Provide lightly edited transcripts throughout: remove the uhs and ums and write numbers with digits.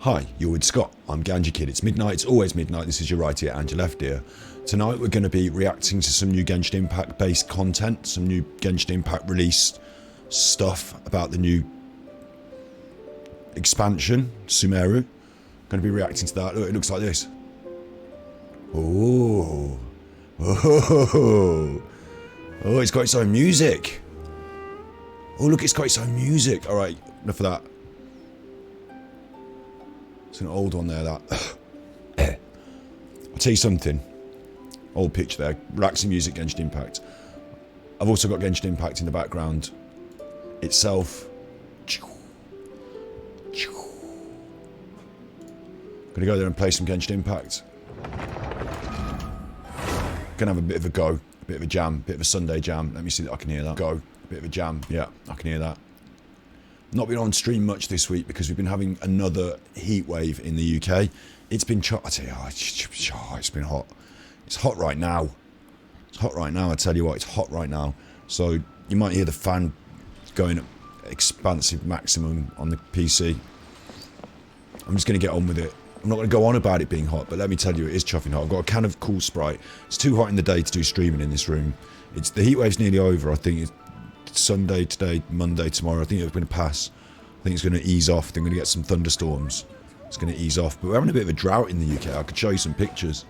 Hi, you're with Scott. I'm Ganja Kid. It's midnight. It's always midnight. This is your right ear and your left ear. Tonight we're going to be reacting to some new Genshin Impact based content, some new Genshin Impact released stuff about the new expansion, Sumeru. Going to be reacting to that. Look, it looks like this. Oh, it's got its own music. Oh, look, it's got its own music. All right, enough of that. It's an old one there, that. I'll tell you something. Old pitch there. Relaxing music, Genshin Impact. I've also got Genshin Impact in the background itself. Gonna go there and play some Genshin Impact. Gonna have a bit of a go. A bit of a jam. A bit of a Sunday jam. Let me see that I can hear that. Go. A bit of a jam. Yeah, I can hear that. Not been on stream much this week because we've been having another heat wave in the UK. It's been I tell you, it's been hot. It's hot right now. It's hot right now. I tell you what, it's hot right now. So you might hear the fan going at expansive maximum on the PC. I'm just going to get on with it. I'm not going to go on about it being hot, but let me tell you, it is chuffing hot. I've got a can of Cool Sprite. It's too hot in the day to do streaming in this room. The heat wave's nearly over. I think it's Sunday today, Monday tomorrow. I think it's going to pass. I think it's going to ease off. I think we're going to get some thunderstorms. It's going to ease off. But we're having a bit of a drought in the UK. I could show you some pictures.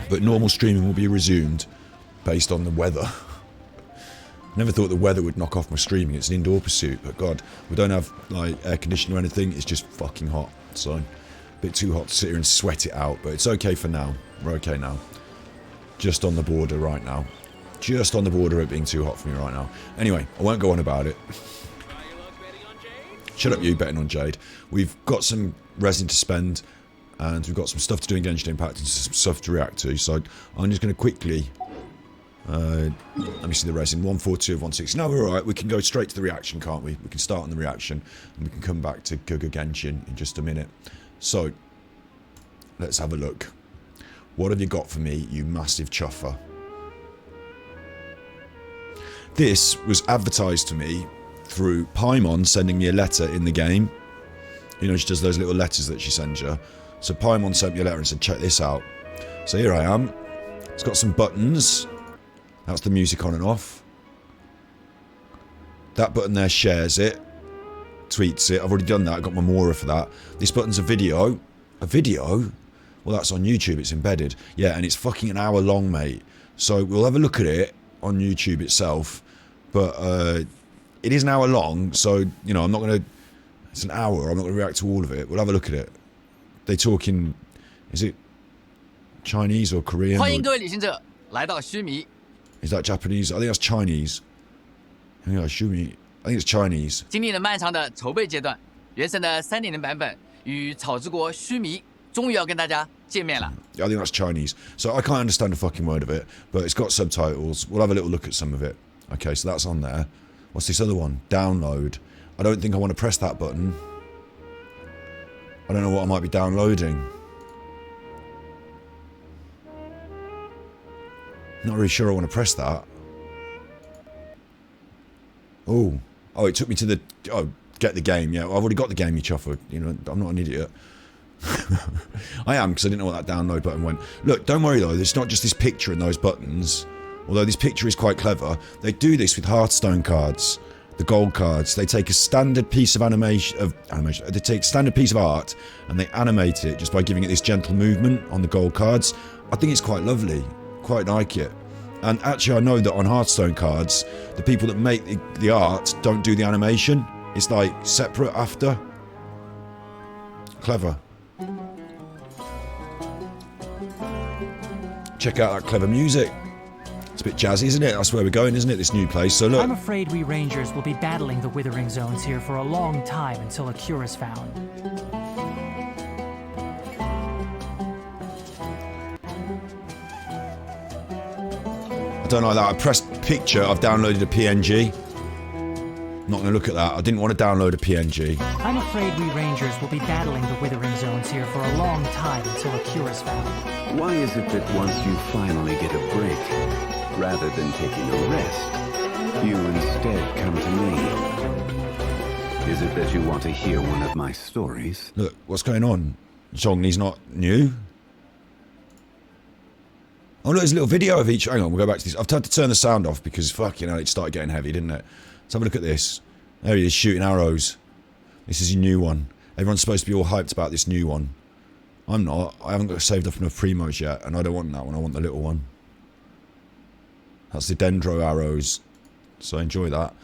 But normal streaming will be resumed based on the weather. Never thought the weather would knock off my streaming. It's an indoor pursuit, but God, we don't have like air conditioning or anything. It's just fucking hot. So a bit too hot to sit here and sweat it out, but it's okay for now. We're okay now. Just on the border right now. Just on the border of being too hot for me right now. Anyway, I won't go on about it. Shut up, you betting on Jade. We've got some resin to spend, and we've got some stuff to do in Genshin Impact and some stuff to react to. So I'm just going to quickly. Let me see the resin. 142 of 160. No, we're alright. We can go straight to the reaction, can't we? We can start on the reaction, and we can come back to Guga Genshin in just a minute. So let's have a look. What have you got for me, you massive chuffer? This was advertised to me through Paimon sending me a letter in the game. You know, she does those little letters that she sends you. So Paimon sent me a letter and said, check this out. So here I am. It's got some buttons. That's the music on and off. That button there shares it. Tweets it. I've already done that. I've got my Mora for that. This button's a video. A video? Well, that's on YouTube. It's embedded. Yeah, and it's fucking an hour long, mate. So we'll have a look at it on YouTube itself. But it is an hour long, so, you know, I'm not going to... It's an hour, I'm not going to react to all of it. We'll have a look at it. They talk in... Is it Chinese or Korean? Or, is that Japanese? I think that's Chinese. I think it's Chinese. 经历了漫长的筹备阶段，原神的3.0版本与草之国须弥终于要跟大家见面了。 I think that's Chinese. So I can't understand a fucking word of it, but it's got subtitles. We'll have a little look at some of it. Okay, so that's on there. What's this other one? Download. I don't think I want to press that button. I don't know what I might be downloading. Not really sure I want to press that. Oh, it took me to the... Oh, get the game. Yeah, I've already got the game, you chuffer. You know, I'm not an idiot. I am, because I didn't know what that download button went. Look, don't worry though, it's not just this picture and those buttons. Although this picture is quite clever. They do this with Hearthstone cards, the gold cards. They take a standard piece of they take a standard piece of art and they animate it just by giving it this gentle movement on the gold cards. I think it's quite lovely, quite like it. And actually I know that on Hearthstone cards, the people that make the art don't do the animation. It's like separate after. Clever. Check out that clever music. It's a bit jazzy, isn't it? That's where we're going, isn't it? This new place. So look. I'm afraid we Rangers will be battling the Withering Zones here for a long time until a cure is found. I don't like that. I pressed picture. I've downloaded a PNG. Not going to look at that. I didn't want to download a PNG. I'm afraid we Rangers will be battling the Withering Zones here for a long time until a cure is found. Why is it that once you finally get a break, rather than taking a rest, you instead come to me? Is it that you want to hear one of my stories? Look, what's going on? Zhongli's not new. Oh look, there's a little video of each. Hang on, we'll go back to this. I've had to turn the sound off because fucking hell, it started getting heavy, didn't it? Let's have a look at this. There he is, shooting arrows. This is a new one. Everyone's supposed to be all hyped about this new one. I'm not. I haven't got saved up enough primos yet, and I don't want that one. I want the little one. That's the Dendro arrows. So enjoy that.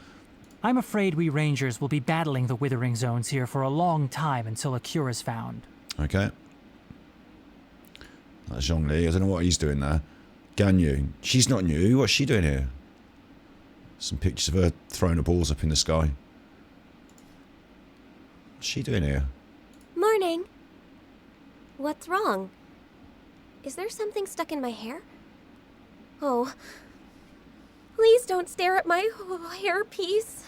I'm afraid we Rangers will be battling the Withering Zones here for a long time until a cure is found. Okay. That's Zhongli. I don't know what he's doing there. Ganyu. She's not new. What's she doing here? Some pictures of her throwing her balls up in the sky. What's she doing here? Morning. What's wrong? Is there something stuck in my hair? Oh. Please don't stare at my hairpiece.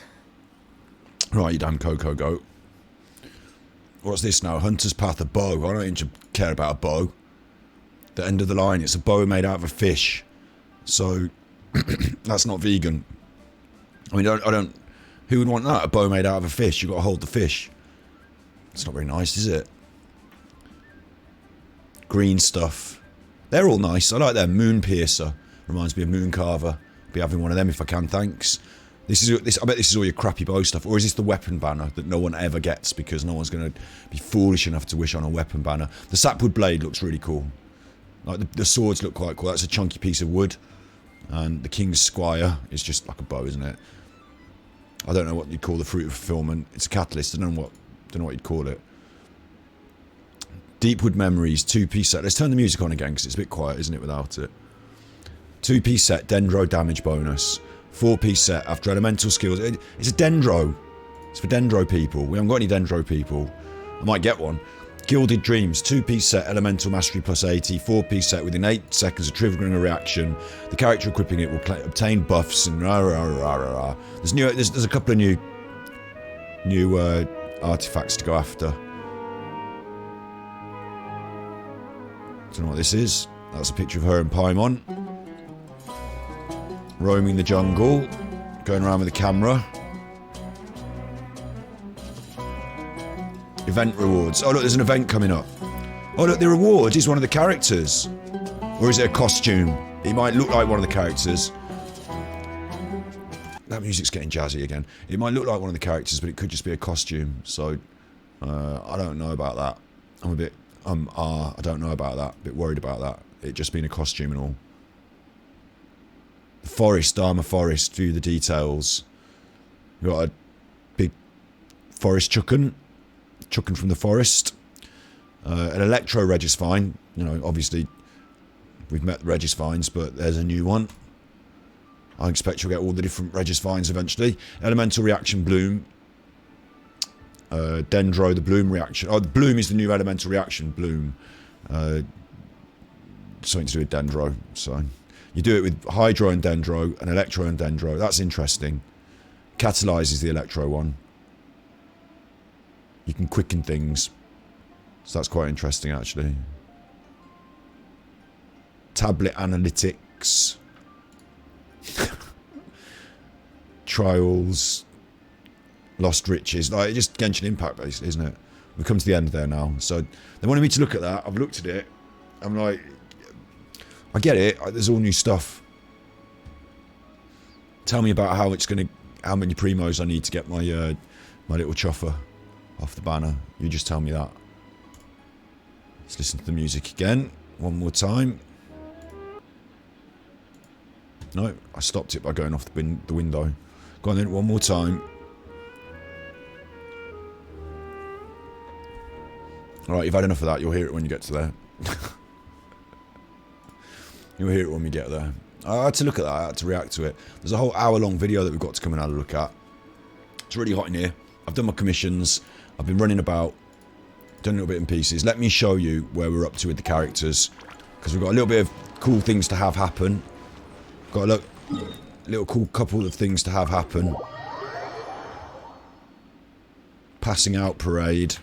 Right, you damn Coco goat. What's this now? Hunter's Path, a bow. I don't even care about a bow. The end of the line, it's a bow made out of a fish. So, that's not vegan. I mean, I don't... Who would want that? A bow made out of a fish. You've got to hold the fish. It's not very nice, is it? Green stuff. They're all nice. I like them. Moon Piercer. Reminds me of Moon Carver. Be having one of them if I can, thanks. I bet this is all your crappy bow stuff. Or is this the weapon banner that no one ever gets because no one's going to be foolish enough to wish on a weapon banner? The sapwood blade looks really cool. Like the swords look quite cool. That's a chunky piece of wood. And the King's Squire is just like a bow, isn't it? I don't know what you'd call the fruit of fulfillment. It's a catalyst. I don't know what you'd call it. Deepwood Memories, 2-piece set. Let's turn the music on again because it's a bit quiet, isn't it, without it? 2-piece set, Dendro damage bonus. 4-piece set, after elemental skills. It's a Dendro. It's for Dendro people. We haven't got any Dendro people. I might get one. Gilded Dreams, 2-piece set, elemental mastery plus 80. 4-piece set, within 8 seconds of triggering a reaction. The character equipping it will obtain buffs and rah rah rah rah rah. There's a couple of new artifacts to go after. Don't know what this is. That's a picture of her and Paimon. Roaming the jungle. Going around with the camera. Event rewards. Oh look, there's an event coming up. Oh look, the reward is one of the characters. Or is it a costume? It might look like one of the characters. That music's getting jazzy again. It might look like one of the characters, but it could just be a costume. So, I don't know about that. I'm a bit... I don't know about that. A bit worried about that. It just being a costume and all. The forest, Dharma Forest. View the details. We've got a big forest chucken. Chucken from the forest. An Electro Regisfine. You know, obviously, we've met the Regisfines, but there's a new one. I expect you'll get all the different Regisfines eventually. Elemental Reaction Bloom. Dendro, the Bloom reaction. Oh, the Bloom is the new elemental reaction. Bloom. Something to do with Dendro. So you do it with Hydro and Dendro and Electro and Dendro. That's interesting. Catalyze is the Electro one. You can quicken things. So that's quite interesting, actually. Tablet Analytics. Trials. Lost Riches. Like, just Genshin Impact based, isn't it? We've come to the end there now. So they wanted me to look at that. I've looked at it. I'm like, I get it. There's all new stuff. Tell me about how it's going to, how many primos I need to get my my little chuffer off the banner. You just tell me that. Let's listen to the music again. One more time. No, I stopped it by going off the window. Go on then, one more time. Alright, you've had enough of that. You'll hear it when you get to there. You'll hear it when we get there. I had to look at that. I had to react to it. There's a whole hour-long video that we've got to come and have a look at. It's really hot in here. I've done my commissions. I've been running about. Done a little bit in pieces. Let me show you where we're up to with the characters. Because we've got a little bit of cool things to have happen. Got a little cool couple of things to have happen. Passing out parade.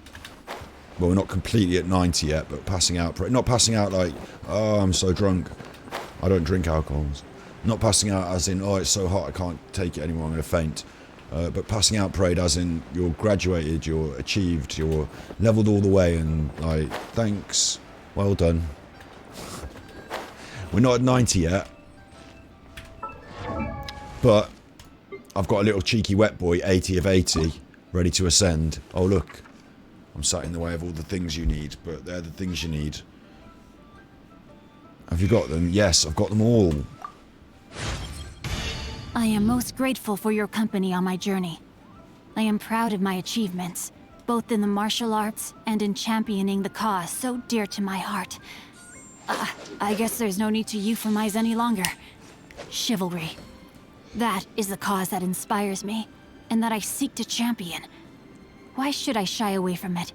Well, we're not completely at 90 yet, but passing out parade. Not passing out like, oh, I'm so drunk. I don't drink alcohols. Not passing out as in, oh, it's so hot, I can't take it anymore, I'm going to faint. But passing out parade as in you're graduated, you're achieved, you're leveled all the way, and like, thanks, well done. We're not at 90 yet, but I've got a little cheeky wet boy, 80 of 80, ready to ascend. Oh look, I'm sat in the way of all the things you need, but they're the things you need. Have you got them? Yes, I've got them all. I am most grateful for your company on my journey. I am proud of my achievements, both in the martial arts and in championing the cause so dear to my heart. I guess there's no need to euphemize any longer. Chivalry. That is the cause that inspires me, and that I seek to champion. Why should I shy away from it?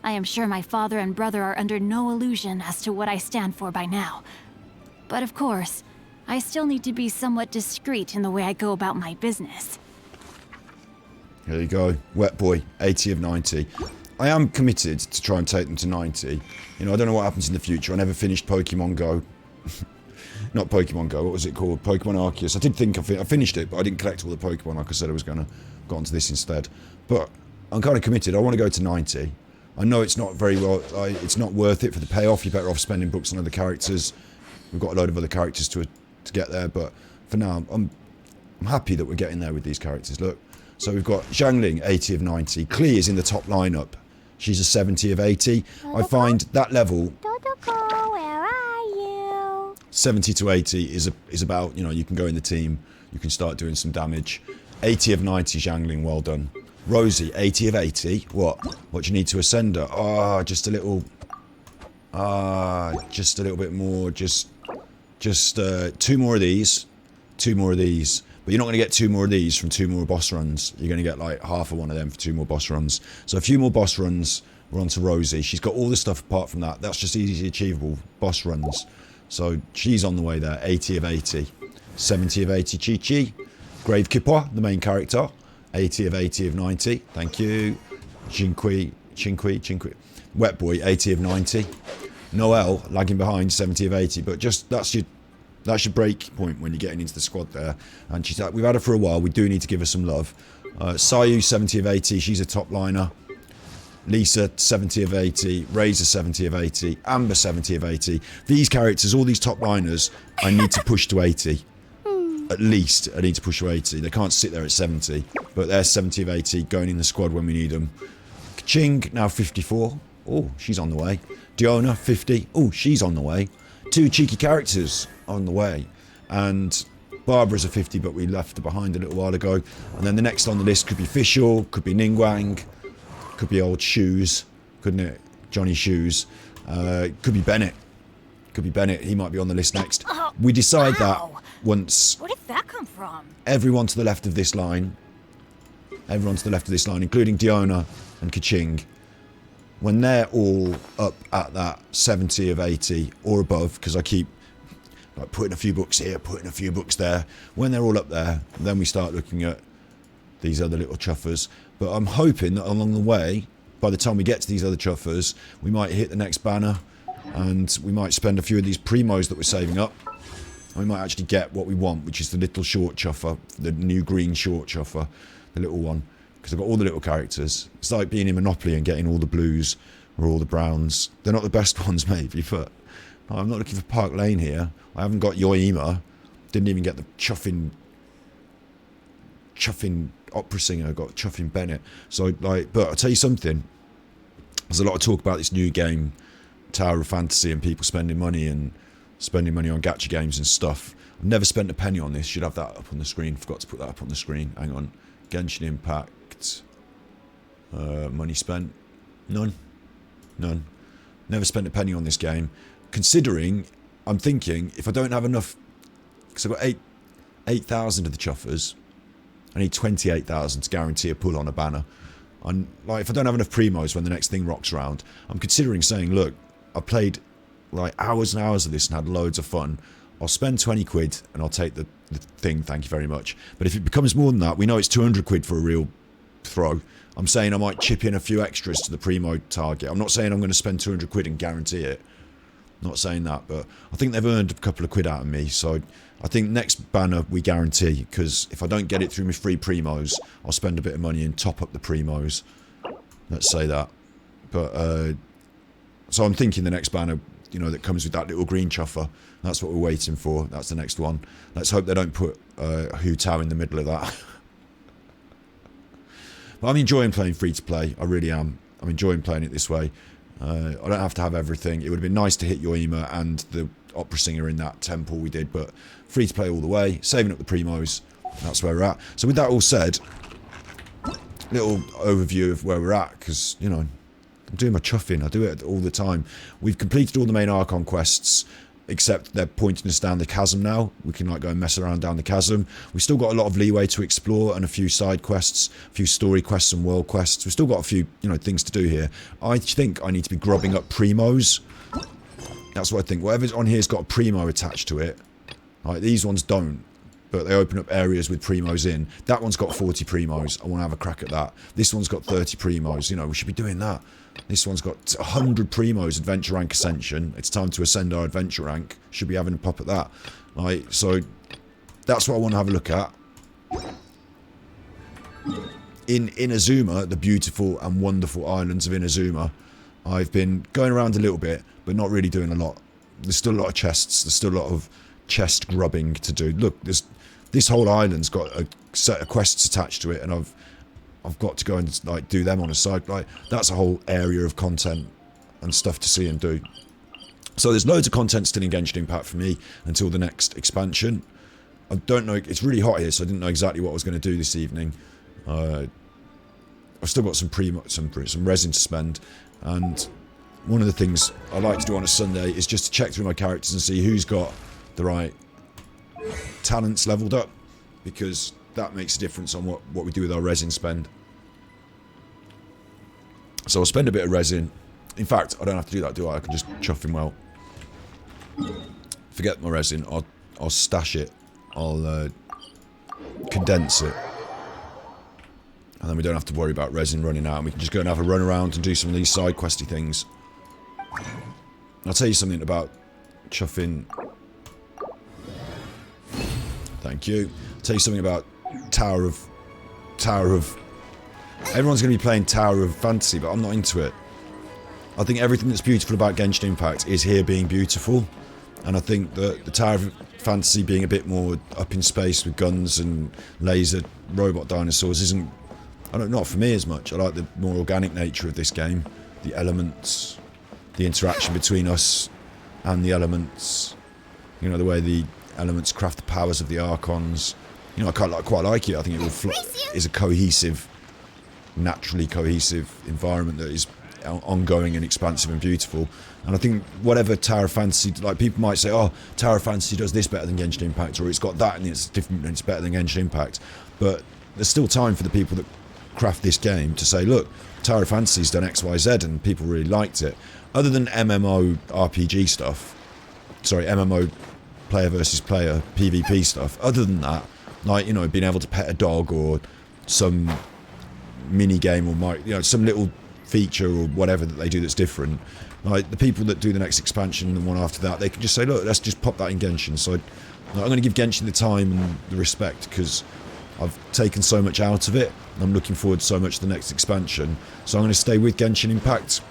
I am sure my father and brother are under no illusion as to what I stand for by now. But of course, I still need to be somewhat discreet in the way I go about my business. Here you go, wet boy, 80 of 90. I am committed to try and take them to 90. You know, I don't know what happens in the future. I never finished Pokemon Go. Not Pokemon Go, what was it called? Pokemon Arceus. I did think I finished it, but I didn't collect all the Pokemon like I said I was going to. Got onto this instead. But I'm kind of committed. I want to go to 90. I know it's not very well, it's not worth it for the payoff. You're better off spending books on other characters. We've got a load of other characters to get there, but for now, I'm happy that we're getting there with these characters. Look, so we've got Xiangling, 80 of 90. Klee is in the top lineup. She's a 70 of 80. I find that level, Dodoko, where are you? 70 to 80 is about, you know, you can go in the team, you can start doing some damage. 80 of 90, Xiangling, well done. Rosie, 80 of 80. What do you need to ascend her? Ah, just a little bit more. Just 2 more of these. 2 more of these. But you're not going to get 2 more of these from 2 more boss runs. You're going to get like half of one of them for 2 more boss runs. So a few more boss runs. We're on to Rosie. She's got all the stuff apart from that. That's just easily achievable boss runs. So she's on the way there. 80 of 80. 70 of 80, Chi-Chi. Grave Kipper, the main character. 80 of 80 of 90. Thank you. Chinqui. Wet Boy, 80 of 90. Noelle, lagging behind, 70 of 80. But just that's your break point when you're getting into the squad there. And she's we've had her for a while. We do need to give her some love. Sayu, 70 of 80. She's a top liner. Lisa, 70 of 80. Razor, 70 of 80. Amber, 70 of 80. These characters, all these top liners, I need to push to 80. At least, I need to push to 80. They can't sit there at 70. But they're 70 of 80, going in the squad when we need them. Kaching, now 54. Oh, she's on the way. Diona, 50. Oh, she's on the way. 2 cheeky characters on the way. And Barbara's a 50, but we left her behind a little while ago. And then the next on the list could be Fischl, could be Ningguang, could be old Shoes, couldn't it? Johnny Shoes. Could be Bennett. Could be Bennett. He might be on the list next. We decide that once. Where did that come from? Everyone to the left of this line. Everyone to the left of this line, including Diona and Kaching. When they're all up at that 70 of 80 or above, because I keep like putting a few books here, putting a few books there. When they're all up there, then we start looking at these other little chuffers. But I'm hoping that along the way, by the time we get to these other chuffers, we might hit the next banner, and we might spend a few of these primos that we're saving up. And we might actually get what we want, which is the little short chuffer, the new green short chuffer, the little one. Because I've got all the little characters. It's like being in Monopoly and getting all the blues or all the browns. They're not the best ones, maybe, but I'm not looking for Park Lane here. I haven't got Yoima. Didn't even get the Chuffing opera singer. I got Chuffing Bennett. So, like, but I'll tell you something. There's a lot of talk about this new game, Tower of Fantasy, and people spending money on gacha games and stuff. I've never spent a penny on this. Should have that up on the screen. Forgot to put that up on the screen. Hang on. Genshin Impact. Money spent. None. Never spent a penny on this game. Considering, I'm thinking, if I don't have enough, because I've got 8,000 of the chuffers, I need 28,000 to guarantee a pull on a banner. And like, if I don't have enough primos when the next thing rocks around, I'm considering saying, look, I played like hours and hours of this and had loads of fun. I'll spend 20 quid and I'll take the thing, thank you very much. But if it becomes more than that, we know it's 200 quid for a real throw. I'm saying I might chip in a few extras to the primo target. I'm not saying I'm going to spend 200 quid and guarantee it. Not saying that, but I think they've earned a couple of quid out of me. So I think next banner we guarantee, because if I don't get it through my free primos, I'll spend a bit of money and top up the primos. Let's say that. But so I'm thinking the next banner, you know, that comes with that little green chuffer. That's what we're waiting for. That's the next one. Let's hope they don't put Hu Tao in the middle of that. But I'm enjoying playing free to play. I really am. I'm enjoying playing it this way. I don't have to have everything. It would have been nice to hit Yoima and the opera singer in that temple we did, but free to play all the way, saving up the primos. That's where we're at. So with that all said, little overview of where we're at, because, you know, I'm doing my chuffing. I do it all the time. We've completed all the main Archon quests, except they're pointing us down the chasm now. We can like go and mess around down the chasm. We've still got a lot of leeway to explore and a few side quests, a few story quests and world quests. We've still got a few, you know, things to do here. I think I need to be grubbing up primos. That's what I think. Whatever's on here's got a primo attached to it. Like, these ones don't, but they open up areas with primos in. That one's got 40 primos. I want to have a crack at that. This one's got 30 primos. You know, we should be doing that. This one's got 100 primos, adventure rank ascension. It's time to ascend our adventure rank. Should be having a pop at that. Right, so that's what I want to have a look at. In Inazuma, the beautiful and wonderful islands of Inazuma, I've been going around a little bit, but not really doing a lot. There's still a lot of chests. There's still a lot of chest grubbing to do. Look, this whole island's got a set of quests attached to it, and I've got to go and like do them on a side. Like, that's a whole area of content and stuff to see and do. So there's loads of content still in Genshin Impact for me until the next expansion. I don't know. It's really hot here, so I didn't know exactly what I was going to do this evening. I've still got some resin to spend, and one of the things I like to do on a Sunday is just to check through my characters and see who's got the right talents leveled up, because that makes a difference on what we do with our resin spend. So I'll spend a bit of resin. In fact, I don't have to do that, do I? I can just chuff him well. Forget my resin. I'll stash it. I'll condense it. And then we don't have to worry about resin running out. And we can just go and have a run around and do some of these side questy things. I'll tell you something about chuffing. Thank you. I'll tell you something about Tower of... Everyone's going to be playing Tower of Fantasy, but I'm not into it. I think everything that's beautiful about Genshin Impact is here being beautiful. And I think that the Tower of Fantasy being a bit more up in space with guns and laser robot dinosaurs isn't... not for me as much. I like the more organic nature of this game. The elements, the interaction between us and the elements. You know, the way the elements craft the powers of the Archons. You know, I quite like it. I think it is a cohesive, naturally cohesive environment that is ongoing and expansive and beautiful. And I think whatever Tower of Fantasy, like, people might say, oh, Tower of Fantasy does this better than Genshin Impact, or it's got that and it's different and it's better than Genshin Impact. But there's still time for the people that craft this game to say, look, Tower of Fantasy's done X, Y, Z, and people really liked it. Other than MMO RPG stuff, sorry, MMO player versus player PvP stuff, other than that, like, you know, being able to pet a dog or some mini game or you know, some little feature or whatever that they do that's different, like, the people that do the next expansion and the one after that, they can just say, look, let's just pop that in Genshin. So I'm going to give Genshin the time and the respect, because I've taken so much out of it. I'm looking forward so much to the next expansion. So I'm going to stay with Genshin Impact.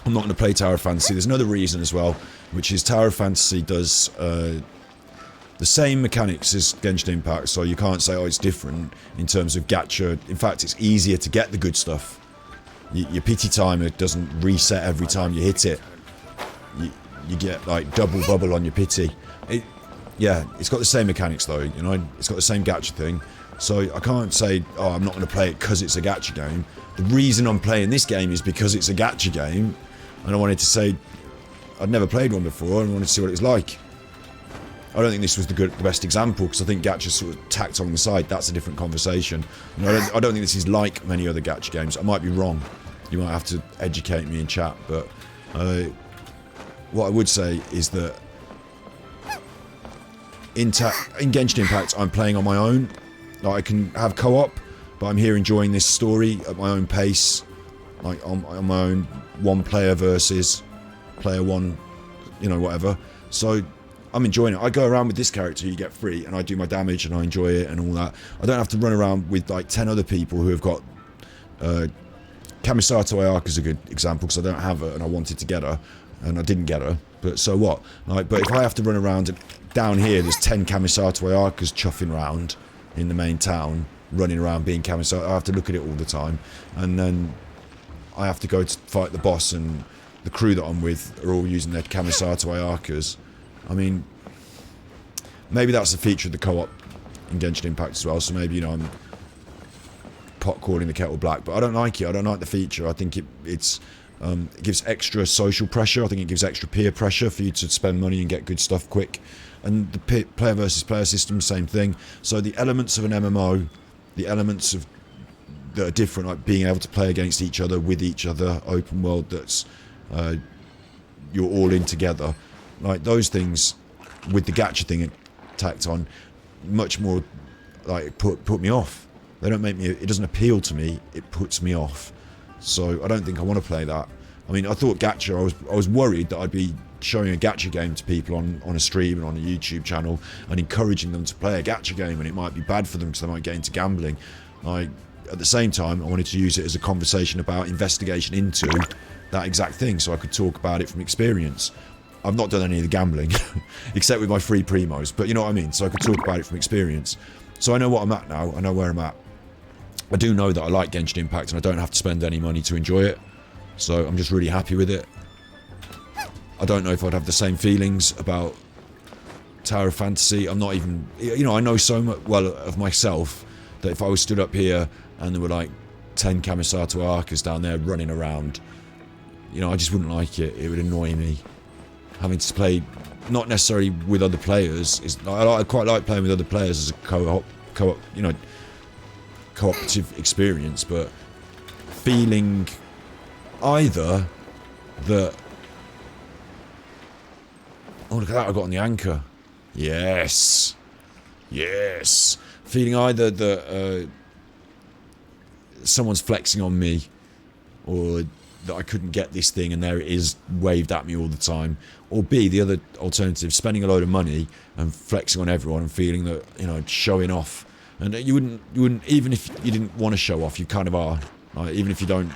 I'm not going to play Tower of Fantasy. There's another reason as well, which is Tower of Fantasy does the same mechanics as Genshin Impact, so you can't say, oh, it's different in terms of gacha. In fact, it's easier to get the good stuff. Your pity timer doesn't reset every time you hit it. You get, like, double bubble on your pity. Yeah, it's got the same mechanics though, you know, it's got the same gacha thing. So I can't say, oh, I'm not going to play it because it's a gacha game. The reason I'm playing this game is because it's a gacha game, and I wanted to say, I'd never played one before and I wanted to see what it was like. I don't think this was the best example, because I think gacha's sort of tacked on the side. That's a different conversation. You know, I don't think this is like many other gacha games. I might be wrong. You might have to educate me in chat, but what I would say is that in Genshin Impact, I'm playing on my own. Like, I can have co-op, but I'm here enjoying this story at my own pace, like on my own, one player versus player one you know, whatever. So I'm enjoying it. I go around with this character you get free, and I do my damage and I enjoy it and all that. I don't have to run around with like 10 other people who have got Kamisato Ayaka is a good example because I don't have her and I wanted to get her and I didn't get her, but so what? Like, but if I have to run around down here, there's 10 Kamisato Ayakas chuffing around in the main town, running around being Kamisato. I have to look at it all the time, and then I have to go to fight the boss, and the crew that I'm with are all using their Kamisato Ayakas. I mean, maybe that's a feature of the co-op in Genshin Impact as well, so maybe, you know, I'm pot calling the kettle black, but I don't like it. I don't like the feature. I think it gives extra social pressure. I think it gives extra peer pressure for you to spend money and get good stuff quick. And the player versus player system, same thing. So the elements of an MMO, the elements of that are different, like being able to play against each other, with each other, open world that's you're all in together, like those things with the gacha thing tacked on, much more like put me off. They don't make me, it doesn't appeal to me, it puts me off. So I don't think I want to play that. I mean, I thought gacha, I was worried that I'd be showing a gacha game to people on a stream and on a YouTube channel and encouraging them to play a gacha game, and it might be bad for them because they might get into gambling. At the same time, I wanted to use it as a conversation about investigation into that exact thing, so I could talk about it from experience. I've not done any of the gambling, except with my free primos, but you know what I mean, so I could talk about it from experience. So I know what I'm at now, I know where I'm at. I do know that I like Genshin Impact and I don't have to spend any money to enjoy it, so I'm just really happy with it. I don't know if I'd have the same feelings about Tower of Fantasy. I'm not even, you know, I know so much well of myself that if I was stood up here and there were like 10 Kamisato Ayakas down there running around, you know, I just wouldn't like it. It would annoy me. Having to play, not necessarily with other players, I quite like playing with other players as a co-op, you know, cooperative experience, but feeling either that, oh look at that, I got on the anchor, yes, feeling either that someone's flexing on me, or that I couldn't get this thing and there it is waved at me all the time, or B, the other alternative, spending a load of money and flexing on everyone and feeling that, you know, showing off. And you wouldn't, even if you didn't want to show off, you kind of are. Like, even if you don't, do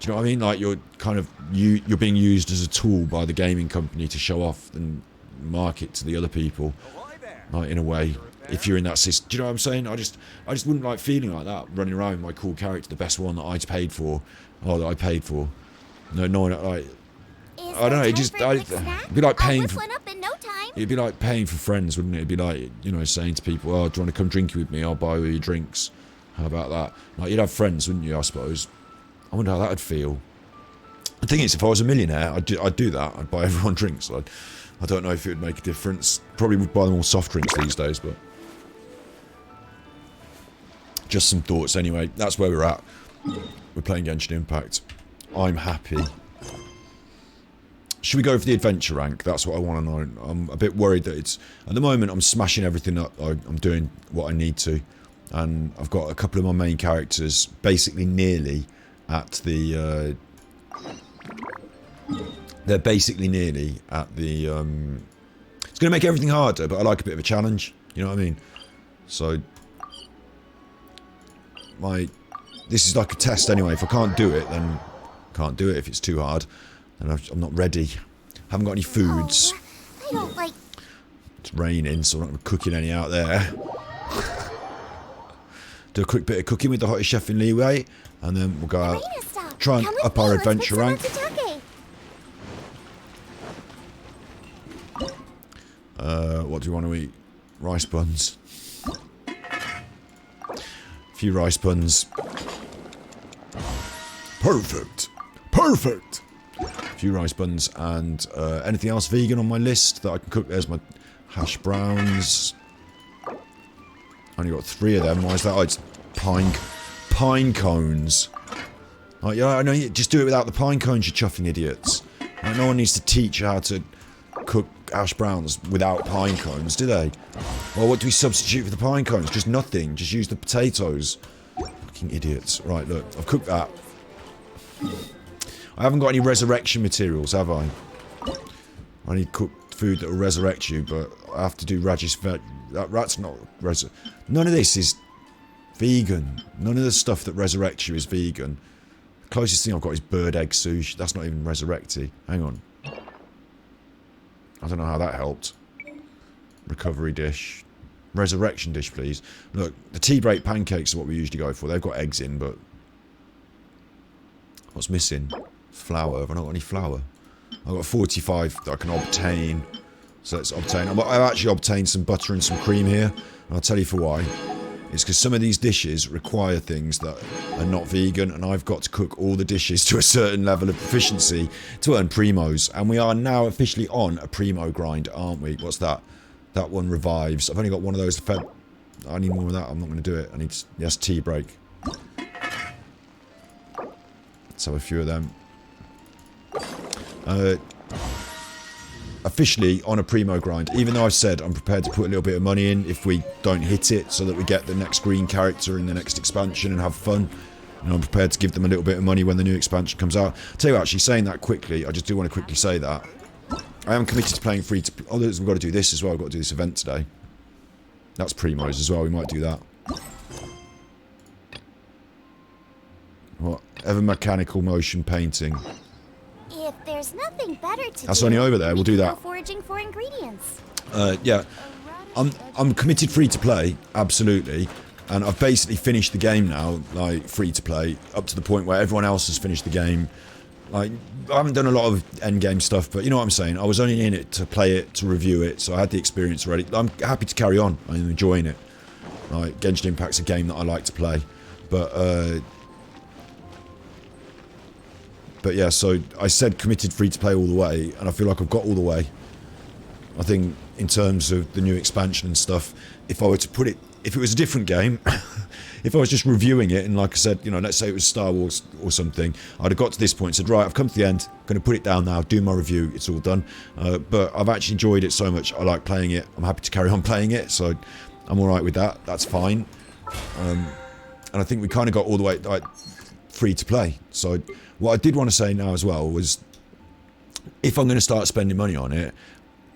you know what I mean? Like, you're kind of, you're being used as a tool by the gaming company to show off and market to the other people. Like, in a way, if you're in that system. Do you know what I'm saying? I just wouldn't like feeling like that, running around with my cool character, the best one that I paid for. No, like, I don't know, it'd be like paying for, it'd be like paying for friends, wouldn't it? It'd be like, you know, saying to people, oh, do you want to come drinking with me? I'll buy all your drinks. How about that? Like, you'd have friends, wouldn't you, I suppose? I wonder how that would feel. The thing is, if I was a millionaire, I'd do that. I'd buy everyone drinks. I don't know if it would make a difference. Probably would buy them all soft drinks these days, but just some thoughts anyway. That's where we're at. We're playing Genshin Impact. I'm happy. Should we go for the adventure rank? That's what I want to know. I'm a bit worried that it's... At the moment, I'm smashing everything up. I'm doing what I need to. And I've got a couple of my main characters basically nearly at the... they're basically nearly at the... It's going to make everything harder, but I like a bit of a challenge. You know what I mean? So... This is like a test anyway. If I can't do it, then I can't do it. If it's too hard, then I'm not ready. Haven't got any foods. Oh, I don't like... It's raining, so I'm not going to be cooking any out there. Do a quick bit of cooking with the hottest chef in Leeway, and then we'll go out, try and up our adventure rank. What do you want to eat? Rice buns. A few rice buns. Perfect. Perfect. A few rice buns and anything else vegan on my list that I can cook. There's my hash browns. Only got 3 of them. Why is that? Oh, it's pine cones. Oh, yeah, I know. Just do it without the pine cones, you chuffing idiots. Like, no one needs to teach you how to cook hash browns without pine cones, do they? Well, what do we substitute for the pine cones? Just nothing. Just use the potatoes. Fucking idiots. Right, look. I've cooked that. I haven't got any resurrection materials, have I? I need cooked food that will resurrect you, but I have to do Rajesh veg. That's not none of this is vegan. None of the stuff that resurrects you is vegan. The closest thing I've got is bird egg sushi. That's not even resurrecty. Hang on. I don't know how that helped. Recovery dish. Resurrection dish, please. Look, the tea break pancakes are what we usually go for. They've got eggs in, but... What's missing? Flour. Have I not got any flour? I've got 45 that I can obtain. So let's obtain... I've actually obtained some butter and some cream here. And I'll tell you for why. It's because some of these dishes require things that are not vegan, and I've got to cook all the dishes to a certain level of proficiency to earn primos. And we are now officially on a primo grind, aren't we? What's that? That one revives. I've only got one of those fed. I need more of that. I'm not going to do it. I need... Yes, tea break. Let's have a few of them. Officially on a primo grind, even though I've said I'm prepared to put a little bit of money in if we don't hit it, so that we get the next green character in the next expansion and have fun. And I'm prepared to give them a little bit of money when the new expansion comes out. Tell you what, actually, saying that quickly, I just do want to quickly say that I am committed to playing free to... Oh, we've got to do this as well. We've got to do this event today. That's primos as well. We might do that. What? Ever mechanical motion painting. If there's nothing better to That's do, only over there. We'll do that. go foraging for ingredients. Yeah. I'm committed free to play, absolutely. And I've basically finished the game now, like, free to play, up to the point where everyone else has finished the game. Like, I haven't done a lot of endgame stuff, but you know what I'm saying? I was only in it to play it, to review it, so I had the experience already. I'm happy to carry on. I'm enjoying it. Like, Genshin Impact's a game that I like to play. But yeah, so I said committed free to play all the way, and I feel like I've got all the way. I think in terms of the new expansion and stuff, if I were to put it, if it was a different game, if I was just reviewing it, and like I said, you know, let's say it was Star Wars or something, I'd have got to this point and said, right, I've come to the end, I'm going to put it down now, do my review, it's all done. But I've actually enjoyed it so much, I like playing it, I'm happy to carry on playing it, so I'm alright with that, that's fine. And I think we kind of got all the way, like, free to play. So what I did want to say now as well was, if I'm going to start spending money on it,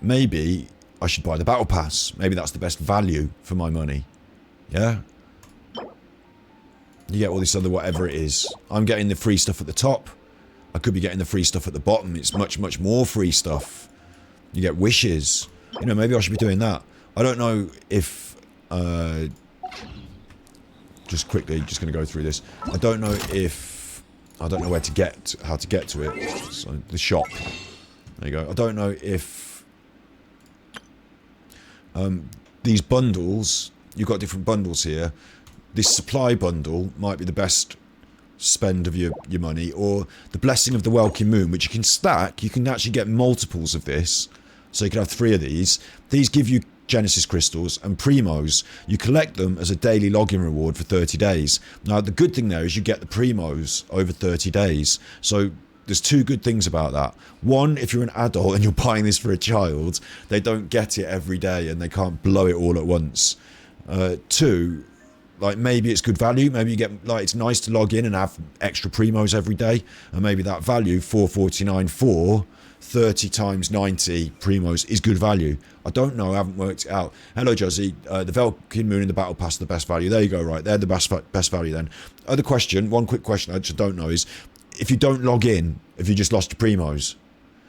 maybe I should buy the battle pass. Maybe that's the best value for my money. Yeah? You get all this other whatever it is. I'm getting the free stuff at the top. I could be getting the free stuff at the bottom. It's much, much more free stuff. You get wishes. You know, maybe I should be doing that. I don't know if... just quickly, just going to go through this. I don't know if... I don't know where to get... how to get to it. So, the shop. There you go. I don't know if... these bundles... You've got different bundles here. This supply bundle might be the best spend of your money, or the Blessing of the Welkin Moon, which you can stack. You can actually get multiples of this. So you can have 3 of these. These give you Genesis crystals and primos. You collect them as a daily login reward for 30 days. Now, the good thing there is you get the primos over 30 days. So there's 2 good things about that. One, if you're an adult and you're buying this for a child, they don't get it every day and they can't blow it all at once. 2, like, maybe it's good value. Maybe you get, like, it's nice to log in and have extra primos every day, and maybe that value, 4.49 for 30 times 90 primos, is good value. I don't know, I haven't worked it out. Hello, Juzzy. The Velkin Moon and the Battle Pass are the best value. There you go, right, they're the best value then. Other question, one quick question I just don't know is, if you don't log in, if you just lost your primos,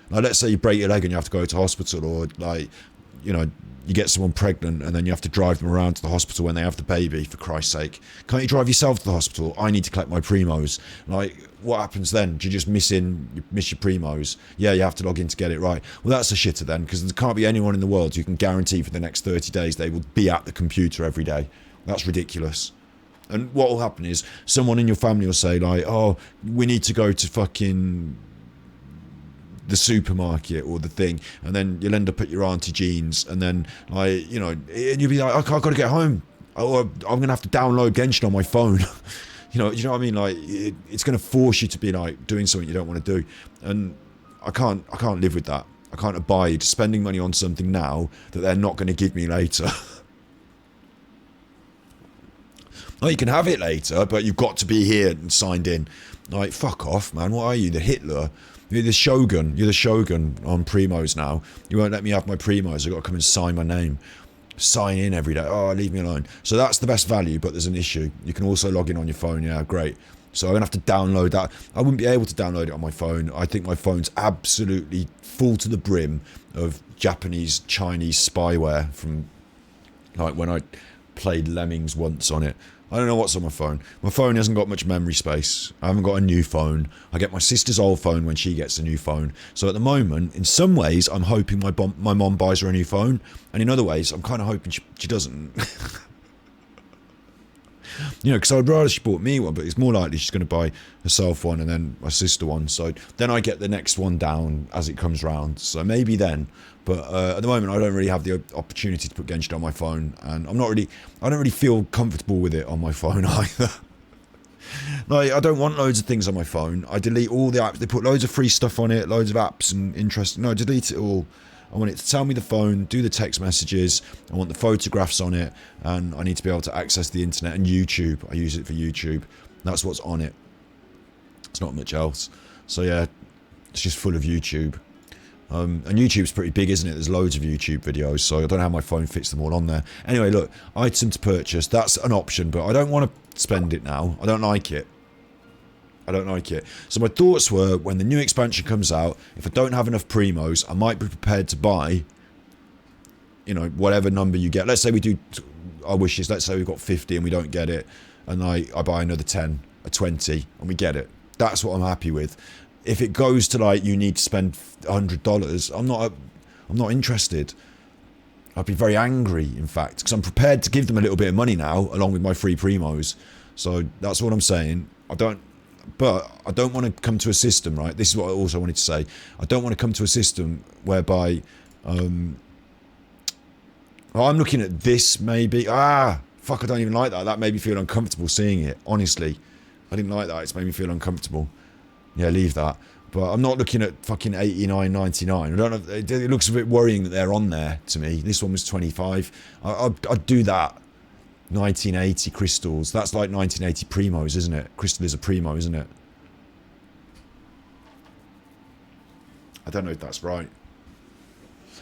now let's say you break your leg and you have to go to hospital, or, like, you know, you get someone pregnant and then you have to drive them around to the hospital when they have the baby, for Christ's sake. Can't you drive yourself to the hospital? I need to collect my primos. Like, what happens then? Do you just miss your primos? Yeah, you have to log in to get it right. Well, that's a shitter then, because there can't be anyone in the world who can guarantee for the next 30 days they will be at the computer every day. That's ridiculous. And what will happen is, someone in your family will say, like, oh, we need to go to fucking the supermarket or the thing, and then you'll end up at your Auntie Jean's, and then, like, you know, and you'll be like, I've got to get home, or I'm gonna have to download Genshin on my phone. you know what I mean? Like, it's gonna force you to be, like, doing something you don't want to do, and I can't live with that. I can't abide spending money on something now that they're not going to give me later. Well, you can have it later, but you've got to be here and signed in. Like, fuck off, man. What are you, the Hitler? You're the Shogun. You're the Shogun on Primos now. You won't let me have my Primos. I've got to come and sign my name. Sign in every day. Oh, leave me alone. So that's the best value, but there's an issue. You can also log in on your phone. Yeah, great. So I'm going to have to download that. I wouldn't be able to download it on my phone. I think my phone's absolutely full to the brim of Japanese, Chinese spyware from, like, when I played Lemmings once on it. I don't know what's on my phone. My phone hasn't got much memory space. I haven't got a new phone. I get my sister's old phone when she gets a new phone. So at the moment, in some ways, I'm hoping my mom buys her a new phone. And in other ways, I'm kind of hoping she doesn't. You know, because I'd rather she bought me one, but it's more likely she's going to buy herself one and then my sister one. So then I get the next one down as it comes round. So maybe then. But at the moment, I don't really have the opportunity to put Genshin on my phone, and I don't really feel comfortable with it on my phone either. Like, I don't want loads of things on my phone. I delete all the apps. They put loads of free stuff on it, loads of apps and interesting. No, delete it all. I want it to tell me the phone, do the text messages. I want the photographs on it, and I need to be able to access the internet and YouTube. I use it for YouTube. That's what's on it. It's not much else. So yeah, it's just full of YouTube. And YouTube's pretty big, isn't it? There's loads of YouTube videos, so I don't know how my phone fits them all on there. Anyway, look, item to purchase, that's an option, but I don't want to spend it now. I don't like it. I don't like it. So my thoughts were, when the new expansion comes out, if I don't have enough primos, I might be prepared to buy, you know, whatever number you get. Let's say we do our wishes, let's say we've got 50 and we don't get it, and I buy another 10, a 20, and we get it. That's what I'm happy with. If it goes to, like, you need to spend $100, I'm not interested. I'd be very angry, in fact, because I'm prepared to give them a little bit of money now, along with my free primos. So that's what I'm saying. But I don't want to come to a system, right? This is what I also wanted to say. I don't want to come to a system whereby I'm looking at this, maybe. Fuck, I don't even like that. That made me feel uncomfortable seeing it, honestly. I didn't like that. It's made me feel uncomfortable. Yeah, leave that. But I'm not looking at fucking 89.99. I don't know. It looks a bit worrying that they're on there to me. This one was 25. I'd do that. 1980 crystals. That's like 1980 primos, isn't it? Crystal is a primo, isn't it? I don't know if that's right.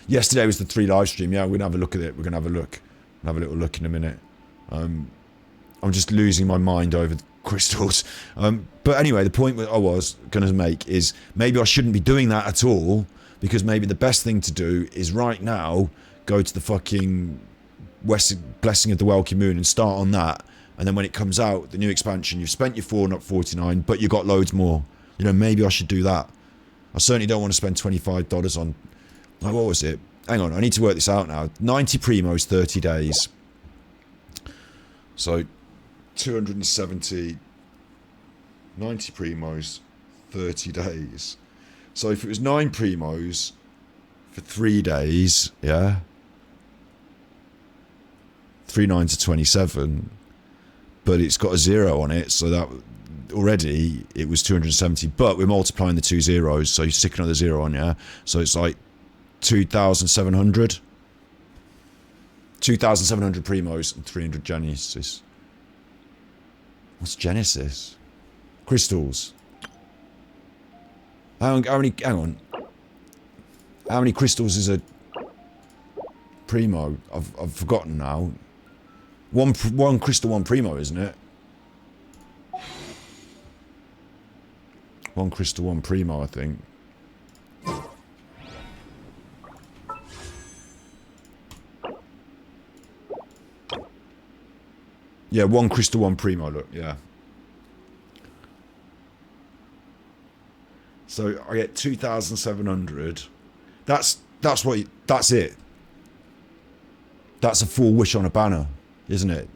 Yesterday was the 3 live stream. Yeah, we're gonna have a look at it. We're gonna have a look. We'll have a little look in a minute. I'm just losing my mind over crystals. But anyway, the point that I was going to make is maybe I shouldn't be doing that at all, because maybe the best thing to do is right now go to the fucking Blessing of the Welkin Moon and start on that, and then when it comes out, the new expansion, you've spent your 4.49, but you got loads more. You know, maybe I should do that. I certainly don't want to spend $25 on, like, what was it? Hang on, I need to work this out now. 90 primos, 30 days. So 270, 90 primos, 30 days. So if it was 9 primos for 3 days, yeah, 3 9s are 27, but it's got a 0 on it, so that already it was 270, but we're multiplying the 2 zeros, so you stick another 0 on, yeah, so it's like 2,700 primos and 300 Genesis. What's Genesis? Crystals. Hang on. How many crystals is a primo? I've forgotten now. One crystal, 1 primo, isn't it? 1 crystal, 1 primo, I think. Yeah, 1 crystal, 1 primo, look, yeah. So I get 2,700. That's it. That's a full wish on a banner, isn't it?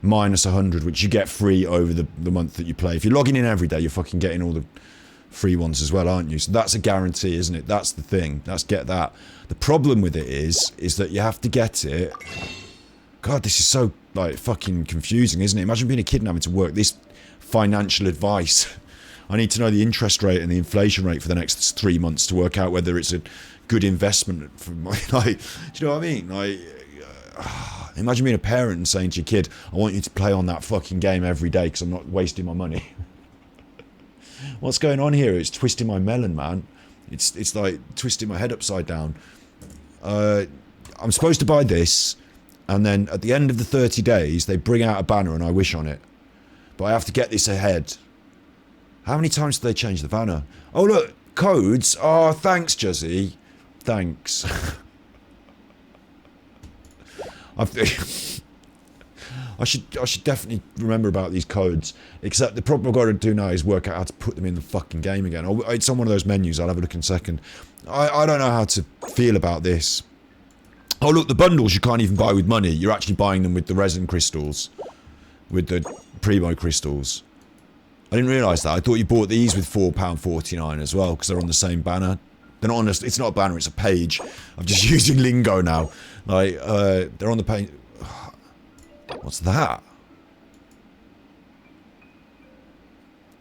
Minus 100, which you get free over the month that you play. If you're logging in every day, you're fucking getting all the free ones as well, aren't you? So that's a guarantee, isn't it? That's the thing. Get that. The problem with it is that you have to get it. God, this is so, like, fucking confusing, isn't it? Imagine being a kid and having to work this financial advice. I need to know the interest rate and the inflation rate for the next 3 months to work out whether it's a good investment for my, like, do you know what I mean? Like, imagine being a parent and saying to your kid, I want you to play on that fucking game every day because I'm not wasting my money. What's going on here? It's twisting my melon, man. It's like twisting my head upside down. I'm supposed to buy this, and then at the end of the 30 days, they bring out a banner and I wish on it. But I have to get this ahead. How many times do they change the banner? Oh, look, codes. Oh, thanks, Juzzy. Thanks. I should definitely remember about these codes. Except the problem I've got to do now is work out how to put them in the fucking game again. It's on one of those menus. I'll have a look in a second. I don't know how to feel about this. Oh look, the bundles you can't even buy with money. You're actually buying them with the resin crystals. With the Primo crystals. I didn't realise that. I thought you bought these with £4.49 as well, because they're on the same banner. They're not on it's not a banner, it's a page. I'm just using lingo now. Like, they're on the page. What's that?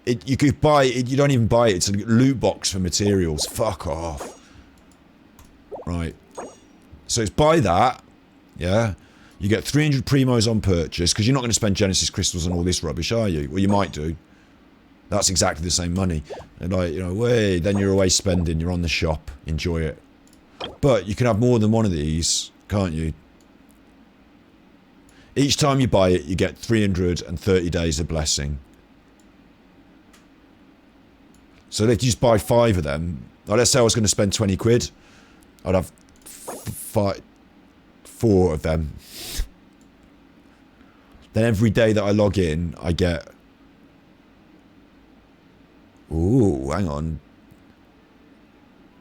You could buy it, you don't even buy it, it's a loot box for materials. Fuck off. Right. So it's buy that, yeah. You get 300 primos on purchase, because you're not going to spend Genesis crystals on all this rubbish, are you? Well, you might do. That's exactly the same money. And like, you know, way, then you're away spending, you're on the shop, enjoy it. But you can have more than one of these, can't you? Each time you buy it, you get 330 days of blessing. So if you just buy 5 of them, like let's say I was going to spend 20 quid, I'd have 4 of them. Then every day that I log in, I get... Ooh, hang on.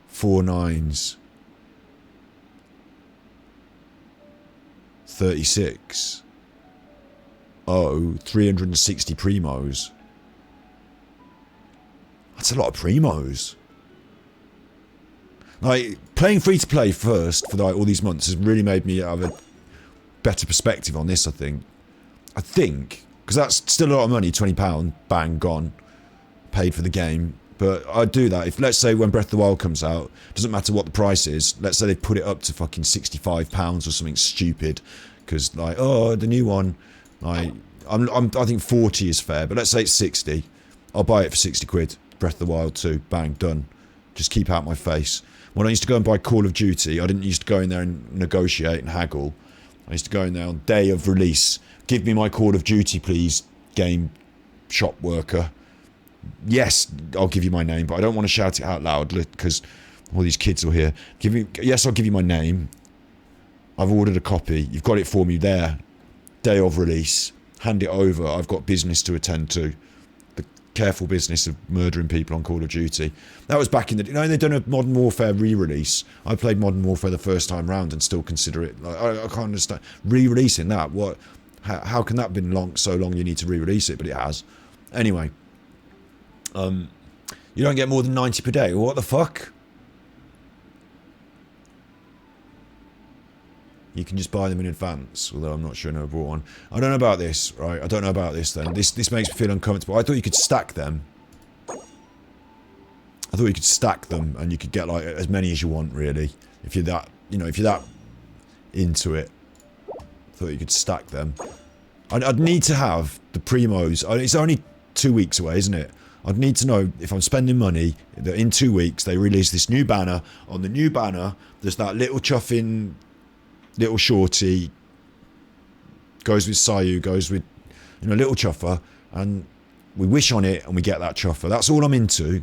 4 9s. 36. Oh, 360 primos. That's a lot of primos. Like, playing free-to-play first for like all these months has really made me have a better perspective on this, I think. Because that's still a lot of money, £20, bang, gone. Paid for the game. But I'd do that. If, let's say, when Breath of the Wild comes out, doesn't matter what the price is, let's say they put it up to fucking £65 or something stupid. Because, like, oh, the new one, like, I think 40 is fair, but let's say it's 60. I'll buy it for 60 quid. Breath of the Wild 2, bang, done. Just keep out my face. When I used to go and buy Call of Duty, I didn't used to go in there and negotiate and haggle. I used to go in there on day of release. Give me my Call of Duty, please, game shop worker. Yes, I'll give you my name, but I don't want to shout it out loud because all these kids will hear. Yes, I'll give you my name. I've ordered a copy. You've got it for me there. Day of release. Hand it over. I've got business to attend to. The careful business of murdering people on Call of Duty. That was back in the... You know, they've done a Modern Warfare re-release. I played Modern Warfare the first time round and still consider it... Like, I can't understand. Re-releasing that? What? How can that have been so long you need to re-release it? But it has. Anyway. You don't get more than 90 per day. What the fuck? You can just buy them in advance, although I'm not sure I never bought one. I don't know about this, right? I don't know about this then. This makes me feel uncomfortable. I thought you could stack them. I thought you could stack them and you could get like as many as you want, really. If you're that, you know, if you're that into it. I thought you could stack them. I'd need to have the primos. It's only 2 weeks away, isn't it? I'd need to know if I'm spending money that in 2 weeks they release this new banner. On the new banner, there's that little chuffing, little shorty, goes with Sayu, goes with, you know, little chuffer, and we wish on it and we get that chuffer. That's all I'm into.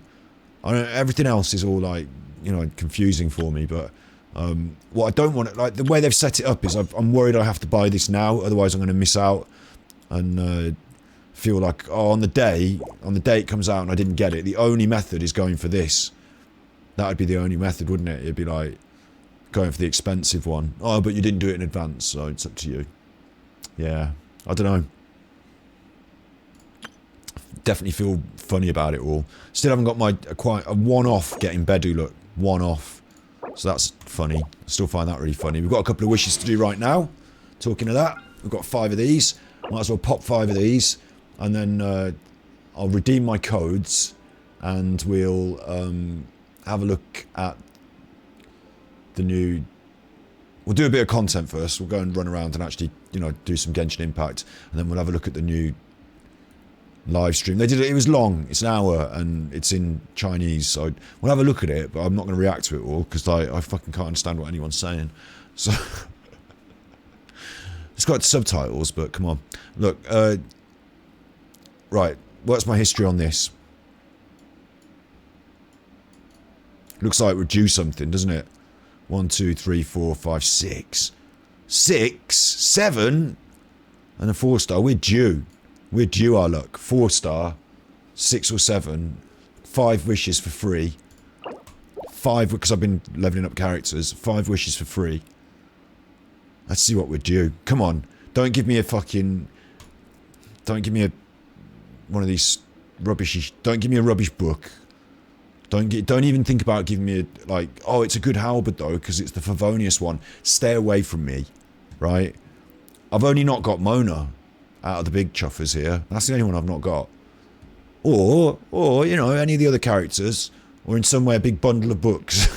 Everything else is all like, you know, confusing for me, but what I don't want, like the way they've set it up is I'm worried I have to buy this now, otherwise I'm going to miss out and feel like, oh, on the day it comes out and I didn't get it, the only method is going for this. That would be the only method, wouldn't it? It'd be like going for the expensive one. Oh, but you didn't do it in advance, so it's up to you. Yeah, I don't know. Definitely feel funny about it all. Still haven't got my quite a one-off getting Bedu look. One-off. So that's funny. I still find that really funny. We've got a couple of wishes to do right now. Talking of that, we've got 5 of these. Might as well pop 5 of these. And then I'll redeem my codes. And we'll have a look at the new... We'll do a bit of content first. We'll go and run around and actually, you know, do some Genshin Impact. And then we'll have a look at the new live stream. They did it. It was long. It's an hour and it's in Chinese. So we'll have a look at it, but I'm not going to react to it all because I fucking can't understand what anyone's saying. So it's got subtitles, but come on. Look, right. What's my history on this? Looks like we're due something, doesn't it? 1, 2, 3, 4, 5, 6. 6, 7, and a 4-star. We're due. We're due our luck. 4-star, 6 or 7, 5 wishes for free. 5 because I've been leveling up characters. 5 wishes for free. Let's see what we're due. Come on, don't give me a fucking. Don't give me a one of these rubbishy. Don't give me a rubbish book. Don't even think about giving me a, like, oh, it's a good halberd though because it's the Favonius one. Stay away from me, right? I've only not got Mona out of the big chuffers here. That's the only one I've not got. Or you know, any of the other characters, or in some way a big bundle of books.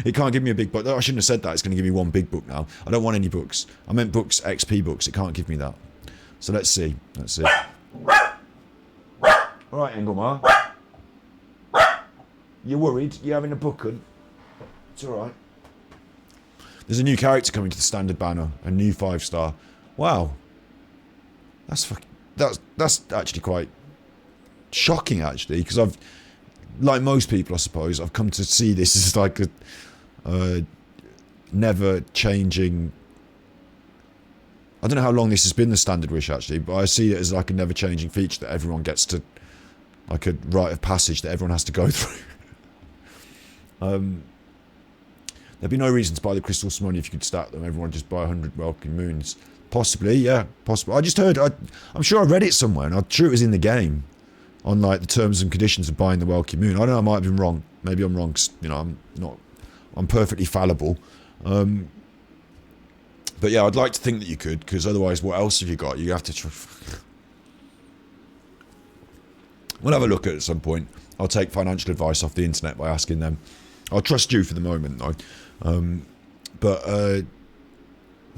It can't give me a big book. I shouldn't have said that. It's going to give me one big book now. I don't want any books. I meant books, XP books. It can't give me that. So let's see. Let's see. All right, Engelmar. You're worried? You're having a booking? It's all right. There's a new character coming to the standard banner. A new 5-star. Wow. That's actually quite shocking, actually, because I've, like most people, I suppose, I've come to see this as like a never changing. I don't know how long this has been the standard wish, actually, but I see it as like a never changing feature that everyone gets to, like a rite of passage that everyone has to go through. There'd be no reason to buy the crystal money if you could stack them. Everyone just buy 100 welcome moons. Possibly, yeah, possibly. I just heard, I'm sure I read it somewhere, and I'm sure it was in the game, on like the terms and conditions of buying the welcome moon. I don't know, I might have been wrong. Maybe I'm wrong, 'cause, you know, I'm perfectly fallible. But yeah, I'd like to think that you could, because otherwise, what else have you got? You have to. We'll have a look at it at some point. I'll take financial advice off the internet by asking them. I'll trust you for the moment, though.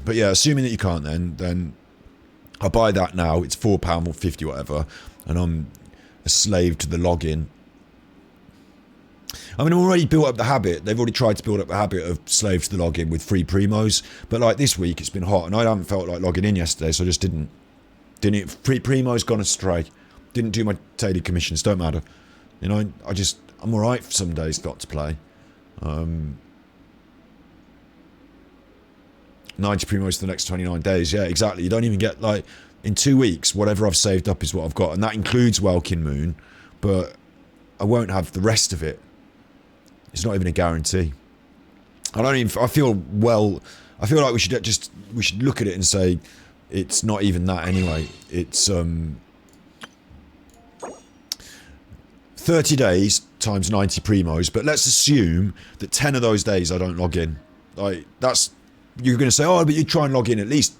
But yeah, assuming that you can't, then I'll buy that now. It's £4 or 50, whatever, and I'm a slave to the login. I mean, I've already built up the habit. They've already tried to build up the habit of slave to the login with free primos. But like this week, it's been hot, and I haven't felt like logging in yesterday, so I just didn't. Primo's gone astray. Didn't do my daily commissions. Don't matter. You know, I'm all right for some days not to play. 90 primos for the next 29 days. Yeah, exactly. You don't even get, like, in 2 weeks, whatever I've saved up is what I've got, and that includes Welkin Moon, but I won't have the rest of it. It's not even a guarantee. I feel like we should look at it and say it's not even that anyway. It's 30 days times 90 primos, but let's assume that 10 of those days I don't log in. Like, that's, you're going to say, oh, but you'd try and log in at least,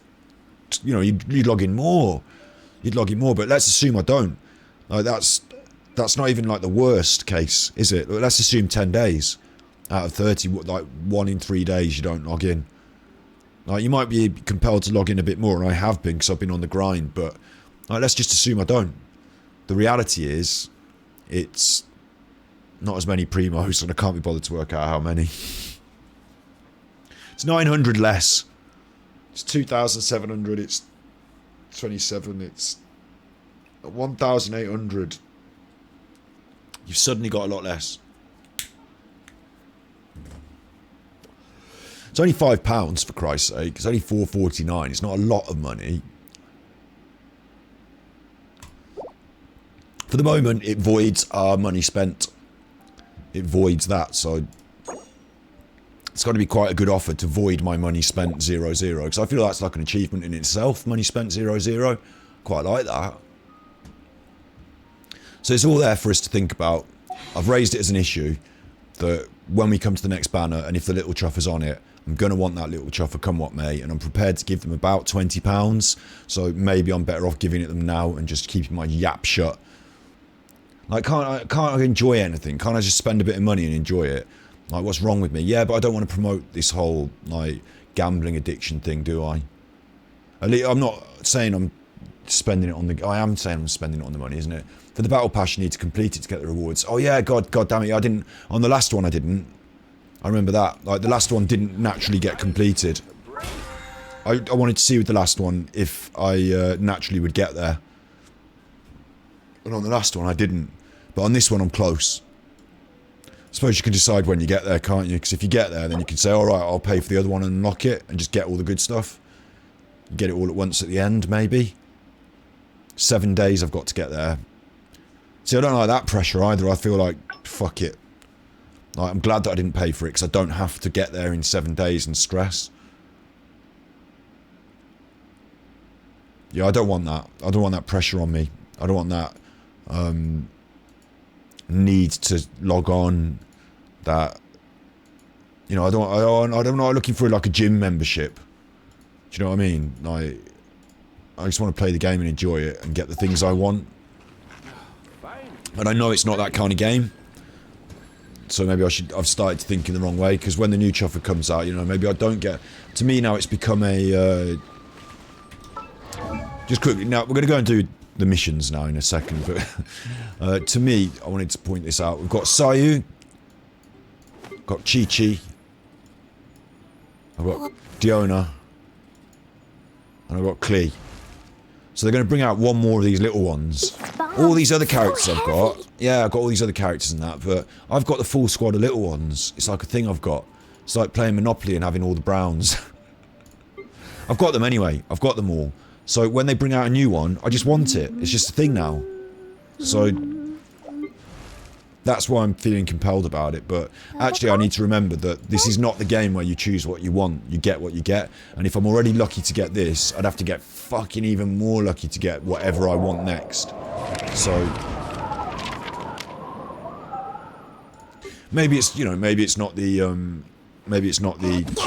you know, you'd log in more. You'd log in more, but let's assume I don't. Like, that's not even like the worst case, is it? Let's assume 10 days out of 30, like 1 in 3 days you don't log in. Like, you might be compelled to log in a bit more, and I have been because I've been on the grind, but like, let's just assume I don't. The reality is, it's not as many primos, and I can't be bothered to work out how many. It's 900 less. It's 2,700. It's 27. It's 1,800. You've suddenly got a lot less. It's only £5 for Christ's sake. It's only $4.49. It's not a lot of money. For the moment, it voids our money spent. It voids that, so it's got to be quite a good offer to void my money spent 0-0, because I feel that's like an achievement in itself. Money spent 0-0. Quite like that. So it's all there for us to think about. I've raised it as an issue that when we come to the next banner, and if the little chuffer's on it, I'm going to want that little chuffer come what may, and I'm prepared to give them about £20. So maybe I'm better off giving it them now and just keeping my yap shut. Like, can't I enjoy anything? Can't I just spend a bit of money and enjoy it? Like, what's wrong with me? Yeah, but I don't want to promote this whole, like, gambling addiction thing, do I? At least, I'm not saying I'm spending it on the... I am saying I'm spending it on the money, isn't it? For the battle pass, you need to complete it to get the rewards. Oh yeah, god damn it, I didn't... On the last one, I didn't. I remember that. Like, the last one didn't naturally get completed. I wanted to see with the last one if I naturally would get there. And on the last one, I didn't. But on this one, I'm close. I suppose you can decide when you get there, can't you? Because if you get there, then you can say, alright, I'll pay for the other one and unlock it, and just get all the good stuff. You get it all at once at the end, maybe. 7 days I've got to get there. See, I don't like that pressure either. I feel like, fuck it. Like, I'm glad that I didn't pay for it, because I don't have to get there in 7 days and stress. Yeah, I don't want that. I don't want that pressure on me. I don't want that need to log on. That, you know, I'm not looking for like a gym membership. Do you know what I mean? Like, I just want to play the game and enjoy it and get the things I want. And I know it's not that kind of game. So maybe I've started thinking the wrong way, because when the new Chuffer comes out, you know, maybe I don't get... To me now it's become a... just quickly, now we're going to go and do the missions now in a second, but to me, I wanted to point this out. We've got Sayu, got Chi-Chi, I've got Diona, and I've got Klee. So they're going to bring out one more of these little ones. All these other characters I've got. Yeah, I've got all these other characters and that, but I've got the full squad of little ones. It's like a thing I've got. It's like playing Monopoly and having all the Browns. I've got them anyway. I've got them all. So when they bring out a new one, I just want it. It's just a thing now. So that's why I'm feeling compelled about it. But actually I need to remember that this is not the game where you choose what you want. You get what you get. And if I'm already lucky to get this, I'd have to get fucking even more lucky to get whatever I want next. So maybe it's, you know, maybe it's not the maybe it's not the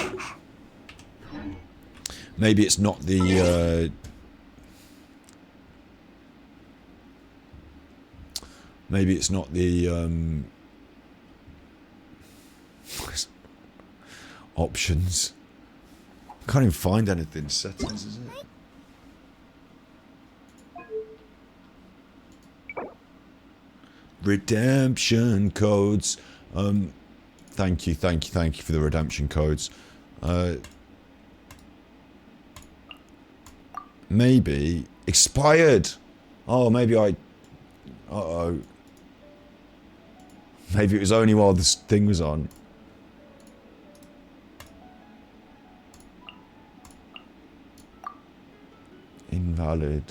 options. I can't even find anything. Settings, is it? Redemption codes. Thank you for the redemption codes. Maybe expired. Oh, maybe I... Uh-oh. Maybe it was only while this thing was on. Invalid.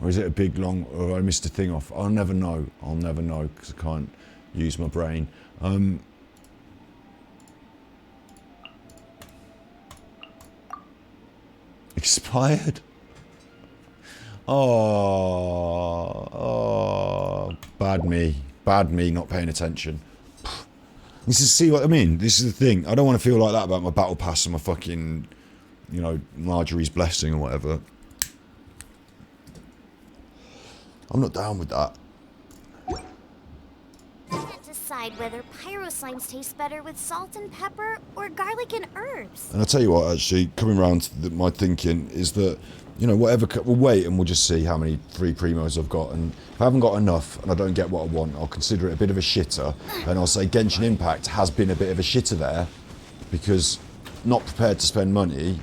Or is it a big long... Or I missed a thing off. I'll never know. I'll never know, because I can't use my brain. Expired? Oh, bad me not paying attention. This is, see what I mean? This is the thing. I don't want to feel like that about my battle pass and my fucking, you know, Marjorie's blessing or whatever. I'm not down with that. Can't decide whether pyro slimes taste better with salt and pepper or garlic and herbs. And I'll tell you what, actually, coming around to my thinking is that, you know, whatever, we'll wait and we'll just see how many free primos I've got. And if I haven't got enough and I don't get what I want, I'll consider it a bit of a shitter. And I'll say Genshin Impact has been a bit of a shitter there, because not prepared to spend money,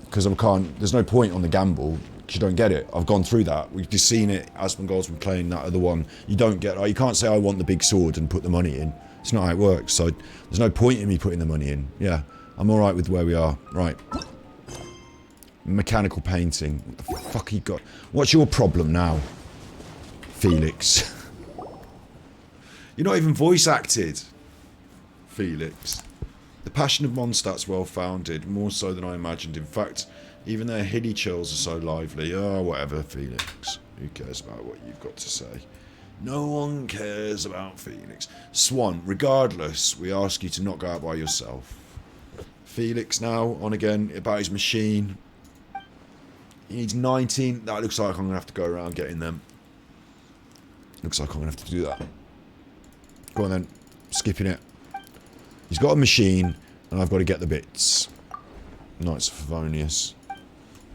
because there's no point on the gamble. You don't get it. I've gone through that. We've just seen it. Asmongold's been playing that other one. You don't get... You can't say I want the big sword and put the money in. It's not how it works. So there's no point in me putting the money in. Yeah, I'm all right with where we are. Right. Mechanical painting. What the fuck you got? What's your problem now, Felix? You're not even voice acted, Felix. The passion of Mondstadt's well founded, more so than I imagined. In fact, even their hilly chills are so lively. Oh, whatever, Felix. Who cares about what you've got to say? No one cares about Felix. Swan, regardless, we ask you to not go out by yourself. Felix now, on again, about his machine. He needs 19. That looks like I'm going to have to go around getting them. Looks like I'm going to have to do that. Go on then. Skipping it. He's got a machine, and I've got to get the bits. Knights of Favonius.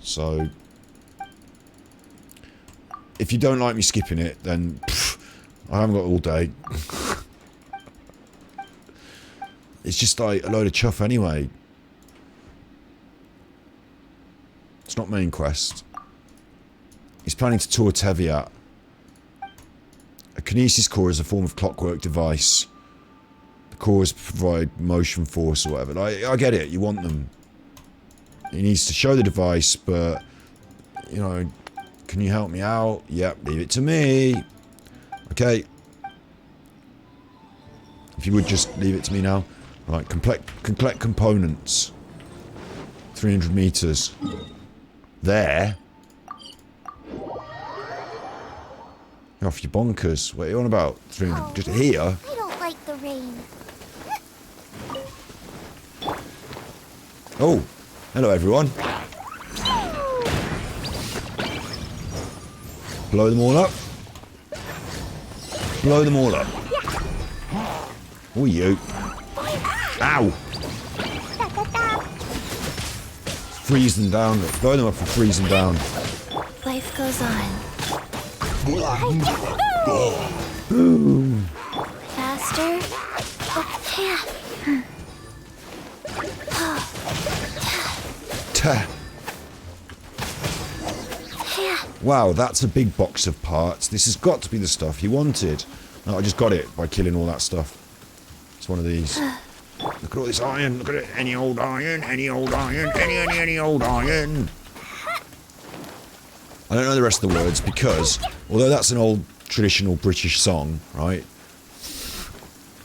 So, if you don't like me skipping it, then I haven't got all day. It's just like a load of chuff anyway. It's not main quest. He's planning to tour Teviat. A kinesis core is a form of clockwork device. The cores provide motion force or whatever. I get it, you want them. He needs to show the device, but, you know, can you help me out? Yep, leave it to me. Okay. If you would just leave it to me now. Right, collect components. 300 meters. There. You're off your bonkers. What are you on about? 300. Oh, Just here? I don't like the rain. Oh. Hello, everyone. Blow them all up. Blow them all up. Oh, you. Ow! Freeze them down. Blow them up and freeze them down. Life goes on. Boom. Faster. Ta. Wow, that's a big box of parts. This has got to be the stuff he wanted. No, I just got it by killing all that stuff. It's one of these. Look at all this iron. Look at it. Any old iron. Any old iron. Any old iron. I don't know the rest of the words because, although that's an old traditional British song, right?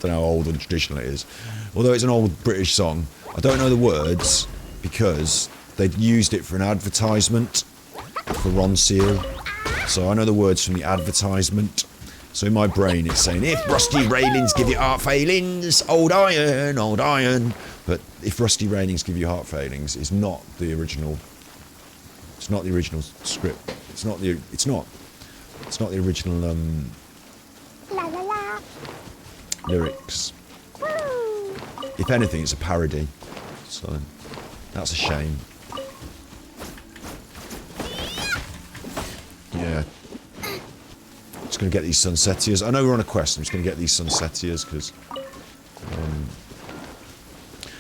Don't know how old and traditional it is. Although it's an old British song, I don't know the words because they'd used it for an advertisement for Ron Seal. So I know the words from the advertisement. So in my brain it's saying, if rusty railings give you heart failings, old iron, old iron. But if rusty railings give you heart failings, it's not the original. It's not the original script. It's not the original lyrics. If anything, it's a parody. So that's a shame. Yeah. Just going to get these Sunsetiers. I know we're on a quest. I'm just going to get these Sunsetiers because...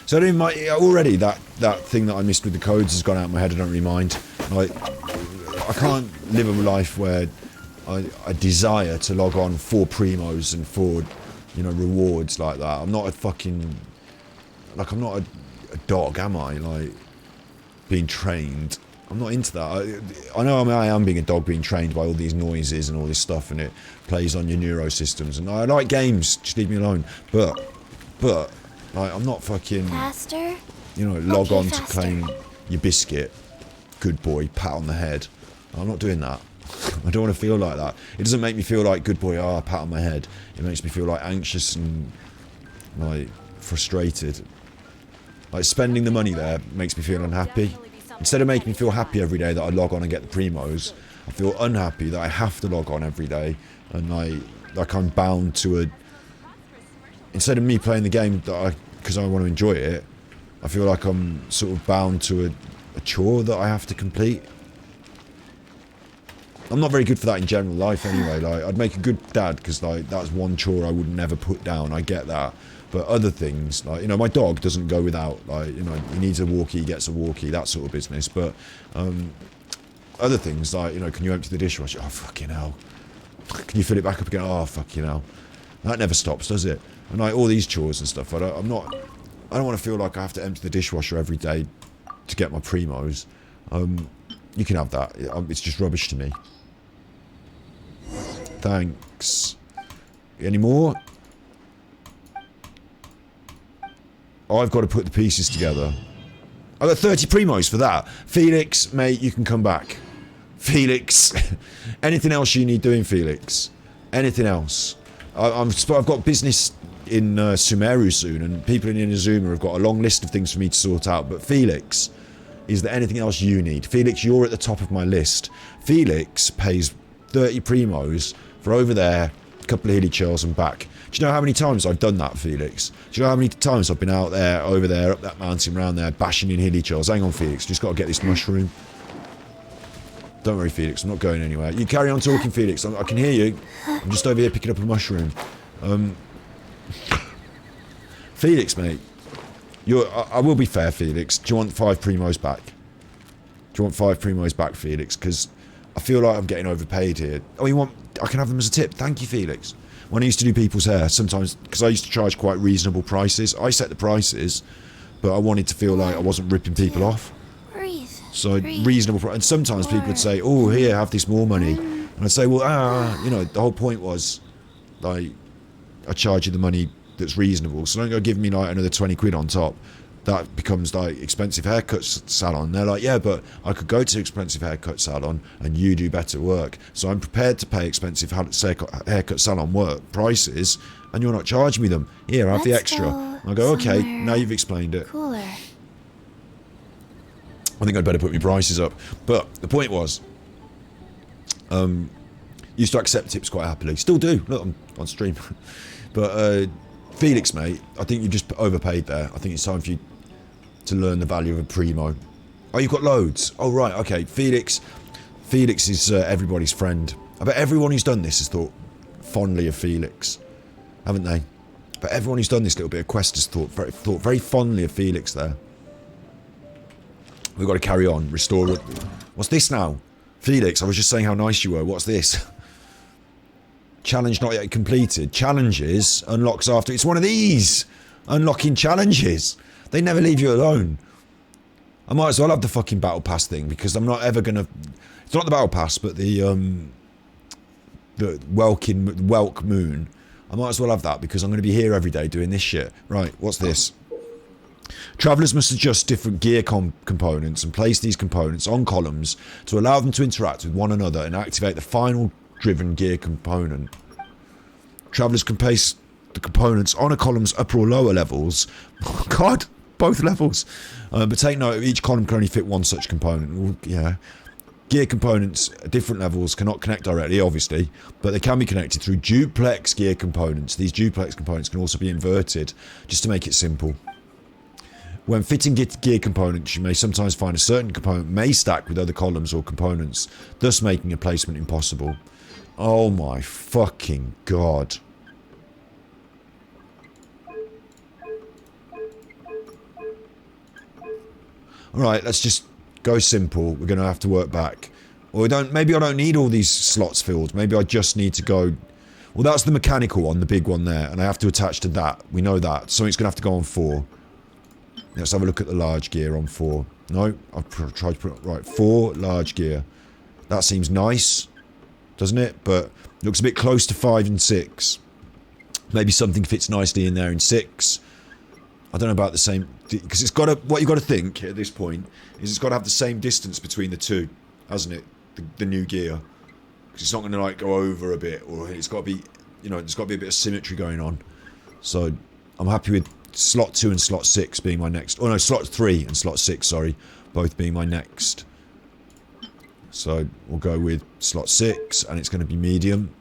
So I don't even mind... Already that thing that I missed with the codes has gone out of my head. I don't really mind. Like, I can't live a life where I desire to log on for primos and for, you know, rewards like that. I'm not a fucking... Like, I'm not a dog, am I? Like, being trained... I'm not into that. I know I am being a dog being trained by all these noises and all this stuff, and it plays on your neurosystems. And I like games, just leave me alone. But like, I'm not fucking... Faster? You know, log on faster. to claim your biscuit. Good boy, pat on the head. I'm not doing that. I don't want to feel like that. It doesn't make me feel like, good boy, pat on my head. It makes me feel like anxious and, like, frustrated. Like, spending the money there makes me feel unhappy. Instead of making me feel happy every day that I log on and get the primos, I feel unhappy that I have to log on every day and like I'm bound to a... Instead of me playing the game because I want to enjoy it, I feel like I'm sort of bound to a chore that I have to complete. I'm not very good for that in general life anyway. Like, I'd make a good dad because like that's one chore I would never put down. I get that. But other things, like, you know, my dog doesn't go without, like, you know, he needs a walkie, he gets a walkie, that sort of business. But other things, like, you know, can you empty the dishwasher? Oh, fucking hell. Can you fill it back up again? Oh, fucking hell. That never stops, does it? And like all these chores and stuff, I don't want to feel like I have to empty the dishwasher every day to get my primos. You can have that. It's just rubbish to me. Thanks. Any more? Oh, I've got to put the pieces together. I got 30 primos for that. Felix, mate, you can come back. Felix. Anything else you need doing, Felix? Anything else? I've got business in Sumeru soon, and people in Inazuma have got a long list of things for me to sort out. But Felix, is there anything else you need? Felix, you're at the top of my list. Felix pays 30 primos for over there, a couple of hilly chills and back. Do you know how many times I've done that, Felix? Do you know how many times I've been out there, over there, up that mountain, round there, bashing in hilly chills? Hang on, Felix, just got to get this mushroom. Don't worry, Felix. I'm not going anywhere. You carry on talking, Felix. I can hear you. I'm just over here picking up a mushroom. Felix, mate. I will be fair, Felix. Do you want 5 primos back? Do you want 5 primos back, Felix? Because I feel like I'm getting overpaid here. Oh, you want... I can have them as a tip. Thank you, Felix. When I used to do people's hair, sometimes... Because I used to charge quite reasonable prices. I set the prices, but I wanted to feel like I wasn't ripping people off. Breathe. So, reasonable price. And sometimes people would say, oh, here, have this more money. And I'd say, well, you know, the whole point was, like, I charge you the money that's reasonable. So don't go give me, like, another 20 quid on top. That becomes, like, expensive haircut salon. And they're like, yeah, but I could go to expensive haircut salon and you do better work. So I'm prepared to pay expensive haircut salon work prices and you're not charging me them. Here, have the extra. And I go, okay, now you've explained it. Cooler. I think I'd better put my prices up. But the point was, used to accept tips quite happily. Still do. Look, I'm on stream. But Felix, mate, I think you just overpaid there. I think it's time for you to learn the value of a primo. Oh, you've got loads. Oh, right. Okay. Felix is everybody's friend. I bet everyone who's done this has thought fondly of Felix, haven't they? But everyone who's done this little bit of quest has thought very fondly of Felix there. We've got to carry on. Restore. What's this now? Felix, I was just saying how nice you were. What's this? Challenge not yet completed. Challenges unlocks after. It's one of these. Unlocking challenges. They never leave you alone. I might as well have the fucking battle pass thing because I'm not ever gonna... It's not the battle pass, but the Welk Moon. I might as well have that because I'm going to be here every day doing this shit. Right, what's this? Travellers must adjust different gear components and place these components on columns to allow them to interact with one another and activate the final driven gear component. Travellers can place the components on a column's upper or lower levels. Oh God, both levels. But take note, each column can only fit one such component. Well, yeah. Gear components at different levels cannot connect directly, obviously, but they can be connected through duplex gear components. These duplex components can also be inverted, just to make it simple. When fitting gear components, you may sometimes find a certain component may stack with other columns or components, thus making a placement impossible. Oh my fucking God. Alright, let's just go simple. We're going to have to work back. Or maybe I don't need all these slots filled. Maybe I just need to go... Well, that's the mechanical one, the big one there, and I have to attach to that. We know that. So it's going to have to go on 4. Let's have a look at the large gear on 4. No, I've tried to put it... Right, 4, large gear. That seems nice, doesn't it? But looks a bit close to 5 and 6. Maybe something fits nicely in there in 6. I don't know about the same... Because it's got to... What you've got to think at this point is it's got to have the same distance between the two, hasn't it? The new gear. Because it's not going to, like, go over a bit. Or it's got to be... You know, there's got to be a bit of symmetry going on. So, I'm happy with slot 2 and slot 6 being my next... Oh, no, slot 3 and slot 6, sorry. Both being my next. So, we'll go with slot 6, and it's going to be medium.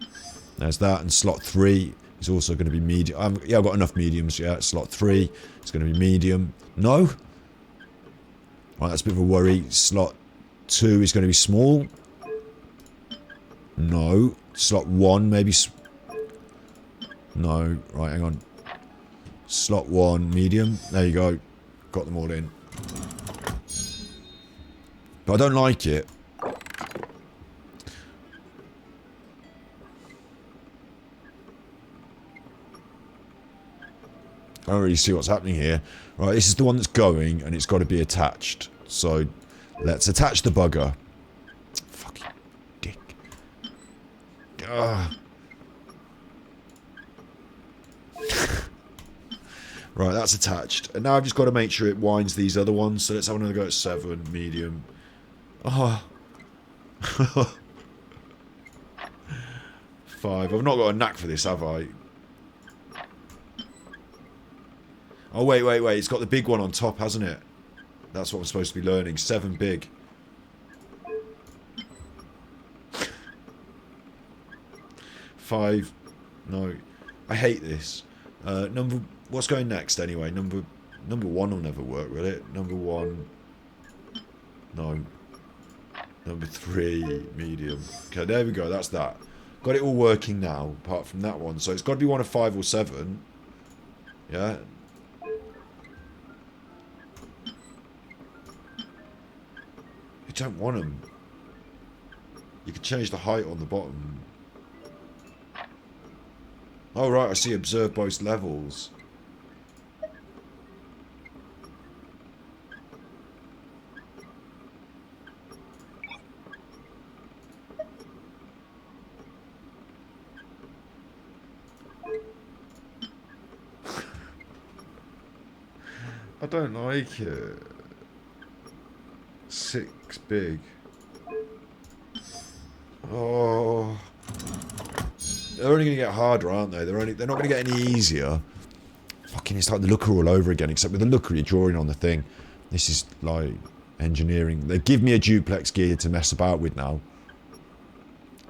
There's that, and slot 3... It's also going to be medium. Yeah, I've got enough mediums. Yeah, slot 3. It's going to be medium. No? Right, that's a bit of a worry. Slot 2 is going to be small. No. Slot 1, maybe... No. Right, hang on. Slot 1, medium. There you go. Got them all in. But I don't like it. I don't really see what's happening here. Right, this is the one that's going, and it's got to be attached. So, let's attach the bugger. Fucking dick. Ugh. Right, that's attached. And now I've just got to make sure it winds these other ones. So let's have another go at 7, medium. Oh. 5. I've not got a knack for this, have I? Oh, wait. It's got the big one on top, hasn't it? That's what I'm supposed to be learning. 7 big. Five. No. I hate this. What's going next, anyway? Number 1 will never work, will it? Number 1. No. Number 3, medium. Okay, there we go. That's that. Got it all working now, apart from that one. So it's got to be one of 5 or 7. Yeah. You don't want them. You can change the height on the bottom. Oh, right. I see. Observe both levels. I don't like it. 6 big. Oh, they're only going to get harder, aren't they? They're not going to get any easier. Fucking, it's like the looker all over again, except with the looker you're drawing on the thing. This is like engineering. They give me a duplex gear to mess about with now.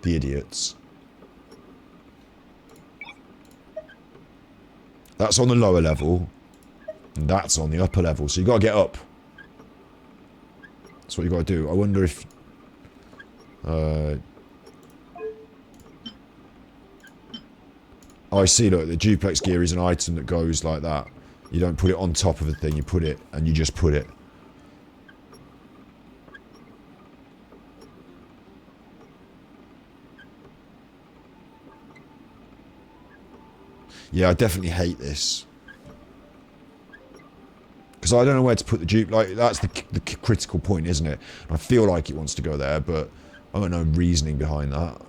The idiots. That's on the lower level. And that's on the upper level. So you've got to get up. That's what you've got to do. I wonder if... oh, I see, look. The duplex gear is an item that goes like that. You don't put it on top of a thing. You put it, and you just put it. Yeah, I definitely hate this. Because I don't know where to put the dupe. Like, that's the critical point, isn't it? I feel like it wants to go there, but I don't know reasoning behind that.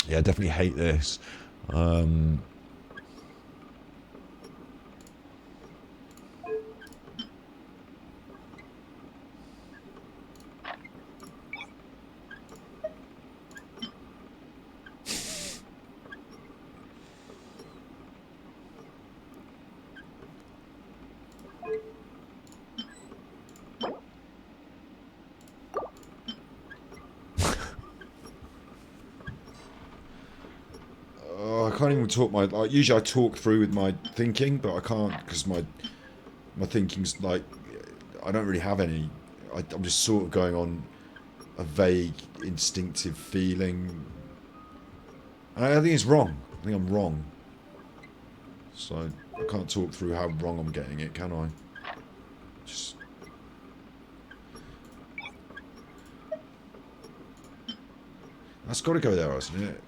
Yeah, I definitely hate this. I can't even talk my... Like, usually I talk through with my thinking, but I can't because my thinking's like... I don't really have any... I'm just sort of going on a vague, instinctive feeling. And I think it's wrong. I think I'm wrong. So I can't talk through how wrong I'm getting it, can I? Just... That's got to go there, hasn't it?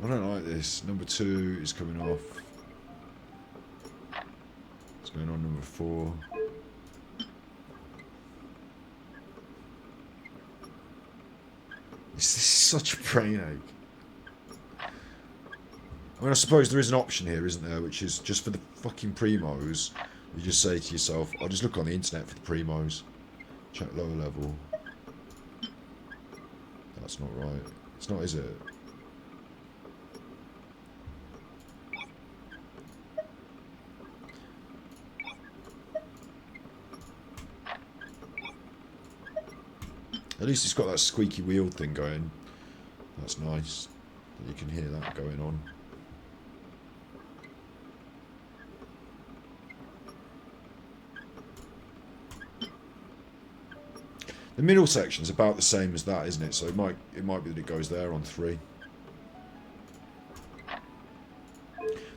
I don't like this. Number 2 is coming off. What's going on number 4? This is such a brain ache. I mean, I suppose there is an option here, isn't there? Which is just for the fucking primos. You just say to yourself, I'll just look on the internet for the primos. Check lower level. That's not right. It's not, is it? At least it's got that squeaky wheel thing going. That's nice. You can hear that going on. The middle section's about the same as that, isn't it? So it might be that it goes there on 3.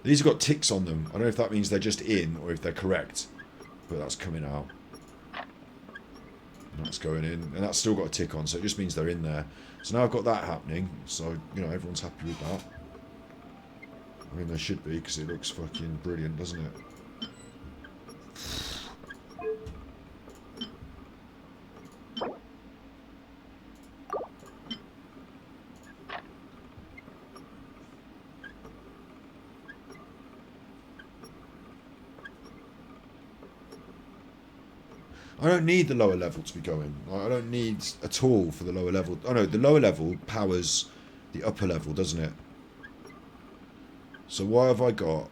These have got ticks on them. I don't know if that means they're just in or if they're correct. But that's coming out. And that's going in. And that's still got a tick on, so it just means they're in there. So now I've got that happening. So, you know, everyone's happy with that. I mean, they should be, because it looks fucking brilliant, doesn't it? I don't need the lower level to be going. I don't need a tool for the lower level. Oh no, the lower level powers the upper level, doesn't it? So why have I got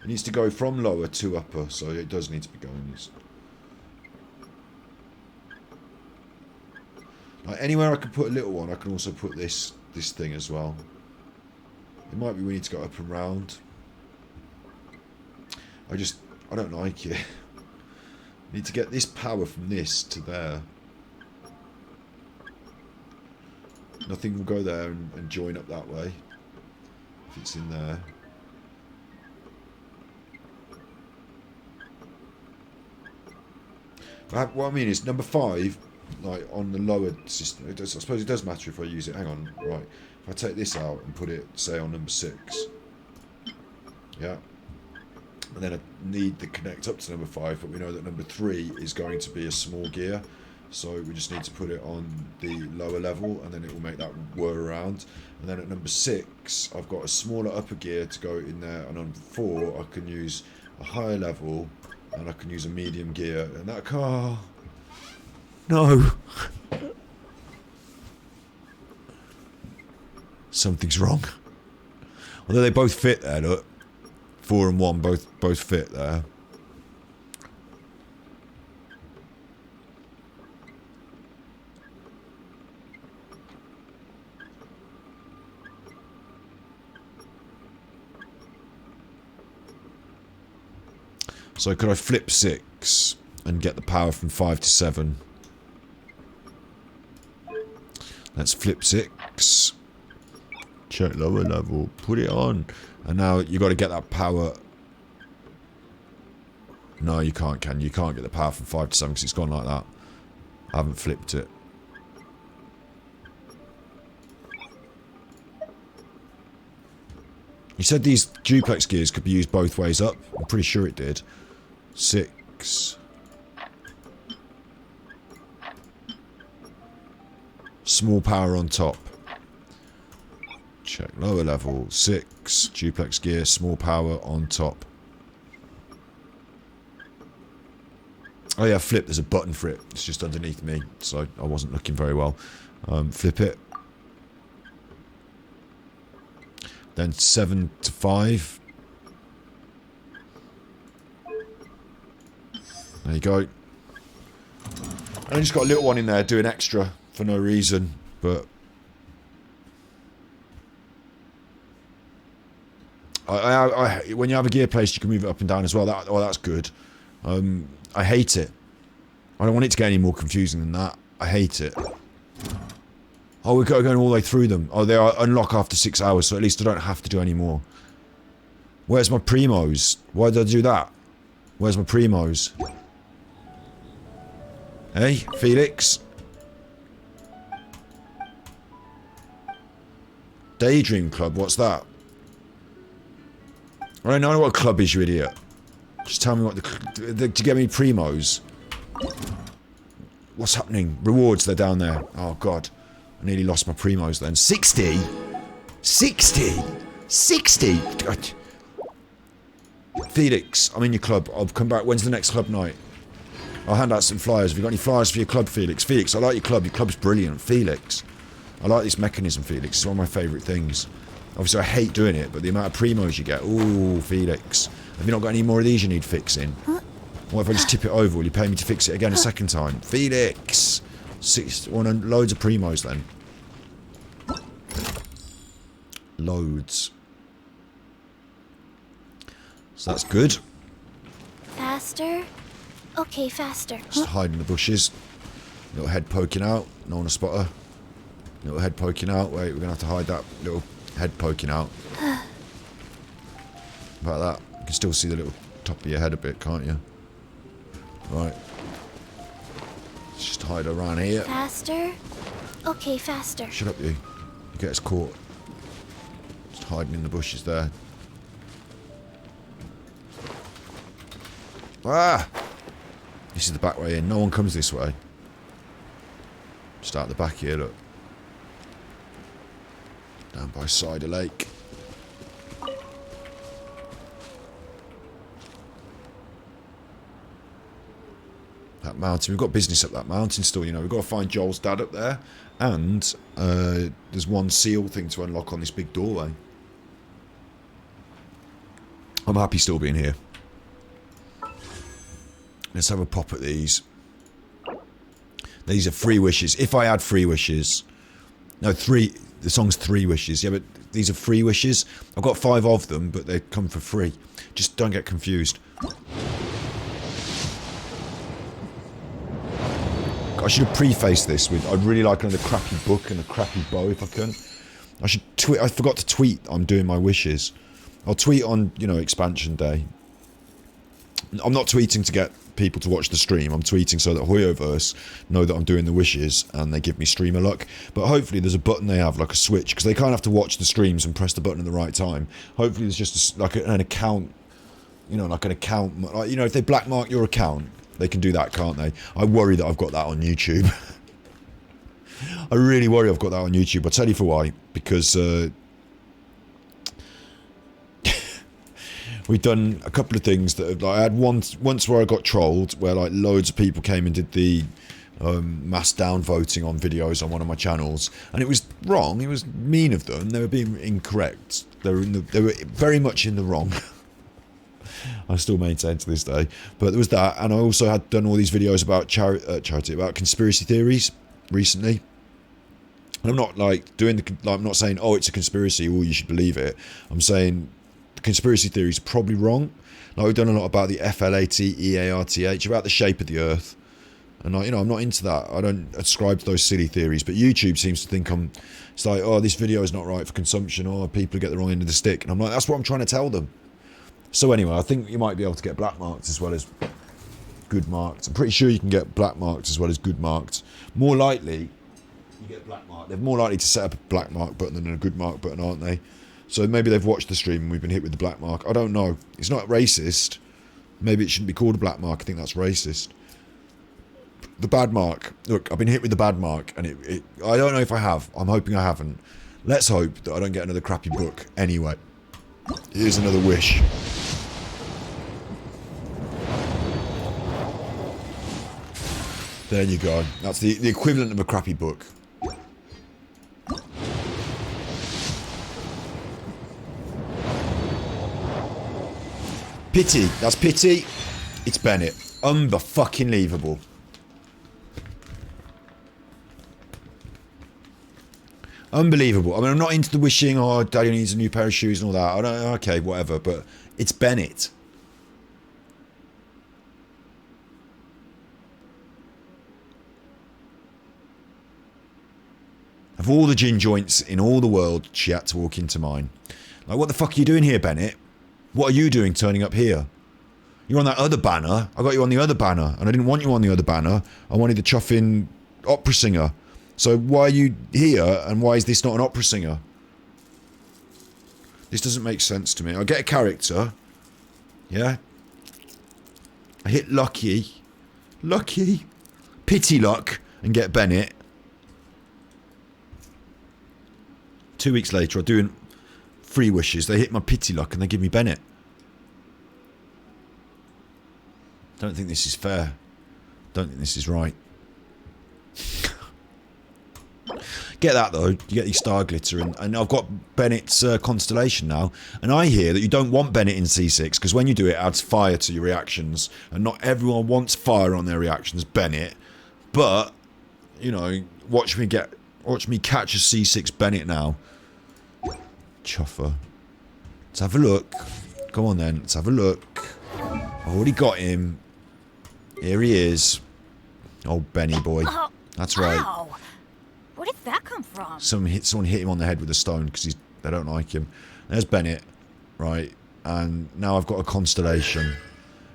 It needs to go from lower to upper, so it does need to be going this. Like anywhere I can put a little one, I can also put this thing as well. It might be we need to go up and round. I don't like it. Need to get this power from this to there. Nothing will go there and join up that way. If it's in there. What I mean is number 5, like on the lower system, I suppose it does matter if I use it. Hang on, right. If I take this out and put it, say, on number 6. Yeah. And then I need to connect up to number 5, but we know that number 3 is going to be a small gear. So we just need to put it on the lower level, and then it will make that whir around. And then at number 6, I've got a smaller upper gear to go in there. And on 4, I can use a higher level, and I can use a medium gear. And that car... No. Something's wrong. Although they both fit there, look. 4 and 1 both fit there. So could I flip 6 and get the power from 5 to 7? Let's flip 6. Check lower level. Put it on. And now you got to get that power. No, you can't, can you? You can't get the power from 5 to 7 because it's gone like that. I haven't flipped it. You said these duplex gears could be used both ways up. I'm pretty sure it did. 6. Small power on top. Check lower level. 6. Duplex gear. Small power on top. Oh yeah, flip. There's a button for it. It's just underneath me, so I wasn't looking very well. Flip it. Then 7 to 5. There you go. And I just got a little one in there doing extra for no reason, but when you have a gear placed, you can move it up and down as well. That's good. I hate it. I don't want it to get any more confusing than that. I hate it. Oh, we're going all the way through them. Oh, they are unlock after 6 hours, so at least I don't have to do any more. Where's my primos? Why did I do that? Where's my primos? Hey, Felix? Daydream Club, what's that? I don't know what a club is, you idiot. Just tell me what to get me primos. What's happening? Rewards, they're down there. Oh, God. I nearly lost my primos then. 60? 60? 60? God. Felix, I'm in your club. I'll come back. When's the next club night? I'll hand out some flyers. Have you got any flyers for your club, Felix? Felix, I like your club. Your club's brilliant. Felix. I like this mechanism, Felix. It's one of my favourite things. Obviously, I hate doing it, but the amount of primos you get. Ooh, Felix. Have you not got any more of these you need fixing? What if I just tip it over? Will you pay me to fix it again a second time? Felix! Loads of primos then. Loads. So that's good. Faster? Okay, faster. Just hide in the bushes. Little head poking out. No one to spot her. Little head poking out. Wait, we're going to have to hide that little head poking out. About that. You can still see the little top of your head a bit, can't you? Right. Let's just hide around here. Faster? Okay, faster. Shut up, you. You get us caught. Just hiding in the bushes there. Ah! This is the back way in. No one comes this way. Just out the back here, look. Down by Cider Lake. That mountain. We've got business up that mountain still, you know. We've got to find Joel's dad up there. And there's one seal thing to unlock on this big doorway. I'm happy still being here. Let's have a pop at these. These are 3 wishes. If I had 3 wishes... No, 3... The song's 3 wishes. Yeah, but these are 3 wishes. I've got 5 of them, but they come for free. Just don't get confused. I should have prefaced this with, I'd really like another crappy book and a crappy bow if I can. I should tweet, I forgot to tweet I'm doing my wishes. I'll tweet on, you know, expansion day. I'm not tweeting to get people to watch the stream. I'm tweeting so that Hoyoverse know that I'm doing the wishes and they give me streamer luck. But hopefully there's a button they have, like a switch, because they can't have to watch the streams and press the button at the right time. Hopefully there's just like an account, you know, like an account, like, you know, if they blackmark your account, they can do that, can't they? I worry that I've got that on YouTube. I really worry I've got that on YouTube. I'll tell you for why. Because we've done a couple of things that like, I had once where I got trolled, where like loads of people came and did the mass downvoting on videos on one of my channels, and it was wrong. It was mean of them. They were being incorrect. They were very much in the wrong. I still maintain to this day. But there was that, and I also had done all these videos about charity, about conspiracy theories recently. And I'm not like doing the, like, I'm not saying, oh, it's a conspiracy, or you should believe it. I'm saying the conspiracy theories are probably wrong. Like, we've done a lot about the FLATEARTH, about the shape of the Earth. And I, you know, I'm not into that. I don't ascribe to those silly theories. But YouTube seems to think it's like, oh, this video is not right for consumption, or people get the wrong end of the stick. And I'm like, that's what I'm trying to tell them. So anyway, I think you might be able to get black marked as well as good marked. I'm pretty sure you can get black marked as well as good marked. More likely, you get black marked. They're more likely to set up a black mark button than a good mark button, aren't they? So maybe they've watched the stream and we've been hit with the black mark. I don't know. It's not racist. Maybe it shouldn't be called a black mark. I think that's racist. The bad mark. Look, I've been hit with the bad mark, and I don't know if I have. I'm hoping I haven't. Let's hope that I don't get another crappy book anyway. Here's another wish. There you go. That's the equivalent of a crappy book. Pity. That's pity. It's Bennett. Unfucking-leavable. Unbelievable. I mean, I'm not into the wishing, oh, Daddy needs a new pair of shoes and all that. I don't, okay, whatever, but it's Bennett. Of all the gin joints in all the world, she had to walk into mine. Like, what the fuck are you doing here, Bennett? What are you doing turning up here? You're on that other banner. I got you on the other banner, and I didn't want you on the other banner. I wanted the Chuffing opera singer. So why are you here, and why is this not an opera singer? This doesn't make sense to me. I get a character. Yeah? I hit lucky. Lucky. Pity luck, and get Bennett. 2 weeks later, I'm doing 3 wishes. They hit my pity luck, and they give me Bennett. Don't think this is fair. Don't think this is right. Get that though, you get the star glitter, and I've got Bennett's constellation now, and I hear that you don't want Bennett in C6 because when you do it, it adds fire to your reactions, and not everyone wants fire on their reactions, Bennett. But you know, watch me catch a C6 Bennett now. Chuffer. Let's have a look. Come on then, let's have a look. I've already got him. Here he is. Old Benny boy. That's right. Ow. Where did that come from? Someone hit him on the head with a stone because they don't like him. There's Bennett, right? And now I've got a constellation.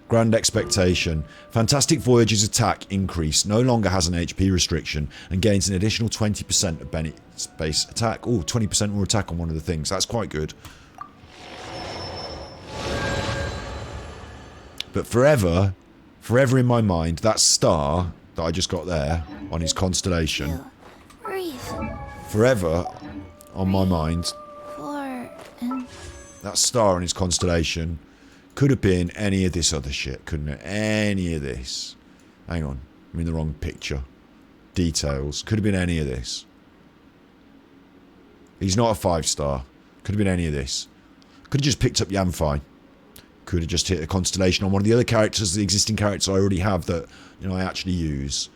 Grand Expectation. Fantastic Voyage's attack increase no longer has an HP restriction and gains an additional 20% of Bennett's base attack. Oh, 20% more attack on one of the things. That's quite good. But forever in my mind, that star that I just got there on his constellation, forever on my mind, that star on his constellation could have been any of this other shit, couldn't it? Any of this. Hang on, I'm in the wrong picture. Details. Could have been any of this. He's not a 5-star. Could have been any of this. Could have just picked up Yamfai. Could have just hit a constellation on one of the other characters, the existing characters I already have that, you know, I actually use.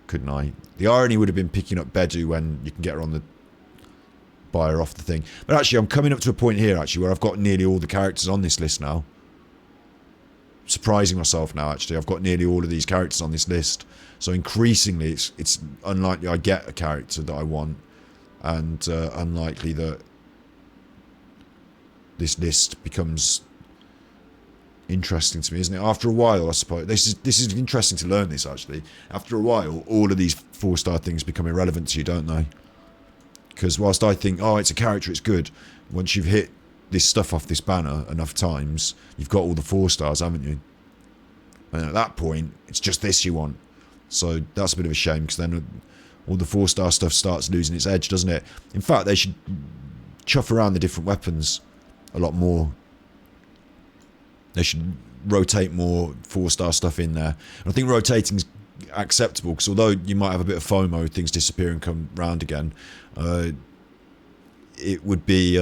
Couldn't I? The irony would have been picking up Bedu when you can get her on the... buy her off the thing. But actually, I'm coming up to a point here, actually, where I've got nearly all the characters on this list now. Surprising myself now, actually. I've got nearly all of these characters on this list. So increasingly, it's unlikely I get a character that I want. And unlikely that this list becomes interesting to me, isn't it? After a while, I suppose. This is interesting to learn this, actually. After a while, all of these 4-star things become irrelevant to you, don't they? Because whilst I think, oh, it's a character, it's good, once you've hit this stuff off this banner enough times, you've got all the 4 stars, haven't you? And at that point, it's just this you want. So that's a bit of a shame, because then all the 4-star stuff starts losing its edge, doesn't it? In fact, they should chuff around the different weapons a lot more. They should rotate more 4-star stuff in there. And I think rotating's acceptable, because although you might have a bit of FOMO, things disappear and come round again, it would be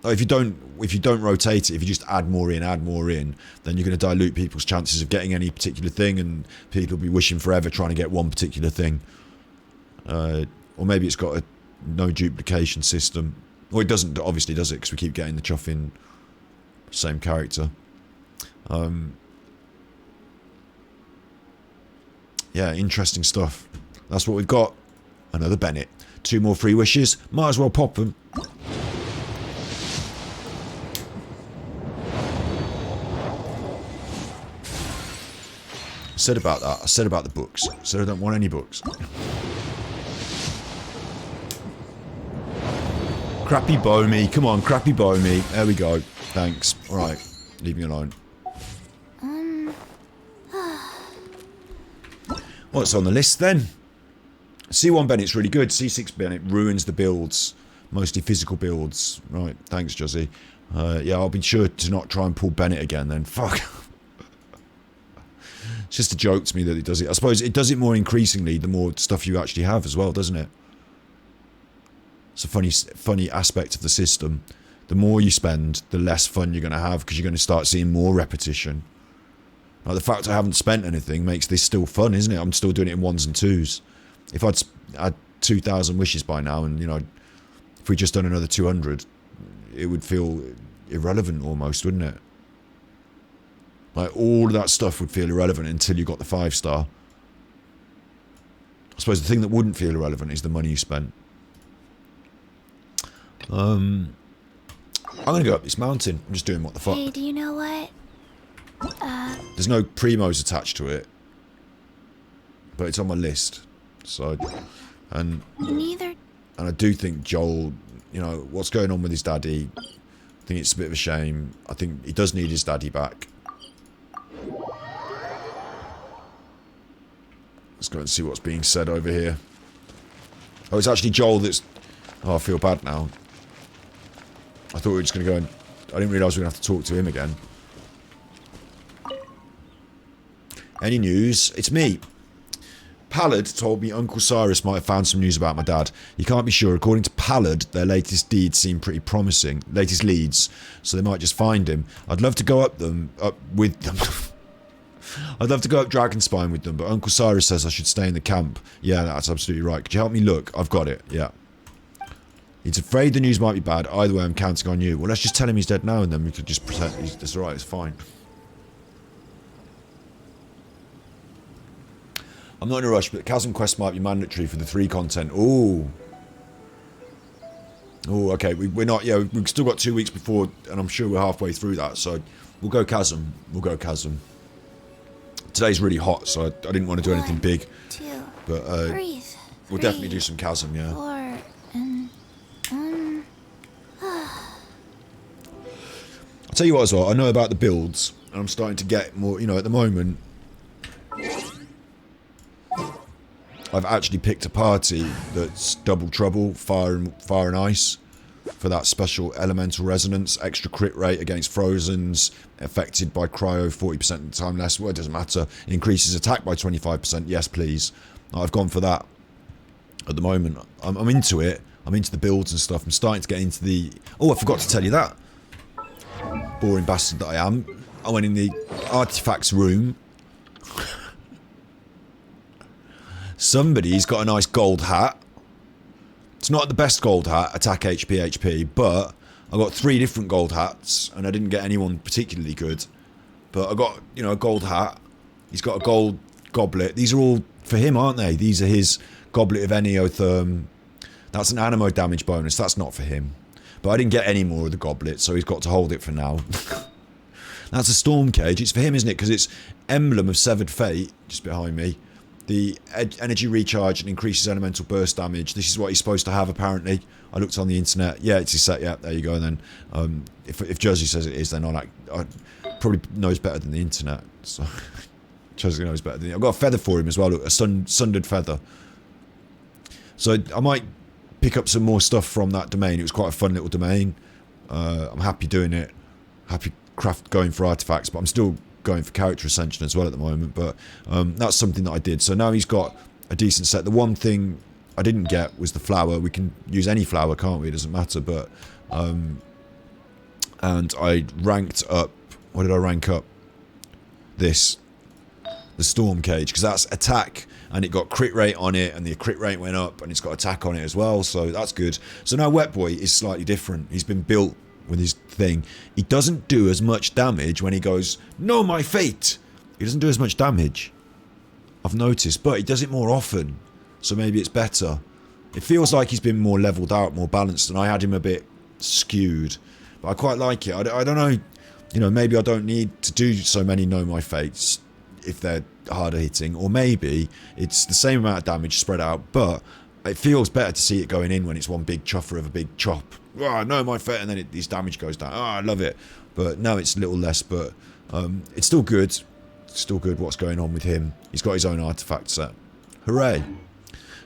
if you don't rotate it, if you just add more in, then you're going to dilute people's chances of getting any particular thing, and people will be wishing forever trying to get one particular thing. Or maybe it's got a no duplication system. Or it doesn't, obviously, does it? Because we keep getting the Chuffing same character. Yeah, interesting stuff. That's what we've got. Another Bennett. 2 more free wishes. Might as well pop them. I said about that. I said about the books. I said I don't want any books. Crappy bow me. Come on, crappy bow me. There we go. Thanks. Alright. Leave me alone. What's on the list then? C1 Bennett's really good. C6 Bennett ruins the builds. Mostly physical builds. Right. Thanks, Josie. Yeah, I'll be sure to not try and pull Bennett again then. Fuck. It's just a joke to me that it does it. I suppose it does it more increasingly the more stuff you actually have as well, doesn't it? It's a funny aspect of the system. The more you spend, the less fun you're going to have, because you're going to start seeing more repetition. Like, the fact I haven't spent anything makes this still fun, isn't it? I'm still doing it in 1s and 2s. If I'd had 2,000 wishes by now, and, you know, if we'd just done another 200, it would feel irrelevant almost, wouldn't it? Like, all of that stuff would feel irrelevant until you got the 5-star. I suppose the thing that wouldn't feel irrelevant is the money you spent. I'm going to go up this mountain. I'm just doing what the fuck. Hey, do you know what? There's no primos attached to it, but it's on my list. So, and I do think Joel, you know, what's going on with his daddy, I think it's a bit of a shame. I think he does need his daddy back. Let's go and see what's being said over here. Oh, it's actually Joel that's... Oh, I feel bad now. I thought we were just going to go and... I didn't realise we were going to have to talk to him again. Any news? It's me. Pallard told me Uncle Cyrus might have found some news about my dad. You can't be sure. According to Pallard, their latest deeds seem pretty promising. Latest leads. So they might just find him. I'd love to go up with them. I'd love to go up Dragonspine with them, but Uncle Cyrus says I should stay in the camp. Yeah, that's absolutely right. Could you help me look? I've got it. Yeah. He's afraid the news might be bad. Either way, I'm counting on you. Well, let's just tell him he's dead now, and then we could just pretend it's alright, it's fine. I'm not in a rush, but the Chasm Quest might be mandatory for the 3 content. Ooh. Oh, okay. We're not... Yeah, we've still got 2 weeks before, and I'm sure we're halfway through that, so we'll go Chasm. We'll go Chasm. Today's really hot, so I didn't want to do anything big. 2, but breathe. We'll definitely do some Chasm, yeah. 4, and I'll tell you what as well, I know about the builds, and I'm starting to get more, you know, at the moment, I've actually picked a party that's double trouble, fire and ice, for that special elemental resonance, extra crit rate against frozens, affected by cryo 40% of the time less, well, it doesn't matter, it increases attack by 25%, yes please. I've gone for that at the moment. I'm into it. I'm into the builds and stuff. I'm starting to get into the... Oh, I forgot to tell you that. Boring bastard that I am. I went in the artifacts room. Somebody's got a nice gold hat. It's not the best gold hat, attack HP, HP, but I got 3 different gold hats, and I didn't get anyone particularly good. But I got, you know, a gold hat. He's got a gold goblet. These are all for him, aren't they? These are his goblet of Eniotherm. That's an animo damage bonus. That's not for him. But I didn't get any more of the goblet, so he's got to hold it for now. That's a storm cage. It's for him, isn't it? Because it's Emblem of Severed Fate, just behind me. The energy recharge and increases elemental burst damage. This is what he's supposed to have, apparently. I looked on the internet. Yeah, it's his set. Yeah, there you go. And then if Jersey says it is, then I probably knows better than the internet. So Jersey knows better than I've got a feather for him as well. Look, a sundered feather. So I might pick up some more stuff from that domain. It was quite a fun little domain. I'm happy doing it. Happy going for artifacts, but I'm still going for character ascension as well at the moment. But that's something that I did. So now he's got a decent set. The one thing I didn't get was the flower. We can use any flower, can't we? It doesn't matter. But and I ranked up. What did I rank up? The storm cage, because that's attack, and it got crit rate on it, and the crit rate went up, and it's got attack on it as well. So that's good. So now Wet Boy is slightly different. He's been built with his thing. He doesn't do as much damage when he goes, "No, my fate." He doesn't do as much damage, I've noticed, but he does it more often, so maybe it's better. It feels like he's been more leveled out, more balanced, and I had him a bit skewed, but I quite like it. I don't know, you know, maybe I don't need to do so many Know My Fates if they're harder hitting, or maybe it's the same amount of damage spread out, but it feels better to see it going in when it's one big chuffer of a big chop. Oh, no, my fate, and then his damage goes down. Oh, I love it. But now it's a little less, but it's still good. It's still good what's going on with him. He's got his own artifact set. Hooray.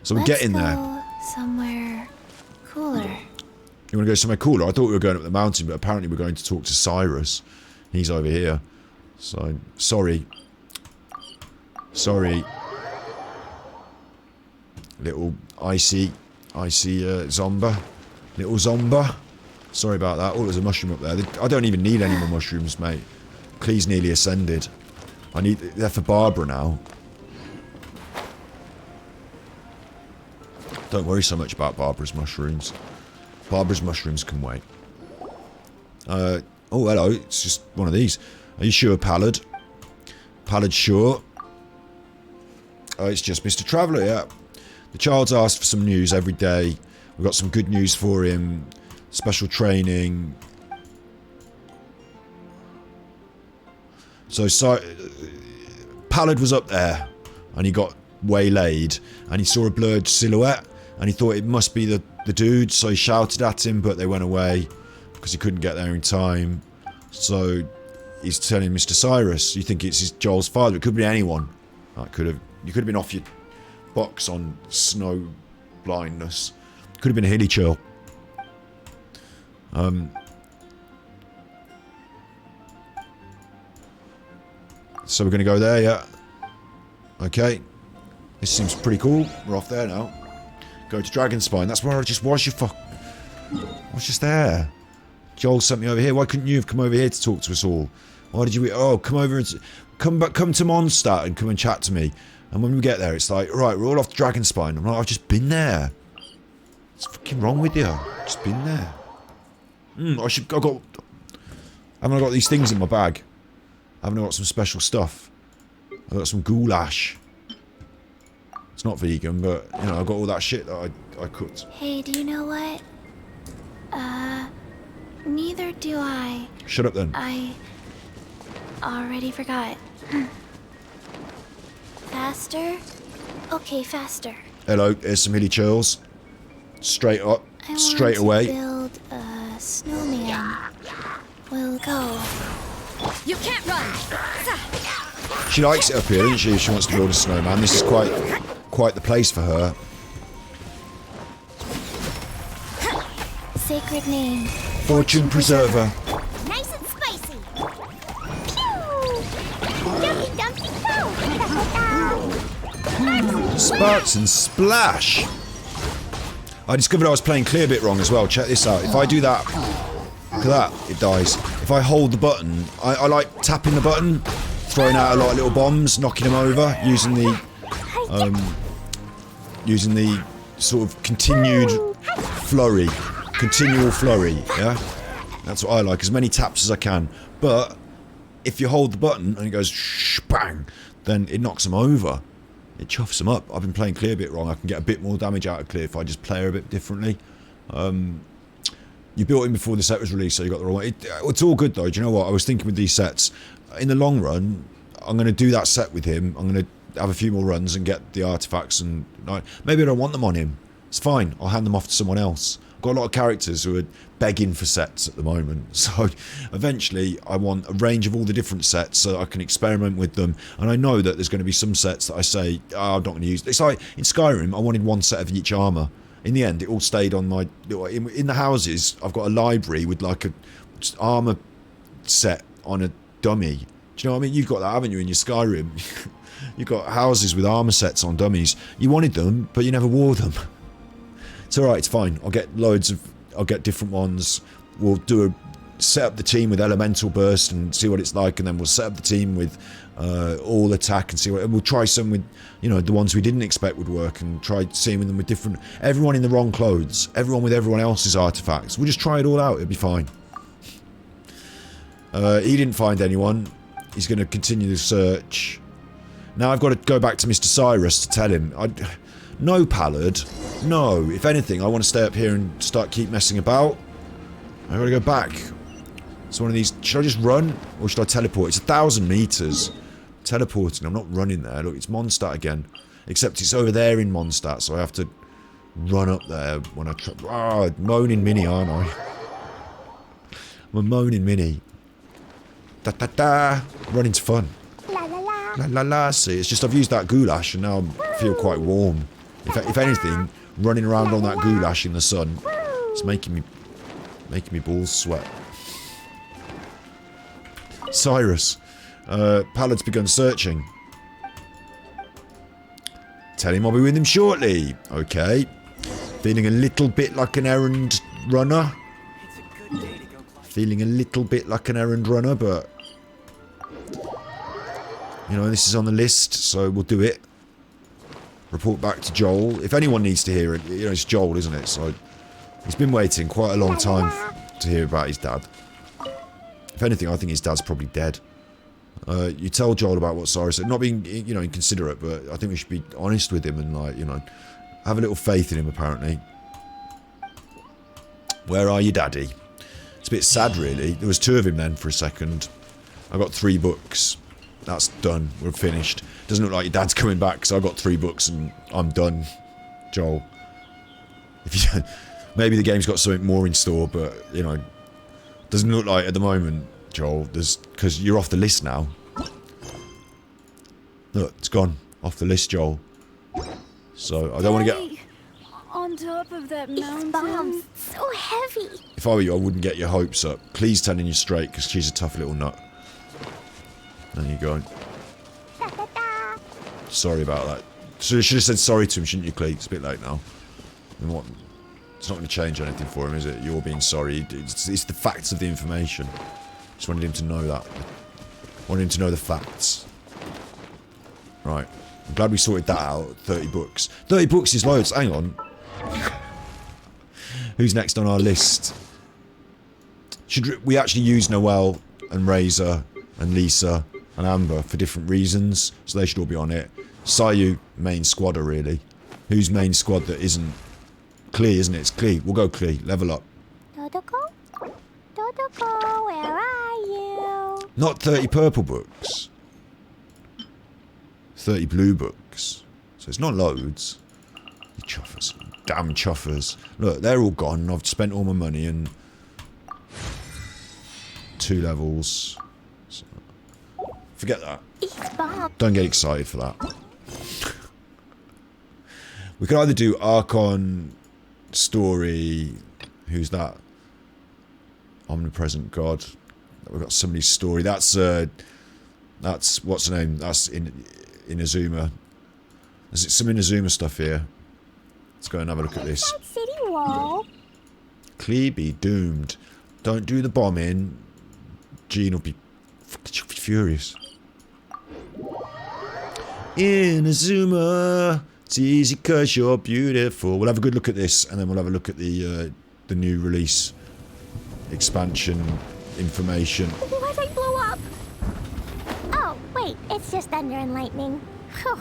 So we're getting there. Let's go somewhere cooler. You want to go somewhere cooler? I thought we were going up the mountain, but apparently we're going to talk to Cyrus. He's over here. So, sorry. Sorry. Little icy zomba. Little zomba. Sorry about that. Oh, there's a mushroom up there. I don't even need any more mushrooms, mate. Clee's nearly ascended. They're for Barbara now. Don't worry so much about Barbara's mushrooms. Barbara's mushrooms can wait. Oh, hello. It's just one of these. Are you sure, Pallid? Pallid, sure. Oh, it's just Mr. Traveller, yeah. The child's asked for some news every day. We've got some good news for him. Special training. So Pallid was up there, and he got waylaid, and he saw a blurred silhouette, and he thought it must be the dude, so he shouted at him, but they went away because he couldn't get there in time. So he's telling Mr. Cyrus, you think it's Joel's father? It could be anyone. You could have been off your box on snow blindness. Could have been a hilly chill. So we're going to go there, yeah. Okay. This seems pretty cool. We're off there now. Go to Dragonspine. That's where I just was. I was just there. Joel sent me over here. Why couldn't you have come over here to talk to us all? Why did you... Oh, come over and... Come to Mondstadt and come and chat to me. And when we get there, it's like, right, we're all off to Dragonspine. I'm like, I've just been there. What's fucking wrong with you? I've just been there. Haven't I got these things in my bag? Haven't I got some special stuff? I got some goulash. It's not vegan, but, you know, I got all that shit that I cooked. Hey, do you know what? Neither do I. Shut up then. I already forgot. Faster? Okay, faster. Hello, here's some hilly churls. Straight up, straight away. Build a snowman. We'll go. You can't run! She likes it up here, doesn't she? She wants to build a snowman. This is quite the place for her. Sacred name. Fortune Preserver. Nice and spicy. Pew! Dumpty dumpty go! Sparks and splash. I discovered I was playing clear bit wrong as well. Check this out. If I do that, look at that, it dies. If I hold the button, I like tapping the button, throwing out a lot of little bombs, knocking them over, using the sort of continual flurry, yeah? That's what I like, as many taps as I can. But if you hold the button and it goes bang, then it knocks them over. It chuffs them up. I've been playing clear a bit wrong. I can get a bit more damage out of clear if I just play her a bit differently. You built in before the set was released, so you got the wrong way. It's all good though. Do you know what? I was thinking with these sets, in the long run, I'm going to do that set with him. I'm going to have a few more runs and get the artifacts, and maybe I don't want them on him. It's fine. I'll hand them off to someone else. I've got a lot of characters who are begging for sets at the moment, so eventually I want a range of all the different sets so that I can experiment with them. And I know that there's going to be some sets that I say, oh, I'm not going to use. It's like in Skyrim, I wanted one set of each armour. In the end, it all stayed on my... In the houses, I've got a library with like a armour set on a dummy. Do you know what I mean? You've got that, haven't you, in your Skyrim? You've got houses with armour sets on dummies. You wanted them, but you never wore them. It's alright, it's fine. I'll get loads of... I'll get different ones. We'll set up the team with Elemental Burst and see what it's like, and then we'll set up the team with all attack and see what... And we'll try some with, you know, the ones we didn't expect would work, and try seeing them with different... Everyone in the wrong clothes. Everyone with everyone else's artifacts. We'll just try it all out. It'll be fine. He didn't find anyone. He's going to continue the search. Now I've got to go back to Mr. Cyrus to tell him. No, Pallard. No. If anything, I want to stay up here and keep messing about. I've got to go back. It's one of these... Should I just run? Or should I teleport? It's 1,000 meters. Teleporting. I'm not running there. Look, it's Mondstadt again. Except it's over there in Mondstadt, so I have to run up there when I try... Ah, moaning mini, aren't I? I'm a moaning mini. Da-da-da. Running's fun. La la la, see, it's just I've used that goulash and now I feel quite warm. If anything, running around on that goulash in the sun, it's making me balls sweat. Cyrus, Pallad's begun searching. Tell him I'll be with him shortly. Okay. Feeling a little bit like an errand runner. Feeling a little bit like an errand runner, but... You know, this is on the list, so we'll do it. Report back to Joel. If anyone needs to hear it, you know, it's Joel, isn't it? So, he's been waiting quite a long time to hear about his dad. If anything, I think his dad's probably dead. You tell Joel about what Cyrus said. Not being, you know, inconsiderate, but I think we should be honest with him and, like, you know, have a little faith in him, apparently. Where are you, Daddy? It's a bit sad, really. There was 2 of him then for a second. I got 3 books. That's done. We're finished. Doesn't look like your dad's coming back, so I've got 3 books and I'm done, Joel. If you, maybe the game's got something more in store, but, you know, doesn't look like at the moment, Joel. Because you're off the list now. Look, it's gone. Off the list, Joel. So, I don't want to get... On top of that mountain. Bombs, so heavy. If I were you, I wouldn't get your hopes up. Clee's telling you straight, because she's a tough little nut. There you go. Sorry about that. So you should have said sorry to him, shouldn't you, Clee? It's a bit late now. I mean, what? It's not going to change anything for him, is it? You're being sorry. It's the facts of the information. Just wanted him to know that. Wanted him to know the facts. Right. I'm glad we sorted that out. 30 books. 30 books is loads. Hang on. Who's next on our list? Should we actually use Noelle and Razor and Lisa and Amber for different reasons? So they should all be on it. Sayu, main squadder, really. Who's main squad that isn't... Clee, isn't it? It's Clee. We'll go Clee. Level up. Dodoko? Dodoko, where are you? Not 30 purple books. 30 blue books. So it's not loads. You chuffers. Damn chuffers. Look, they're all gone. I've spent all my money and... 2 levels. So, forget that. Don't get excited for that. We could either do Archon, Story... Who's that? Omnipresent God. We've got somebody's story. That's what's her name? That's Inazuma. There's some Inazuma stuff here. Let's go and have a look at this. That city Whoa. Cleeby doomed. Don't do the bombing. Jean will be furious. Inazuma, it's easy 'cause you're beautiful. We'll have a good look at this, and then we'll have a look at the new release expansion information. What if I blow up? Oh, wait, it's just thunder and lightning. Whew.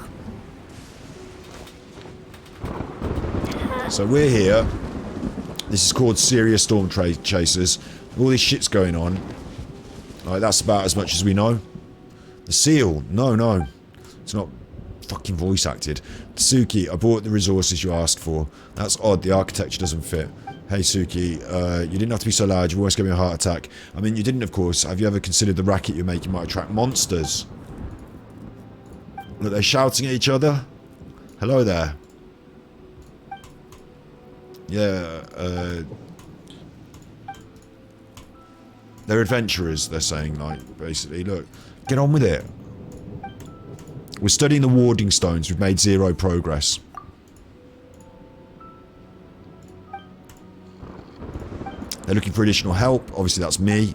So we're here. This is called Serei Stormchasers. All this shit's going on. Like, that's about as much as we know. The seal. No. It's not fucking voice acted. Suki, I bought the resources you asked for. That's odd. The architecture doesn't fit. Hey, Suki, you didn't have to be so loud. You almost gave me a heart attack. I mean, you didn't, of course. Have you ever considered the racket you're making might attract monsters? Look, they're shouting at each other. Hello there. Yeah, they're adventurers, they're saying, like, basically. Look, get on with it. We're studying the warding stones. We've made 0 progress. They're looking for additional help. Obviously, that's me.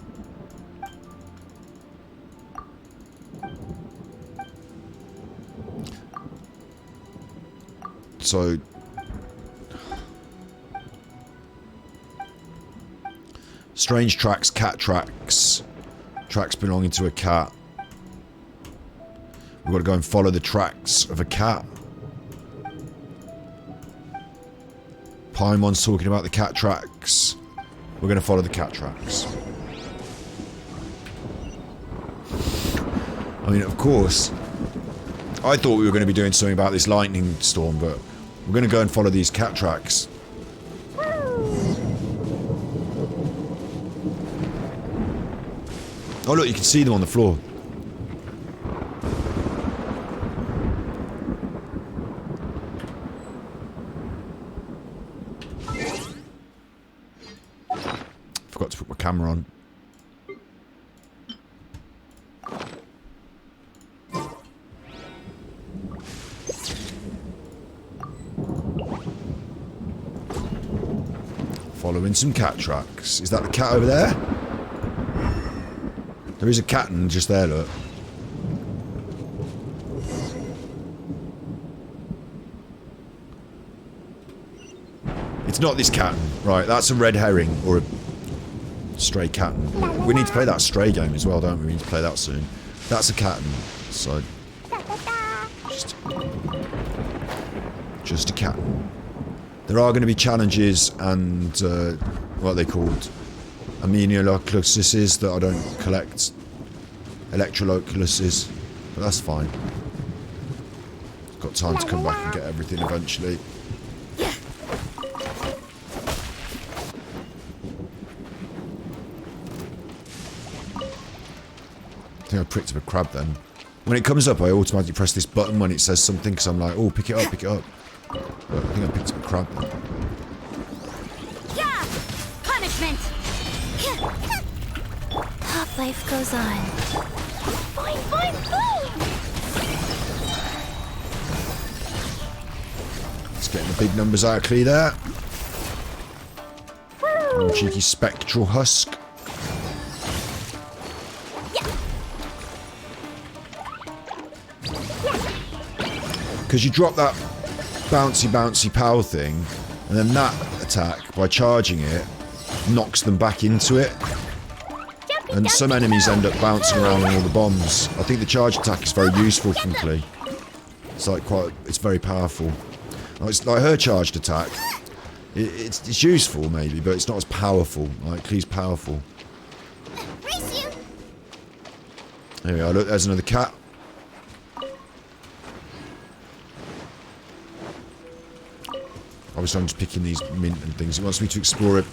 So... strange tracks, cat tracks. Tracks belonging to a cat. We've got to go and follow the tracks of a cat. Paimon's talking about the cat tracks. We're going to follow the cat tracks. I mean, of course, I thought we were going to be doing something about this lightning storm, but we're going to go and follow these cat tracks. Oh look, you can see them on the floor. Forgot to put my camera on. Following some cat tracks. Is that the cat over there? There is a cat just there, look. It's not this cat. Right, that's a red herring or a stray cat. We need to play that stray game as well, don't we? We need to play that soon. That's a cat. So just a cat. There are going to be challenges and what are they called? Aminioloculuses that I don't collect. Electroloculuses. But that's fine. Got time to come back and get everything eventually. I think I pricked up a crab then. When it comes up, I automatically press this button when it says something because I'm like, oh, pick it up, pick it up. But I think I picked up a crab then. Yeah! Punishment! Life goes on. Fine, fine, fine! Let's get the big numbers out clear there. Oh, cheeky spectral husk. Because you drop that bouncy power thing, and then that attack, by charging it, knocks them back into it. And some enemies end up bouncing around on all the bombs. I think the charge attack is very useful from Klee. It's like it's very powerful. It's like her charged attack. It's useful maybe, but it's not as powerful. Like Klee's powerful. There we are. Look, there's another cat. Obviously, I'm just picking these mint and things. It wants me to explore it.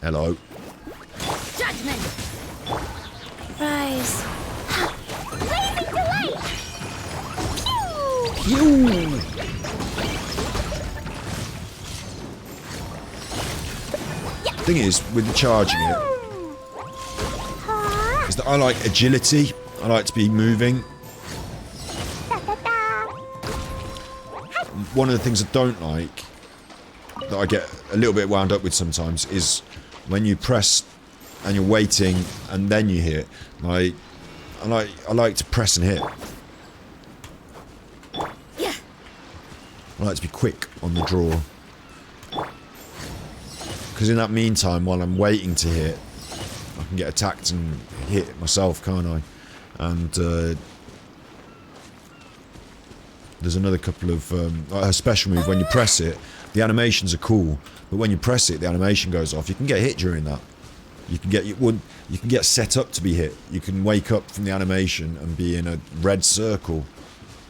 Hello. Judgment! Rise. Blazing delight! Pew! Thing is, with the charging it, is that I like agility. I like to be moving. One of the things I don't like that I get a little bit wound up with sometimes is when you press and you're waiting and then you hit. I like to press and hit. Yeah. I like to be quick on the draw. Because in that meantime, while I'm waiting to hit, I can get attacked and hit myself, can't I? And there's another couple of a special move. When you press it, the animations are cool, but when you press it, the animation goes off. You can get hit during that. You can get set up to be hit. You can wake up from the animation and be in a red circle.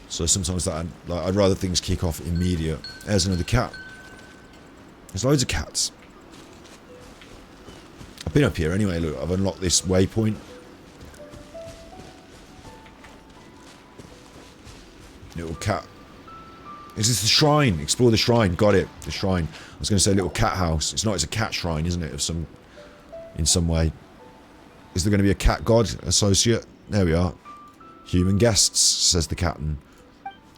So sometimes that I'd rather things kick off immediate. There's another cat. There's loads of cats. I've been up here anyway. Look, I've unlocked this waypoint. Little cat. Is this the shrine? Explore the shrine. Got it. The shrine. I was going to say little cat house. It's not. It's a cat shrine, isn't it? In some way. Is there going to be a cat god associate? There we are. Human guests, says the captain.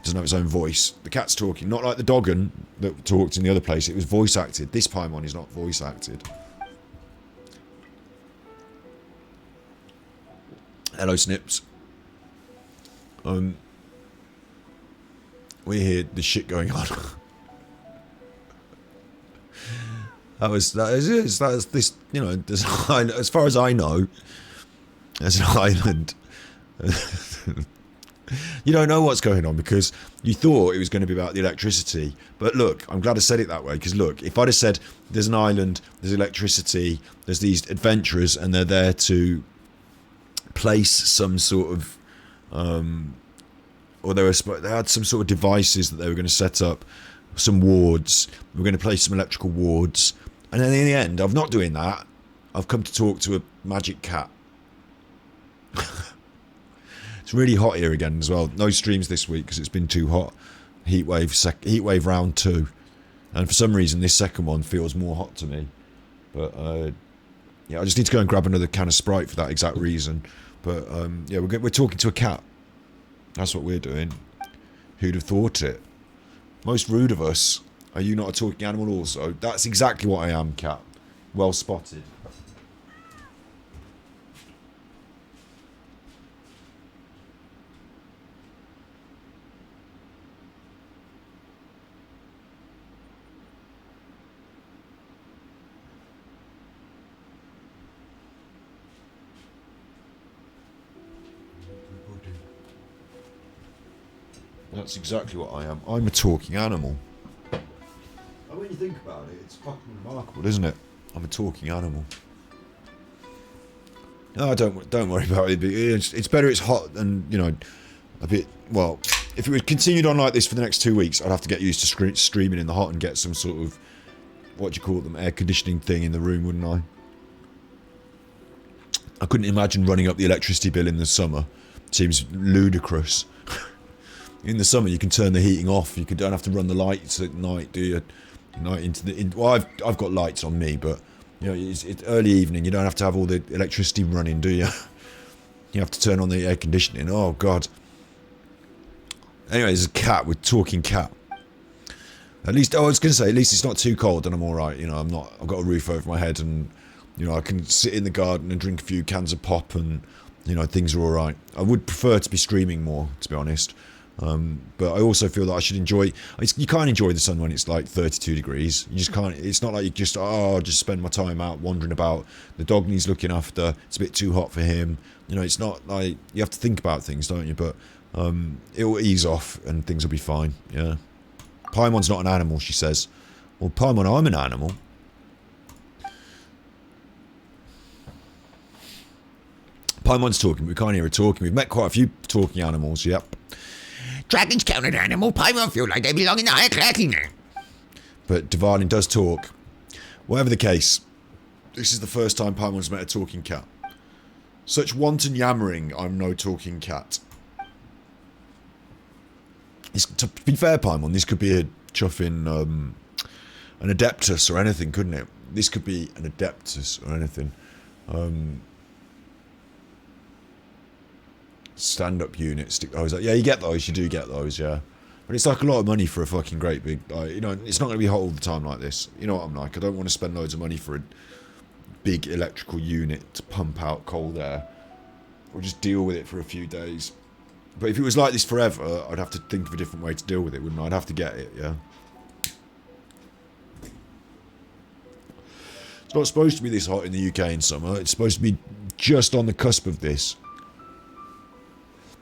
Doesn't have its own voice. The cat's talking. Not like the Doggon that talked in the other place. It was voice acted. This Paimon is not voice acted. Hello, Snips. We hear the shit going on. that is this, you know, there's an island, as far as I know, there's an island. You don't know what's going on because you thought it was going to be about the electricity. But look, I'm glad I said it that way, because look, if I'd have said there's an island, there's electricity, there's these adventurers, and they're there to place some sort of or they had some sort of devices that they were going to set up, some wards. We're going to place some electrical wards, and then in the end, I'm not doing that. I've come to talk to a magic cat. It's really hot here again as well. No streams this week because it's been too hot. Heatwave round 2, and for some reason this second one feels more hot to me. But yeah, I just need to go and grab another can of Sprite for that exact reason. But yeah, we're talking to a cat. That's what we're doing. Who'd have thought it? Most rude of us. Are you not a talking animal also? That's exactly what I am, cat. Well spotted. That's exactly what I am. I'm a talking animal. And when you think about it, it's fucking remarkable, isn't it? I'm a talking animal. No, don't worry about it. It's better it's hot and, you know, a bit... Well, if it was continued on like this for the next 2 weeks, I'd have to get used to streaming in the hot and get some sort of... What do you call them? Air conditioning thing in the room, wouldn't I? I couldn't imagine running up the electricity bill in the summer. Seems ludicrous. In the summer, you can turn the heating off. You don't have to run the lights at night, do you? Well, I've got lights on me, but you know, it's early evening. You don't have to have all the electricity running, do you? You have to turn on the air conditioning. Oh God. Anyway, there's a cat. We're talking cat. At least, I was going to say, at least it's not too cold, and I'm all right. You know, I've got a roof over my head, and you know, I can sit in the garden and drink a few cans of pop, and you know, things are all right. I would prefer to be streaming more, to be honest. But I also feel that I should enjoy... You can't enjoy the sun when it's like 32 degrees. You just can't... It's not like you just... Oh, I'll just spend my time out wandering about. The dog needs looking after. It's a bit too hot for him. You know, it's not like... You have to think about things, don't you? But it will ease off and things will be fine. Yeah. Paimon's not an animal, she says. Well, Paimon, I'm an animal. Paimon's talking. We can't hear her talking. We've met quite a few talking animals. Yep. Dragons count an animal. Paimon feel like they belong in the higher class. But Dvalin does talk. Whatever the case, this is the first time Paimon's met a talking cat. Such wanton yammering, I'm no talking cat. To be fair, Paimon, this could be a Chuffing, an Adeptus or anything, couldn't it? This could be an Adeptus or anything. Stand-up units. Oh, yeah, you get those. You do get those, yeah. But it's like a lot of money for a fucking great big, like, you know, it's not going to be hot all the time like this. You know what I'm like? I don't want to spend loads of money for a big electrical unit to pump out cold air. Or just deal with it for a few days. But if it was like this forever, I'd have to think of a different way to deal with it, wouldn't I? I'd have to get it, yeah. It's not supposed to be this hot in the UK in summer. It's supposed to be just on the cusp of this.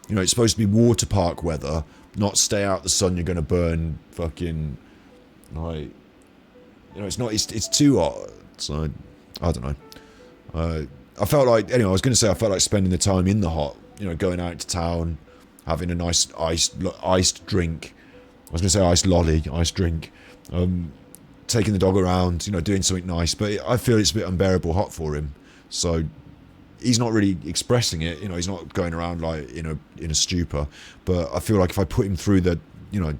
You know, it's supposed to be water park weather, not stay out the sun, you're going to burn fucking, like, you know, it's not, it's too hot. So, I don't know. I felt like, anyway, I was going to say I felt like spending the time in the hot, you know, going out to town, having a nice iced drink. I was going to say iced lolly, iced drink. Taking the dog around, you know, doing something nice, but I feel it's a bit unbearable hot for him. So he's not really expressing it, you know, he's not going around like in a stupor. But I feel like if I put him through the, you know,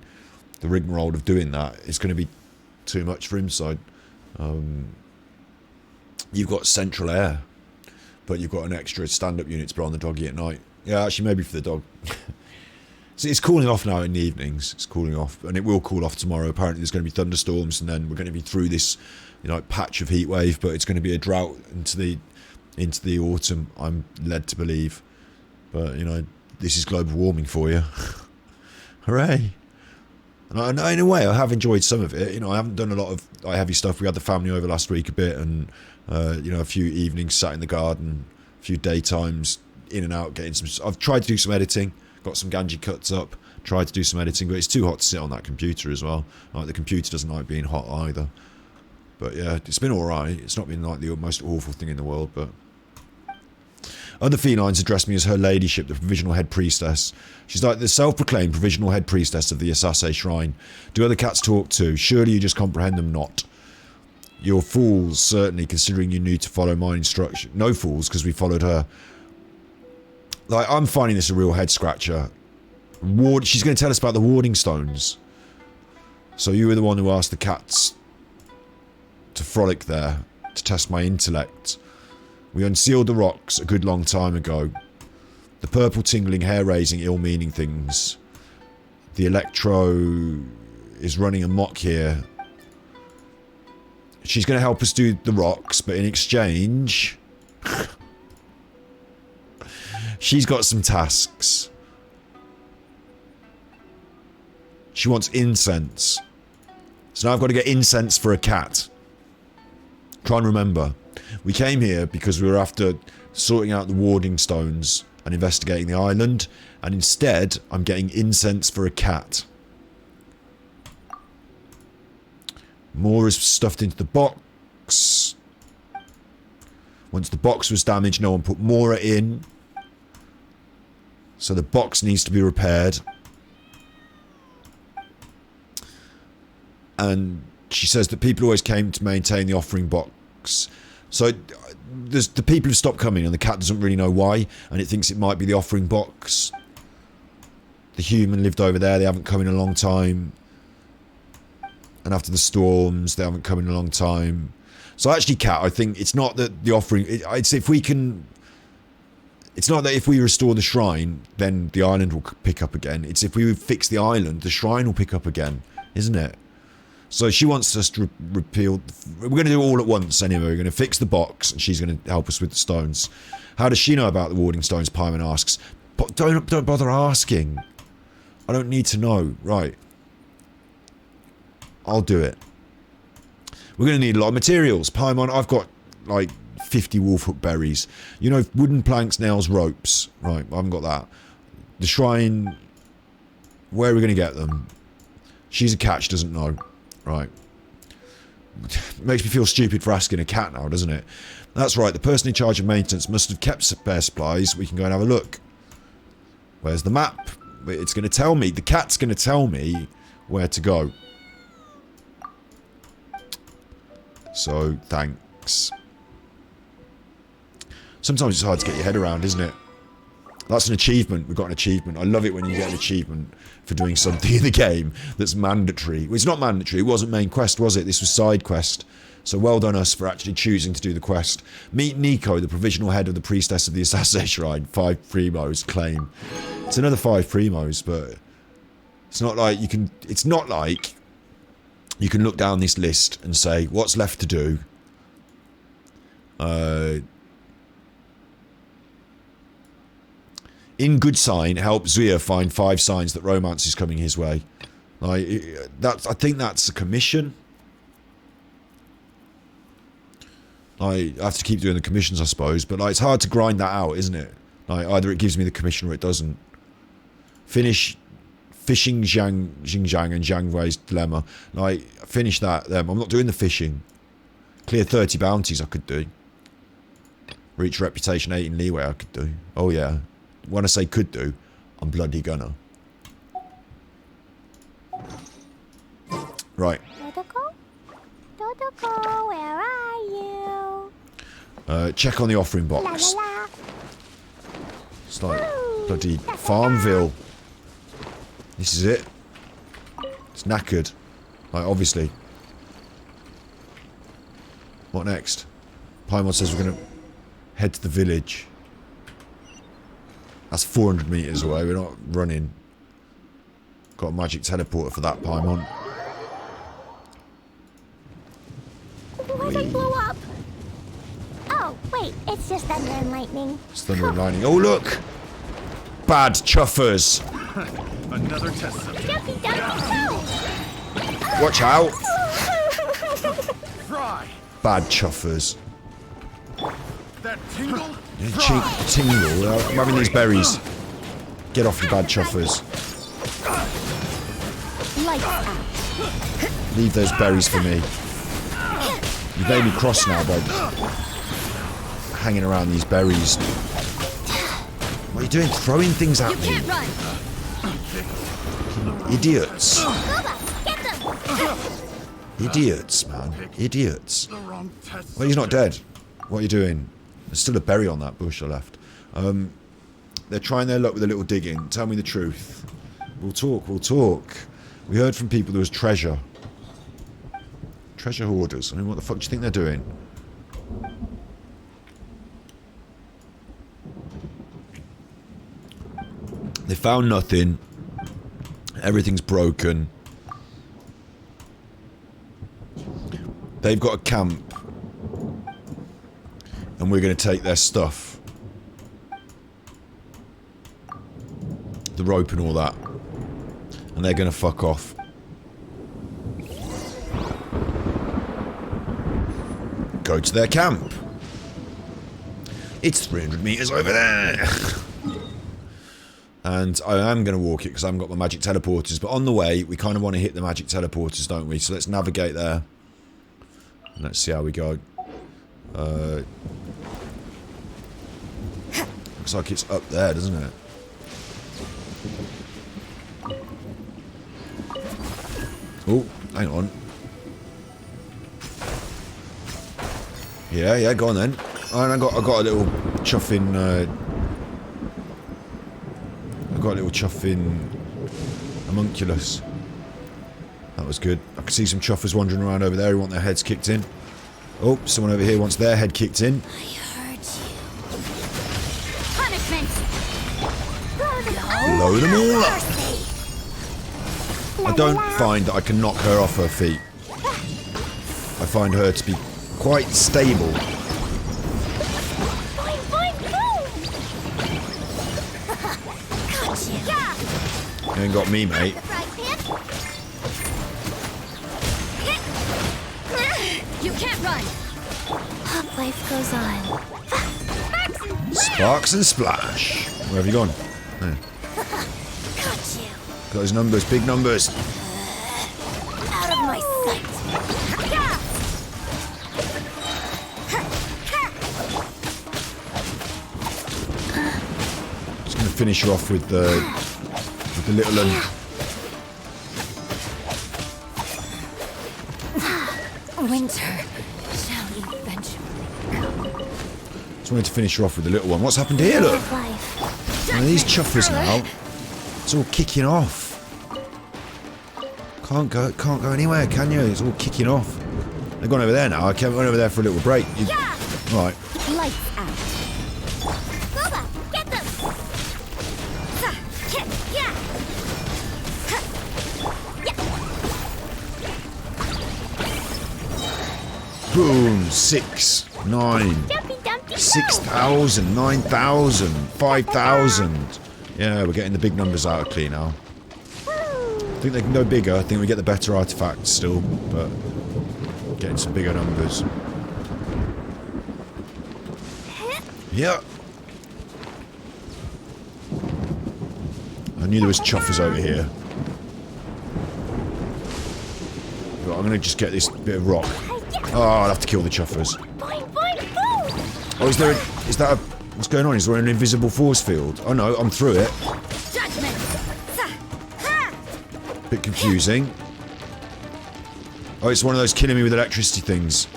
the rigmarole of doing that, it's going to be too much for him. So you've got central air, but you've got an extra stand-up unit to put on the doggy at night. Yeah, actually, maybe for the dog. See, it's cooling off now in the evenings. It's cooling off, and it will cool off tomorrow. Apparently, there's going to be thunderstorms, and then we're going to be through this, you know, patch of heat wave. But it's going to be a drought into the autumn. I'm led to believe. But you know, this is global warming for you. Hooray! And in a way, I have enjoyed some of it. You know, I haven't done a lot of heavy stuff. We had the family over last week a bit, and you know, a few evenings sat in the garden, a few daytimes in and out getting some. I've tried to do some editing. Got some Ganji cuts up, tried to do some editing, but it's too hot to sit on that computer as well. Like, the computer doesn't like being hot either. But yeah, it's been alright. It's not been like the most awful thing in the world, but... Other felines address me as her ladyship, the provisional head priestess. She's like the self-proclaimed provisional head priestess of the Asase Shrine. Do other cats talk too? Surely you just comprehend them not. You're fools, certainly, considering you knew to follow my instruction. No fools, because we followed her. Like, I'm finding this a real head scratcher. She's going to tell us about the warding stones. So you were the one who asked the cats to frolic there, to test my intellect. We unsealed the rocks a good long time ago. The purple tingling, hair-raising, ill-meaning things. The electro is running amok here. She's going to help us do the rocks, but in exchange... she's got some tasks. She wants incense. So now I've got to get incense for a cat. Try and remember. We came here because we were after sorting out the warding stones and investigating the island. And instead, I'm getting incense for a cat. More is stuffed into the box. Once the box was damaged, no one put Mora in. So the box needs to be repaired. And she says that people always came to maintain the offering box. So there's the people have stopped coming and the cat doesn't really know why. And it thinks it might be the offering box. The human lived over there. They haven't come in a long time. And after the storms, they haven't come in a long time. So actually, cat, I think it's not that the offering... It's if we can... It's not that if we restore the shrine, then the island will pick up again. It's if we fix the island, the shrine will pick up again, isn't it? So she wants us to repeal... We're going to do it all at once anyway. We're going to fix the box, and she's going to help us with the stones. How does she know about the warding stones, Paimon asks. Don't bother asking. I don't need to know. Right. I'll do it. We're going to need a lot of materials. Paimon, I've got, like... 50 wolfhook berries. You know, wooden planks, nails, ropes. Right, I haven't got that. The shrine... Where are we going to get them? She's a cat, she doesn't know. Right. Makes me feel stupid for asking a cat now, doesn't it? That's right, the person in charge of maintenance must have kept spare supplies. We can go and have a look. Where's the map? It's going to tell me. The cat's going to tell me where to go. So, thanks. Sometimes it's hard to get your head around, isn't it? That's an achievement. We've got an achievement. I love it when you get an achievement for doing something in the game that's mandatory. Well, it's not mandatory. It wasn't main quest, was it? This was side quest. So well done us for actually choosing to do the quest. Meet Nico, the provisional head of the priestess of the Asase Shrine. 5 primos claim. It's another 5 primos, but It's not like you can. It's not like you can look down this list and say what's left to do. In good sign, help Zuya find 5 signs that romance is coming his way. Like that's. I think that's a commission. I have to keep doing the commissions, I suppose, but like it's hard to grind that out, isn't it? Like either it gives me the commission or it doesn't. Finish fishing Xinjiang and Zhang Wei's dilemma. Like finish that. I'm not doing the fishing. Clear 30 bounties I could do. Reach reputation 8 in leeway I could do. Oh yeah. When I say could do, I'm bloody gonna. Right. Dodoko? Dodoko, where are you? Check on the offering La box. la la. It's like bloody Farmville. This is it. It's knackered. Like, obviously. What next? Paimon says we're going to head to the village. That's 400 meters away. We're not running. Got a magic teleporter for that, Paimon. What I blew up? Oh, wait, it's just thunder and lightning. It's thunder and lightning. Oh, look! Bad chuffers. Another test subject. Ducky, ducky, Watch out. Fry. Bad chuffers. That tingle. Tingle. I'm having these berries. Get off, you bad chuffers. Lights out. Leave those berries for me. You've made me cross now by hanging around these berries. What are you doing? Throwing things at me. Run. Idiots. Get them. Idiots, man. Idiots. The wrong test. Well, he's not dead. What are you doing? There's still a berry on that bush I left. They're trying their luck with a little digging. Tell me the truth. We'll talk, we'll talk. We heard from people there was treasure. Treasure hoarders. I mean, what the fuck do you think they're doing? They found nothing. Everything's broken. They've got a camp. And we're going to take their stuff. The rope and all that. And they're going to fuck off. Go to their camp. It's 300 meters over there. And I am going to walk it because I haven't got my magic teleporters. But on the way, we kind of want to hit the magic teleporters, don't we? So let's navigate there. And let's see how we go. Looks like it's up there, doesn't it? Oh, hang on. Yeah, go on then. And I got a little chuffing. I got a little chuffing homunculus. That was good. I can see some chuffers wandering around over there who want their heads kicked in. Oh, someone over here wants their head kicked in. I heard you. Punishment. Blow them all up. I don't find that I can knock her off her feet. I find her to be quite stable. Boing, boing, boom. Got you. You ain't got me, mate. The fry pan. You can't run. Life goes on. Sparks and splash. Where have you gone? There. Got you. Got those numbers, big numbers. Out of my sight. Just gonna finish her off with the little one. Winter shall eventually. Just wanted to finish her off with the little one. What's happened here? Look. One of these chuffers now. It's all kicking off. Can't go anywhere, can you? It's all kicking off. They've gone over there now. I went over there for a little break. Right. Lights out. Boba, get them. Boom. 6, 9, Dumpy Dumpty 6,000, 9,000, 5,000. Yeah, we're getting the big numbers out of Clee now. I think they can go bigger. I think we get the better artifacts still, but getting some bigger numbers. Yeah. I knew there was chuffers over here. But I'm gonna just get this bit of rock. Oh, I'll have to kill the chuffers. Boing, boing, boom! Oh, is that a, what's going on? Is there an invisible force field? Oh no, I'm through it. Judgment! Bit confusing. Oh, it's one of those killing me with electricity things.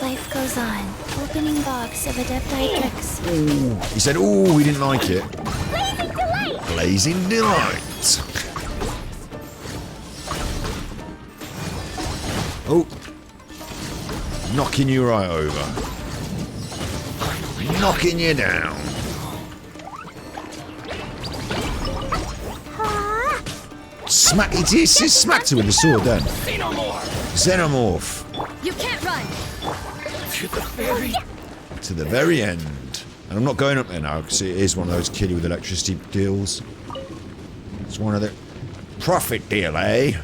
Life goes on. Opening box of Adepti tricks. Ooh. He said, ooh, we didn't like it. Blazing delight! Blazing delight. Oh. Knocking you right over. Knocking you down. Smack, he smacked her with the sword then. Xenomorph. You can't run! To the very end. And I'm not going up there now because it is one of those kill you with electricity deals. It's one of the profit deal, eh?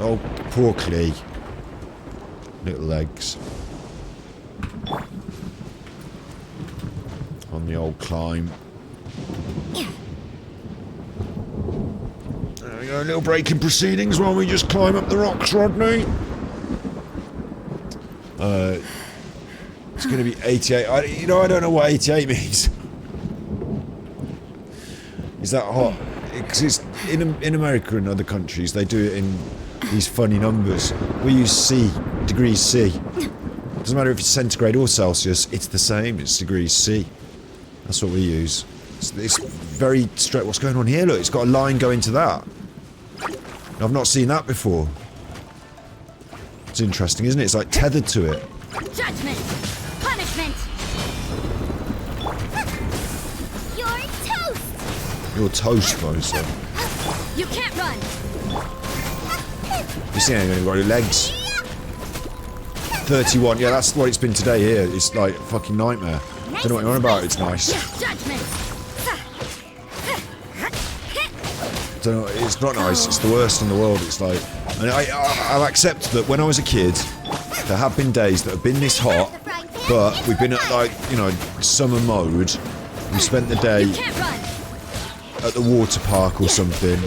Oh, poor Clee. Little legs. On the old climb. There we go, a little break in proceedings while we just climb up the rocks, Rodney. It's going to be 88. I don't know what 88 means. Is that hot? Because it's in America and other countries, they do it in these funny numbers. We use C, degrees C. Doesn't matter if it's centigrade or Celsius, it's the same. It's degrees C. That's what we use. It's very straight. What's going on here? Look, it's got a line going to that. I've not seen that before. It's interesting, isn't it? It's like tethered to it. Judgment! Punishment! You're toast! You're toast, Bosa. You can't run! You see, I ain't even got any legs. 31. Yeah, that's what it's been today here. It's like a fucking nightmare. Don't know what you're on about. It's nice. Judgment! Don't know, it's not nice. It's the worst in the world. It's like, and I'll accept that when I was a kid, there have been days that have been this hot, but we've been at like, you know, summer mode. We spent the day at the water park or something,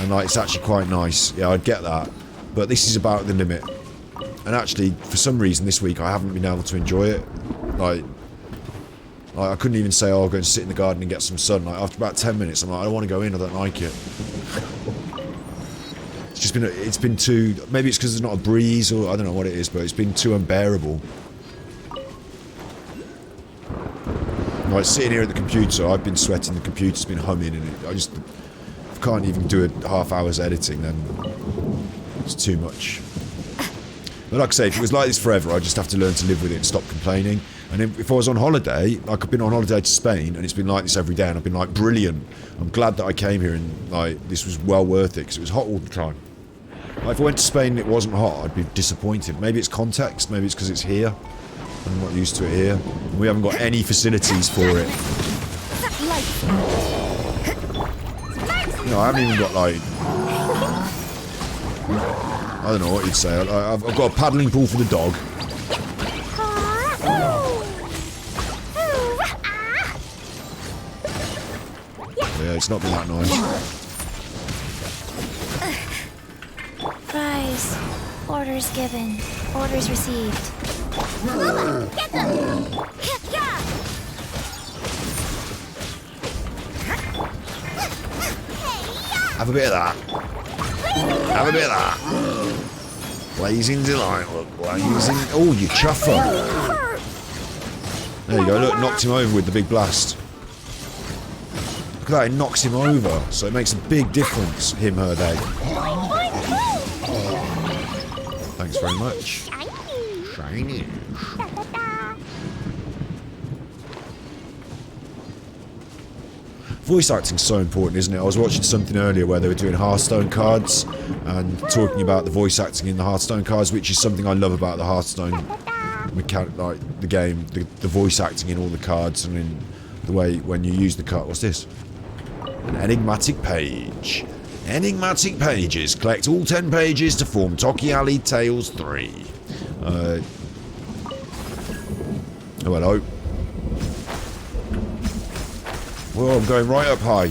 and like it's actually quite nice. Yeah, I'd get that, but this is about the limit. And actually, for some reason this week, I haven't been able to enjoy it. Like I couldn't even say, oh, I'll go and sit in the garden and get some sun. Like after about 10 minutes, I'm like, I don't want to go in. I don't like it. It's been too, maybe it's because there's not a breeze or I don't know what it is, but it's been too unbearable. Like sitting here at the computer, I've been sweating, the computer's been humming, and I just can't even do a half hour's editing, then it's too much. But like I say, if it was like this forever, I'd just have to learn to live with it and stop complaining. And if I was on holiday, like I've been on holiday to Spain, and it's been like this every day, and I've been like, brilliant. I'm glad that I came here, and like this was well worth it, because it was hot all the time. Like, if I went to Spain and it wasn't hot, I'd be disappointed. Maybe it's context, maybe it's because it's here. I'm not used to it here. And we haven't got any facilities for it. You know, I haven't even got like... I don't know what you'd say. I've got a paddling pool for the dog. Yeah, it's not been that nice. Fries. Orders given. Orders received. Get them! Have a bit of that. Have a bit of that. Blazing delight. Look, blazing. Oh, you chuffer. There you go. Look, knocked him over with the big blast. Look at that. It knocks him over. So it makes a big difference. Him, her, they. Thanks very much. Shiny. Voice acting's so important, isn't it? I was watching something earlier where they were doing Hearthstone cards and talking about the voice acting in the Hearthstone cards, which is something I love about the Hearthstone mechanic, like the game, the voice acting in all the cards and in the way when you use the card. What's this? An enigmatic page. Enigmatic pages. Collect all 10 pages to form Toki Alley Tales 3. Oh, hello. Whoa, I'm going right up high.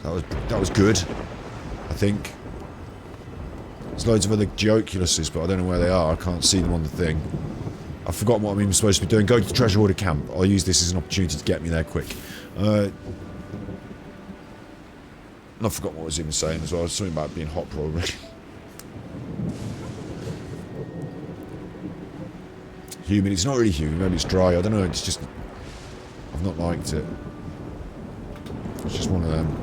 That was good, I think. There's loads of other Geoculuses, but I don't know where they are. I can't see them on the thing. I've forgotten what I'm even supposed to be doing. Go to the treasure hoarder camp. I'll use this as an opportunity to get me there quick. And I've forgotten what I was even saying as well. Something about being hot, probably. Humid. It's not really humid. Maybe it's dry. I don't know. It's just... I've not liked it. It's just one of them.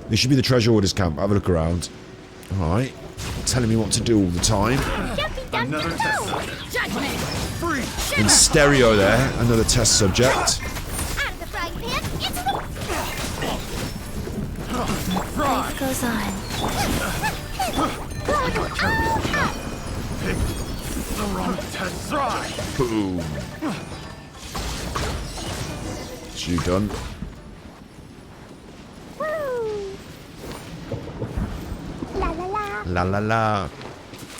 This should be the treasure hoarders camp. Have a look around. Alright. Telling me what to do all the time. Another test subject. Free. In stereo there. Another test subject. Out of the frying pan, into the... Life goes on. Pick the wrong test. Try. Boom. Is you done? La la la. La la la.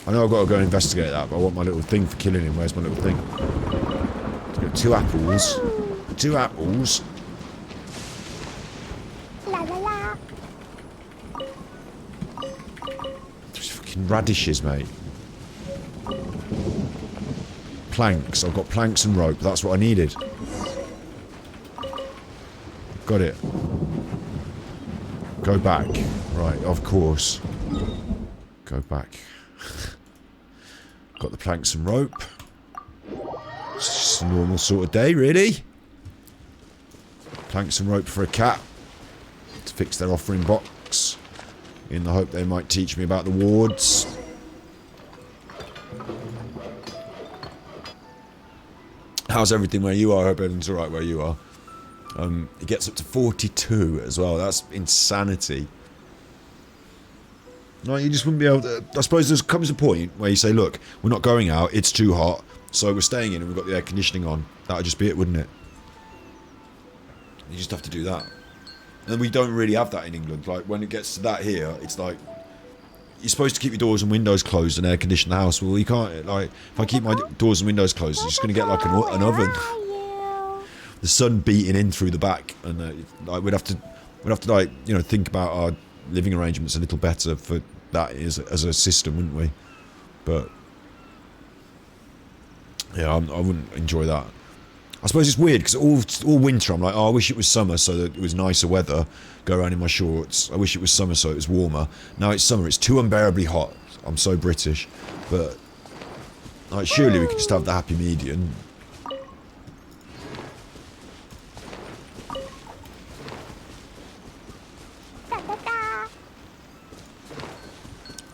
I know I've got to go investigate that, but I want my little thing for killing him. Where's my little thing? Let's go 2 apples. 2 apples. La la la. There's fucking radishes, mate. Planks. I've got planks and rope. That's what I needed. Got it. Go back. Right, of course. Go back. Got the planks and rope. It's just a normal sort of day, really. Planks and rope for a cat. To fix their offering box. In the hope they might teach me about the wards. How's everything where you are? I hope everything's alright where you are. It gets up to 42 as well. That's insanity. No, you just wouldn't be able to... I suppose there comes a point where you say, look, we're not going out, it's too hot, so we're staying in and we've got the air conditioning on. That would just be it, wouldn't it? You just have to do that. And we don't really have that in England. Like, when it gets to that here, it's like... You're supposed to keep your doors and windows closed and air condition the house. Well, you can't. Like, if I keep my doors and windows closed, it's just going to get like an oven. The sun beating in through the back, and like we'd have to like, you know, think about our living arrangements a little better for that as a system, wouldn't we? But yeah, I wouldn't enjoy that. I suppose it's weird because all winter I'm like, oh, I wish it was summer so that it was nicer weather. Go around in my shorts. I wish it was summer so it was warmer. Now it's summer. It's too unbearably hot. I'm so British, but like surely we could just have the happy median.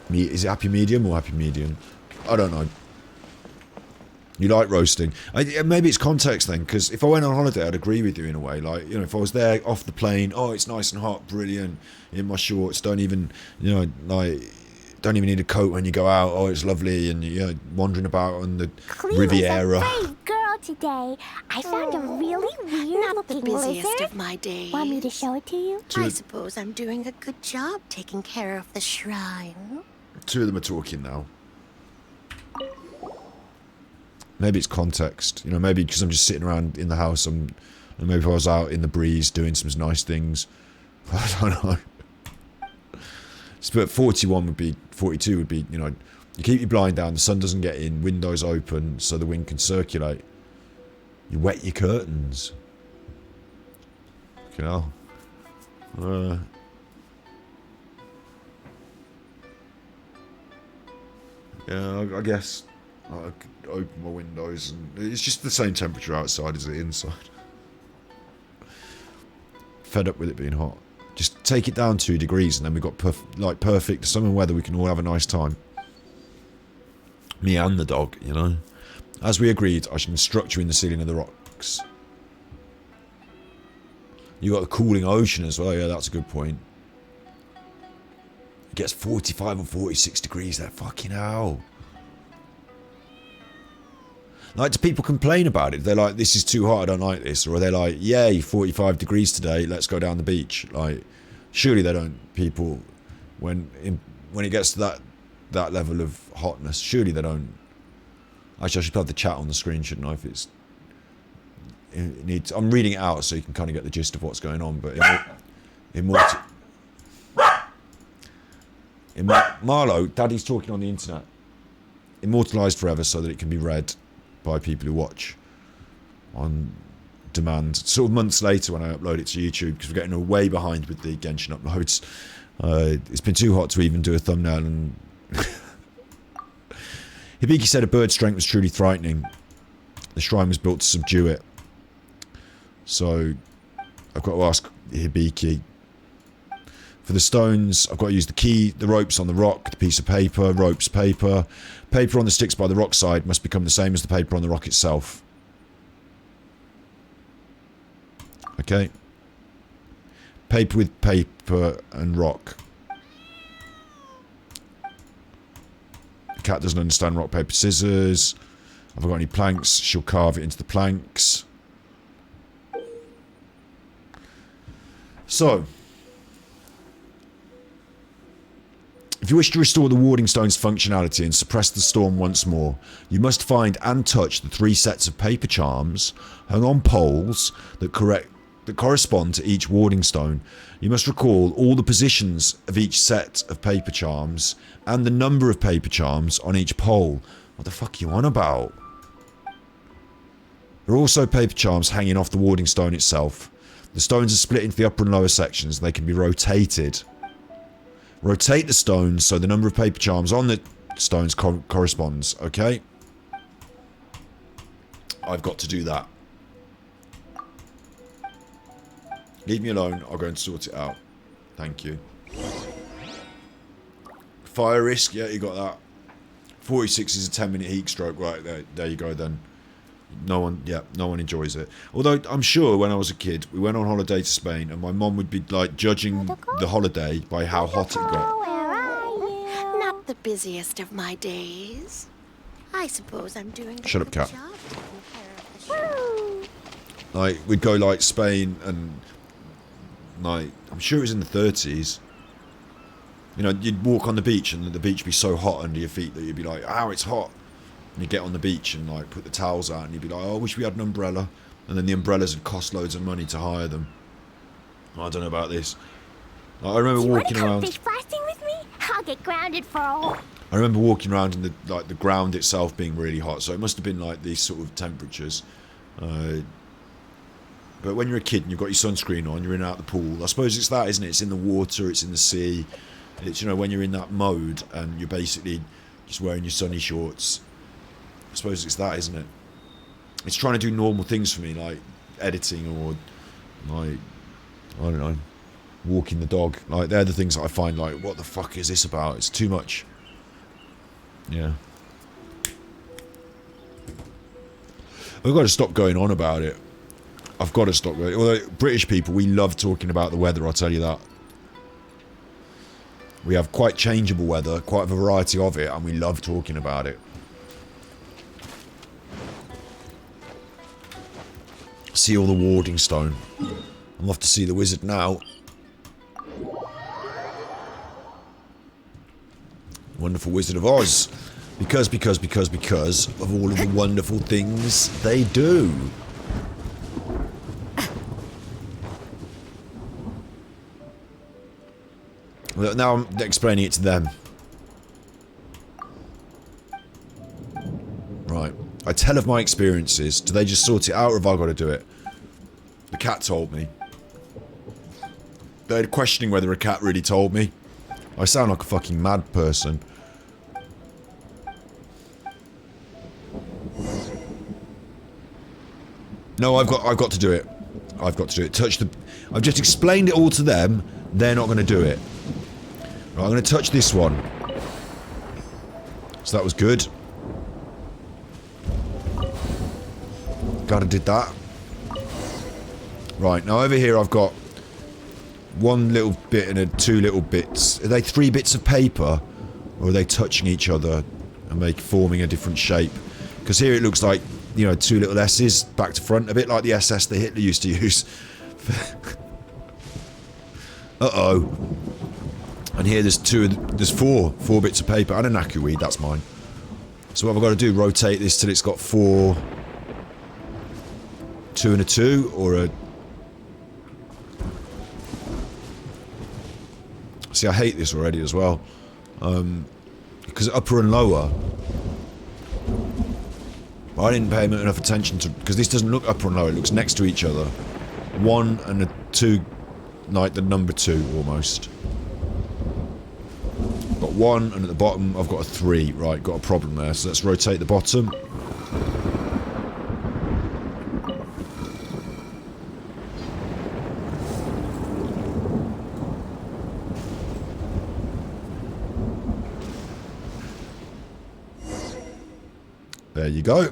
Is it happy medium or happy median? I don't know. You like roasting. Maybe it's context then, because if I went on holiday, I'd agree with you in a way. Like, you know, if I was there off the plane, oh, it's nice and hot, brilliant, in my shorts, don't even, you know, like, don't even need a coat when you go out, oh, it's lovely, and you're wandering about on the Riviera. I'm a brave girl today. I found a really weird-looking lizard. Of my days. Want me to show it to you? I suppose I'm doing a good job taking care of the shrine. 2 of them are talking now. Maybe it's context, you know, maybe because I'm just sitting around in the house, and maybe if I was out in the breeze doing some nice things, I don't know. But 42 would be, you know, you keep your blind down, the sun doesn't get in, windows open so the wind can circulate. You wet your curtains. You know. Yeah, I guess I could open my windows and it's just the same temperature outside as the inside. Fed up with it being hot. Just take it down 2 degrees and then we've got perfect summer weather. We can all have a nice time. Me and the dog, you know. As we agreed, I should instruct you in the sealing of the rocks. You got the cooling ocean as well. Yeah, that's a good point. It gets 45 or 46 degrees there. Fucking hell. Like, do people complain about it? They're like, this is too hot, I don't like this. Or are they like, yay, 45 degrees today, let's go down the beach. Like, surely they don't, people, when it gets to that level of hotness, surely they don't. Actually, I should have the chat on the screen, shouldn't I? If it's... It needs, I'm reading it out so you can kind of get the gist of what's going on, but Marlo, Daddy's talking on the internet. Immortalised forever so that it can be read by people who watch on demand. Sort of months later when I upload it to YouTube, because we're getting way behind with the Genshin uploads. It's been too hot to even do a thumbnail. And Hibiki said a bird's strength was truly frightening. The shrine was built to subdue it. So I've got to ask Hibiki. For the stones, I've got to use the key, the ropes on the rock, the piece of paper, ropes, paper. Paper on the sticks by the rock side must become the same as the paper on the rock itself. Okay. Paper with paper and rock. The cat doesn't understand rock, paper, scissors. Have I got any planks? She'll carve it into the planks. So, if you wish to restore the warding stone's functionality and suppress the storm once more, you must find and touch the 3 sets of paper charms hung on poles that correspond to each warding stone. You must recall all the positions of each set of paper charms and the number of paper charms on each pole. What the fuck are you on about? There are also paper charms hanging off the warding stone itself. The stones are split into the upper and lower sections. They can be rotated. Rotate the stones so the number of paper charms on the stones corresponds. Okay? I've got to do that. Leave me alone. I'll go and sort it out. Thank you. Fire risk. Yeah, you got that. 46 is a 10-minute heat stroke. Right, there you go then. No one enjoys it. Although I'm sure when I was a kid, we went on holiday to Spain and my mom would be like judging the holiday by how hot it got. Where are you? Not the busiest of my days. I suppose I'm doing a Shut up, good cat. job taking care of the shrine. Like, we'd go like Spain and like, I'm sure it was in the 30s. You know, you'd walk on the beach and the beach would be so hot under your feet that you'd be like, ow, it's hot. And you get on the beach and like put the towels out and you'd be like, oh, I wish we had an umbrella. And then the umbrellas would cost loads of money to hire them. I don't know about this. Like, I remember walking around. Fish blasting with me? I'll get grounded for all. I remember walking around and the ground itself being really hot. So it must have been like these sort of temperatures. But when you're a kid and you've got your sunscreen on, you're in and out the pool. I suppose it's that, isn't it? It's in the water, it's in the sea. It's, you know, when you're in that mode and you're basically just wearing your sunny shorts. I suppose it's that, isn't it? It's trying to do normal things for me, like editing or like, I don't know, walking the dog. Like, they're the things that I find like, what the fuck is this about? It's too much. Yeah. I've got to stop going on about it. I've got to stop going. Although British people, we love talking about the weather, I'll tell you that. We have quite changeable weather, quite a variety of it, and we love talking about it. See all the warding stone. I'm off to see the wizard now. Wonderful Wizard of Oz. Because of all of the wonderful things they do. Well, now I'm explaining it to them. Right. I tell of my experiences. Do they just sort it out or have I got to do it? The cat told me. They're questioning whether a cat really told me. I sound like a fucking mad person. No, I've got to do it. I've got to do it. I've just explained it all to them. They're not going to do it. Right, I'm going to touch this one. So that was good. Gotta did that. Right, now over here I've got one little bit and two little bits. Are they 3 bits of paper? Or are they touching each other and forming a different shape? Because here it looks like, you know, 2 little S's back to front, a bit like the SS that Hitler used to use. Uh-oh. And here there's 4 bits of paper and a knackerweed, that's mine. So what have I got to do? Rotate this till it's got 4... 2 and a 2, or a... See, I hate this already as well. Because upper and lower... I didn't pay enough attention to... Because this doesn't look upper and lower, it looks next to each other. 1 and a 2, like the number 2, almost. Got 1, and at the bottom I've got a 3. Right, got a problem there. So let's rotate the bottom. There you go.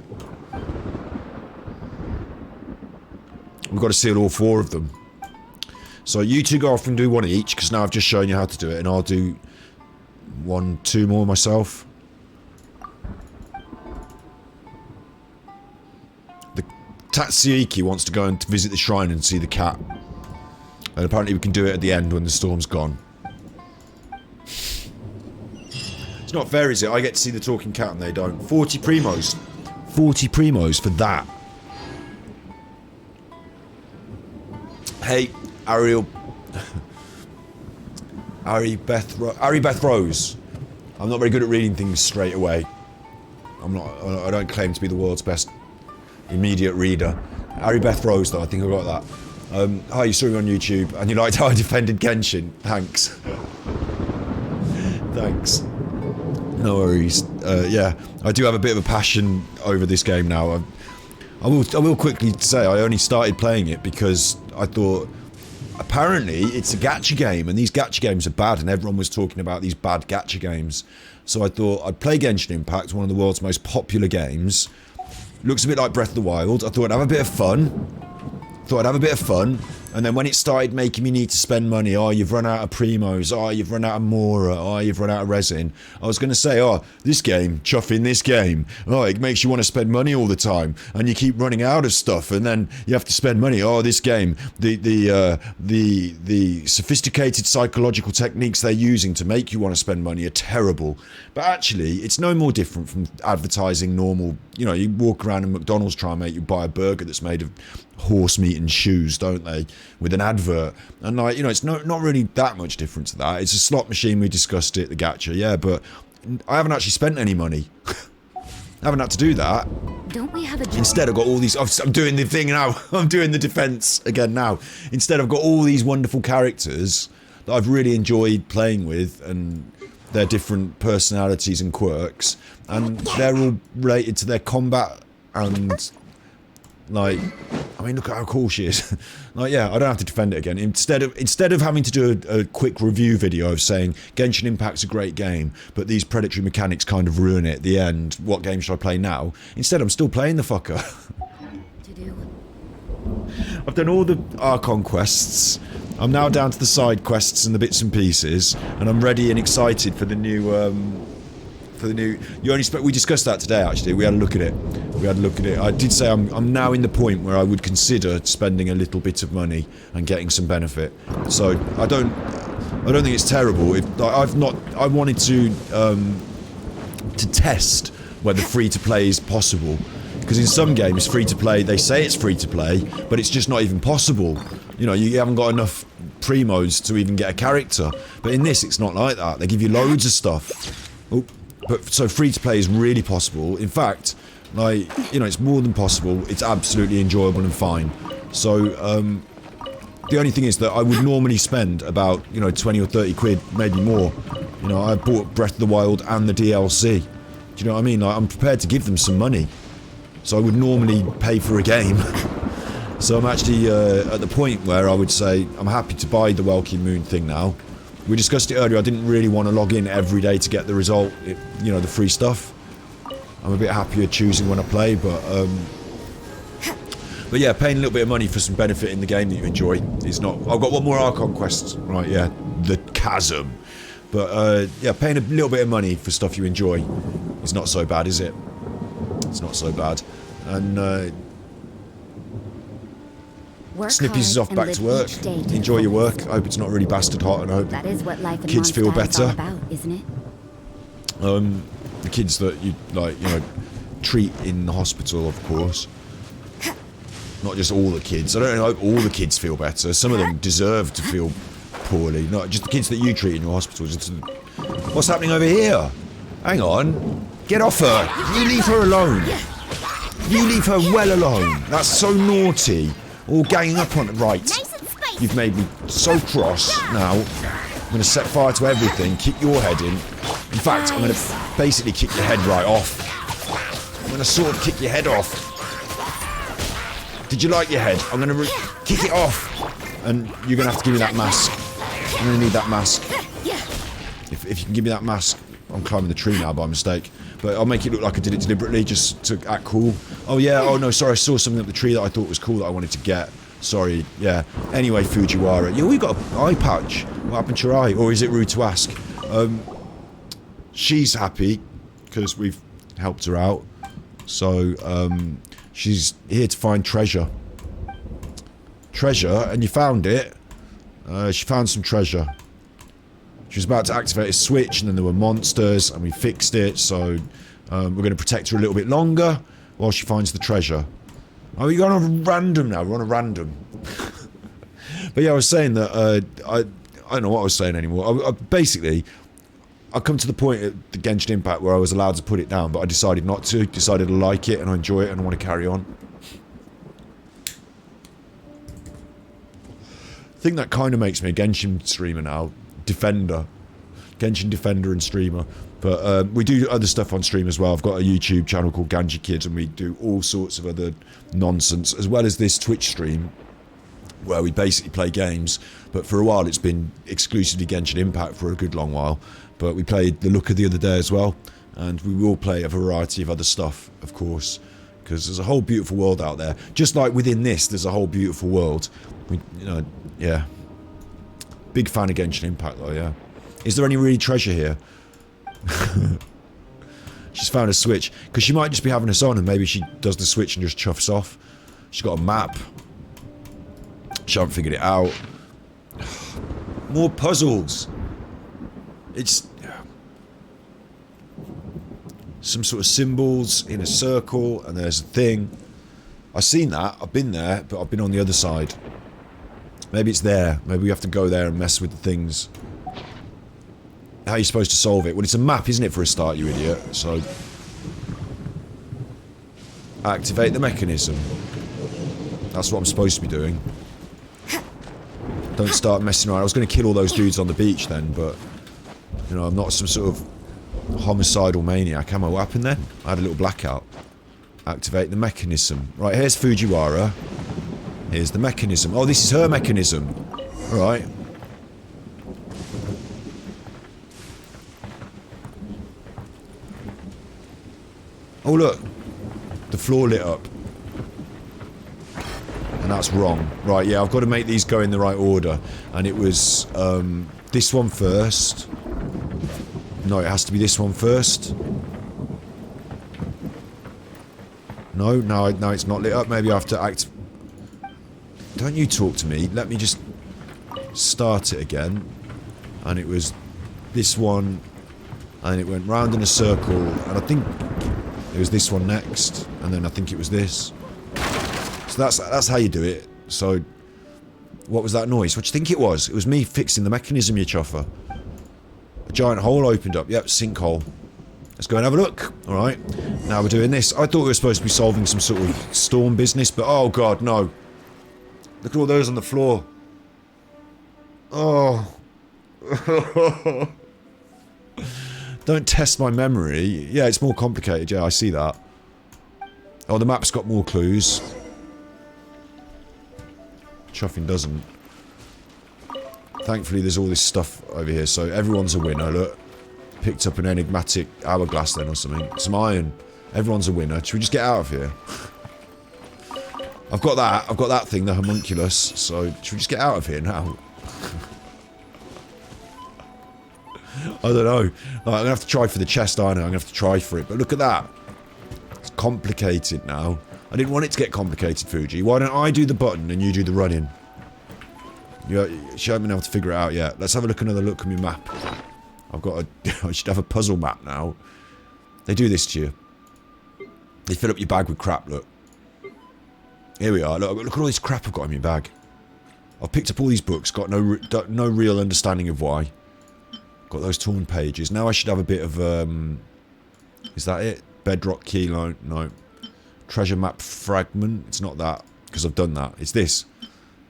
We've got to seal all 4 of them. So you 2 go off and do 1 each, because now I've just shown you how to do it, and I'll do 1, 2 more myself. The Tatsuiki wants to go and visit the shrine and see the cat. And apparently we can do it at the end when the storm's gone. It's not fair, is it? I get to see the talking cat and they don't. 40 primos. 40 primos for that. Hey, Ariel... Ari Beth Rose. I'm not very good at reading things straight away. I don't claim to be the world's best immediate reader. Ari Beth Rose, though, I think I got that. Hi, you saw me on YouTube, and you liked how I defended Genshin. Thanks. Thanks. No worries. Yeah, I do have a bit of a passion over this game now. I will quickly say I only started playing it because I thought, apparently it's a gacha game, and these gacha games are bad, and everyone was talking about these bad gacha games. So I thought I'd play Genshin Impact, one of the world's most popular games. Looks a bit like Breath of the Wild. I thought I'd have a bit of fun. And then when it started making me need to spend money, oh, you've run out of primos, oh, you've run out of mora, oh, you've run out of resin, I was going to say, oh, this game, Chuffing this game, oh, it makes you want to spend money all the time, and you keep running out of stuff, and then you have to spend money. Oh, this game, the sophisticated psychological techniques they're using to make you want to spend money are terrible. But actually, it's no more different from advertising normal. You know, you walk around in McDonald's trying to make you buy a burger that's made of horse meat and shoes, don't they, with an advert. And like, you know, it's not really that much different to that. It's a slot machine, we discussed it, the gacha, yeah, but I haven't actually spent any money. I haven't had to do that. Don't we have a Instead I've got all these, I'm doing the thing now, I'm doing the defense again now. Instead I've got all these wonderful characters that I've really enjoyed playing with, and their different personalities and quirks, and they're all related to their combat, and like, I mean, look at how cool she is. Like, yeah, I don't have to defend it again. Instead of having to do a quick review video of saying Genshin Impact's a great game, but these predatory mechanics kind of ruin it at the end, what game should I play now? Instead, I'm still playing the fucker. I've done all the Archon quests. I'm now down to the side quests and the bits and pieces, and I'm ready and excited for the new, we discussed that today, actually. We had a look at it. I did say I'm now in the point where I would consider spending a little bit of money and getting some benefit. So I don't think it's terrible. I wanted to test whether free to play is possible, because in some games free to play, they say it's free to play, but it's just not even possible. You know, you haven't got enough primos to even get a character. But in this, it's not like that. They give you loads of stuff. Oh. But so free to play is really possible. In fact, like, you know, it's more than possible. It's absolutely enjoyable and fine. So the only thing is that I would normally spend about, you know, 20 or 30 quid, maybe more. You know, I bought Breath of the Wild and the DLC. Do you know what I mean? Like, I'm prepared to give them some money. So I would normally pay for a game. So I'm actually at the point where I would say I'm happy to buy the Welkin Moon thing now. We discussed it earlier, I didn't really want to log in every day to get the result, you know, the free stuff. I'm a bit happier choosing when I play, but But yeah, paying a little bit of money for some benefit in the game that you enjoy is not... I've got one more Archon quest. Right, yeah. The Chasm. But, yeah, paying a little bit of money for stuff you enjoy is not so bad, is it? It's not so bad. And, Snippy's is off back to work. Enjoy your work. I hope it's not really bastard hot, and I hope That is what life in kids feel Mondstadt is all better. about, isn't it? The kids that you, like, you know, treat in the hospital, of course. Not just all the kids. I don't hope all the kids feel better. Some of them deserve to feel poorly. Not just the kids that you treat in your hospital. Just, what's happening over here? Hang on. Get off her. You leave her alone. You leave her well alone. That's so naughty. All ganging up on it. Right. You've made me so cross now. I'm going to set fire to everything. Kick your head in. In fact, I'm going to basically kick your head right off. I'm going to sort of kick your head off. Did you like your head? I'm going to kick it off. And you're going to have to give me that mask. I'm going to need that mask. If you can give me that mask. I'm climbing the tree now by mistake. But I'll make it look like I did it deliberately just to act cool. Oh yeah, oh no, sorry, I saw something up the tree that I thought was cool that I wanted to get. Sorry, yeah. Anyway, Fujiwara. Yeah, we got an eye patch. What happened to your eye? Or is it rude to ask? She's happy because we've helped her out. So, she's here to find treasure. Treasure? And you found it? She found some treasure. She was about to activate a switch and then there were monsters and we fixed it, so we're going to protect her a little bit longer while she finds the treasure. Oh, we're on a random now, we're on a random. But yeah, I was saying that, I don't know what I was saying anymore. Basically, I come to the point at the Genshin Impact where I was allowed to put it down, but I decided not to, decided to like it and I enjoy it and I want to carry on. I think that kind of makes me a Genshin streamer now. Defender. Genshin Defender and streamer. But we do other stuff on stream as well. I've got a YouTube channel called Ganji Kids and we do all sorts of other nonsense, as well as this Twitch stream where we basically play games. But for a while it's been exclusively Genshin Impact for a good long while. But we played The Looker the other day as well. And we will play a variety of other stuff, of course. Because there's a whole beautiful world out there. Just like within this, there's a whole beautiful world. We, you know, yeah. Big fan of Genshin Impact though, yeah. Is there any really treasure here? She's found a switch. Because she might just be having us on and maybe she does the switch and just chuffs off. She's got a map. She hasn't figured it out. More puzzles. It's... some sort of symbols in a circle and there's a thing. I've seen that. I've been there, but I've been on the other side. Maybe it's there. Maybe we have to go there and mess with the things. How are you supposed to solve it? Well, it's a map, isn't it, for a start, you idiot? So... activate the mechanism. That's what I'm supposed to be doing. Don't start messing around. I was going to kill all those dudes on the beach then, but... you know, I'm not some sort of homicidal maniac. Am I? What happened then? I had a little blackout. Activate the mechanism. Right, here's Fujiwara. Here's the mechanism. Oh, this is her mechanism. Alright. Oh, look. The floor lit up. And that's wrong. Right, yeah, I've got to make these go in the right order. And it was, this one first. No, it has to be this one first. No, it's not lit up. Maybe I have to act... Don't you talk to me. Let me just start it again. And it was this one. And it went round in a circle. And I think it was this one next. And then I think it was this. So that's how you do it. So, what was that noise? What do you think it was? It was me fixing the mechanism, you chuffer. A giant hole opened up. Yep, sinkhole. Let's go and have a look. Alright. Now we're doing this. I thought we were supposed to be solving some sort of storm business, but oh god, no. Look at all those on the floor. Oh. Don't test my memory. Yeah, it's more complicated. Yeah, I see that. Oh, the map's got more clues. Chuffing doesn't. Thankfully, there's all this stuff over here, so everyone's a winner. Look. Picked up an enigmatic hourglass then or something. Some iron. Everyone's a winner. Should we just get out of here? I've got that thing, the homunculus, so should we just get out of here now? I don't know. I'm going to have to try for the chest, aren't I? I'm going to have to try for it. But look at that. It's complicated now. I didn't want it to get complicated, Fuji. Why don't I do the button and you do the running? You haven't been able to figure it out yet. Let's have another look at my map. I've got I should have a puzzle map now. They do this to you. They fill up your bag with crap, look. Here we are. Look at all this crap I've got in my bag. I've picked up all these books, got no real understanding of why. Got those torn pages. Now I should have a bit of, is that it? Bedrock key, no. Treasure map fragment. It's not that, because I've done that. It's this.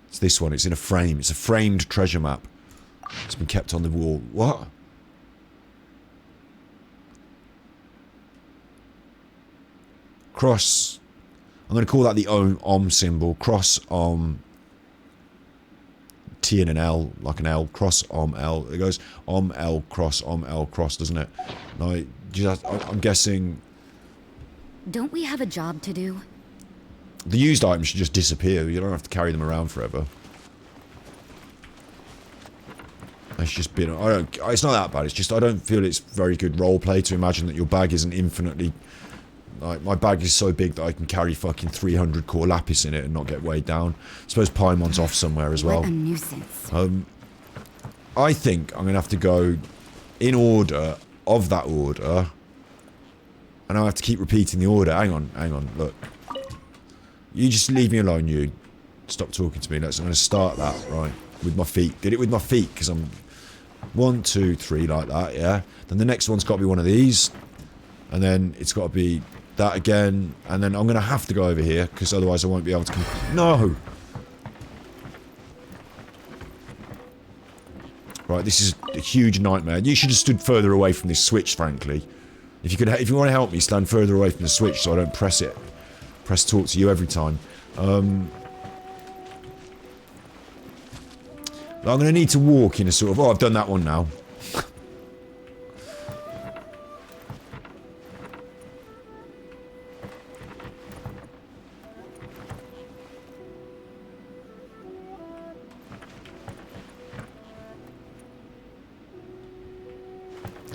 It's this one. It's in a frame. It's a framed treasure map. It's been kept on the wall. What? Cross. I'm going to call that the Om symbol. Cross Om. T and an L, like an L. Cross Om L. It goes Om L cross, doesn't it? No, I'm guessing. Don't we have a job to do? The used items should just disappear. You don't have to carry them around forever. It's just been. It's not that bad. It's just I don't feel it's very good roleplay to imagine that your bag isn't infinitely. Like, my bag is so big that I can carry fucking 300 core lapis in it and not get weighed down. I suppose Paimon's off somewhere as well. What a nuisance. I think I'm going to have to go in order of that order. And I'll have to keep repeating the order. Hang on, look. You just leave me alone, you. Stop talking to me. I'm going to start that, right, with my feet. Did it with my feet, because I'm 1, 2, 3 like that, yeah? Then the next one's got to be one of these. And then it's got to be that again, and then I'm going to have to go over here, because otherwise I won't be able to No! Right, this is a huge nightmare. You should have stood further away from this switch, frankly. If you want to help me, stand further away from the switch so I don't press it. Press talk to you every time. I'm going to need to walk in a sort of... Oh, I've done that one now.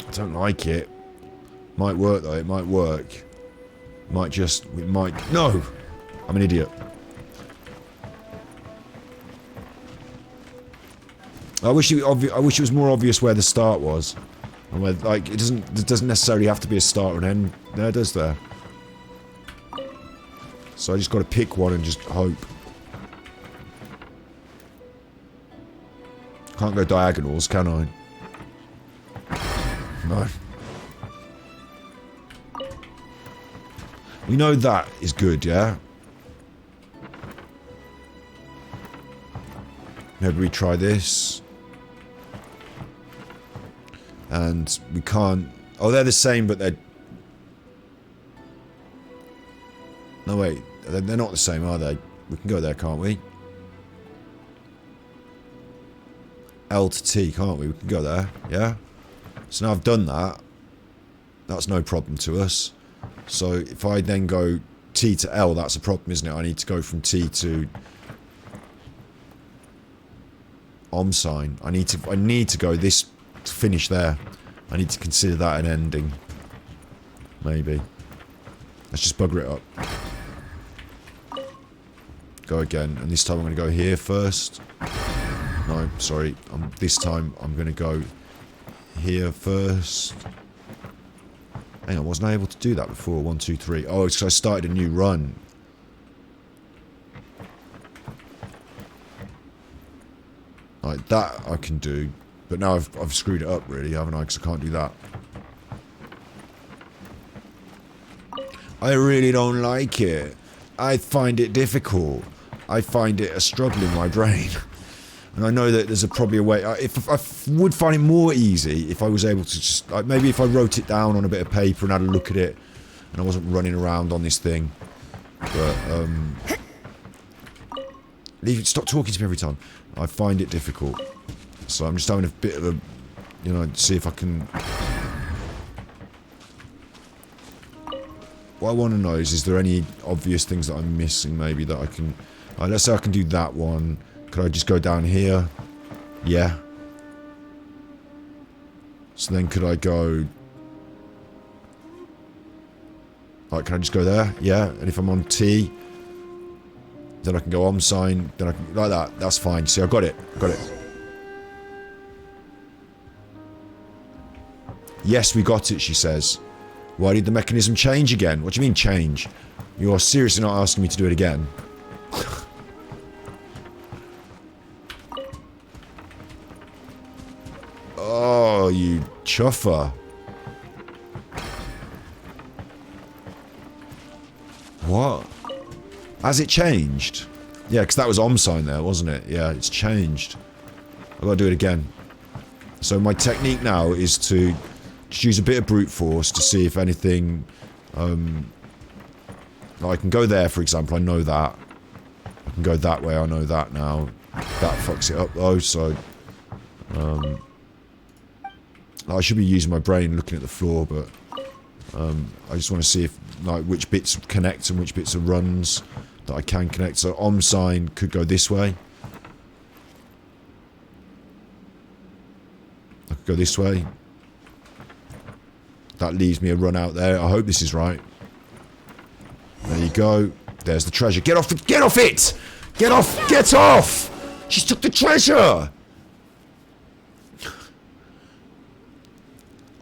I don't like it. Might work though, it might work. It might... No! I'm an idiot. I wish it was more obvious where the start was. And where, like, it doesn't necessarily have to be a start or an end. There, does there? So I just gotta pick one and just hope. Can't go diagonals, can I? No. We know that is good, yeah? Maybe we try this. And we can't... Oh, they're the same, but they're... No, wait. They're not the same, are they? We can go there, can't we? L to T, can't we? We can go there, yeah? So now I've done that. That's no problem to us. So if I then go T to L, that's a problem, isn't it? I need to go from T to Om sign. I need to go this to finish there. I need to consider that an ending. Maybe. Let's just bugger it up. Go again, and this time I'm going to go here first. No, sorry. This time I'm going to go here first. Hang on, wasn't I able to do that before? 1, 2, 3. Oh, it's because I started a new run. Like that I can do. But now I've screwed it up really, haven't I? Because I can't do that. I really don't like it. I find it difficult. I find it a struggle in my brain. And I know that there's probably a way... I would find it more easy if I was able to just... Like, maybe if I wrote it down on a bit of paper and had a look at it and I wasn't running around on this thing. But, stop talking to me every time. I find it difficult. So I'm just having a bit of a... You know, see if I can... what I want to know is there any obvious things that I'm missing maybe that I can... let's say I can do that one. Could I just go down here? Yeah. So then could I go... Like, can I just go there? Yeah. And if I'm on T, then I can go on sign, then I can... Like that. That's fine. See, I got it. Got it. Yes, we got it, she says. Why did the mechanism change again? What do you mean change? You're seriously not asking me to do it again? Oh, you chuffer. What? Has it changed? Yeah, because that was on sign there, wasn't it? Yeah, it's changed. I've got to do it again. So my technique now is to just use a bit of brute force to see if anything... I can go there, for example, I know that. I can go that way, I know that now. That fucks it up though, so... I should be using my brain looking at the floor, but... I just want to see if, like, which bits connect and which bits are runs that I can connect. So on sign could go this way. I could go this way. That leaves me a run out there. I hope this is right. There you go. There's the treasure. Get off it! Get off it! Get off! Get off! She took the treasure!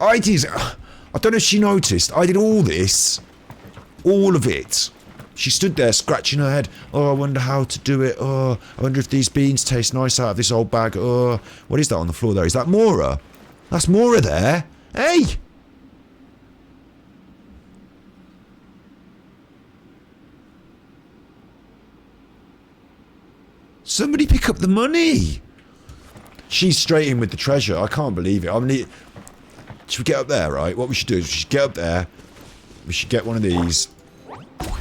I don't know if she noticed. I did all this. All of it. She stood there scratching her head. Oh, I wonder how to do it. Oh, I wonder if these beans taste nice out of this old bag. Oh, what is that on the floor there? Is that Mora? That's Mora there. Hey! Somebody pick up the money. She's straight in with the treasure. I can't believe it. I mean, should we get up there, right? What we should do is we should get up there. We should get one of these.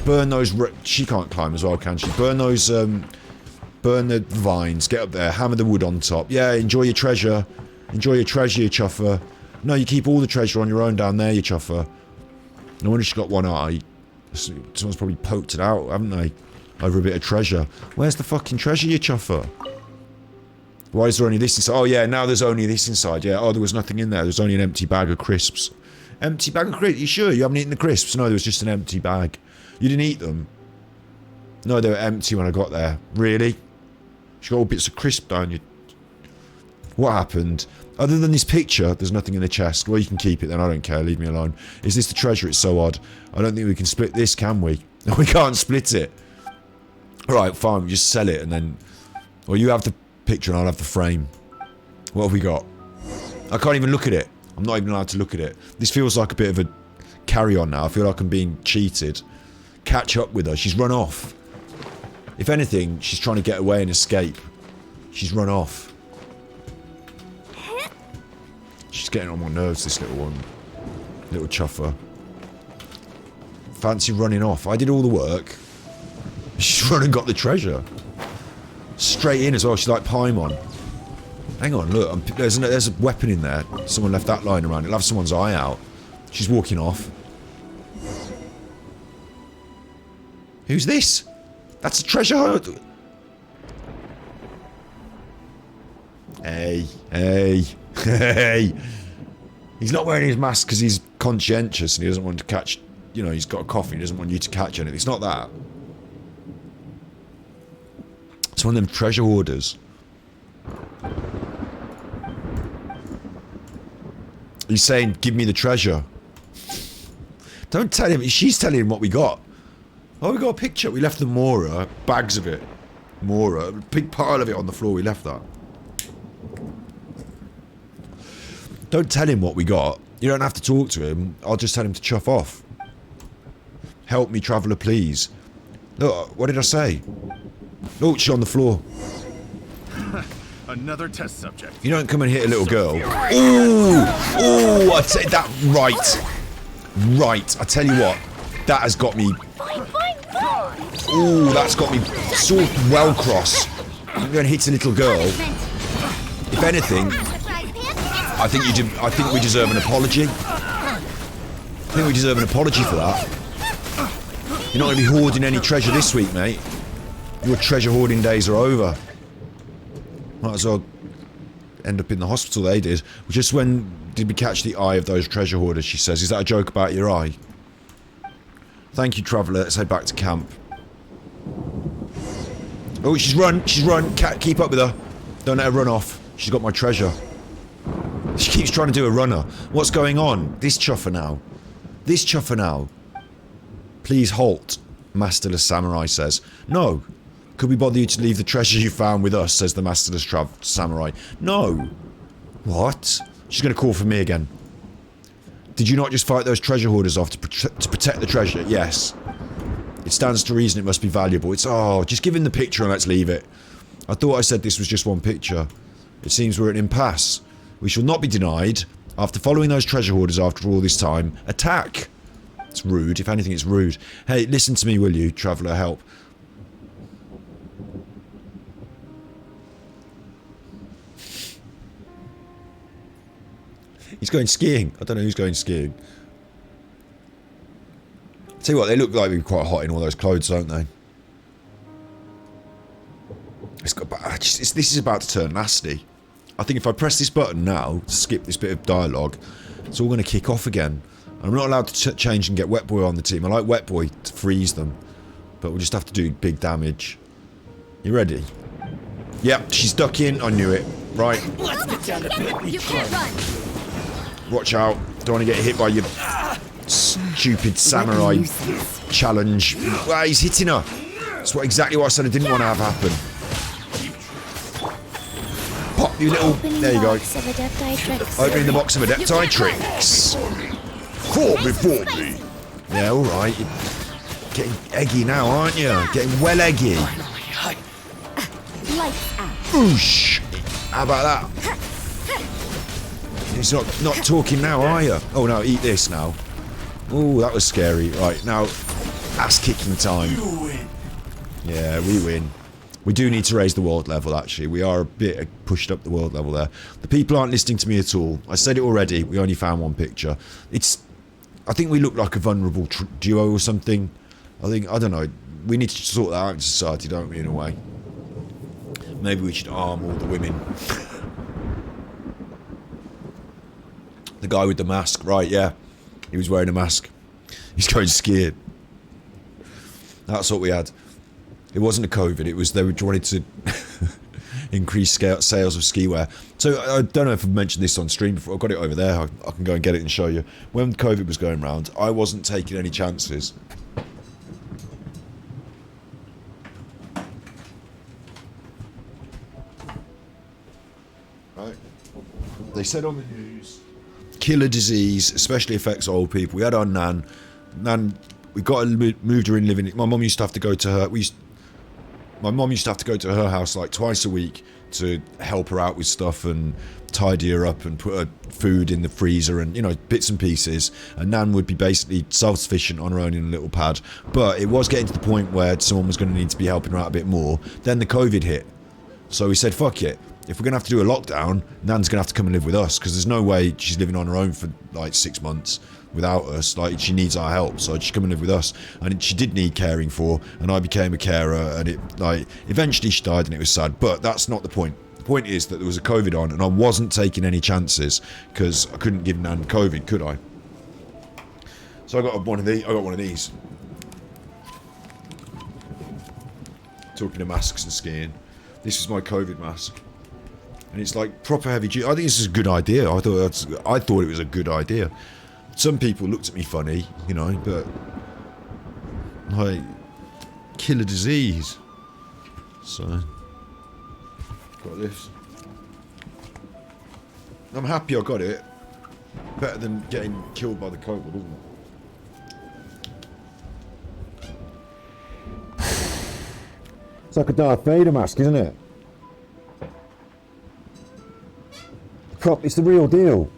Burn those... She can't climb as well, can she? Burn those... burn the vines. Get up there. Hammer the wood on top. Yeah, enjoy your treasure. Enjoy your treasure, you chuffer. No, you keep all the treasure on your own down there, you chuffer. No wonder she's got one eye. Someone's probably poked it out, haven't they? Over a bit of treasure. Where's the fucking treasure, you chuffer? Why is there only this inside? Oh yeah, now there's only this inside. Yeah, oh, there was nothing in there. There's only an empty bag of crisps. Empty bag of crisps? You sure? You haven't eaten the crisps? No, there was just an empty bag. You didn't eat them? No, they were empty when I got there. Really? She got all bits of crisp down you. What happened? Other than this picture, there's nothing in the chest. Well, you can keep it then. I don't care. Leave me alone. Is this the treasure? It's so odd. I don't think we can split this, can we? No, we can't split it. Right, fine. We just sell it and then... Well, you have the picture and I'll have the frame. What have we got? I can't even look at it. I'm not even allowed to look at it. This feels like a bit of a carry-on now. I feel like I'm being cheated. Catch up with her. She's run off. If anything, she's trying to get away and escape. She's run off. She's getting on my nerves, this little one. Little chuffer. Fancy running off. I did all the work. She's run and got the treasure. Straight in as well. She's like Paimon. Hang on, look. There's a weapon in there. Someone left that lying around. It'll have someone's eye out. She's walking off. Who's this? That's a treasure hunt. Hey. Hey. Hey. He's not wearing his mask because he's conscientious and he doesn't want to catch... You know, he's got a cough and he doesn't want you to catch anything. It's not that. It's one of them treasure hoarders. He's saying, give me the treasure. Don't tell him. She's telling him what we got. Oh, we got a picture. We left the Mora. Bags of it. Mora. A big pile of it on the floor. We left that. Don't tell him what we got. You don't have to talk to him. I'll just tell him to chuff off. Help me, traveller, please. Look, what did I say? Oh, she's on the floor. Another test subject. You don't come and hit a little girl. Ooh! Ooh! I'd say that right. Right. I tell you what. That has got me... Ooh, that's got me sort of well cross. I'm going to hit a little girl. If anything, I think we deserve an apology. I think we deserve an apology for that. You're not going to be hoarding any treasure this week, mate. Your treasure hoarding days are over. Might as well end up in the hospital, they did. Just when did we catch the eye of those treasure hoarders, she says. Is that a joke about your eye? Thank you, traveller. Let's head back to camp. Oh, she's run. She's run. Keep up with her. Don't let her run off. She's got my treasure. She keeps trying to do a runner. What's going on? This chuffer now. This chuffer now. Please halt, Masterless Samurai says. No. Could we bother you to leave the treasure you found with us, says the Masterless Samurai. No. What? She's going to call for me again. Did you not just fight those treasure hoarders off to protect the treasure? Yes. It stands to reason it must be valuable. It's, oh, just give him the picture and let's leave it. I thought I said this was just one picture. It seems we're at an impasse. We shall not be denied. After following those treasure hoarders after all this time, attack. It's rude. If anything, it's rude. Hey, listen to me, will you, traveller? Help. He's going skiing. I don't know who's going skiing. Tell you what, they look like they'd be quite hot in all those clothes, don't they? This is about to turn nasty. I think if I press this button now, to skip this bit of dialogue, it's all going to kick off again. I'm not allowed to change and get Wet Boy on the team. I like Wet Boy to freeze them. But we'll just have to do big damage. You ready? Yep, she's ducking. I knew it. Right. Let's get down to bit. You can't run. Watch out. Don't want to get hit by your stupid samurai challenge. Wow, he's hitting her. That's exactly what I said I didn't want to have happen. Pop, you little... There you go. Opening the box of Adepti tricks. Fall before me. Yeah, alright. You're getting eggy now, aren't you? Getting well eggy. Oosh. How about that? He's not talking now, are you? Oh no, eat this now. Oh, that was scary. Right, now, ass-kicking time. Yeah, we win. We do need to raise the world level, actually. We are a bit pushed up the world level there. The people aren't listening to me at all. I said it already. We only found one picture. I think we look like a vulnerable duo or something. I don't know. We need to sort that out in society, don't we, in a way? Maybe we should arm all the women. The guy with the mask, right, yeah. He was wearing a mask. He's going skiing. That's what we had. It wasn't a COVID, it was they wanted to increase sales of ski wear. So I don't know if I've mentioned this on stream before. I've got it over there. I can go and get it and show you. When COVID was going around, I wasn't taking any chances. Right. They said on the news, killer disease, especially affects old people. We had our Nan. We moved her in living. My mum used to have to go to her. My mum used to have to go to her house like twice a week to help her out with stuff and tidy her up and put her food in the freezer and, you know, bits and pieces. And Nan would be basically self-sufficient on her own in a little pad. But it was getting to the point where someone was going to need to be helping her out a bit more. Then the COVID hit. So we said, fuck it. If we're going to have to do a lockdown, Nan's going to have to come and live with us because there's no way she's living on her own for like 6 months without us. Like, she needs our help, so she's come and live with us. And she did need caring for, and I became a carer, and it, like, eventually she died and it was sad, but that's not the point. The point is that there was a COVID on and I wasn't taking any chances because I couldn't give Nan COVID, could I? So I got one of these. Talking of masks and skiing. This is my COVID mask. And it's like proper heavy duty. I think this is a good idea. I thought it was a good idea. Some people looked at me funny, you know, but like killer disease. So got this. I'm happy I got it. Better than getting killed by the COVID, isn't it? It's like a Darth Vader mask, isn't it? It's the real deal.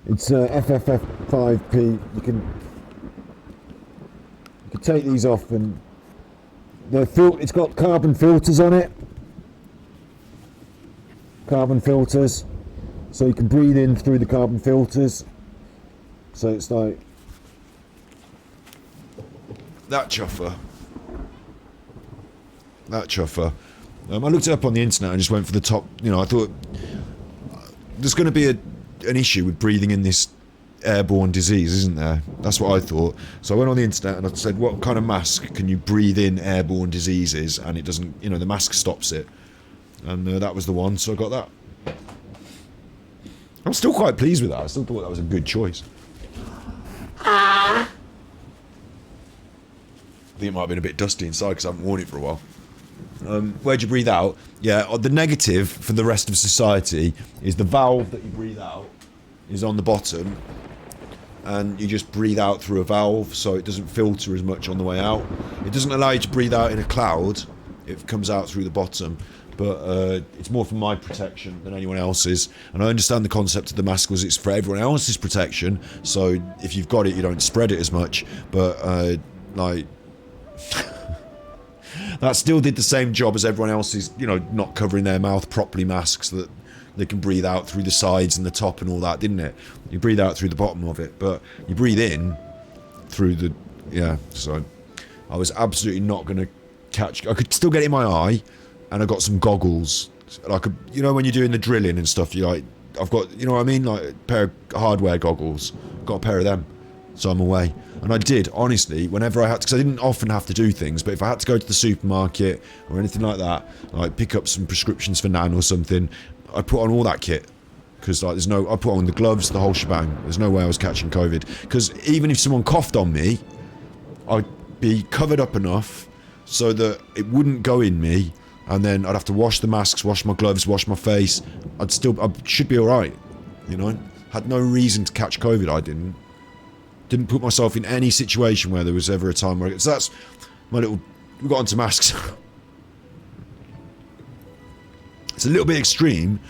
It's FFF5P. You can take these off, and it's got carbon filters on it. Carbon filters. So you can breathe in through the carbon filters. So it's like that chuffer. That chuffer. I looked it up on the internet and just went for the top. You know, I thought there's going to be an issue with breathing in this airborne disease, isn't there? That's what I thought. So I went on the internet and I said, what kind of mask can you breathe in airborne diseases? And it doesn't, you know, the mask stops it. And that was the one, so I got that. I'm still quite pleased with that. I still thought that was a good choice. I think it might have been a bit dusty inside because I haven't worn it for a while. Where'd you breathe out? Yeah, the negative for the rest of society is the valve that you breathe out is on the bottom, and you just breathe out through a valve, so it doesn't filter as much on the way out. It doesn't allow you to breathe out in a cloud. It comes out through the bottom, but it's more for my protection than anyone else's. And I understand the concept of the mask was it's for everyone else's protection, so if you've got it, you don't spread it as much. But like. That still did the same job as everyone else's, you know, not covering their mouth properly masks so that they can breathe out through the sides and the top and all that, didn't it? You breathe out through the bottom of it, but you breathe in through the, yeah, so I was absolutely not going to catch, I could still get it in my eye, and I got some goggles, like, you know, when you're doing the drilling and stuff, you like, I've got, you know what I mean, like a pair of hardware goggles, got a pair of them, so I'm away. And I did, honestly, whenever I had to, because I didn't often have to do things, but if I had to go to the supermarket or anything like that, like pick up some prescriptions for Nan or something, I put on all that kit. Because like, I put on the gloves, the whole shebang. There's no way I was catching COVID. Because even if someone coughed on me, I'd be covered up enough so that it wouldn't go in me, and then I'd have to wash the masks, wash my gloves, wash my face. I should be alright, you know? Had no reason to catch COVID, I didn't put myself in any situation where there was ever a time where... So that's my little... We got onto masks. It's a little bit extreme,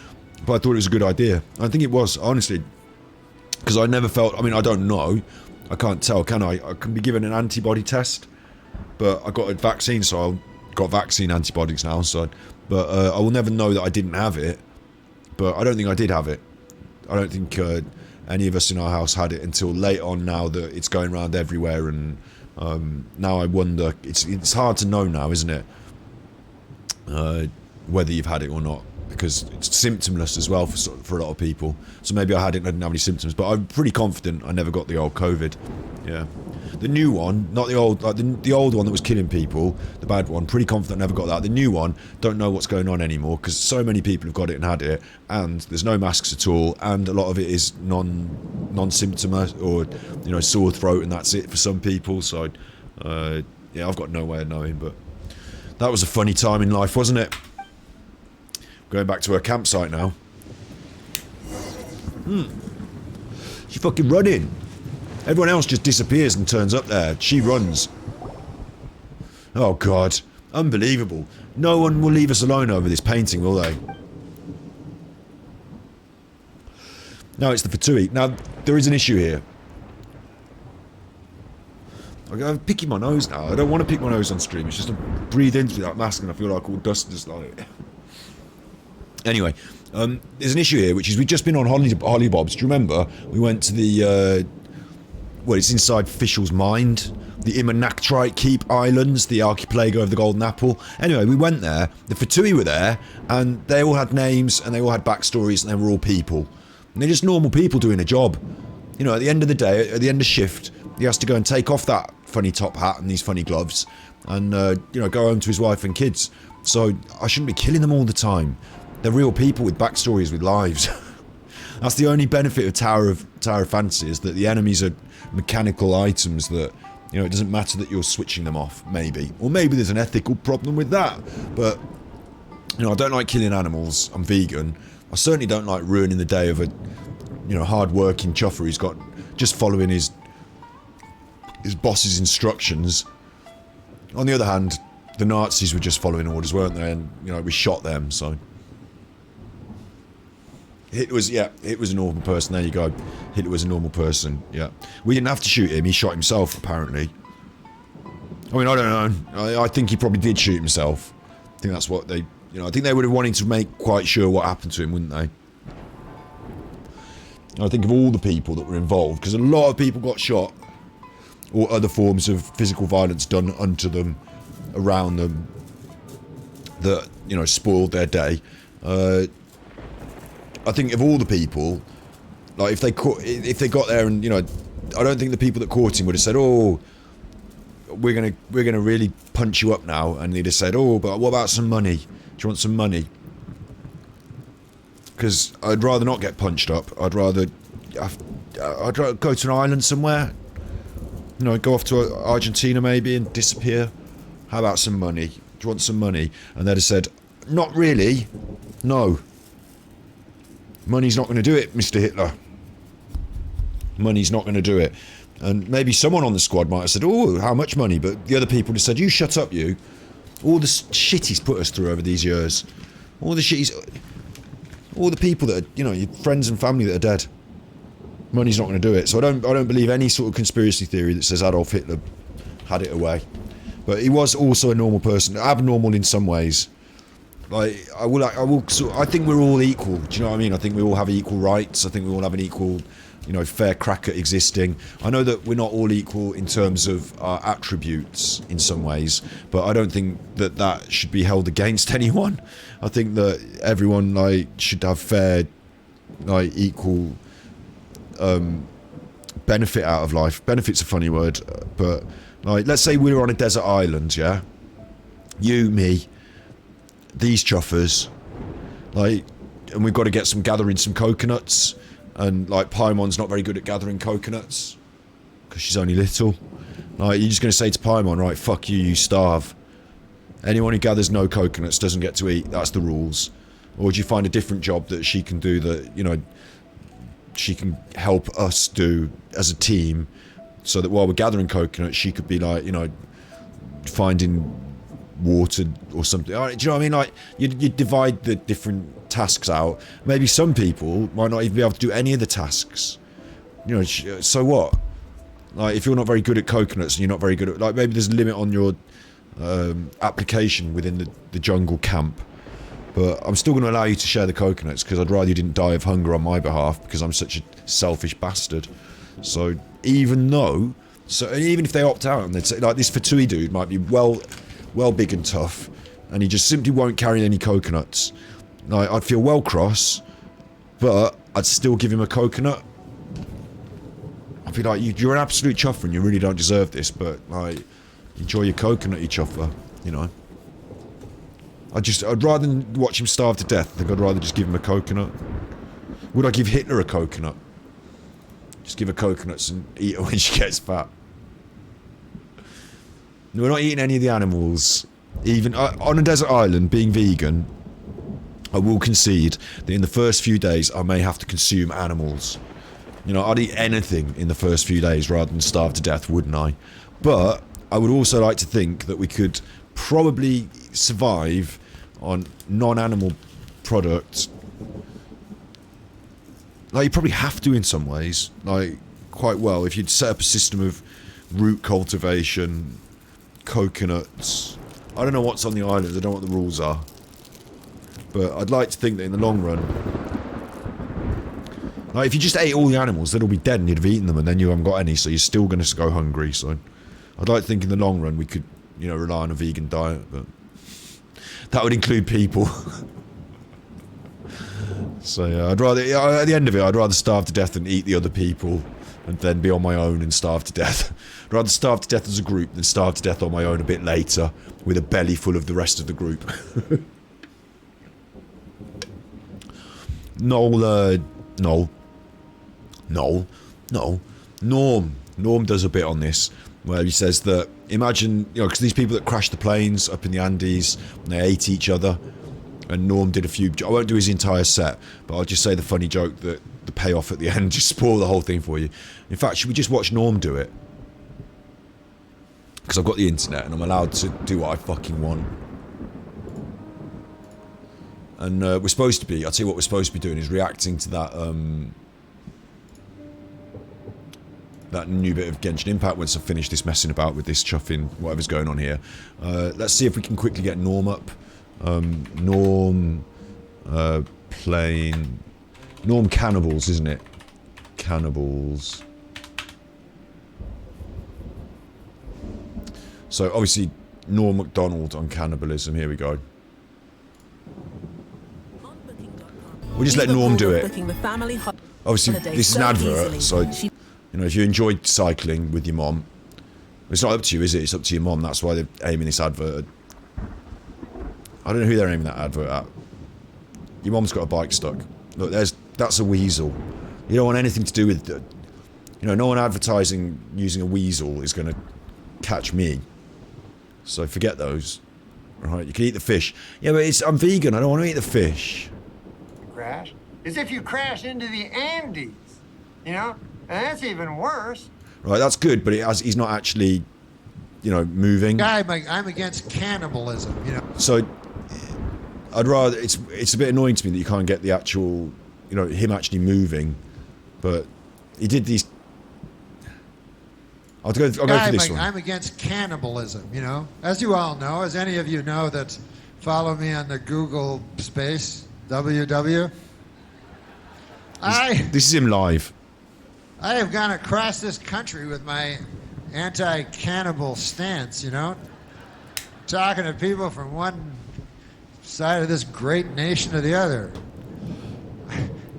but I thought it was a good idea. I think it was, honestly. Because I never felt... I mean, I don't know. I can't tell, can I? I can be given an antibody test, but I got a vaccine, so I've got vaccine antibodies now, so... But I will never know that I didn't have it. But I don't think I did have it. I don't think... any of us in our house had it until late on, now that it's going around everywhere, and now I wonder, it's hard to know now, isn't it, whether you've had it or not, because it's symptomless as well for a lot of people. So maybe I had it and I didn't have any symptoms, but I'm pretty confident I never got the old COVID. Yeah, the new one, not the old, like the old one that was killing people, the bad one, pretty confident I never got that. The new one, don't know what's going on anymore, because so many people have got it and had it, and there's no masks at all, and a lot of it is non-symptom, or, you know, sore throat, and that's it for some people. So yeah, I've got no way of knowing, but that was a funny time in life, wasn't it? Going back to her campsite now. She's fucking running. Everyone else just disappears and turns up there. She runs. Oh God, unbelievable. No one will leave us alone over this painting, will they? No, it's the Fatui. Now, there is an issue here. I'm picking my nose now. I don't want to pick my nose on stream. It's just to breathe in through that mask and I feel like all dust is like... Anyway, there's an issue here, which is we've just been on Hollybobs. Do you remember? We went to the... well, it's inside Fishel's Mind. The Imanaktrite Keep Islands, the archipelago of the Golden Apple. Anyway, we went there. The Fatui were there, and they all had names, and they all had backstories, and they were all people. And they're just normal people doing a job. You know, at the end of the day, at the end of shift, he has to go and take off that funny top hat and these funny gloves, and, you know, go home to his wife and kids. So I shouldn't be killing them all the time. They're real people with backstories, with lives. That's the only benefit of Tower of Fantasy, is that the enemies are mechanical items that, you know, it doesn't matter that you're switching them off, maybe. Or maybe there's an ethical problem with that. But, you know, I don't like killing animals. I'm vegan. I certainly don't like ruining the day of a, you know, hard-working chuffer who's got, just following his boss's instructions. On the other hand, the Nazis were just following orders, weren't they? And, you know, we shot them, so... Hitler was, yeah, Hitler was a normal person, there you go. Hitler was a normal person, yeah. We didn't have to shoot him, he shot himself, apparently. I mean, I don't know. I think he probably did shoot himself. I think that's what they, you know, I think they would have wanted to make quite sure what happened to him, wouldn't they? I think of all the people that were involved, because a lot of people got shot or other forms of physical violence done unto them, around them, that, you know, spoiled their day. I think of all the people, like, if they got there and, you know, I don't think the people that caught him would have said, oh, we're gonna really punch you up now, and they'd have said, oh, but what about some money? Do you want some money? Because I'd rather not get punched up. I'd rather go to an island somewhere. You know, go off to Argentina maybe and disappear. How about some money? Do you want some money? And they'd have said, not really. No. Money's not going to do it, Mr. Hitler. Money's not going to do it. And maybe someone on the squad might have said, oh, how much money? But the other people would have said, you shut up, you. All the shit he's put us through over these years. All the shit all the people that are, you know, your friends and family that are dead. Money's not going to do it. So I don't believe any sort of conspiracy theory that says Adolf Hitler had it away. But he was also a normal person, abnormal in some ways. Like, I think we're all equal. Do you know what I mean? I think we all have equal rights. I think we all have an equal, you know, fair crack at existing. I know that we're not all equal in terms of our attributes in some ways, but I don't think that that should be held against anyone. I think that everyone, like, should have fair, like, equal benefit out of life. Benefit's a funny word, but, like, let's say we were on a desert island, yeah? You, me, these chuffers, like, and we've got to gathering some coconuts. And, like, Paimon's not very good at gathering coconuts because she's only little. Like, you're just going to say to Paimon, right, fuck you, you starve. Anyone who gathers no coconuts doesn't get to eat. That's the rules. Or do you find a different job that she can do that, you know, she can help us do as a team, so that while we're gathering coconuts, she could be, like, you know, finding water or something. Do you know what I mean? Like, you divide the different tasks out. Maybe some people might not even be able to do any of the tasks. You know, so what? Like, if you're not very good at coconuts and you're not very good at, like, maybe there's a limit on your application within the jungle camp. But I'm still going to allow you to share the coconuts, because I'd rather you didn't die of hunger on my behalf, because I'm such a selfish bastard. So even if they opt out and they'd say, like, this Fatui dude might be well big and tough, and he just simply won't carry any coconuts. Like, I'd feel well cross, but I'd still give him a coconut. I'd be like, you're an absolute chuffer and you really don't deserve this, but, like, enjoy your coconut, you chuffer, you know. I'd rather than watch him starve to death, I think I'd rather just give him a coconut. Would I give Hitler a coconut? Just give her coconuts and eat her when she gets fat. We're not eating any of the animals. Even on a desert island, being vegan, I will concede that in the first few days I may have to consume animals. You know, I'd eat anything in the first few days rather than starve to death, wouldn't I? But I would also like to think that we could probably survive on non-animal products. Like, you probably have to in some ways, like, quite well, if you'd set up a system of root cultivation, coconuts. I don't know what's on the island, I don't know what the rules are. But I'd like to think that in the long run, like, if you just ate all the animals, they'd all be dead and you'd have eaten them, and then you haven't got any, so you're still going to go hungry. So I'd like to think in the long run we could, you know, rely on a vegan diet, but that would include people. So yeah, at the end of it, I'd rather starve to death than eat the other people and then be on my own and starve to death. I'd rather starve to death as a group than starve to death on my own a bit later with a belly full of the rest of the group. Norm does a bit on this, where he says that, imagine, you know, because these people that crashed the planes up in the Andes, and they ate each other, and Norm did a few, I won't do his entire set, but I'll just say the funny joke that the payoff at the end just spoil the whole thing for you. In fact, should we just watch Norm do it? Because I've got the internet and I'm allowed to do what I fucking want. And we're supposed to be, I'll tell you what we're supposed to be doing, is reacting to that that new bit of Genshin Impact once I finish this messing about with this chuffing, whatever's going on here. Let's see if we can quickly get Norm up. Norm Cannibals, isn't it? Cannibals. So obviously Norm Macdonald on cannibalism. Here we go. We'll just let Norm do it. Obviously, this is an advert, so you know if you enjoyed cycling with your mom, it's not up to you, is it? It's up to your mom. That's why they're aiming this advert. I don't know who they're aiming that advert at. Your mom's got a bike stuck. Look, that's a weasel. You don't want anything to do with, you know, no one advertising using a weasel is going to catch me. So forget those. Right, you can eat the fish. Yeah, but I'm vegan. I don't want to eat the fish. Crash is if you crash into the Andes, you know, and that's even worse. Right, that's good, but he's not actually, you know, moving. I'm against cannibalism, you know. So I'd rather, it's a bit annoying to me that you can't get the actual, you know, him actually moving, but he did these. I'll go for this one. I'm against cannibalism, you know. As you all know, as any of you know that follow me on the Google space, WW. This is him live. I have gone across this country with my anti-cannibal stance, you know. Talking to people from one side of this great nation to the other.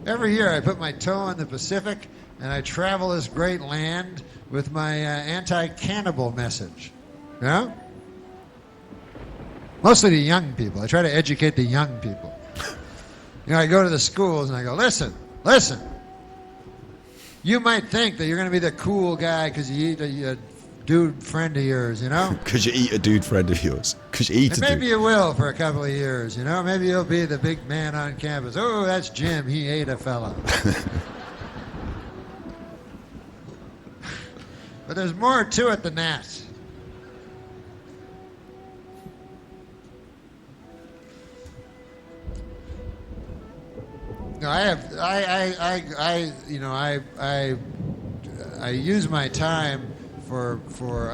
Every year I put my toe in the Pacific and I travel this great land with my anti-cannibal message, you know? Mostly to young people. I try to educate the young people. You know, I go to the schools and I go, listen. You might think that you're going to be the cool guy because you eat a dude friend of yours, you know? Because you eat a dude friend of yours. Because you eat and a maybe dude. you will for a couple of years, you know? Maybe you'll be the big man on campus. Oh, that's Jim. He ate a fella. But there's more to it than that. No, I use my time for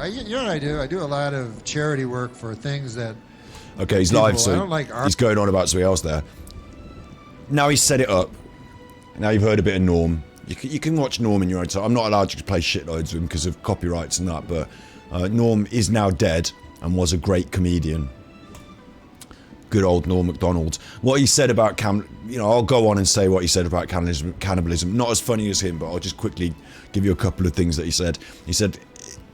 you know what I do? I do a lot of charity work for things that. Okay, he's people, live, so I don't like art. He's going on about something else there. Now he's set it up. Now you've heard a bit of Norm. You can watch Norm in your own time. I'm not allowed to play shitloads of him because of copyrights and that, but Norm is now dead and was a great comedian. Good old Norm Macdonald. What he said about I'll go on and say what he said about cannibalism. Not as funny as him, but I'll just quickly give you a couple of things that he said. He said,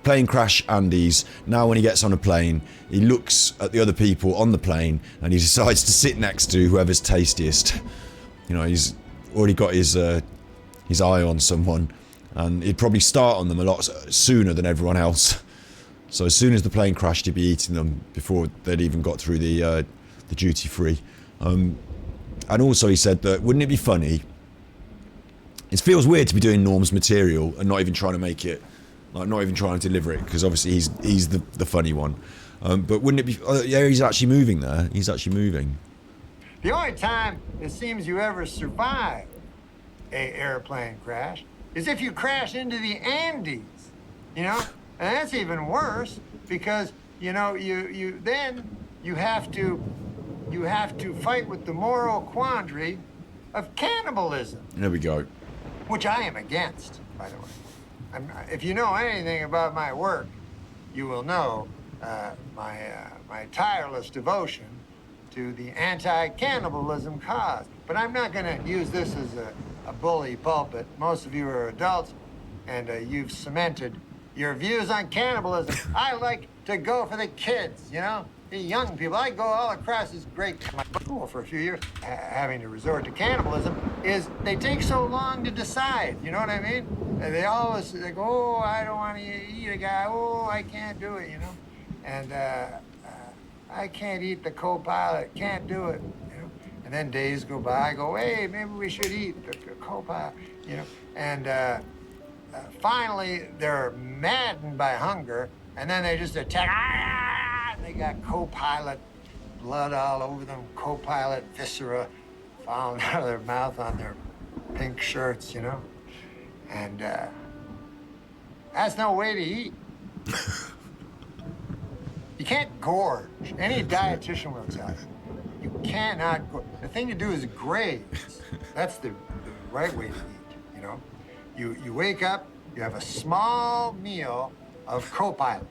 plane crash Andes. Now when he gets on a plane, he looks at the other people on the plane and he decides to sit next to whoever's tastiest. You know, he's already got his eye on someone, and he'd probably start on them a lot sooner than everyone else. So as soon as the plane crashed, he'd be eating them before they'd even got through the duty free. And also he said that wouldn't it be funny, it feels weird to be doing Norm's material and not even trying to make it, like not even trying to deliver it, because obviously he's the funny one, but wouldn't it be yeah, he's actually moving there, he's actually moving. The only time it seems you ever survive a airplane crash is if you crash into the Andes, you know, and that's even worse because you know you have to fight with the moral quandary of cannibalism. There we go. Which I am against, by the way. If you know anything about my work, you will know my tireless devotion to the anti-cannibalism cause. But I'm not going to use this as a bully pulpit. Most of you are adults, and you've cemented your views on cannibalism. I like to go for the kids, you know? The young people. I go all across this great school for a few years. Having to resort to cannibalism is they take so long to decide, you know what I mean? And they go, oh, I don't want to eat a guy. Oh, I can't do it, you know? And I can't eat the co-pilot. Can't do it, you know? And then days go by. I go, hey, maybe we should eat the co-pilot, you know? And finally, they're maddened by hunger, and then they just attack. They got co-pilot blood all over them, co-pilot viscera falling out of their mouth on their pink shirts, you know? And that's no way to eat. You can't gorge. Any dietitian will tell you. You cannot gorge. The thing to do is graze. That's the right way to eat, you know? You wake up, you have a small meal of co-pilot.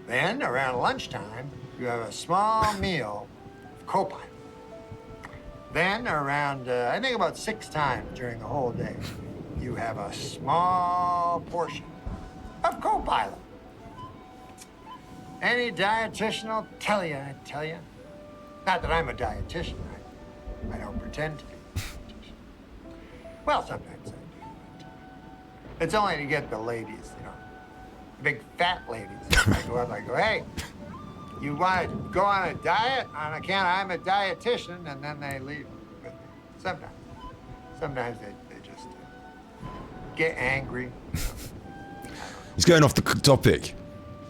Then, around lunchtime, you have a small meal of co-pilot. Then, around, I think about 6 times during the whole day, you have a small portion of co-pilot. Any dietitian will tell you, I tell you. Not that I'm a dietitian. I don't pretend to be a dietitian. Well, sometimes I do. But it's only to get the ladies, you know, the big fat ladies. I go up, I go, hey, you want to go on a diet on account I'm a dietitian, and then they leave with me. Sometimes. Sometimes they just get angry. He's going off the topic.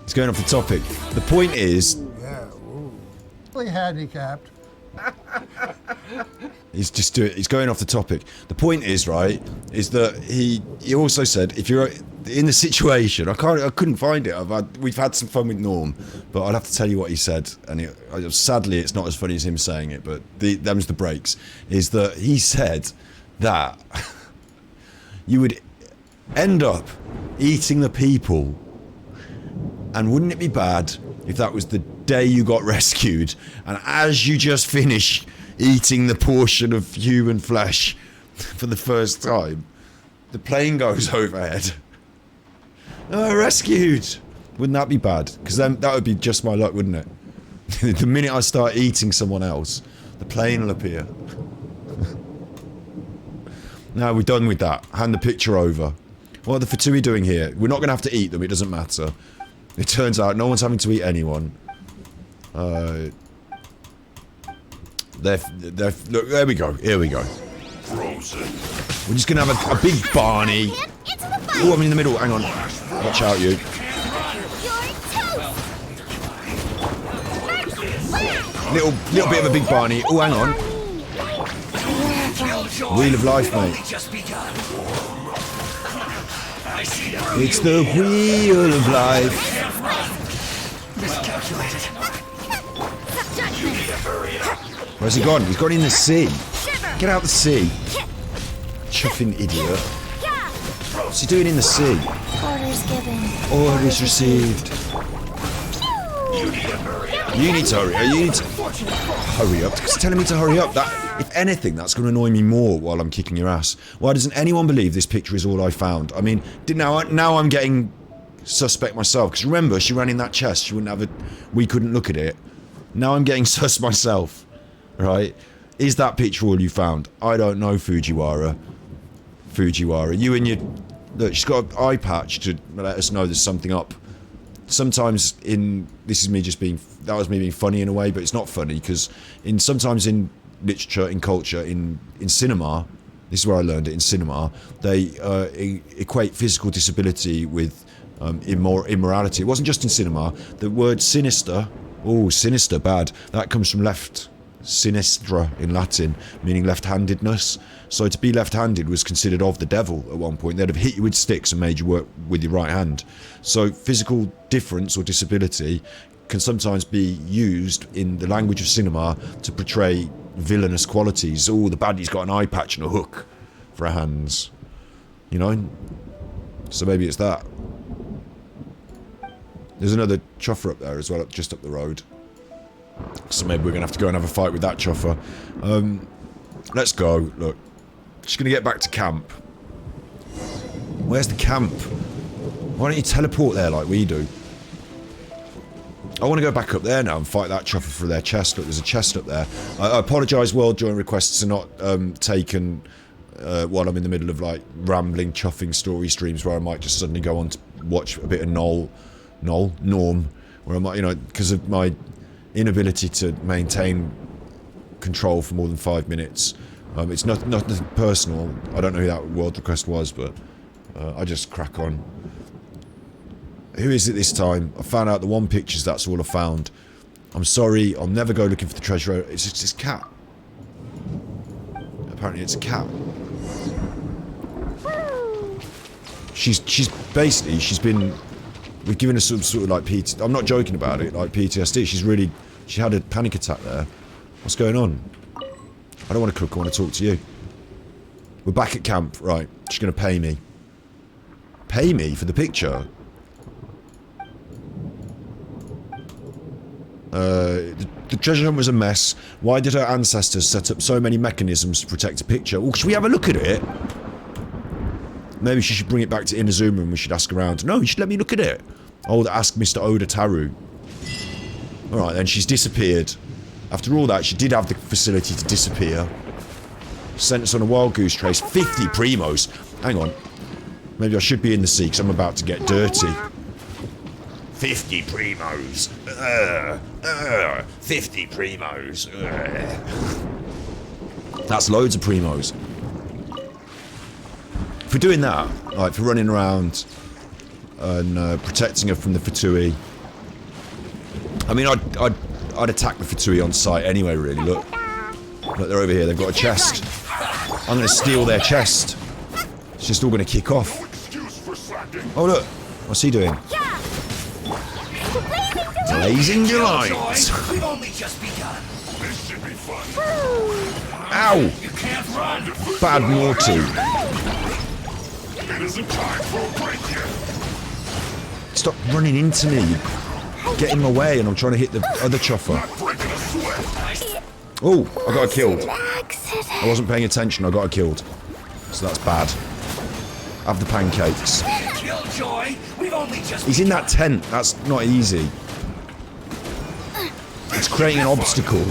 He's going off the topic. The point is... Yeah, really handicapped. He's going off the topic. The point is, right, is that he also said if you're in the situation, I couldn't find it. We've had some fun with Norm, but I'd have to tell you what he said, and sadly it's not as funny as him saying it, but them's the breaks. Is that he said that you would end up eating the people, and wouldn't it be bad if that was the day you got rescued, and as you just finish eating the portion of human flesh for the first time, the plane goes overhead. Oh, rescued! Wouldn't that be bad? Because then that would be just my luck, wouldn't it? The minute I start eating someone else, the plane will appear. Now we're done with that. Hand the picture over. What are the Fatui doing here? We're not going to have to eat them, it doesn't matter. It turns out no one's having to eat anyone. Look, there we go. Here we go. Frozen. We're just gonna have a big Barney. Oh, I'm in the middle. Hang on. Watch out, you. Little bit of a big Barney. Oh, hang on. Wheel of life, mate. It's the wheel of life. Where's he gone? He's gone in the sea. Get out the sea. Chuffing idiot. What's he doing in the sea? Orders given. Orders received. You need to hurry. You need to hurry up. It's telling me to hurry up. That, if anything, that's going to annoy me more while I'm kicking your ass. Why doesn't anyone believe this picture is all I found? I mean, now I'm getting suspect myself. Because remember, she ran in that chest. She wouldn't have it. We couldn't look at it. Now I'm getting sus myself. Right? Is that picture all you found? I don't know, Fujiwara. You and your... Look, she's got an eye patch to let us know there's something up. Sometimes this is me just being... That was me being funny in a way, but it's not funny, because sometimes in literature, in culture, in cinema, this is where I learned it, in cinema, they equate physical disability with immorality. It wasn't just in cinema. The word sinister... Oh, sinister, bad. That comes from left... Sinistra in Latin, meaning left-handedness. So to be left-handed was considered of the devil at one point. They'd have hit you with sticks and made you work with your right hand. So physical difference or disability can sometimes be used in the language of cinema to portray villainous qualities. Oh, the baddie's got an eye patch and a hook for her hands. You know? So maybe it's that. There's another chuffer up there as well, just up the road. So maybe we're going to have to go and have a fight with that chuffer. Let's go. Look. Just going to get back to camp. Where's the camp? Why don't you teleport there like we do? I want to go back up there now and fight that chuffer for their chest. Look, there's a chest up there. I apologise, World Join requests are not taken while I'm in the middle of like rambling, chuffing story streams where I might just suddenly go on to watch a bit of Norm, where I might, you know, because of my inability to maintain control for more than 5 minutes. It's nothing personal. I don't know who that world request was, but I just crack on. Who is it this time? I found out the one pictures, that's all I found. I'm sorry, I'll never go looking for the treasure. It's just this cat. Apparently it's a cat. She's basically, we've given her some sort of like PTSD. I'm not joking about it, like PTSD. She had a panic attack there. What's going on? I don't want to cook, I want to talk to you. We're back at camp. Right. She's going to pay me. Pay me for the picture? The treasure hunt was a mess. Why did her ancestors set up so many mechanisms to protect a picture? Well, should we have a look at it? Maybe she should bring it back to Inazuma and we should ask around. No, you should let me look at it. Oh, ask Mr. Oda Taru. Alright then, she's disappeared. After all that, she did have the facility to disappear. Sent us on a wild goose chase. 50 primos. Hang on. Maybe I should be in the sea because I'm about to get dirty. 50 primos. 50 primos. That's loads of primos. If we're doing that, like for running around and protecting her from the Fatui, I mean, I'd attack the Fatui on sight anyway. Really, look, they're over here. They've got a chest. I'm going to steal their chest. It's just all going to kick off. Oh look, what's he doing? Blazing delight. We've only just begun. This should be fun. Ow! You can't run. Bad Morty. It isn't time for a break yet. Stop running into me. Get in my way and I'm trying to hit the other chopper. Oh, I got her killed. I wasn't paying attention, I got her killed. So that's bad. Have the pancakes. He's in that tent, that's not easy. It's creating an obstacle.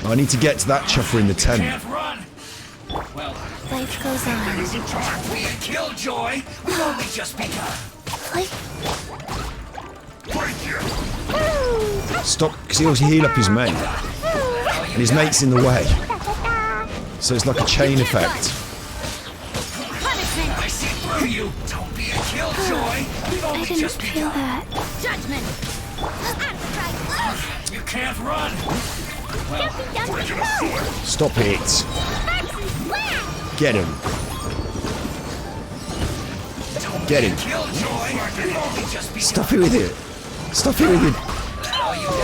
I need to get to that chopper in the tent. Life goes on. We killjoy. We've only just begun. Stop, because he'll heal up his mate. And his mate's in the way. So it's like a chain effect. I see through you. Don't be a killjoy. We've only just begun. Judgment. You can't run. Stop it. Get him. Get him. Stop it with it. Stop it with it.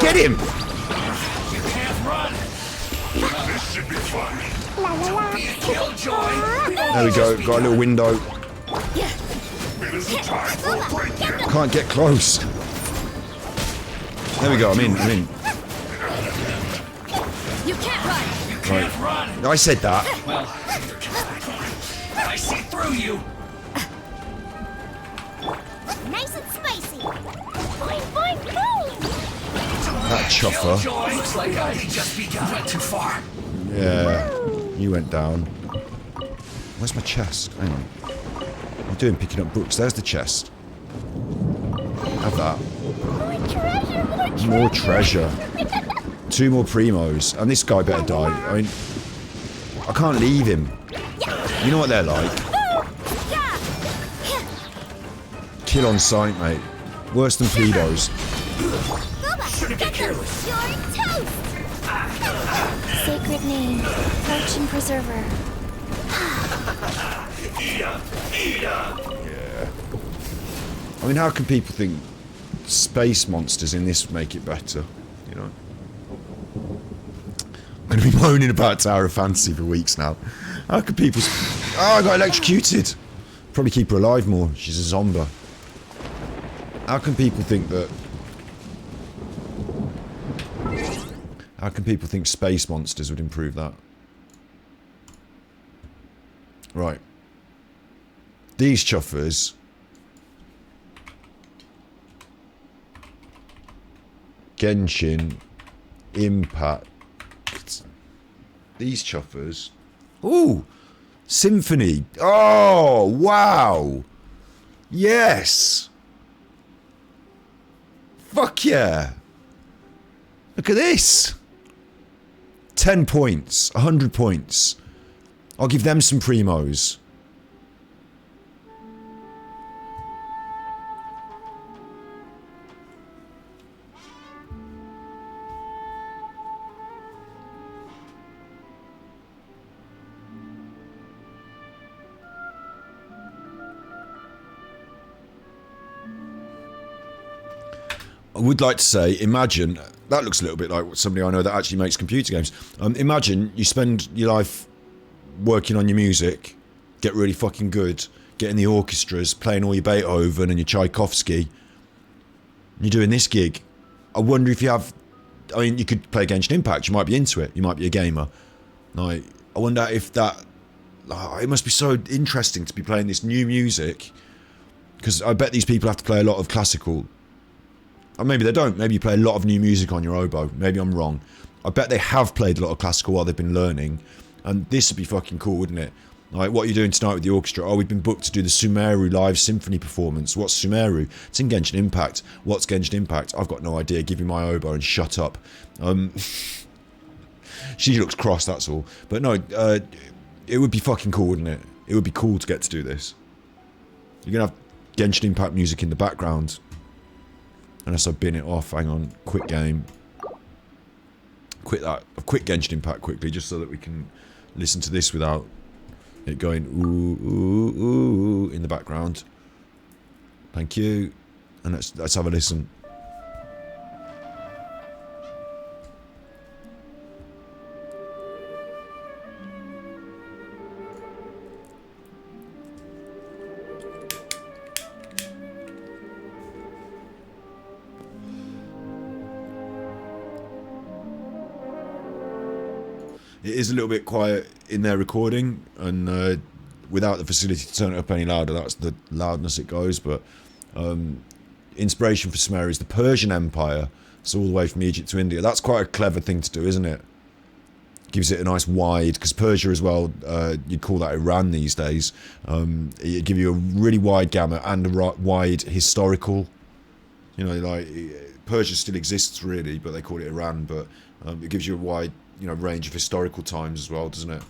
Get him. You can't run. This should be fun. Don't be a killjoy. There we go. Got a little window. It isn't time for a break yet. Can't get close. There we go. I'm in. You can't run. You can't run. I said that. Well, I see through you. Nice and spicy. Boing, boing, boing. That chopper. Looks like I just begun. Went too far. Yeah. You went down. Where's my chest? Hang on. What am I doing picking up books? There's the chest. Have that. More treasure. 2 more primos. And this guy better die. I mean, I can't leave him. You know what they're like. Kill on sight, mate. Worse than pedos. Sacred name, fortune preserver. Yeah. I mean, how can people think space monsters in this make it better? You know? I'm going to be moaning about Tower of Fantasy for weeks now. How can people... Oh, I got electrocuted! Probably keep her alive more. She's a zombie. How can people think that... How can people think space monsters would improve that? Right. These chuffers... Genshin... Impact... These chuffers... Ooh! Symphony! Oh! Wow! Yes! Fuck yeah! Look at this! 10 points. 100 points. I'll give them some primos. I would like to say, imagine, that looks a little bit like somebody I know that actually makes computer games. Imagine you spend your life working on your music, get really fucking good, getting the orchestras, playing all your Beethoven and your Tchaikovsky. You're doing this gig. I wonder if you have... I mean, you could play Genshin Impact. You might be into it. You might be a gamer. Like, I wonder if that... it must be so interesting to be playing this new music, because I bet these people have to play a lot of classical. Or maybe they don't. Maybe you play a lot of new music on your oboe. Maybe I'm wrong. I bet they have played a lot of classical while they've been learning. And this would be fucking cool, wouldn't it? Like, what are you doing tonight with the orchestra? Oh, we've been booked to do the Sumeru live symphony performance. What's Sumeru? It's in Genshin Impact. What's Genshin Impact? I've got no idea. Give me my oboe and shut up. She looks cross, that's all. But no, it would be fucking cool, wouldn't it? It would be cool to get to do this. You're going to have Genshin Impact music in the background. Unless I bin it off. Hang on. Quit game. Quit that. I've quit Genshin Impact quickly just so that we can listen to this without it going ooh, ooh, ooh in the background. Thank you. And let's have a listen. It is a little bit quiet in their recording, and without the facility to turn it up any louder, that's the loudness it goes. But inspiration for Sumeru is the Persian Empire. It's all the way from Egypt to India. That's quite a clever thing to do, isn't it? Gives it a nice wide, because Persia as well, you'd call that Iran these days. It'd give you a really wide gamut and a wide historical. You know, like Persia still exists really, but they call it Iran. But it gives you a wide, you know, range of historical times as well, doesn't it?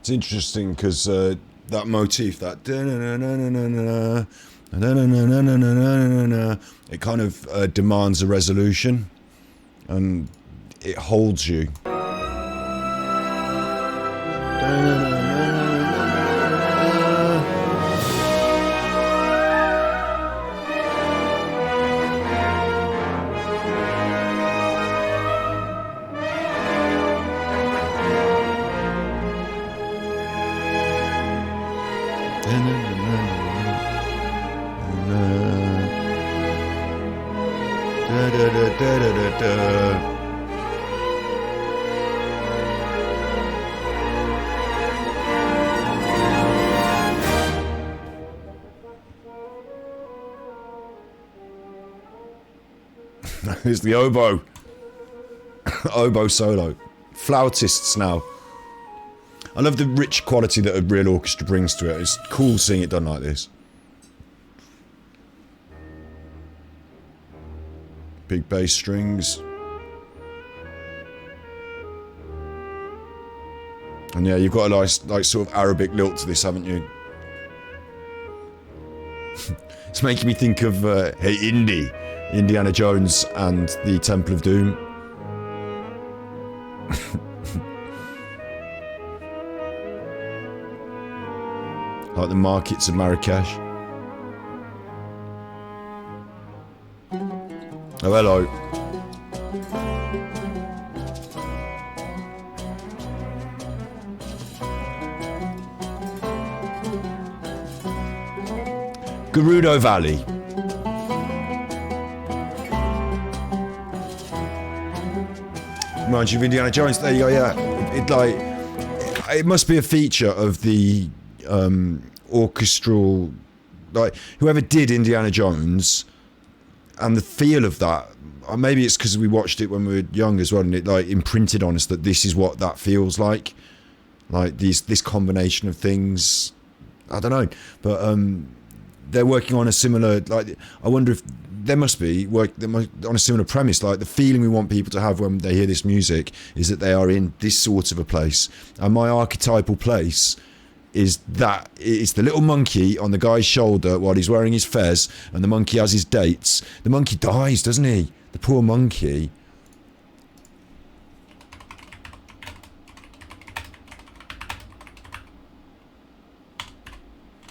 It's interesting because that motif, that it kind of demands a resolution, and it holds you. Here's the oboe. Oboe solo. Flautists now. I love the rich quality that a real orchestra brings to it. It's cool seeing it done like this. Big bass strings. And yeah, you've got a nice, like, sort of Arabic lilt to this, haven't you? It's making me think of, hey, Indiana Jones and the Temple of Doom. Like the markets of Marrakesh. Oh, hello. Gerudo Valley. Reminds you of Indiana Jones. There you go, yeah. It must be a feature of the orchestral, like whoever did Indiana Jones, and the feel of that. Maybe it's because we watched it when we were young as well, and it like imprinted on us that this is what that feels like this combination of things. I don't know, but they're working on a similar. Like, I wonder if there must be on a similar premise. Like, the feeling we want people to have when they hear this music is that they are in this sort of a place, and my archetypal place is that it's the little monkey on the guy's shoulder while he's wearing his fez, and the monkey has his dates. The monkey dies, doesn't he? The poor monkey.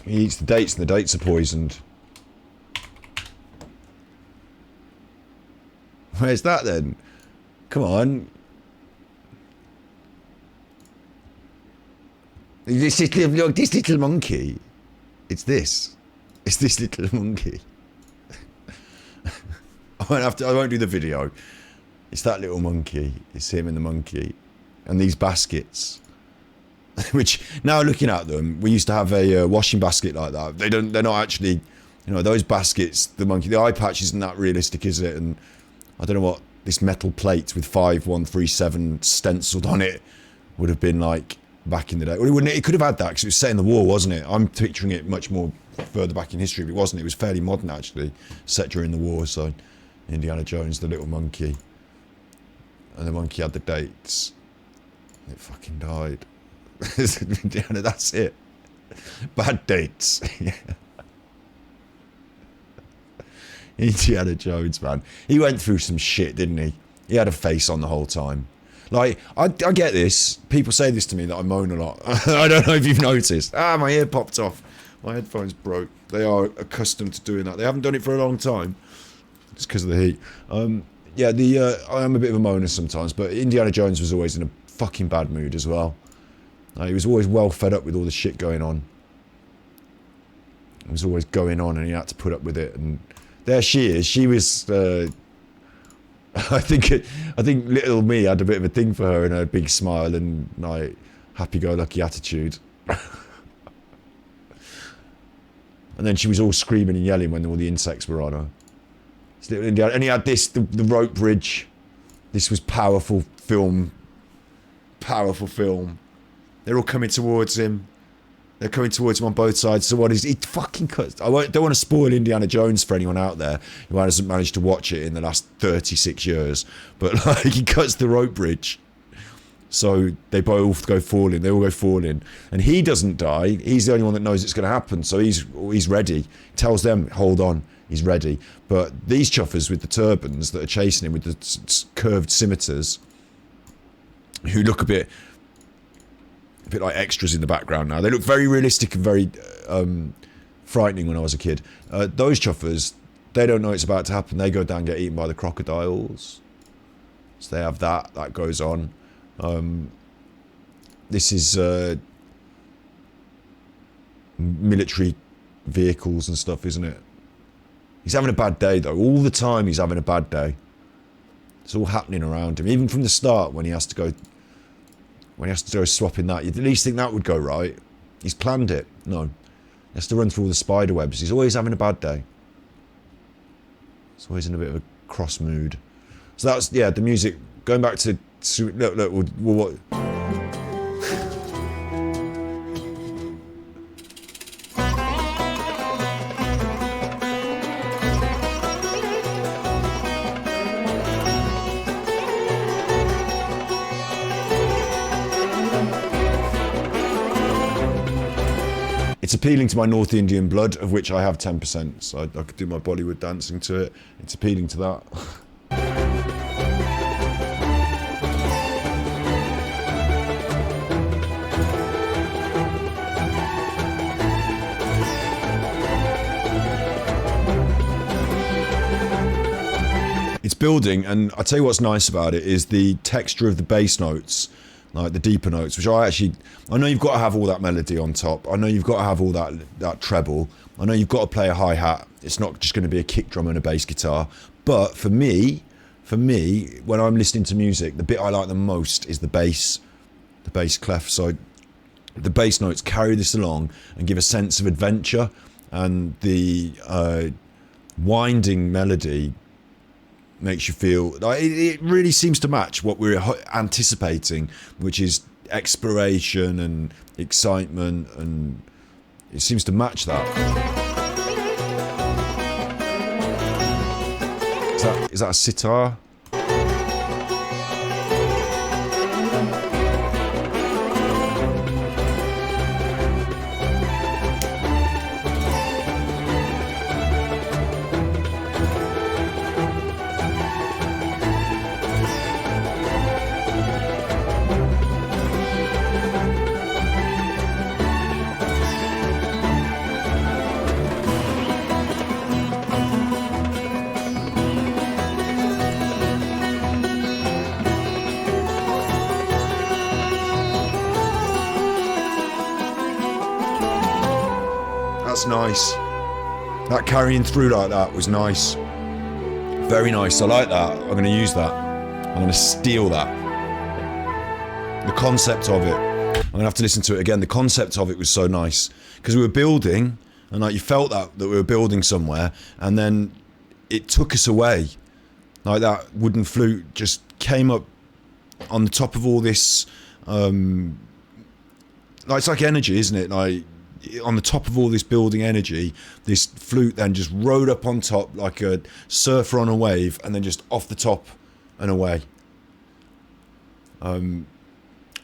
He eats the dates, and the dates are poisoned. Where's that then? Come on. This little monkey. It's this little monkey. I won't do the video. It's that little monkey. It's him and the monkey. And these baskets. Which, now looking at them, we used to have a washing basket like that. They're not actually, those baskets, the monkey, the eye patch isn't that realistic, is it? And I don't know what this metal plate with 5137 stenciled on it would have been like back in the day. Well, it could have had that because it was set in the war, wasn't it? I'm picturing it much more further back in history, but it wasn't. It was fairly modern, actually, set during the war. So Indiana Jones, the little monkey, and the monkey had the dates. It fucking died. Indiana, that's it. Bad dates. Yeah. Indiana Jones, man. He went through some shit, didn't he? He had a face on the whole time. Like, I get this. People say this to me, that I moan a lot. I don't know if you've noticed. My ear popped off. My headphones broke. They are accustomed to doing that. They haven't done it for a long time. It's because of the heat. Yeah, I am a bit of a moaner sometimes, but Indiana Jones was always in a fucking bad mood as well. He was always well fed up with all the shit going on. It was always going on, and he had to put up with it. And there she is. She was. I think little me had a bit of a thing for her and her big smile and like happy-go-lucky attitude. And then she was all screaming and yelling when all the insects were on her. It's little Indiana, and he had this the rope bridge. This was powerful film. Powerful film. They're all coming towards him. They're coming towards him on both sides. So what is he fucking cuts? Don't want to spoil Indiana Jones for anyone out there who hasn't managed to watch it in the last 36 years. But like, he cuts the rope bridge. So they both go falling. They all go falling. And he doesn't die. He's the only one that knows it's going to happen. So he's ready. Tells them, hold on. He's ready. But these chuffers with the turbans that are chasing him with the curved scimitars, who look a bit like extras in the background now. They look very realistic and very frightening when I was a kid. Those chuffers, they don't know it's about to happen. They go down and get eaten by the crocodiles. So they have that. That goes on. This is military vehicles and stuff, isn't it? He's having a bad day, though. All the time he's having a bad day. It's all happening around him. Even from the start when he has to go... When he has to go swapping that, you'd at least think that would go right. He's planned it. No. He has to run through all the spider webs. He's always having a bad day. He's always in a bit of a cross mood. So that's, yeah, the music. Going back to... Look, what... It's appealing to my North Indian blood, of which I have 10%, so I could do my Bollywood dancing to it. It's appealing to that. It's building, and I tell you what's nice about it is the texture of the bass notes. Like the deeper notes, which I know you've got to have all that melody on top. I know you've got to have all that treble. I know you've got to play a hi-hat. It's not just going to be a kick drum and a bass guitar. But for me, when I'm listening to music, the bit I like the most is the bass. the bass clef. So the bass notes carry this along and give a sense of adventure, and the winding melody makes you feel like it really seems to match what we're anticipating, which is exploration and excitement, and it seems to match that. Is that a sitar? That's nice. That carrying through like that was nice. Very nice. I like that. I'm going to use that. I'm going to steal that. The concept of it. I'm going to have to listen to it again. The concept of it was so nice. Because we were building, and like you felt that we were building somewhere, and then it took us away. Like that wooden flute just came up on the top of all this. Like it's like energy, isn't it? Like on the top of all this building energy, this flute then just rode up on top like a surfer on a wave, and then just off the top and away. I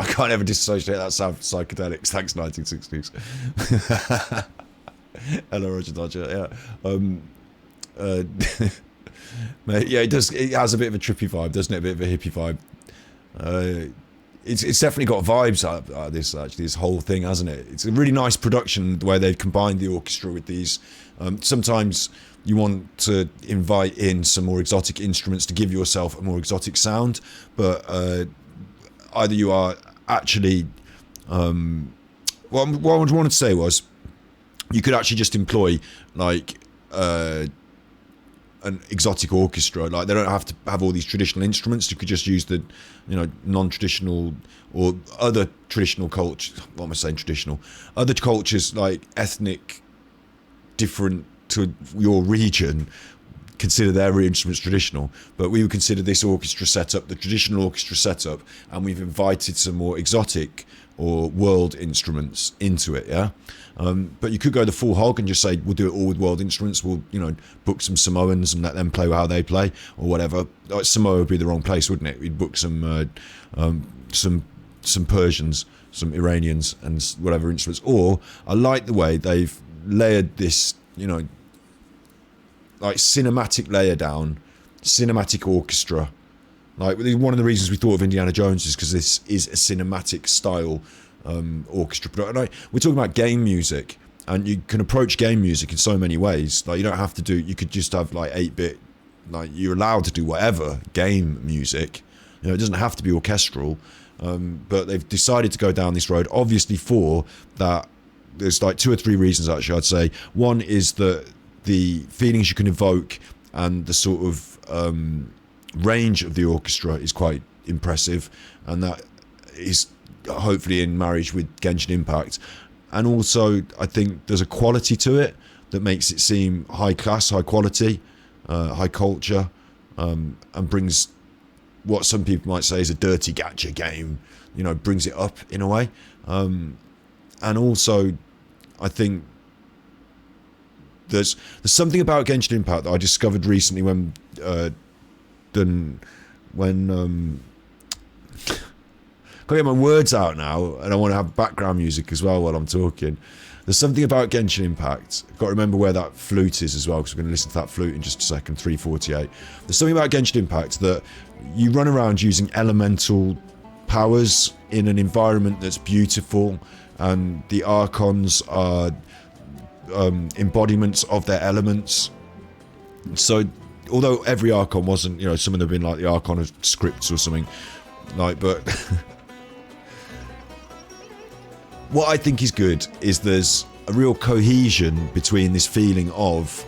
can't ever dissociate that sound from psychedelics. Thanks, 1960s. Hello, Roger Dodger. Yeah. Yeah, it does. It has a bit of a trippy vibe, doesn't it? A bit of a hippie vibe. It's definitely got vibes out of this, actually, this whole thing, hasn't it? It's a really nice production, the way they've combined the orchestra with these. Sometimes you want to invite in some more exotic instruments to give yourself a more exotic sound, but either you are actually... what I wanted to say was, you could actually just employ, like... an exotic orchestra. Like, they don't have to have all these traditional instruments. You could just use the, non-traditional or other traditional cultures. What am I saying? Traditional. Other cultures, like ethnic, different to your region, consider their instruments traditional. But we would consider this orchestra setup the traditional orchestra setup, and we've invited some more exotic or world instruments into it. Yeah. But you could go the full hog and just say, we'll do it all with world instruments. We'll, book some Samoans and let them play how they play or whatever. Like, Samoa would be the wrong place, wouldn't it? We'd book some Persians, some Iranians, and whatever instruments. Or I like the way they've layered this, like cinematic layer down, cinematic orchestra. Like, one of the reasons we thought of Indiana Jones is because this is a cinematic style orchestra production. We're talking about game music, and you can approach game music in so many ways. Like, you don't have to do, you could just have like 8-bit, like, you're allowed to do whatever game music. It doesn't have to be orchestral, but they've decided to go down this road, obviously, for that. There's like 2 or 3 reasons, actually, I'd say. One is that the feelings you can evoke and the sort of range of the orchestra is quite impressive, and that is hopefully in marriage with Genshin Impact. And also, I think there's a quality to it that makes it seem high class, high quality, high culture, and brings what some people might say is a dirty gacha game, brings it up in a way. And also, I think there's something about Genshin Impact that I discovered recently when can't get my words out now, and I want to have background music as well while I'm talking. There's something about Genshin Impact. I've got to remember where that flute is as well, because we're going to listen to that flute in just a second. 348. There's something about Genshin Impact that you run around using elemental powers in an environment that's beautiful, and the Archons are embodiments of their elements. So, although every Archon wasn't, some of them have been like the Archon of scripts or something, like, but what I think is good is there's a real cohesion between this feeling of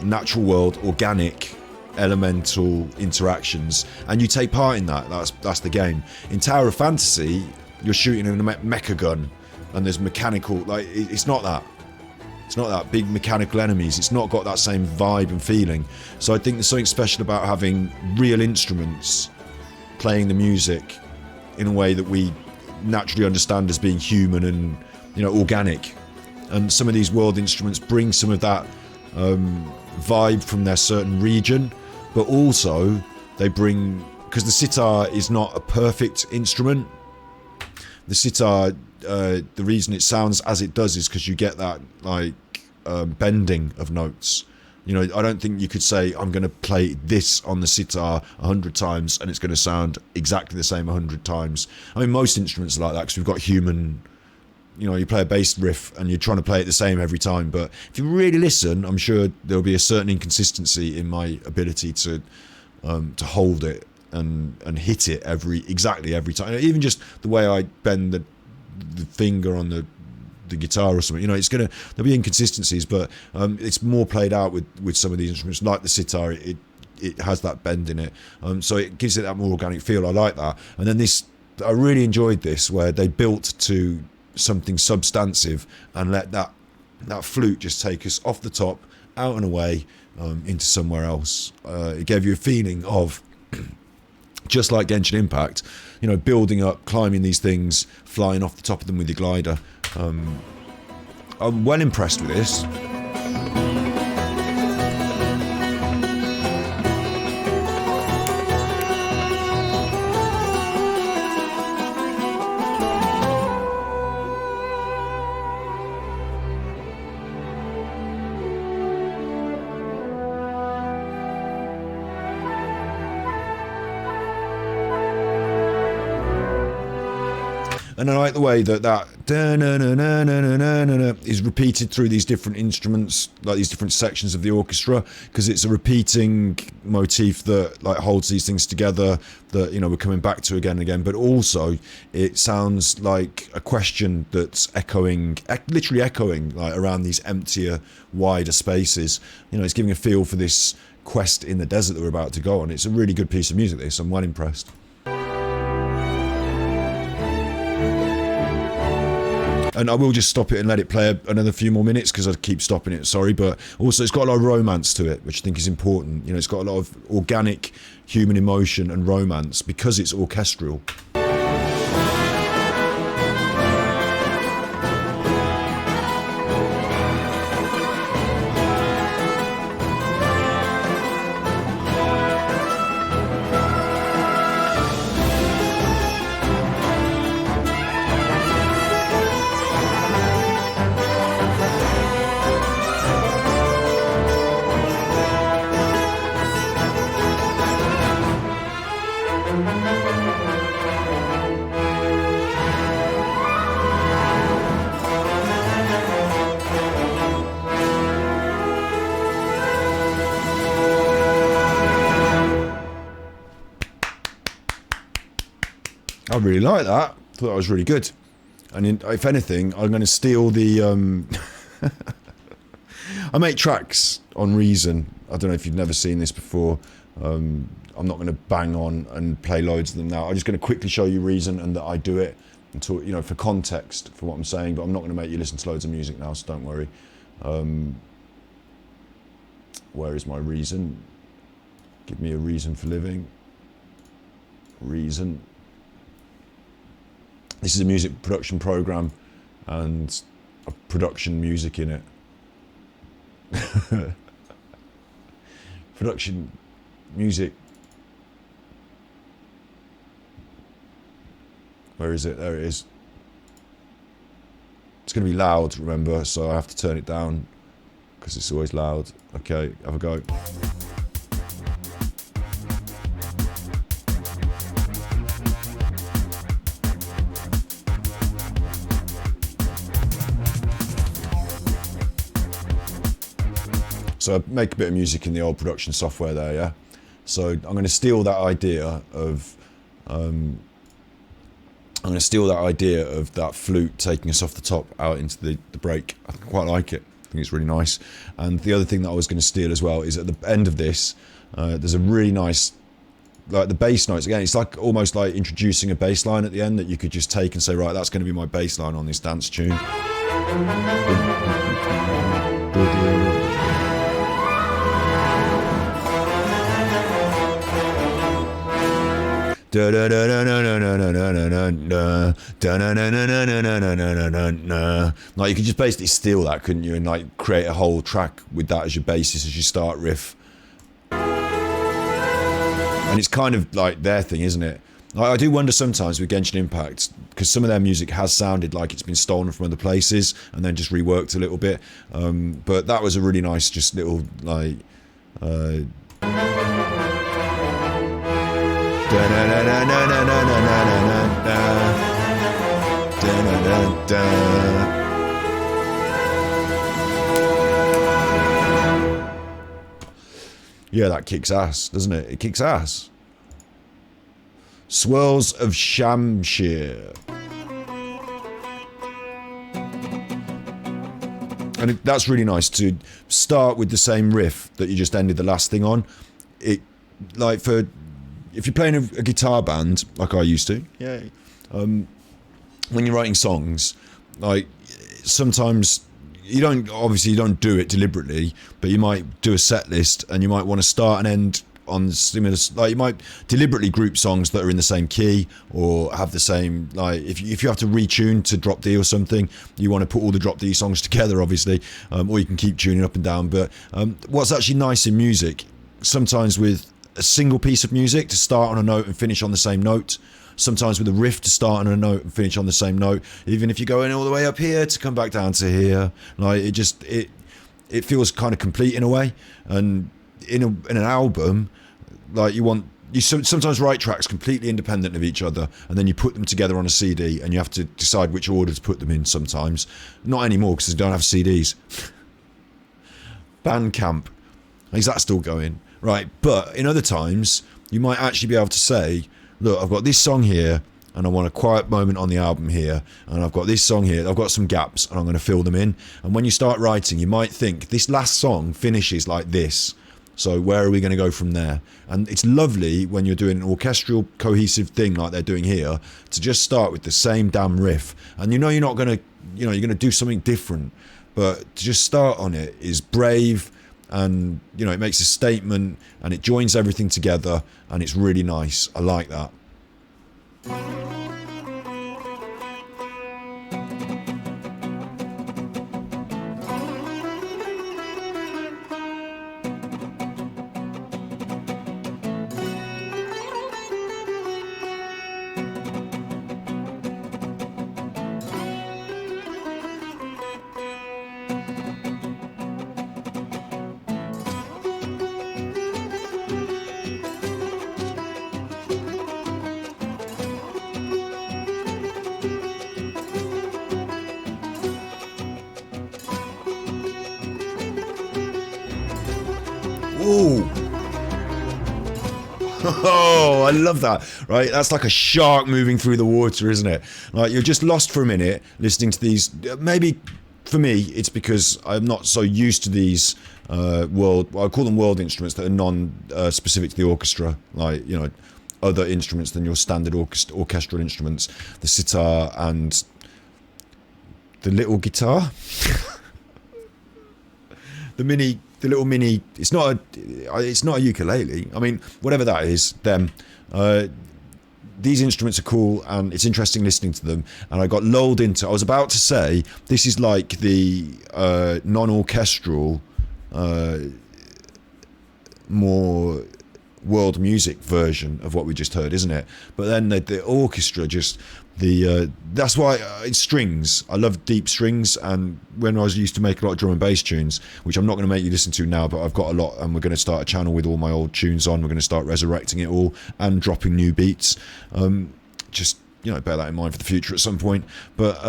natural world, organic, elemental interactions, and you take part in that. That's the game. In Tower of Fantasy, you're shooting a mecha gun and there's mechanical, like, it's not that. It's not that big mechanical enemies. It's not got that same vibe and feeling. So I think there's something special about having real instruments playing the music in a way that we naturally understand as being human and, you know, organic. And some of these world instruments bring some of that vibe from their certain region, but also they bring, because the sitar is not a perfect instrument. The sitar, the reason it sounds as it does is because you get that, like, bending of notes. You know, I don't think you could say, I'm going to play this on the sitar 100 times and it's going to sound exactly the same 100 times. I mean, most instruments are like that because we've got human, you know, you play a bass riff and you're trying to play it the same every time. But if you really listen, I'm sure there'll be a certain inconsistency in my ability to hold it and hit it exactly every time. Even just the way I bend the finger on the guitar or something, you know, there'll be inconsistencies, but it's more played out with some of these instruments, like the sitar. It has that bend in it, so it gives it that more organic feel. I like that. And then I really enjoyed this, where they built to something substantive and let that flute just take us off the top, out and away, into somewhere else. It gave you a feeling of, just like Genshin Impact, you know, building up, climbing these things, flying off the top of them with your glider. I'm well impressed with this. And I like the way that is repeated through these different instruments, like these different sections of the orchestra, because it's a repeating motif that, like, holds these things together, that, you know, we're coming back to again and again. But also it sounds like a question that's literally echoing, like, around these emptier, wider spaces. You know, it's giving a feel for this quest in the desert that we're about to go on. It's a really good piece of music, this. I'm well impressed. And I will just stop it and let it play another few more minutes, because I keep stopping it, sorry. But also, it's got a lot of romance to it, which I think is important. You know, it's got a lot of organic human emotion and romance because it's orchestral. I really like that. Thought that was really good. And if anything, I'm going to steal the... I make tracks on Reason. I don't know if you've never seen this before. I'm not going to bang on and play loads of them now. I'm just going to quickly show you Reason and that I do it, and talk, you know, for context for what I'm saying. But I'm not going to make you listen to loads of music now, so don't worry. Where is my reason? Give me a reason for living. Reason. This is a music production program and a production music in it. Production music. Where is it? There it is. It's going to be loud, remember, so I have to turn it down because it's always loud. Okay, have a go. So I make a bit of music in the old production software there, yeah? So I'm going to steal that idea of that flute taking us off the top out into the break. I quite like it. I think it's really nice. And the other thing that I was going to steal as well is at the end of this, there's a really nice like the bass notes again. It's like almost like introducing a bass line at the end that you could just take and say, right, that's going to be my bass line on this dance tune. Like you could just basically steal that, couldn't you, and like create a whole track with that as your basis as your start riff. And it's kind of like their thing, isn't it? Like, I do wonder sometimes with Genshin Impact, because some of their music has sounded like it's been stolen from other places and then just reworked a little bit. But that was a really nice, just little like. Yeah, that kicks ass, doesn't it? It kicks ass. Swirls of Shamshir. And that's really nice to start with the same riff that you just ended the last thing on. It, like, for if you're playing a guitar band like I used to, yeah. When you're writing songs, like sometimes you don't do it deliberately, but you might do a set list and you might want to start and end on similar, like you might deliberately group songs that are in the same key or have the same, like if you have to retune to drop D or something, you want to put all the drop D songs together, obviously, or you can keep tuning up and down. But what's actually nice in music, sometimes with a single piece of music to start on a note and finish on the same note, sometimes with a riff to start on a note and finish on the same note, even if you're going all the way up here to come back down to here, like it feels kind of complete in a way. And in an album, like you sometimes write tracks completely independent of each other and then you put them together on a CD and you have to decide which order to put them in sometimes. Not anymore because they don't have CDs. Bandcamp, is that still going? Right, but in other times you might actually be able to say, look, I've got this song here and I want a quiet moment on the album here, and I've got this song here, I've got some gaps and I'm going to fill them in. And when you start writing, you might think this last song finishes like this, so where are we going to go from there? And it's lovely when you're doing an orchestral cohesive thing like they're doing here to just start with the same damn riff, and you're not going to, you're going to do something different, but to just start on it is brave. And it makes a statement and it joins everything together and it's really nice. I like that. Ooh. Oh, I love that. Right, that's like a shark moving through the water, isn't it? Like you're just lost for a minute listening to these. Maybe for me, it's because I'm not so used to these I call them world instruments that are non-specific to the orchestra. Like other instruments than your standard orchestral instruments, the sitar and the little guitar, the little mini. It's not a ukulele. I mean, whatever that is, them. These instruments are cool, and it's interesting listening to them. And I got lulled into. I was about to say this is like the non-orchestral, more world music version of what we just heard, isn't it? But then the orchestra just that's why it's strings. I love deep strings, and when I used to make a lot of drum and bass tunes, which I'm not going to make you listen to now, but I've got a lot, and we're going to start a channel with all my old tunes on. We're going to start resurrecting it all and dropping new beats. Just bear that in mind for the future at some point. But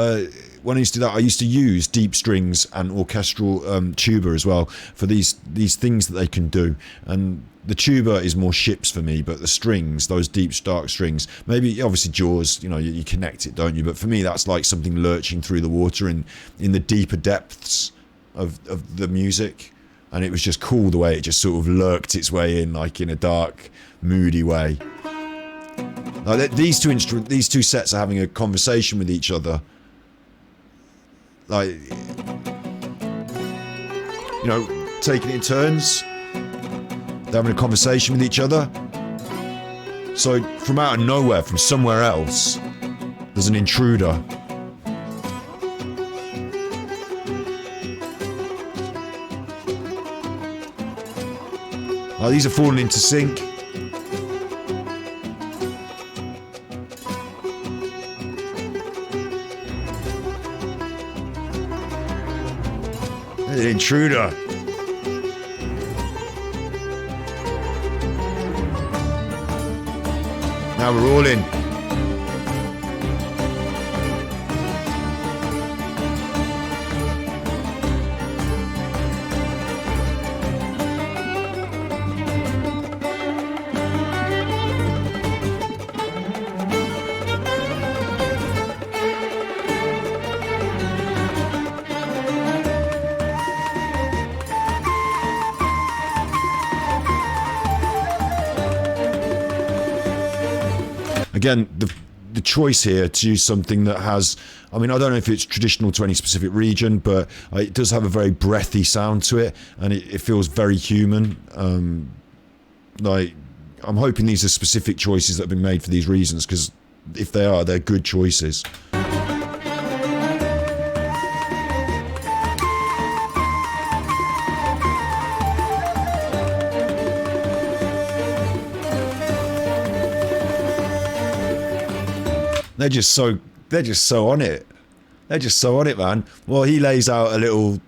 when I used to do that, I used to use deep strings and orchestral tuba as well for these things that they can do. And the tuba is more ships for me, but the strings, those deep, dark strings, maybe obviously Jaws, you connect it, don't you? But for me, that's like something lurching through the water in the deeper depths of the music. and it was just cool the way it just sort of lurked its way in, like in a dark, moody way. Like these two sets are having a conversation with each other. Like, you know, taking it in turns. They're having a conversation with each other. So from out of nowhere, from somewhere else, there's an intruder. These are falling into sync. An intruder. Now we're all in. Again, the choice here to use something that has, I mean, I don't know if it's traditional to any specific region, but it does have a very breathy sound to it, and it feels very human. Like, I'm hoping these are specific choices that have been made for these reasons, because if they are, they're good choices. They're just so on it. They're just so on it, man. Well, he lays out a little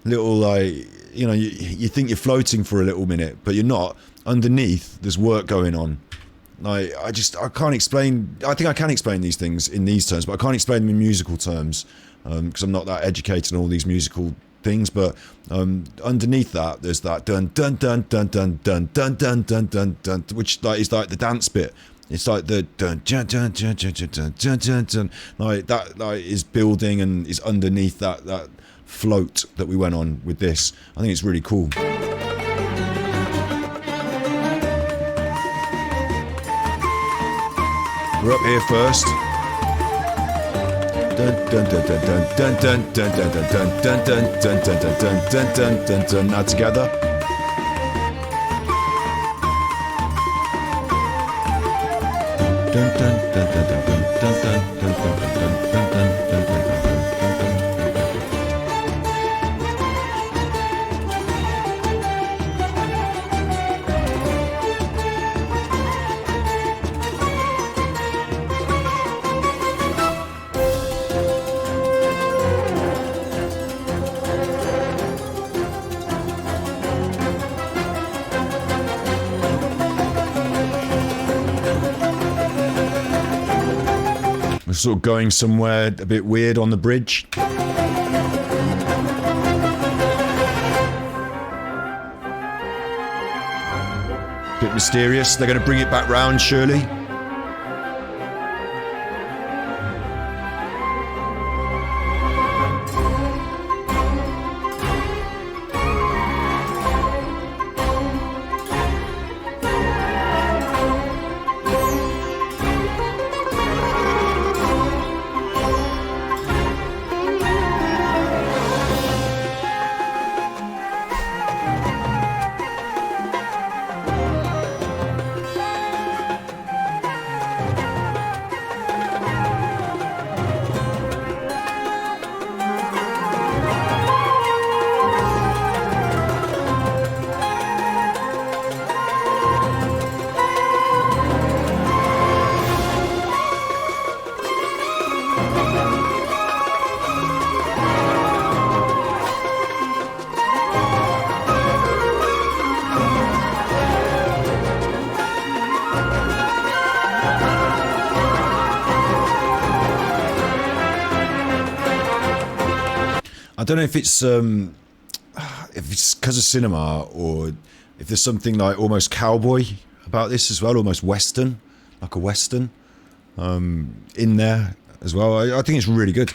like, you know, you think you're floating for a little minute, but you're not. Underneath, there's work going on. Like, I can't explain. I think I can explain these things in these terms, but I can't explain them in musical terms because I'm not that educated in all these musical things. But underneath that, there's that dun dun dun dun dun dun dun dun dun dun dun, which like is like the dance bit. It's like the dun dun dun dun dun dun dun dun dun, like that, like is building and is underneath that float that we went on with this. I think it's really cool. We're up here first. Dun dun dun dun dun dun dun dun dun dun dun dun dun dun dun dun dun dun. Now together. Dun dun dun dun dun dun dun dun dun dun dun dun dun dun dun. We're sort of going somewhere a bit weird on the bridge. Bit mysterious. They're going to bring it back round, surely. I don't know if it's because of cinema or if there's something like almost cowboy about this as well, almost western, like a western in there as well. I think it's really good.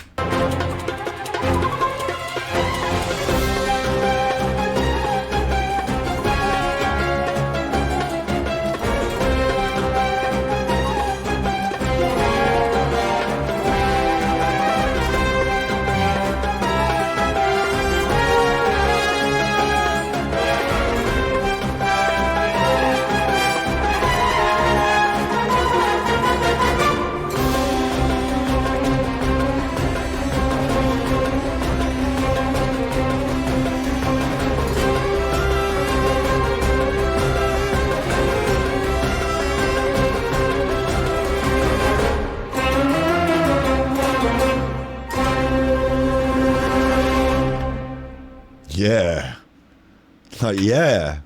Like, yeah.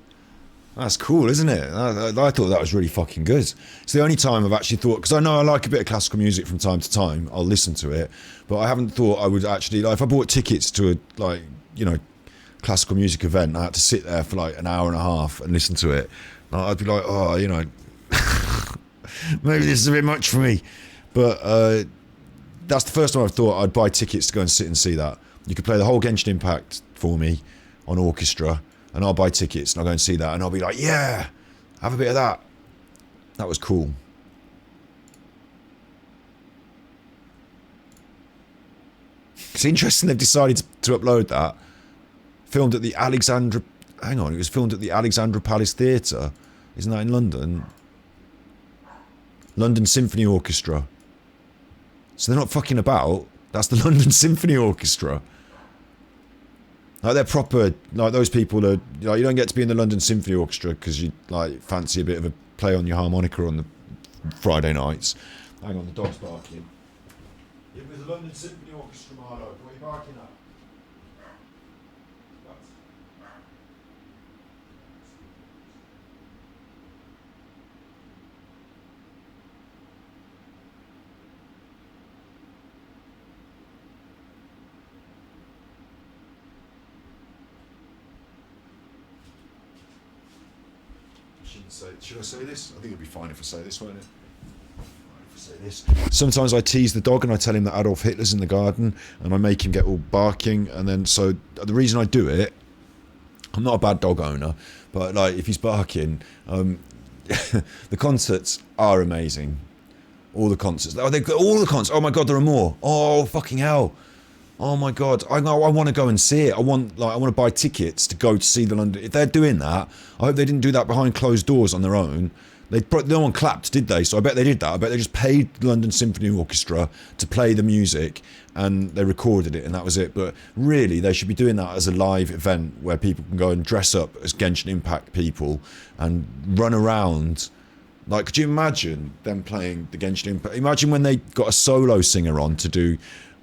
That's cool, isn't it? I thought that was really fucking good. It's the only time I've actually thought, because I know I like a bit of classical music from time to time, I'll listen to it, but I haven't thought I would actually, like, if I bought tickets to a, like, you know, classical music event, I had to sit there for like an hour and a half and listen to it, I'd be like, oh, you know, maybe this is a bit much for me. But that's the first time I've thought I'd buy tickets to go and sit and see that. You could play the whole Genshin Impact for me on orchestra, and I'll buy tickets and I'll go and see that, and I'll be like, yeah, have a bit of that. That was cool. It's interesting they've decided to upload that. Filmed at the Alexandra... Hang on, it was filmed at the Alexandra Palace Theatre. Isn't that in London? London Symphony Orchestra. So they're not fucking about. That's the London Symphony Orchestra. Like, they're proper, like, those people are, like, you don't get to be in the London Symphony Orchestra because you, like, fancy a bit of a play on your harmonica on the Friday nights. Hang on, the dog's barking. It was the London Symphony Orchestra, Marlo. What are you barking at? Should I say this? I think it'd be fine if I say this, won't it? If I say this. Sometimes I tease the dog and I tell him that Adolf Hitler's in the garden, and I make him get all barking, and then, so the reason I do it, I'm not a bad dog owner, but like, if he's barking, the concerts are amazing. All the concerts. All the concerts. Oh my god, there are more. Oh fucking hell. Oh my god, I want to go and see it. I want to buy tickets to go to see the London. If they're doing that, I hope they didn't do that behind closed doors on their own. No one clapped, did they? So I bet they did that. I bet they just paid the London Symphony Orchestra to play the music, and they recorded it, and that was it. But really, they should be doing that as a live event where people can go and dress up as Genshin Impact people and run around. Like, could you imagine them playing the Genshin Impact? Imagine when they got a solo singer on to do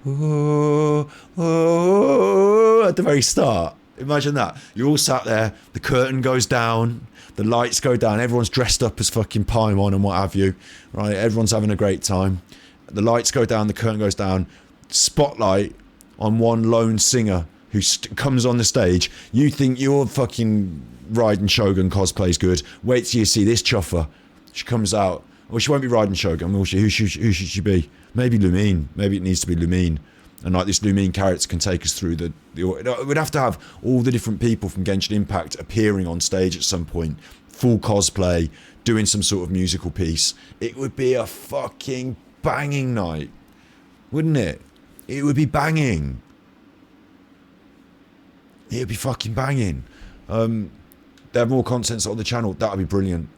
oh, oh, at the very start. Imagine that. You're all sat there, the curtain goes down, the lights go down, everyone's dressed up as fucking Paimon and what have you, right? Everyone's having a great time. The lights go down, the curtain goes down, spotlight on one lone singer who comes on the stage. You think your fucking Raiden Shogun cosplay's good. Wait till you see this chuffer. She comes out. Well, she won't be Raiden Shogun, will she? Who should she be? Maybe Lumine. Maybe it needs to be Lumine. And like, this Lumine character can take us through the we'd have to have all the different people from Genshin Impact appearing on stage at some point, full cosplay, doing some sort of musical piece. It would be a fucking banging night, wouldn't it? It would be banging. It would be fucking banging. They have more content on the channel. That would be brilliant.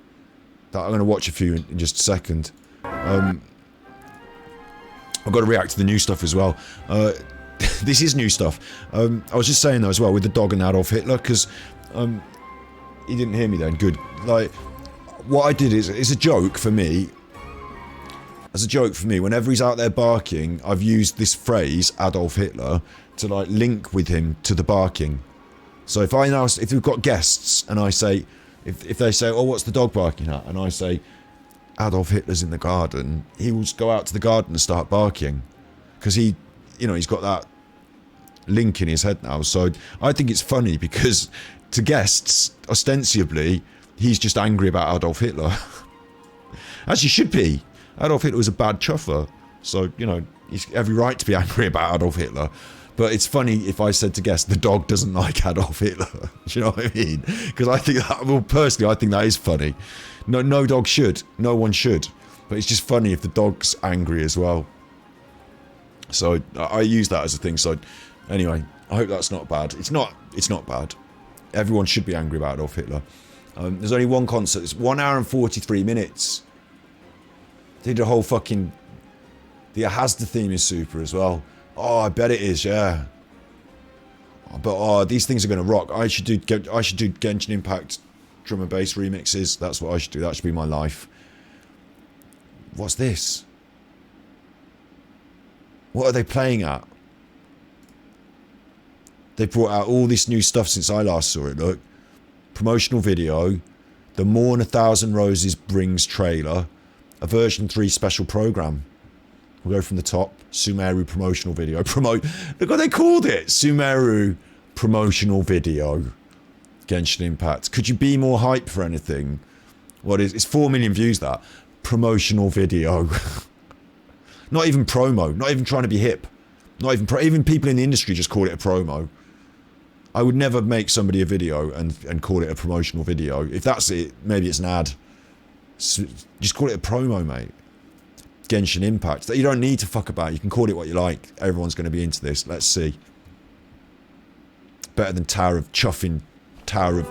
I'm going to watch a few in just a second. I've got to react to the new stuff as well. This is new stuff. I was just saying though as well with the dog and Adolf Hitler, because he didn't hear me then. Good. Like, what I did is, it's a joke for me. As a joke for me, whenever he's out there barking, I've used this phrase, Adolf Hitler, to like link with him to the barking. So if we've got guests and I say, if they say, oh, what's the dog barking at? And I say, Adolf Hitler's in the garden, he will just go out to the garden and start barking. Because he's got that link in his head now. So I think it's funny because to guests, ostensibly, he's just angry about Adolf Hitler. As he should be. Adolf Hitler was a bad chuffer. So, he's every right to be angry about Adolf Hitler. But it's funny if I said to guests, the dog doesn't like Adolf Hitler. Do you know what I mean? Because I think that, well, personally, I think that is funny. No dog should. No one should. But it's just funny if the dog's angry as well. So I use that as a thing. So anyway, I hope that's not bad. It's not bad. Everyone should be angry about Adolf Hitler. There's only one concert. It's 1 hour and 43 minutes. They did a whole fucking... The Ahazda theme is super as well. Oh, I bet it is, yeah. But these things are going to rock. I should do Genshin Impact drum and bass remixes. That's what I should do. That should be my life. What's this? What are they playing at? They brought out all this new stuff since I last saw it, look. promotional video, the Mourn a Thousand Roses brings trailer, a version 3 special program. We'll go from the top. Sumeru promotional video. Look what they called it. Sumeru promotional video. Genshin Impact. Could you be more hype for anything? What is it's 4 million views, that promotional video. Not even promo, not even trying to be hip, not even even people in the industry just call it a promo. I would never make somebody a video and call it a promotional video. If that's it, maybe it's an ad. Just call it a promo, mate. Genshin Impact. You don't need to fuck about. You can call it what you like. Everyone's going to be into this. Let's see. Better than Tower of Chuffing. Tower of...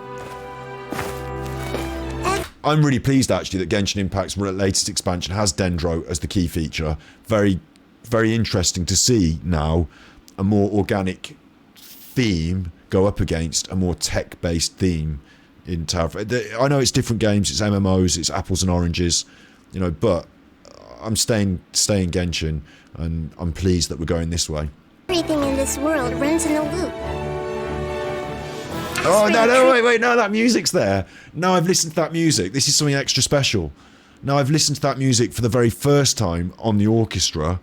I'm really pleased actually that Genshin Impact's latest expansion has Dendro as the key feature. Very, very interesting to see now a more organic theme go up against a more tech-based theme in Tower of... I know it's different games, it's MMOs, it's apples and oranges, you know, but I'm staying Genshin, and I'm pleased that we're going this way. Everything in this world runs in a loop. Oh, no, wait, no, that music's there. Now I've listened to that music. This is something extra special. Now I've listened to that music for the very first time on the orchestra.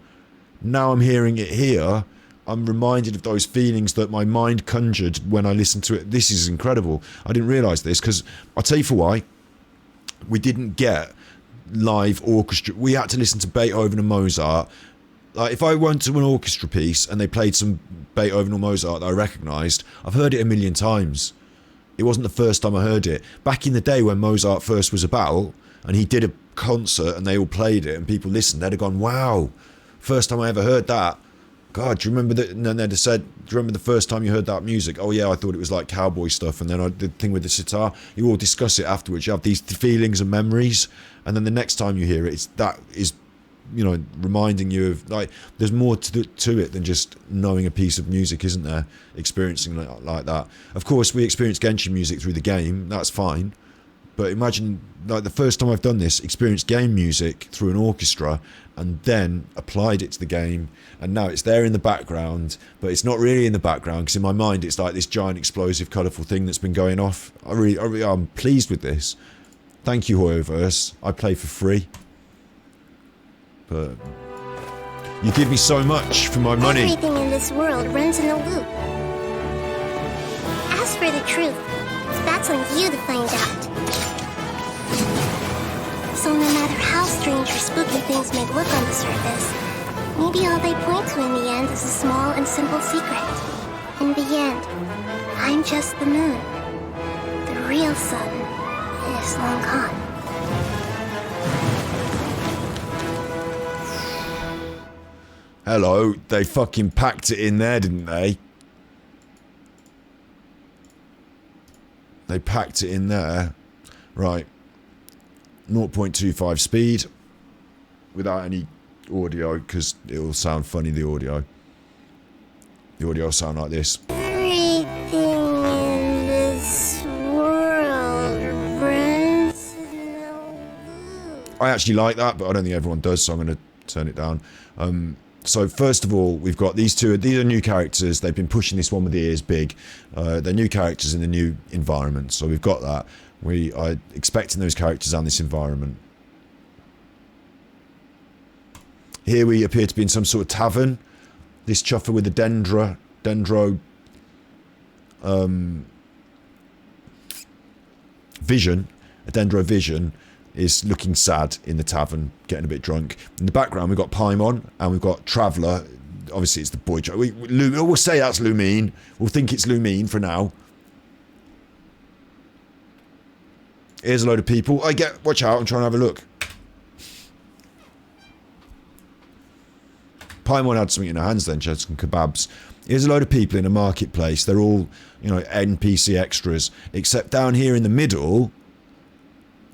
Now I'm hearing it here. I'm reminded of those feelings that my mind conjured when I listened to it. This is incredible. I didn't realise this, because I'll tell you for why. We didn't get live orchestra. We had to listen to Beethoven and Mozart. Like, if I went to an orchestra piece and they played some Beethoven or Mozart that I recognised, I've heard it a million times. It wasn't the first time I heard it. Back in the day when Mozart first was about, and he did a concert and they all played it and people listened, they'd have gone, wow, first time I ever heard that. God, do you remember that? And then they'd have said, do you remember the first time you heard that music? Oh yeah, I thought it was like cowboy stuff. And then I did the thing with the sitar. You all discuss it afterwards. You have these feelings and memories. And then the next time you hear it, that is, you know, reminding you of, like, there's more to it than just knowing a piece of music, isn't there? Experiencing like that. Of course, we experience Genshin music through the game. That's fine. But imagine, like, the first time I've done this, experienced game music through an orchestra and then applied it to the game, and now it's there in the background, but it's not really in the background, because in my mind it's like this giant explosive colourful thing that's been going off. I'm pleased with this. Thank you, Hoyoverse. I play for free. But you give me so much for my money. Everything in this world runs in a loop. As for the truth, that's on you to find out. So no matter how strange or spooky things may look on the surface, maybe all they point to in the end is a small and simple secret. In the end, I'm just the moon. The real sun is long gone. Hello, they fucking packed it in there, didn't they? They packed it in there. Right. 0.25 speed. Without any audio, because it will sound funny, the audio. The audio will sound like this. Everything in this world runs in a loop. I actually like that, but I don't think everyone does, so I'm going to turn it down. So first of all, we've got these two. These are new characters. They've been pushing this one with the ears big. They're new characters in the new environment. So we've got that. We are expecting those characters and this environment. Here we appear to be in some sort of tavern. This chuffer with the dendro vision, a dendro vision, is looking sad in the tavern, getting a bit drunk. In the background, we've got Paimon and we've got Traveller. Obviously, it's the boy. We'll say that's Lumine. We'll think it's Lumine for now. Here's a load of people. Watch out, I'm trying to have a look. Paimon had something in her hands then, she had some kebabs. Here's a load of people in a marketplace. They're all, you know, NPC extras. Except down here in the middle,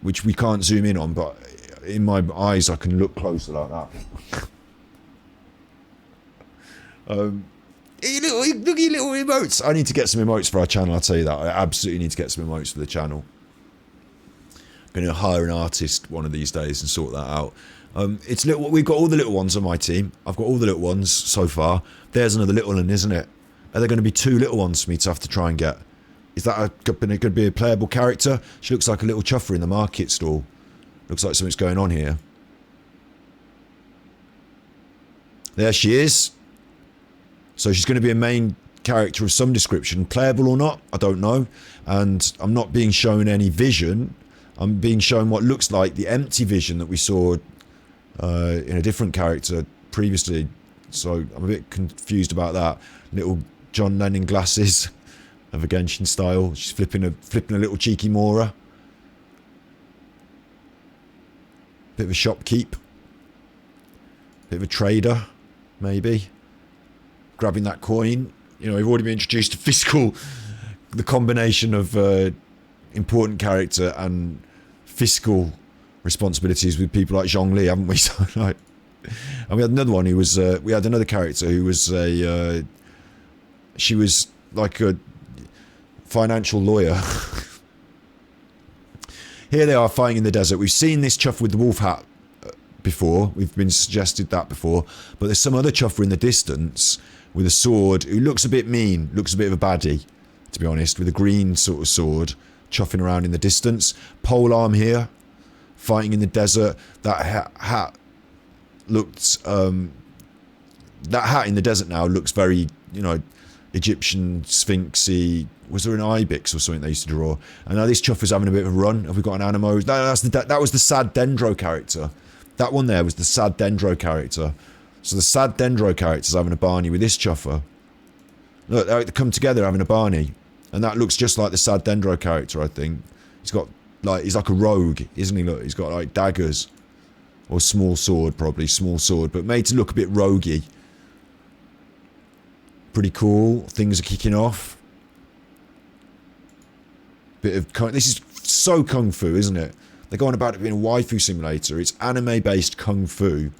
which we can't zoom in on, but in my eyes I can look closer like that. Look at your little emotes. I need to get some emotes for our channel, I'll tell you that. I absolutely need to get some emotes for the channel. I'm going to hire an artist one of these days and sort that out. It's little. We've got all the little ones on my team. I've got all the little ones so far. There's another little one, isn't it? Are there going to be two little ones for me to have to try and get? Is that going to be a playable character? She looks like a little chuffer in the market stall. Looks like something's going on here. There she is. So she's going to be a main character of some description. Playable or not, I don't know. And I'm not being shown any vision. I'm being shown what looks like the empty vision that we saw in a different character previously. So I'm a bit confused about that. Little John Lennon glasses of a Genshin style. She's flipping a little cheeky Mora. Bit of a shopkeep. Bit of a trader, maybe. Grabbing that coin. You know, we've already been introduced to fiscal, the combination of important character and fiscal responsibilities with people like Zhongli, haven't we? So, like, and we had another one who was, we had another character who was a, she was like a financial lawyer. Here they are fighting in the desert. We've seen this chuff with the wolf hat before. We've been suggested that before. But there's some other chuffer in the distance with a sword who looks a bit mean, looks a bit of a baddie, to be honest, with a green sort of sword, chuffing around in the distance. Polearm here, fighting in the desert. That hat looked, that hat in the desert now looks very, you know, Egyptian sphinxy. Was there an ibex or something they used to draw? And now this chuffer's having a bit of a run. Have we got an animo? That was the sad Dendro character. That one there was the sad Dendro character. So the sad Dendro character's having a Barney with this chuffer. Look, they come together having a Barney. And that looks just like the sad Dendro character, I think. He's got, like, he's like a rogue, isn't he? Look, he's got, like, daggers. Or small sword, probably. Small sword. But made to look a bit roguey. Pretty cool. Things are kicking off. Bit of... This is so kung fu, isn't it? They're going about it being a waifu simulator. It's anime-based kung fu.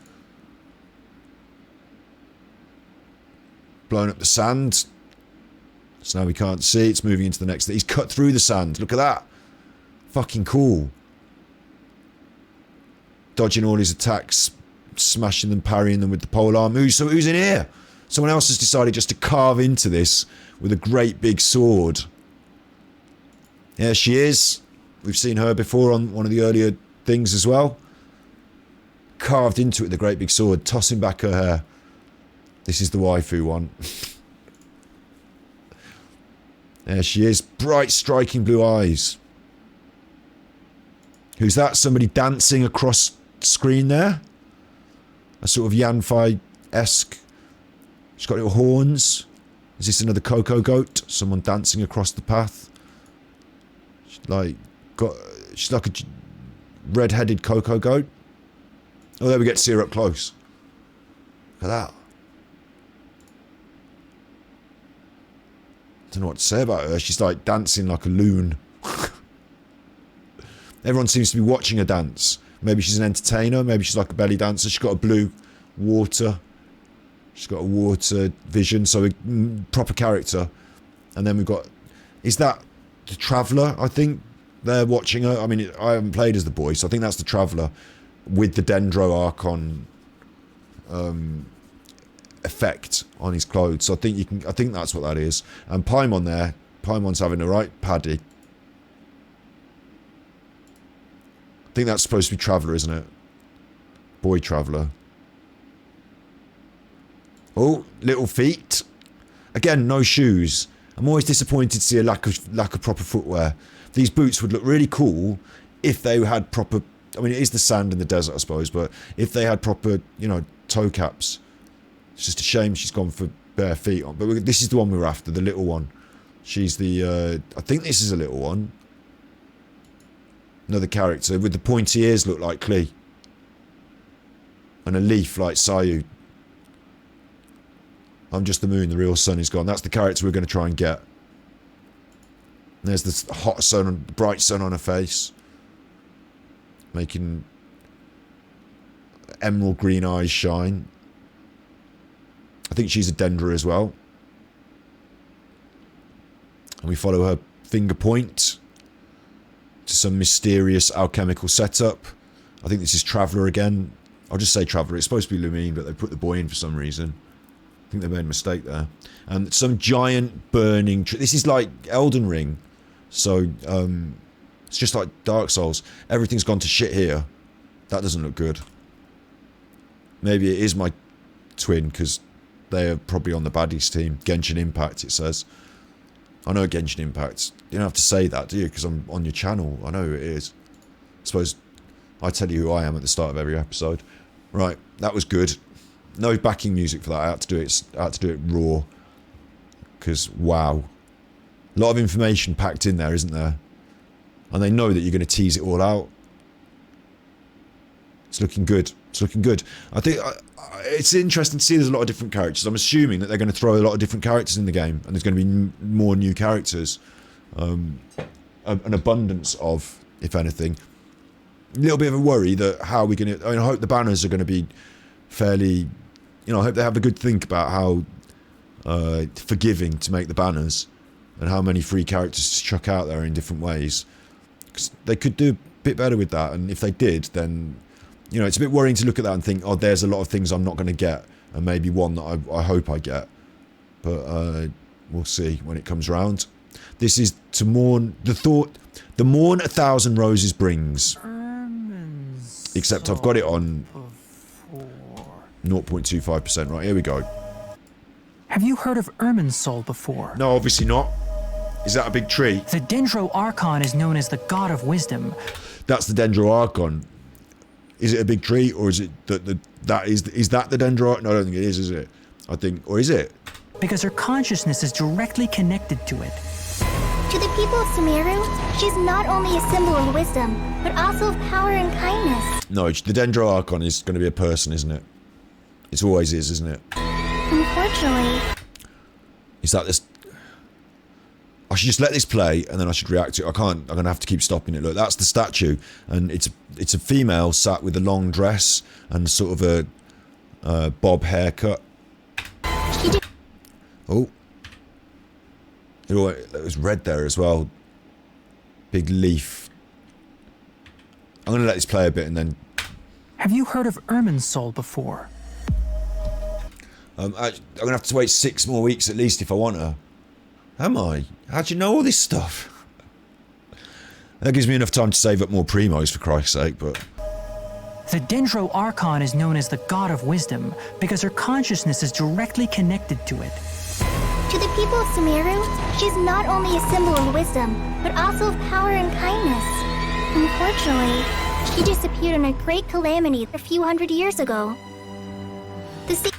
Blowing up the sand. So now we can't see. It's moving into the next thing. He's cut through the sand. Look at that. Fucking cool. Dodging all his attacks. Smashing them, parrying them with the polearm. Who's in here? Someone else has decided just to carve into this with a great big sword. There she is. We've seen her before on one of the earlier things as well. Carved into it with a great big sword, tossing back her hair. This is the waifu one. There she is. Bright, striking blue eyes. Who's that? Somebody dancing across screen there? A sort of Yanfei-esque. She's got little horns. Is this another Coco goat? Someone dancing across the path. She's like a red-headed Coco goat. Oh, there we get to see her up close. Look at that. Don't know what to say about her. She's like dancing like a loon. Everyone seems to be watching her dance. Maybe she's an entertainer. Maybe she's like a belly dancer. She's got a blue water. She's got a water vision. So a proper character. And then we've got... Is that the Traveller, I think? They're watching her. I mean, I haven't played as the boy, so I think that's the Traveller with the Dendro Archon effect on his clothes. So I think that's what that is. And Paimon there. Paimon's having a right paddy. I think that's supposed to be Traveller, isn't it? Boy Traveller. Oh, little feet. Again, no shoes. I'm always disappointed to see a lack of proper footwear. These boots would look really cool if they had proper... I mean, it is the sand in the desert, I suppose, but if they had proper, you know, toe caps. It's just a shame she's gone for bare feet on. But this is the one we were after, the little one. She's the... I think this is a little one. Another character with the pointy ears look like Klee. And a leaf like Sayu. I'm just the moon, the real sun is gone. That's the character we're going to try and get. And there's this hot sun, bright sun on her face. Making emerald green eyes shine. I think she's a Dendra as well. And we follow her finger point to some mysterious alchemical setup. I think this is Traveller again. I'll just say Traveller. It's supposed to be Lumine, but they put the boy in for some reason. I think they made a mistake there. And some giant burning... This is like Elden Ring. So it's just like Dark Souls. Everything's gone to shit here. That doesn't look good. Maybe it is my twin, because they are probably on the baddies team. Genshin Impact, it says. I know Genshin Impact. You don't have to say that, do you? Because I'm on your channel. I know who it is. I suppose I tell you who I am at the start of every episode. Right, that was good. No backing music for that. I had to do it raw. Because, wow. A lot of information packed in there, isn't there? And they know that you're going to tease it all out. It's looking good. It's looking good. I think it's interesting to see there's a lot of different characters. I'm assuming that they're going to throw a lot of different characters in the game, and there's going to be more new characters. An abundance of, if anything. A little bit of a worry that how we're going to... I hope the banners are going to be fairly... You know, I hope they have a good think about how forgiving to make the banners, and how many free characters to chuck out there in different ways. Because they could do a bit better with that, and if they did, then... You know, it's a bit worrying to look at that and think, oh, there's a lot of things I'm not going to get, and maybe one that I hope I get. But we'll see when it comes round. This is to mourn the mourn 1,000 roses brings. Except I've got it on 0.25%. Right, here we go. Have you heard of Irminsul before? No, obviously not. Is that a big tree? The Dendro Archon is known as the God of Wisdom. That's the Dendro Archon. Is it a big tree, or is it is that the Dendro? No, I don't think it is it? I think, or is it? Because her consciousness is directly connected to it. To the people of Sumeru, she's not only a symbol of wisdom, but also of power and kindness. No, the Dendro Archon is going to be a person, isn't it? It always is, isn't it? Unfortunately. Is that this? I should just let this play, and then I should react to it. I can't. I'm going to have to keep stopping it. Look, that's the statue, and it's a female sat with a long dress and sort of a bob haircut. Oh. It was red there as well. Big leaf. I'm going to let this play a bit and then... Have you heard of Irminsul before? I'm going to have to wait 6 more weeks at least if I want her. Am I? How'd you know all this stuff? That gives me enough time to save up more primos, for Christ's sake, but... The Dendro Archon is known as the God of Wisdom because her consciousness is directly connected to it. To the people of Sumeru, she's not only a symbol of wisdom, but also of power and kindness. Unfortunately, she disappeared in a great calamity a few hundred years ago.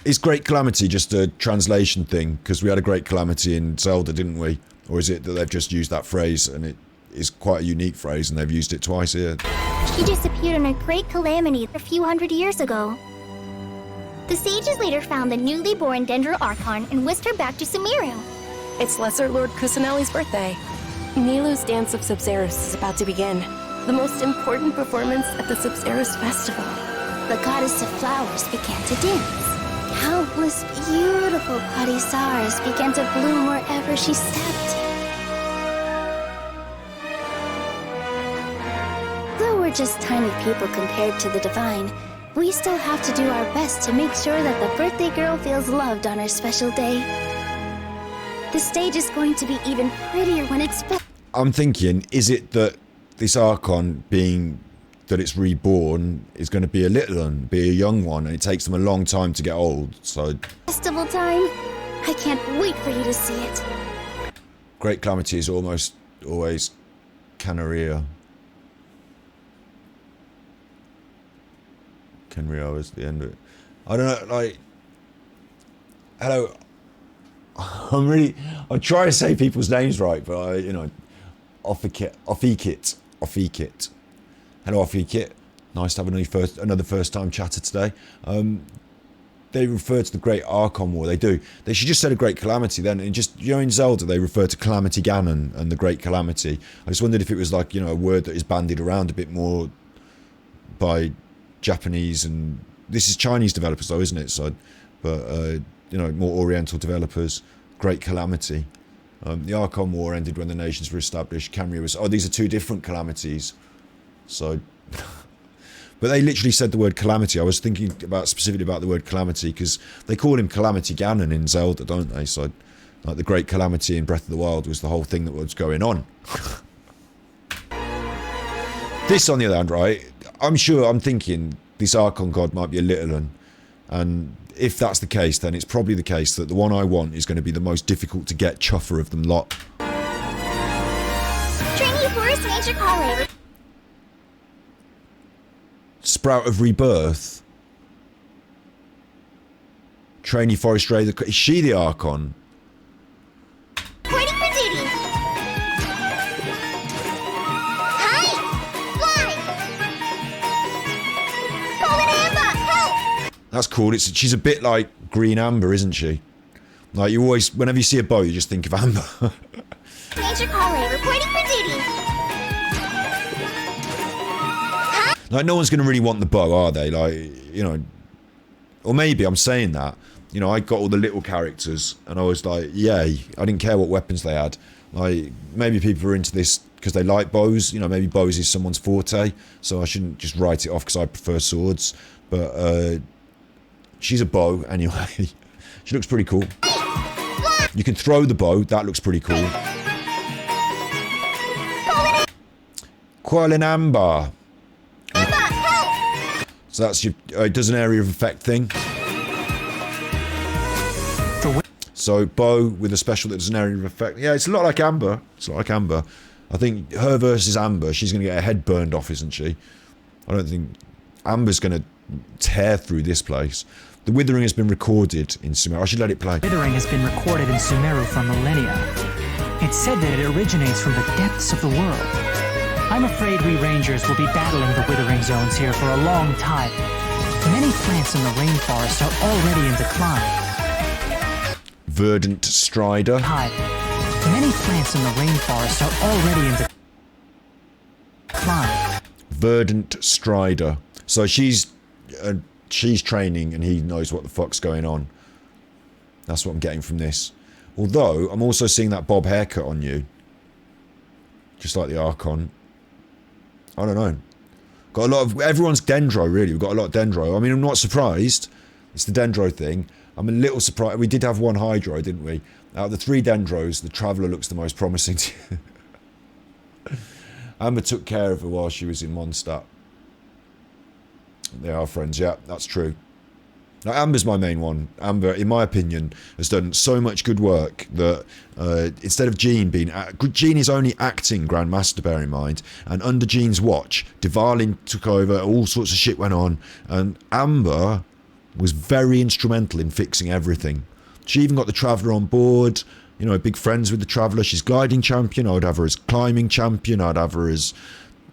Is Great Calamity just a translation thing? Because we had a Great Calamity in Zelda, didn't we? Or is it that they've just used that phrase and it is quite a unique phrase and they've used it twice here? She disappeared in a great calamity a few hundred years ago. The sages later found the newly born Dendro Archon and whisked her back to Sumeru. It's Lesser Lord Kusaneli's birthday. Nilu's Dance of Subzerus is about to begin. The most important performance at the Subzerus Festival. The goddess of flowers began to dance. Countless beautiful Padisars began to bloom wherever she stepped. Though we're just tiny people compared to the divine, we still have to do our best to make sure that the birthday girl feels loved on her special day. The stage is going to be even prettier when I'm thinking, is it that this Archon being that it's reborn is going to be a little one, be a young one, and it takes them a long time to get old, so... Festival time? I can't wait for you to see it. Great Calamity is almost always Canaria. Kenrio is the end of it. I don't know, like... Hello. I'm trying to say people's names right, but I, you know... Offeekit. Hello, Offeekit. Nice to have another first-time chatter today. They refer to the Great Archon War. They do. They should just said a Great Calamity then. And just, you know, in Zelda, they refer to Calamity Ganon and the Great Calamity. I just wondered if it was like, you know, a word that is bandied around a bit more by Japanese and... This is Chinese developers though, isn't it? So, but, you know, more Oriental developers. Great Calamity. The Archon War ended when the nations were established. Camria was... Oh, these are two different calamities. So... But they literally said the word Calamity. I was thinking specifically about the word Calamity because they call him Calamity Ganon in Zelda, don't they? So Like the Great Calamity in Breath of the Wild was the whole thing that was going on. This, on the other hand, right, I'm thinking this Archon God might be a little one. And if that's the case, then it's probably the case that the one I want is going to be the most difficult to get chuffer of them lot. Trainee Forest Ranger Collar. Sprout of Rebirth. Trainee Forest Ranger. Is she the Archon? Waiting for duty. Hi! Fly! Fallen Amber! Help! That's cool. She's a bit like Green Amber, isn't she? Like you always, whenever you see a bow, you just think of Amber. Ranger Collar, reporting for duty. Like no one's going to really want the bow, are they? Like, you know, or maybe I'm saying that. You know, I got all the little characters and I was like, yay. I didn't care what weapons they had. Like, maybe people are into this because they like bows. You know, maybe bows is someone's forte. So I shouldn't just write it off because I prefer swords. But she's a bow anyway. She looks pretty cool. You can throw the bow. That looks pretty cool. Fallen Amber. So that's your... it does an area of effect thing. So bow with a special that does an area of effect. Yeah, it's a lot like Amber. It's a lot like Amber. I think her versus Amber, she's going to get her head burned off, isn't she? I don't think... Amber's going to tear through this place. The Withering has been recorded in Sumeru. I should let it play. Withering has been recorded in Sumeru for millennia. It's said that it originates from the depths of the world. I'm afraid we Rangers will be battling the Withering zones here for a long time. Many plants in the rainforest are already in decline. Verdant Strider. Many plants in the rainforest are already in decline. Verdant Strider. So she's training and he knows what the fuck's going on. That's what I'm getting from this. Although, I'm also seeing that bob haircut on you. Just like the Archon. I don't know. Got a lot of... Everyone's Dendro, really. We've got a lot of Dendro. I mean, I'm not surprised. It's the Dendro thing. I'm a little surprised. We did have one Hydro, didn't we? Out of the 3 Dendros, the Traveller looks the most promising. Amber took care of her while she was in Mondstadt. They are friends, yeah, that's true. Now, Amber's my main one. Amber, in my opinion, has done so much good work that instead of Jean being... Jean is only acting Grandmaster, bear in mind. And under Jean's watch, Dvalin took over, all sorts of shit went on. And Amber was very instrumental in fixing everything. She even got the Traveller on board. You know, big friends with the Traveller. She's gliding champion. I would have her as climbing champion. I'd have her as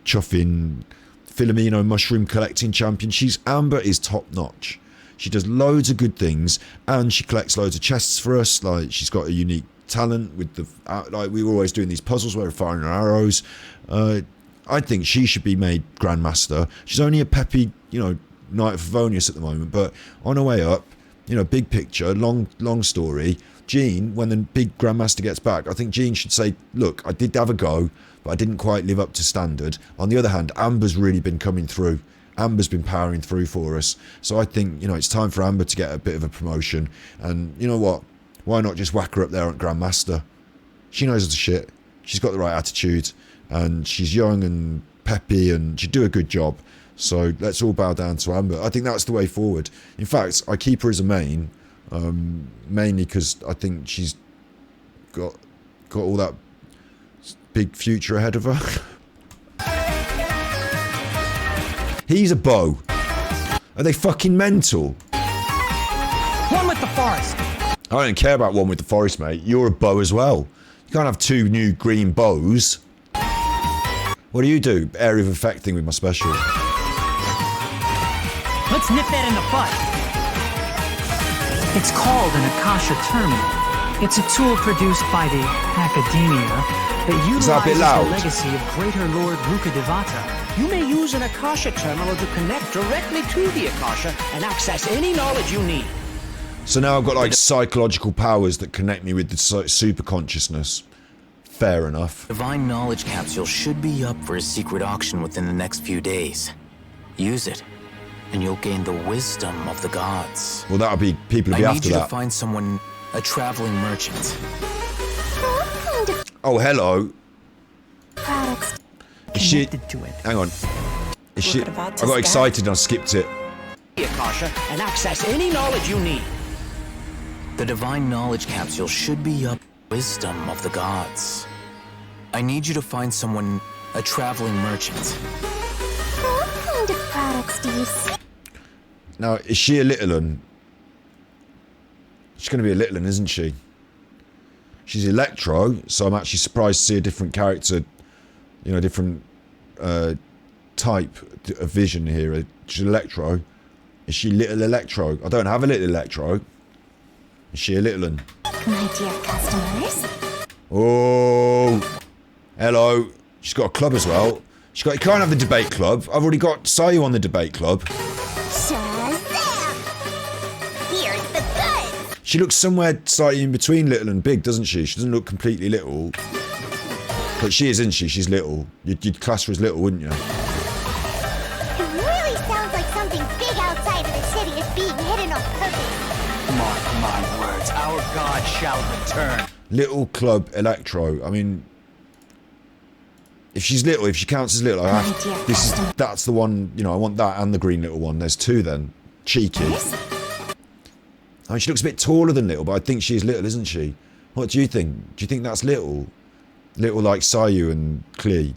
chuffing Philomeno mushroom collecting champion. Amber is top notch. She does loads of good things and she collects loads of chests for us. Like, she's got a unique talent with the... like, we were always doing these puzzles where we're firing our arrows. I think she should be made Grandmaster. She's only a peppy, you know, Knight of Favonius at the moment, but on her way up, you know, big picture, long story. Jean, when the big Grandmaster gets back, I think Jean should say, look, I did have a go, but I didn't quite live up to standard. On the other hand, Amber's really been coming through. Amber's been powering through for us. So I think, you know, it's time for Amber to get a bit of a promotion. And you know what? Why not just whack her up there at Grandmaster? She knows the shit. She's got the right attitude. And she's young and peppy and she'd do a good job. So let's all bow down to Amber. I think that's the way forward. In fact, I keep her as a main. Mainly because I think she's got all that big future ahead of her. He's a bow. Are they fucking mental? One with the forest. I don't care about one with the forest, mate. You're a bow as well. You can't have 2 new green bows. What do? Area of effect thing with my special. Let's nip that in the butt. It's called an Akasha Terminal. It's a tool produced by the Academia that utilizes the legacy of Greater Lord Rukkhadevata. You may use an Akasha Terminal to connect directly to the Akasha and access any knowledge you need. So now I've got like psychological powers that connect me with the super consciousness. Fair enough. Divine Knowledge Capsule should be up for a secret auction within the next few days. Use it, and you'll gain the wisdom of the gods. Well, that'll be... people will be after that. I need you to find someone a traveling merchant. Oh, hello. Products. Is she... to it. Hang on. Is she... I got excited and I skipped it. Akasha and access any knowledge you need. The divine knowledge capsule should be up wisdom of the gods. I need you to find someone, a traveling merchant. What kind of products do you see? Now, is she a little un? She's going to be a little un, isn't she? She's Electro, so I'm actually surprised to see a different character, you know, different type of vision here. She's Electro. Is she little Electro? I don't have a little Electro. Is she a little un? My dear customers. Oh, hello. She's got a club as well. She's got. You can't have the debate club. I've already got Sayu on the debate club. Shazam! Here's the goods. She looks somewhere slightly in between little and big, doesn't she? She doesn't look completely little. But she is, isn't she? She's little. You'd class her as little, wouldn't you? It really sounds like something big outside of the city is being hidden on purpose. Mark my words, our god shall return. Little club Electro. I mean, if she's little, if she counts as little, I have, that's the one. You know, I want that and the green little one. There's two then. Cheeky. I mean, she looks a bit taller than little, but I think she is little, isn't she? What do you think? Do you think that's little? Little like Sayu and Klee.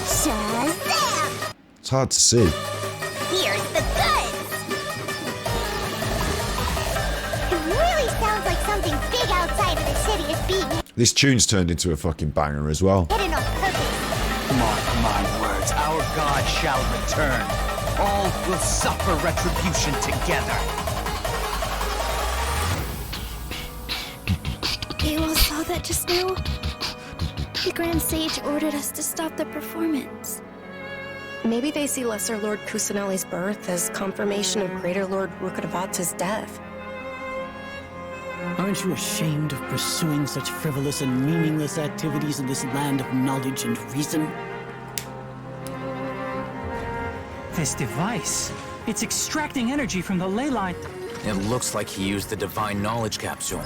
Shazam! It's hard to see. Here's the goods. It really sounds like something big outside of the city is being This tune's turned into a fucking banger as well. hidden on purpose. Mark my words, our god shall return. All will suffer retribution together. You all saw that just now? The Grand Sage ordered us to stop the performance. Maybe they see Lesser Lord Kusanali's birth as confirmation of Greater Lord Rukkhadevata's death. Aren't you ashamed of pursuing such frivolous and meaningless activities in this land of knowledge and reason? This device, it's extracting energy from the ley line. It looks like he used the divine knowledge capsule.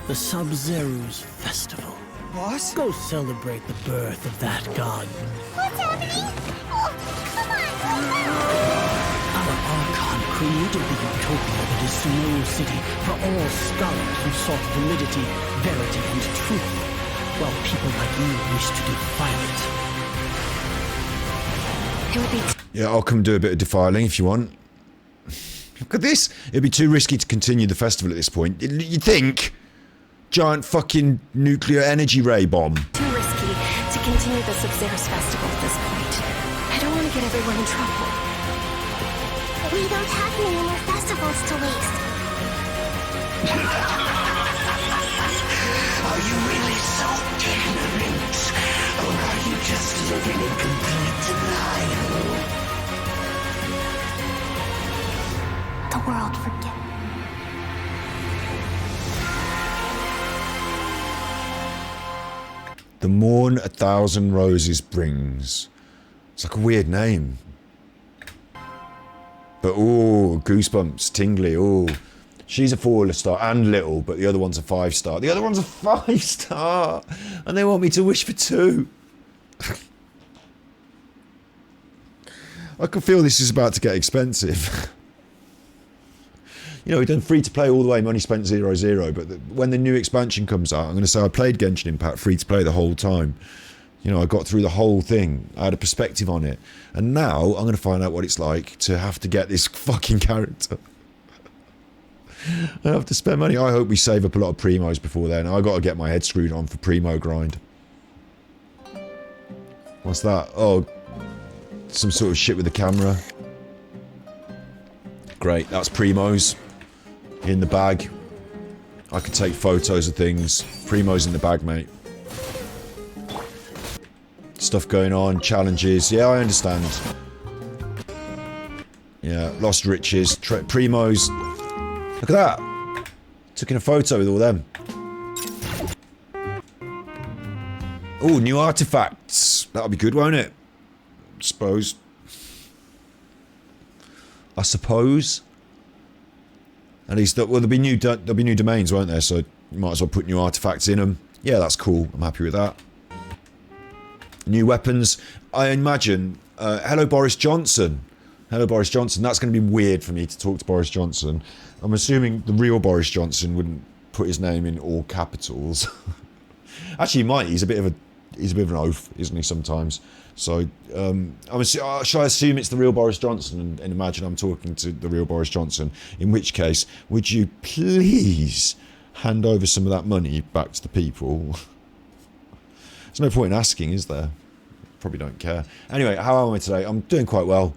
The Sub-Zeru's festival. What? Go celebrate the birth of that god. What's happening? Oh, come on, Our Archon created the utopia that is Sumeru City for all scholars who sought validity, verity, and truth, while people like you wish to defile it. It would be Yeah, I'll come do a bit of defiling if you want. Look at this. It'd be too risky to continue the festival at this point. You'd think? Giant fucking nuclear energy ray bomb. too risky to continue the Sub-Zero's festival at this point. I don't want to get everyone in trouble. We don't have many more festivals to waste. Are you really so ignorant? Or are you just living in complete denial? The world forget. The morn 1,000 roses brings. It's like a weird name. But oh, goosebumps, tingly, oh. She's a 4-star and little, but the other one's a 5-star. The other one's a 5-star! And they want me to wish for 2. I can feel this is about to get expensive. You know, we've done free to play all the way, money spent 0-0, but when the new expansion comes out, I'm going to say I played Genshin Impact free to play the whole time. You know, I got through the whole thing. I had a perspective on it. And now I'm going to find out what it's like to have to get this fucking character. I have to spend money. I hope we save up a lot of primos before then. I got to get my head screwed on for primo grind. What's that? Oh, some sort of shit with the camera. Great, that's primos. In the bag. I can take photos of things. Primo's in the bag, mate. Stuff going on, challenges. Yeah, I understand. Yeah, lost riches. Primos. Look at that. Taking a photo with all them. Oh, new artifacts. That'll be good, won't it? I suppose. At least, well, there'll be new domains, won't there? So you might as well put new artifacts in them. Yeah, that's cool. I'm happy with that. New weapons. I imagine. Hello, Boris Johnson. Hello, Boris Johnson. That's going to be weird for me to talk to Boris Johnson. I'm assuming the real Boris Johnson wouldn't put his name in all capitals. Actually, he might. He's a bit of an oaf, isn't he? Sometimes. So, shall I assume it's the real Boris Johnson and imagine I'm talking to the real Boris Johnson? In which case, would you please hand over some of that money back to the people? There's no point in asking, is there? Probably don't care. Anyway, how am I today? I'm doing quite well.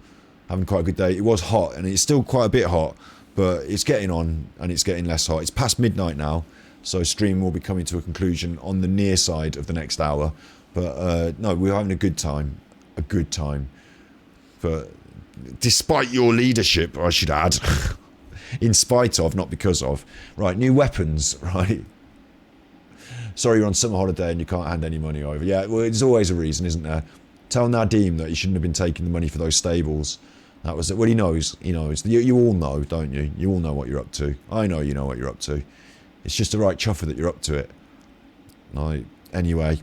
Having quite a good day. It was hot, and it's still quite a bit hot, but it's getting on, and it's getting less hot. It's past midnight now, so stream will be coming to a conclusion on the near side of the next hour. But no, we're having a good time. A good time. But despite your leadership, I should add. In spite of, not because of. Right, new weapons, right? Sorry, you're on summer holiday and you can't hand any money over. Yeah, well, there's always a reason, isn't there? Tell Nadim that he shouldn't have been taking the money for those stables. That was it. Well, he knows. He knows. You all know, don't you? You all know what you're up to. I know you know what you're up to. It's just the right chuffer that you're up to it. Right. Anyway.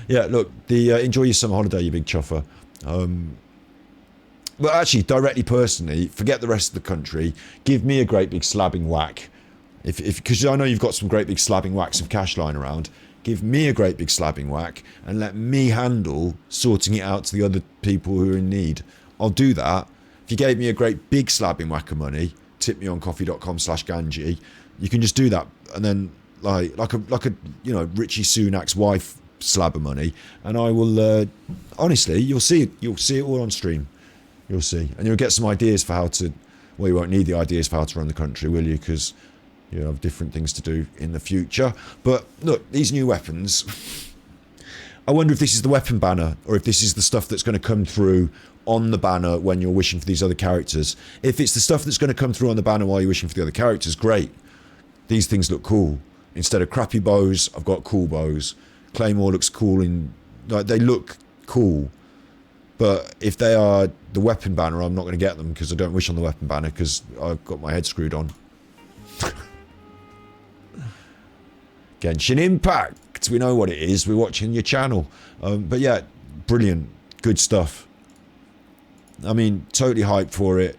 Yeah, look. Enjoy your summer holiday, you big chuffer. But actually, directly, personally, forget the rest of the country. Give me a great big slabbing whack. Because I know you've got some great big slabbing whacks of cash lying around. Give me a great big slabbing whack and let me handle sorting it out to the other people who are in need. I'll do that. If you gave me a great big slabbing whack of money, tip me on coffee.com/Ganji. You can just do that, and then like a Richie Sunak's wife slab of money, and I will honestly, you'll see it all on stream. You'll see, and you'll get some ideas for how to. Well, you won't need the ideas for how to run the country, will you? Because you have different things to do in the future. But look, these new weapons. I wonder if this is the weapon banner, or if this is the stuff that's going to come through on the banner when you're wishing for these other characters. If it's the stuff that's going to come through on the banner while you're wishing for the other characters, great. These things look cool. Instead of crappy bows, I've got cool bows. Claymore looks cool they look cool. But if they are the weapon banner, I'm not going to get them because I don't wish on the weapon banner because I've got my head screwed on. Genshin Impact. We know what it is. We're watching your channel. But yeah, brilliant. Good stuff. I mean, totally hyped for it.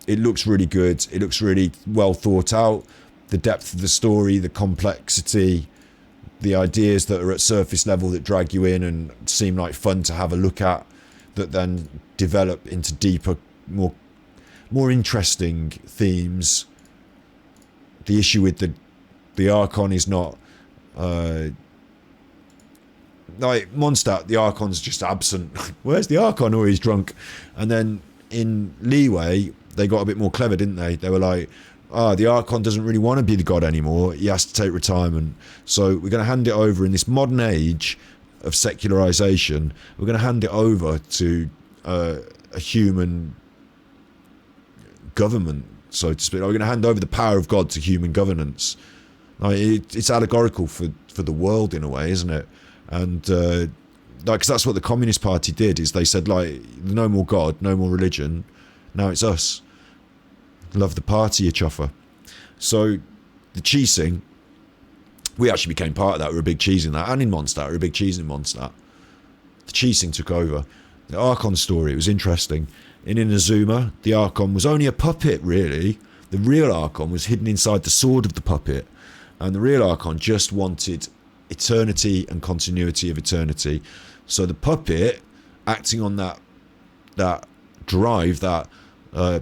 It looks really good. It looks really well thought out. The depth of the story, the complexity, the ideas that are at surface level that drag you in and seem like fun to have a look at, that then develop into deeper, more interesting themes. The issue with the Archon is not like Mondstadt. The Archon's just absent. Where's the Archon? Oh, he's drunk. And then in Leeway, they got a bit more clever, didn't they? They were like, the Archon doesn't really want to be the god anymore. He has to take retirement. So we're going to hand it over in this modern age of secularization. We're going to hand it over to a human government, so to speak. We're going to hand over the power of God to human governance. Like, it's allegorical for the world in a way, isn't it? And because that's what the Communist Party did, is they said, like, no more God, no more religion. Now it's us. Love the party, you chuffer. So the cheesing, we actually became part of that. We were a big cheese in that, and in Mondstadt, we were a big cheese in Mondstadt. The cheesing took over. The Archon story, it was interesting. In Inazuma, the Archon was only a puppet, really. The real Archon was hidden inside the sword of the puppet. And the real Archon just wanted eternity and continuity of eternity. So the puppet, acting on that drive, that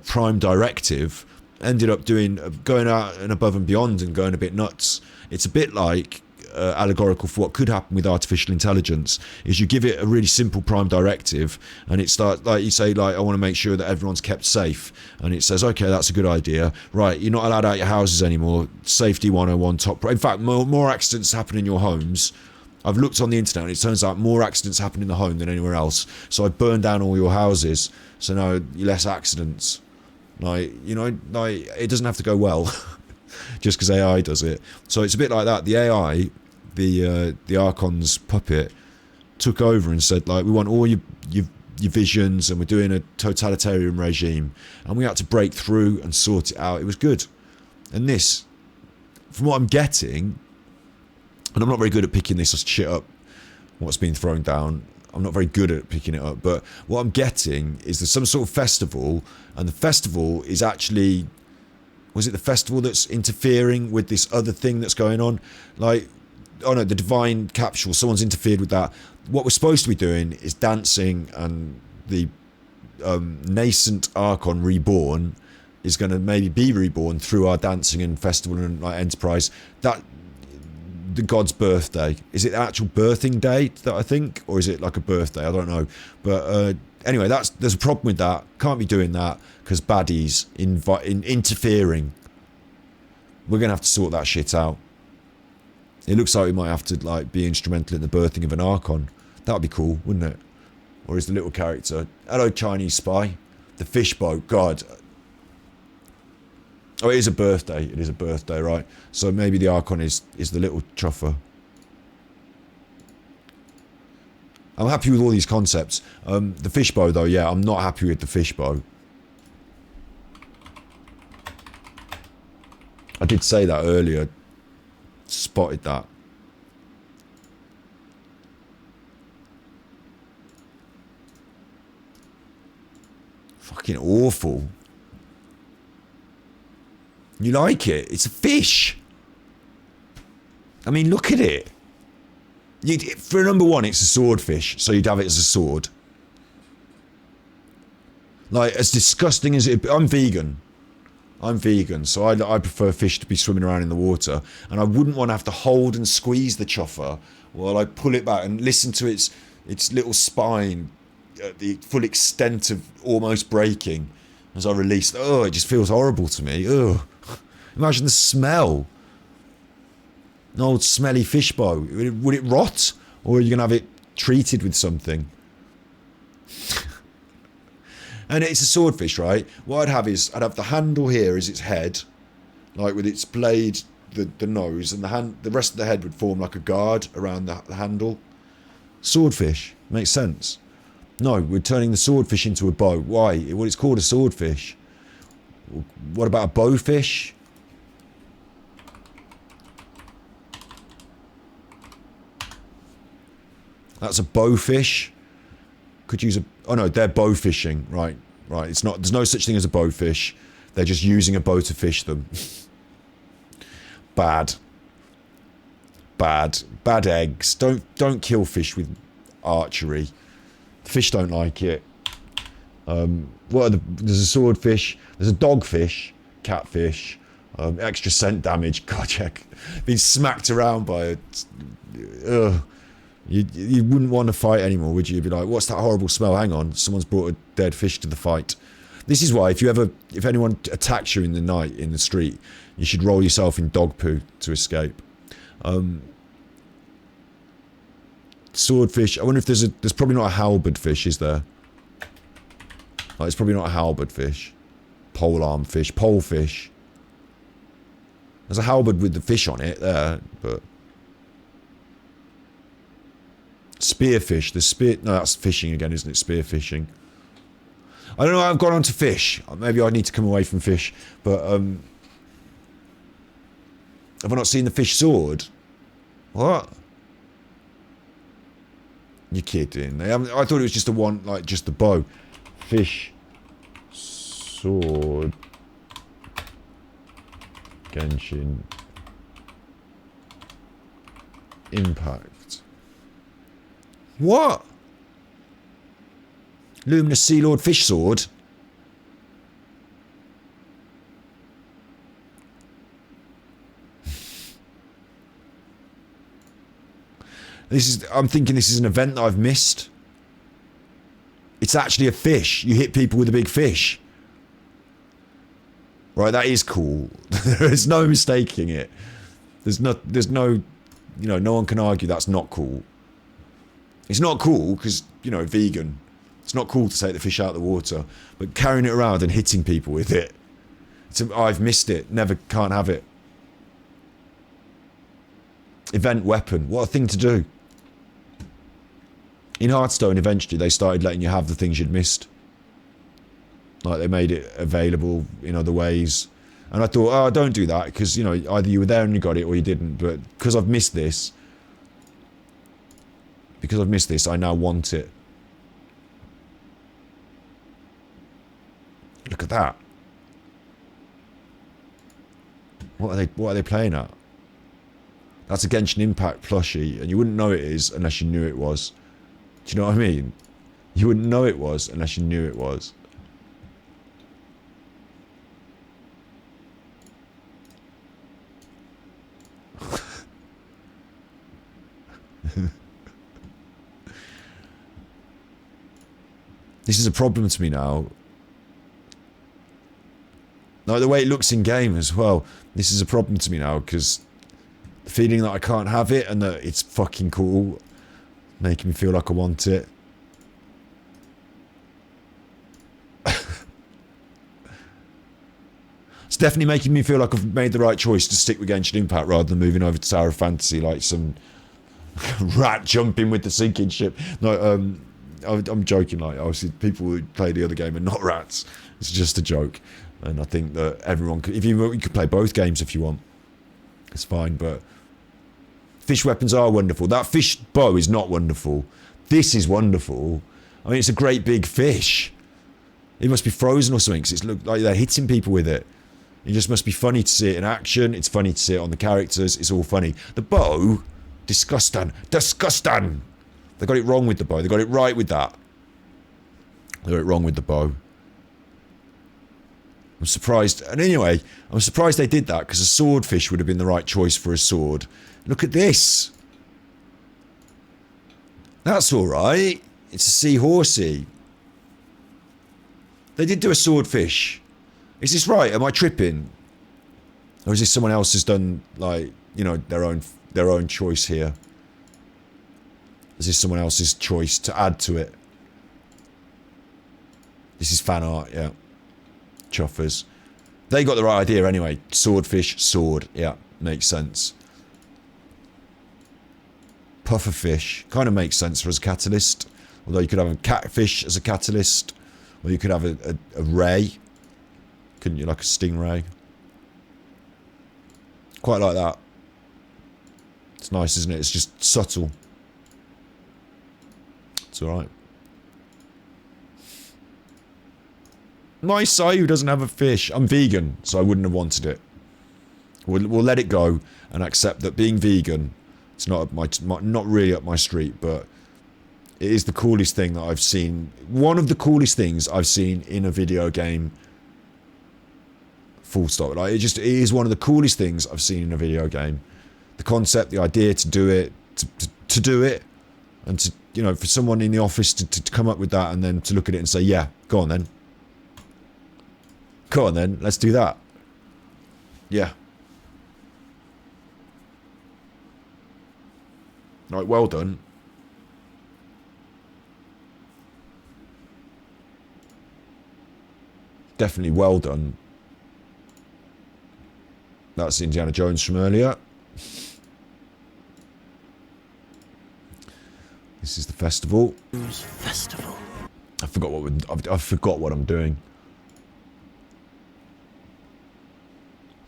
prime directive, ended up going out and above and beyond and going a bit nuts. It's a bit like allegorical for what could happen with artificial intelligence, is you give it a really simple prime directive and it starts, like you say, like, I want to make sure that everyone's kept safe, and it says, okay, that's a good idea, right, you're not allowed out your houses anymore, safety 101 top. In fact, more accidents happen in your homes. I've looked on the internet and it turns out more accidents happen in the home than anywhere else, so I burned down all your houses, so now less accidents. Like, you know, like, it doesn't have to go well just because AI does it. So it's a bit like that. The AI, the Archon's puppet, took over and said, like, we want all your your visions, and we're doing a totalitarian regime, and we had to break through and sort it out. It was good. And this, from what I'm getting, and I'm not very good at picking this shit up, what's been thrown down. I'm not very good at picking it up, but what I'm getting is there's some sort of festival, and the festival is actually, was it the festival that's interfering with this other thing that's going on? Like, oh no, the divine capsule, someone's interfered with that. What we're supposed to be doing is dancing, and the nascent Archon reborn is going to maybe be reborn through our dancing and festival and like enterprise. That, the god's birthday, is it the actual birthing date that I think, or is it like a birthday? I don't know, but anyway, there's a problem with that. Can't be doing that because baddies interfering. We're gonna have to sort that shit out. It looks like we might have to like be instrumental in the birthing of an Archon. That would be cool, wouldn't it? Or is the little character, hello Chinese spy, the fishbowl, god. Oh, it is a birthday. It is a birthday, right? So maybe the Archon is the little chuffer. I'm happy with all these concepts. The fishbow, though, yeah, I'm not happy with the fishbow. I did say that earlier. Spotted that. Fucking awful. You like it? It's a fish. I mean, look at it. For number one, it's a swordfish, so you'd have it as a sword. Like, as disgusting as it... I'm vegan. I'm vegan, so I prefer fish to be swimming around in the water. And I wouldn't want to have to hold and squeeze the chuffer while I pull it back and listen to its little spine at the full extent of almost breaking as I release. Oh, it just feels horrible to me. Ugh. Imagine the smell. An old smelly fishbowl. Would it rot? Or are you going to have it treated with something? And it's a swordfish, right? What I'd have is, I'd have the handle here as its head, like with its blade, the nose, and the rest of the head would form like a guard around the handle. Swordfish. Makes sense. No, we're turning the swordfish into a bow. Why? Well, it's called a swordfish. What about a bowfish? That's a bowfish. Could use a... Oh no, they're bow fishing. Right, right. It's not... There's no such thing as a bowfish. They're just using a bow to fish them. Bad. Bad. Bad eggs. Don't kill fish with archery. Fish don't like it. What are there's a swordfish. There's a dogfish. Catfish. Extra scent damage. God, check. Being smacked around by a... Ugh. You wouldn't want to fight anymore, would you? You'd be like, what's that horrible smell? Hang on, someone's brought a dead fish to the fight. This is why, if anyone attacks you in the night in the street, you should roll yourself in dog poo to escape. Swordfish. I wonder if there's probably not a halberd fish, is there? Like, it's probably not a halberd fish. Polearm fish, pole fish. There's a halberd with the fish on it there, but... Spearfish. No, that's fishing again, isn't it? Spearfishing. I don't know how I've gone on to fish. Maybe I need to come away from fish. But, have I not seen the fish sword? What? You're kidding. I thought it was just just the bow. Fish. Sword. Genshin. Impact. What? Luminous Sea Lord Fish Sword? I'm thinking this is an event that I've missed. It's actually a fish. You hit people with a big fish. Right, that is cool. There's no mistaking it. There's no, you know, no one can argue that's not cool. It's not cool because, you know, vegan. It's not cool to take the fish out of the water. But carrying it around and hitting people with it. I've missed it. Never, can't have it. Event weapon. What a thing to do. In Hearthstone, eventually, they started letting you have the things you'd missed. Like, they made it available in other ways. And I thought, oh, don't do that, because, you know, either you were there and you got it or you didn't. But because I've missed this, I now want it. Look at that. What are they playing at? That's a Genshin Impact plushie, and you wouldn't know it is unless you knew it was. Do you know what I mean? You wouldn't know it was unless you knew it was. This is a problem to me now. Like the way it looks in game as well. This is a problem to me now because the feeling that I can't have it and that it's fucking cool, making me feel like I want it. It's definitely making me feel like I've made the right choice to stick with Genshin Impact rather than moving over to Tower of Fantasy like some rat jumping with the sinking ship. No, I'm joking. Like, obviously, people who play the other game are not rats. It's just a joke. And I think that everyone could, if you could play both games if you want. It's fine, but fish weapons are wonderful. That fish bow is not wonderful. This is wonderful. I mean, it's a great big fish. It must be frozen or something because it looks like they're hitting people with it. It just must be funny to see it in action. It's funny to see it on the characters. It's all funny. The bow, disgusting. Disgusting. They got it wrong with the bow. They got it right with that. They got it wrong with the bow. I'm surprised. And anyway, I'm surprised they did that because a swordfish would have been the right choice for a sword. Look at this. That's alright. It's a seahorsey. They did do a swordfish. Is this right? Am I tripping? Or is this someone else has done, like, you know, their own choice here? Is this someone else's choice to add to it? This is fan art, yeah. Chuffers. They got the right idea anyway. Swordfish, sword. Yeah, makes sense. Pufferfish. Kind of makes sense for as a catalyst. Although you could have a catfish as a catalyst. Or you could have a ray. Couldn't you? Like a stingray. Quite like that. It's nice, isn't it? It's just subtle. It's alright. My Sayu doesn't have a fish. I'm vegan, so I wouldn't have wanted it. We'll let it go and accept that being vegan, it's not not really up my street, but it is the coolest thing that I've seen. One of the coolest things I've seen in a video game. Full stop. Like, it is one of the coolest things I've seen in a video game. The concept, the idea to do it, to do it, and to, you know, for someone in the office to come up with that and then to look at it and say, yeah, go on then. Go on then, let's do that. Yeah. Right, well done. Definitely well done. That's Indiana Jones from earlier. This is the festival. Festival. I forgot what I'm doing.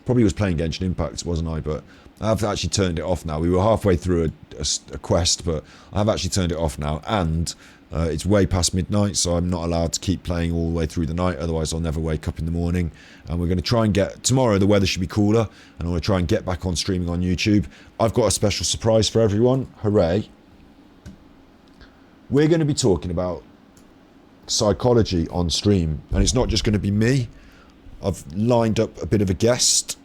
Probably was playing Genshin Impact, wasn't I? But I've actually turned it off now. We were halfway through a quest, but I've actually turned it off now. And it's way past midnight, so I'm not allowed to keep playing all the way through the night. Otherwise, I'll never wake up in the morning. And we're going to try and get... Tomorrow, the weather should be cooler. And I want to try and get back on streaming on YouTube. I've got a special surprise for everyone. Hooray. We're going to be talking about psychology on stream. And it's not just going to be me. I've lined up a bit of a guest.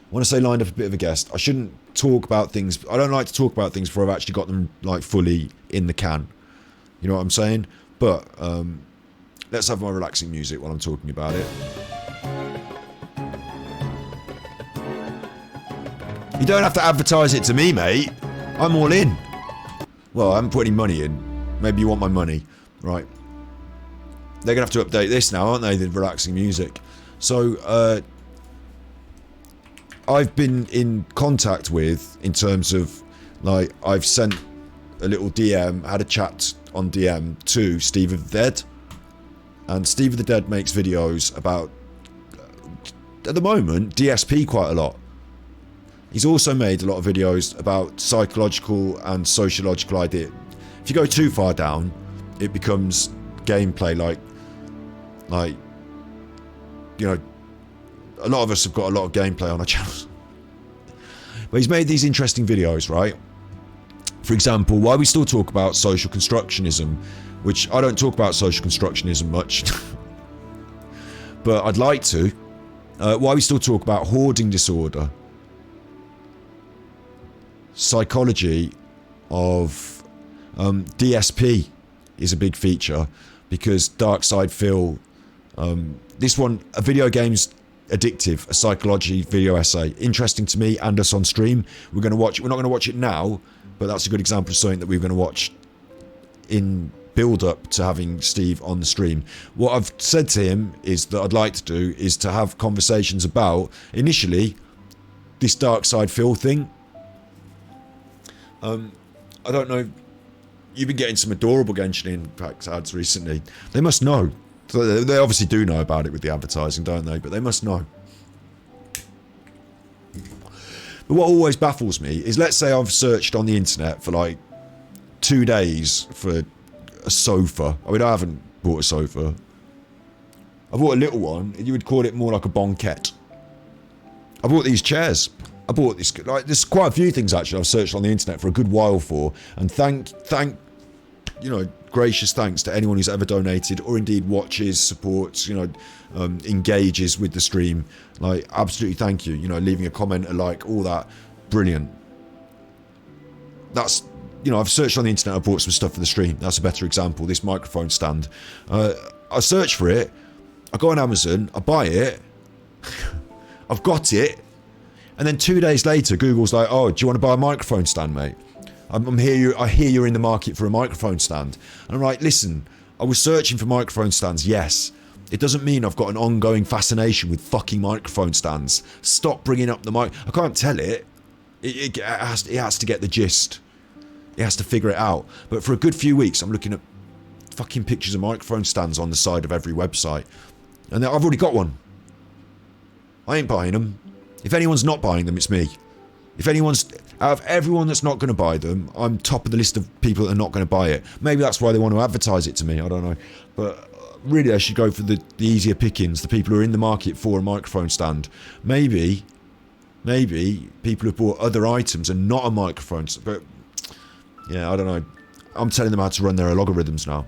When I say lined up a bit of a guest, I shouldn't talk about things. I don't like to talk about things before I've actually got them like fully in the can. You know what I'm saying? But let's have my relaxing music while I'm talking about it. You don't have to advertise it to me, mate. I'm all in. Well, I haven't put any money in. Maybe you want my money. Right. They're going to have to update this now, aren't they? The relaxing music. So, I've been in contact with, in terms of, like, I've sent a little DM, had a chat on DM to Steve of the Dead. And Steve of the Dead makes videos about, at the moment, DSP quite a lot. He's also made a lot of videos about psychological and sociological ideas. If you go too far down, it becomes gameplay like, you know, a lot of us have got a lot of gameplay on our channels. But he's made these interesting videos, right? For example, why we still talk about social constructionism, which I don't talk about social constructionism much, but I'd like to. Why we still talk about hoarding disorder, psychology of DSP is a big feature, because Dark Side Phil, this one, a video game's addictive, a psychology video essay, interesting to me and us on stream. We're going to watch it. We're not going to watch it now, but that's a good example of something that we're going to watch in build up to having Steve on the stream. What I've said to him is that I'd like to do is to have conversations about, initially, this Dark Side Phil thing. I don't know, you've been getting some adorable Genshin Impact ads recently. They must know. They obviously do know about it with the advertising, don't they? But they must know. But what always baffles me is, let's say I've searched on the internet for like 2 days for a sofa. I mean, I haven't bought a sofa. I bought a little one. You would call it more like a banquette. I bought these chairs. I bought this, like, there's quite a few things actually I've searched on the internet for a good while for, and thank you know, gracious thanks to anyone who's ever donated or indeed watches, supports, you know, engages with the stream. Like, absolutely thank you. You know, leaving a comment, a like, all that, brilliant. That's, you know, I've searched on the internet, I bought some stuff for the stream. That's a better example. This microphone stand. I search for it, I go on Amazon, I buy it, I've got it, and then 2 days later, Google's like, oh, do you want to buy a microphone stand, mate? I hear you're in the market for a microphone stand. And I'm like, listen, I was searching for microphone stands, yes. It doesn't mean I've got an ongoing fascination with fucking microphone stands. Stop bringing up the mic. I can't tell it. It has to get the gist. It has to figure it out. But for a good few weeks, I'm looking at fucking pictures of microphone stands on the side of every website. And I've already got one. I ain't buying them. If anyone's not buying them, it's me. If anyone's, out of everyone that's not going to buy them, I'm top of the list of people that are not going to buy it. Maybe that's why they want to advertise it to me, I don't know. But really, I should go for the easier pickings, the people who are in the market for a microphone stand. Maybe people have bought other items and not a microphone, but yeah, I don't know. I'm telling them how to run their logarithms now.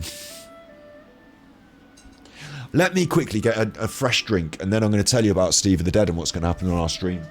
Let me quickly get a fresh drink, and then I'm going to tell you about Steve of the Dead and what's going to happen on our stream.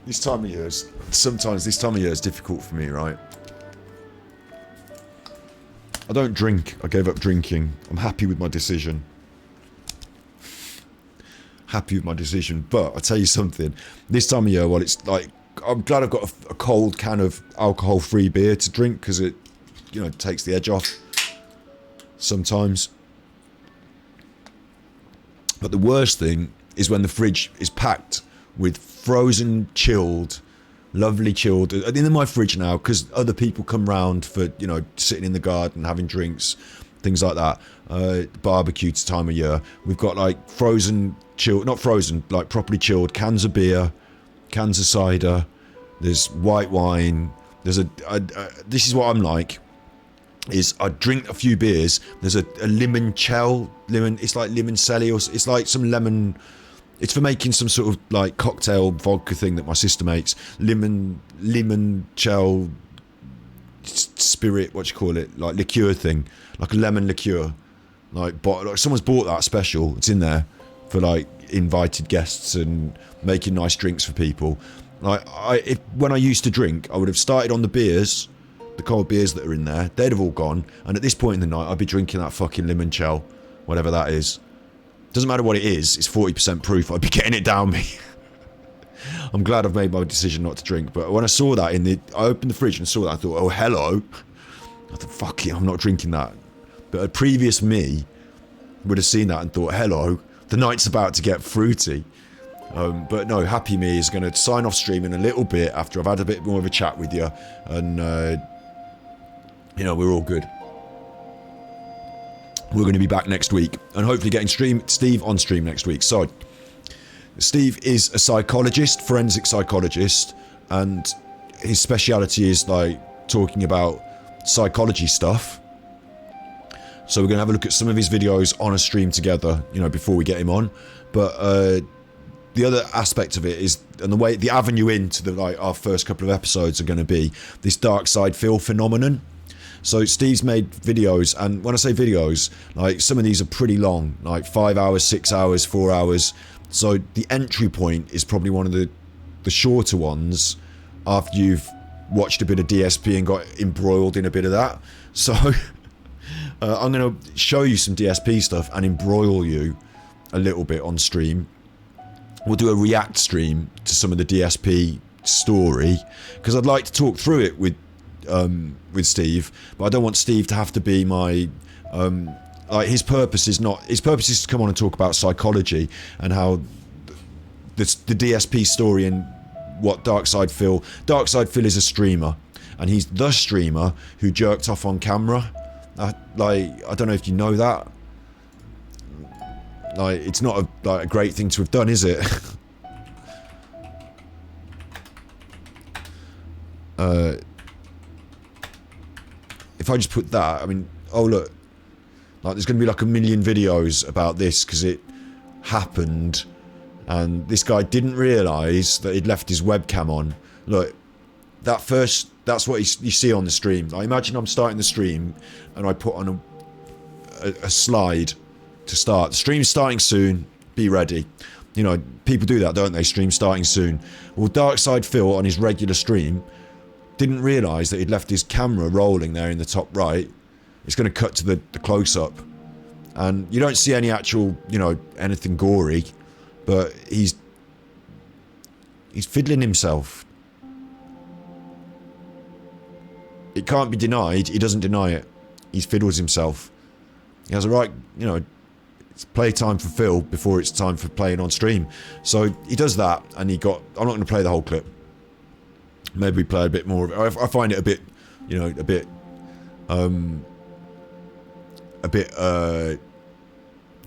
This time of year sometimes this time of year is difficult for me, right? I don't drink. I gave up drinking. I'm happy with my decision. Happy with my decision. But I'll tell you something. This time of year, well, it's like, I'm glad I've got a cold can of alcohol-free beer to drink, because it, you know, takes the edge off sometimes. But the worst thing is when the fridge is packed with frozen, chilled, lovely chilled, in my fridge now, because other people come round for, you know, sitting in the garden, having drinks, things like that, barbecue time of year. We've got like frozen, chilled, not frozen, like properly chilled cans of beer, cans of cider, there's white wine, there's this is what I'm like, is I drink a few beers, there's a limoncello, it's like limoncello, it's like some lemon. It's for making some sort of like cocktail vodka thing that my sister makes. Limoncello spirit, what you call it, like liqueur thing, like a lemon liqueur. Like someone's bought that special. It's in there for like invited guests and making nice drinks for people. Like when I used to drink, I would have started on the beers, the cold beers that are in there, they'd have all gone. And at this point in the night, I'd be drinking that fucking limoncello, whatever that is. Doesn't matter what it is, it's 40% proof. I'd be getting it down me. I'm glad I've made my decision not to drink. But when I saw that I opened the fridge and saw that, I thought, oh, hello. I thought, fuck it, I'm not drinking that. But a previous me would have seen that and thought, hello, the night's about to get fruity. But no, Happy Me is going to sign off stream in a little bit after I've had a bit more of a chat with you. And, you know, we're all good. We're going to be back next week. And hopefully getting Steve on stream next week. So, Steve is a psychologist, forensic psychologist. And his speciality is, like, talking about psychology stuff. So we're going to have a look at some of his videos on a stream together, you know, before we get him on. But, the other aspect of it is, and the avenue into our first couple of episodes are going to be this dark side Phil phenomenon. So Steve's made videos, and when I say videos, like some of these are pretty long, like 5 hours, 6 hours, 4 hours. So the entry point is probably one of the shorter ones after you've watched a bit of DSP and got embroiled in a bit of that. So I'm going to show you some DSP stuff and embroil you a little bit on stream. We'll do a react stream to some of the DSP story because I'd like to talk through it with Steve, but I don't want Steve to have to be my like his purpose is to come on and talk about psychology and how the DSP story and what Darkside Phil is a streamer, and he's the streamer who jerked off on camera. Like, I don't know if you know that. Like, it's not a great thing to have done, is it? If I just put that, I mean, oh look, like there's going to be like a million videos about this because it happened, and this guy didn't realise that he'd left his webcam on. Look, that's what you see on the stream. Like, imagine I'm starting the stream and I put on a slide to start. The stream's starting soon, be ready. You know, people do that, don't they? Stream starting soon. Well, Darkside Phil on his regular stream didn't realise that he'd left his camera rolling there in the top right. It's going to cut to the close-up. And you don't see any actual, you know, anything gory, but he's fiddling himself. It can't be denied. He doesn't deny it. He fiddles himself. He has a right, you know, it's playtime for Phil before it's time for playing on stream. So he does that, and I'm not going to play the whole clip. Maybe we play a bit more of it. I find it a bit, you know, a bit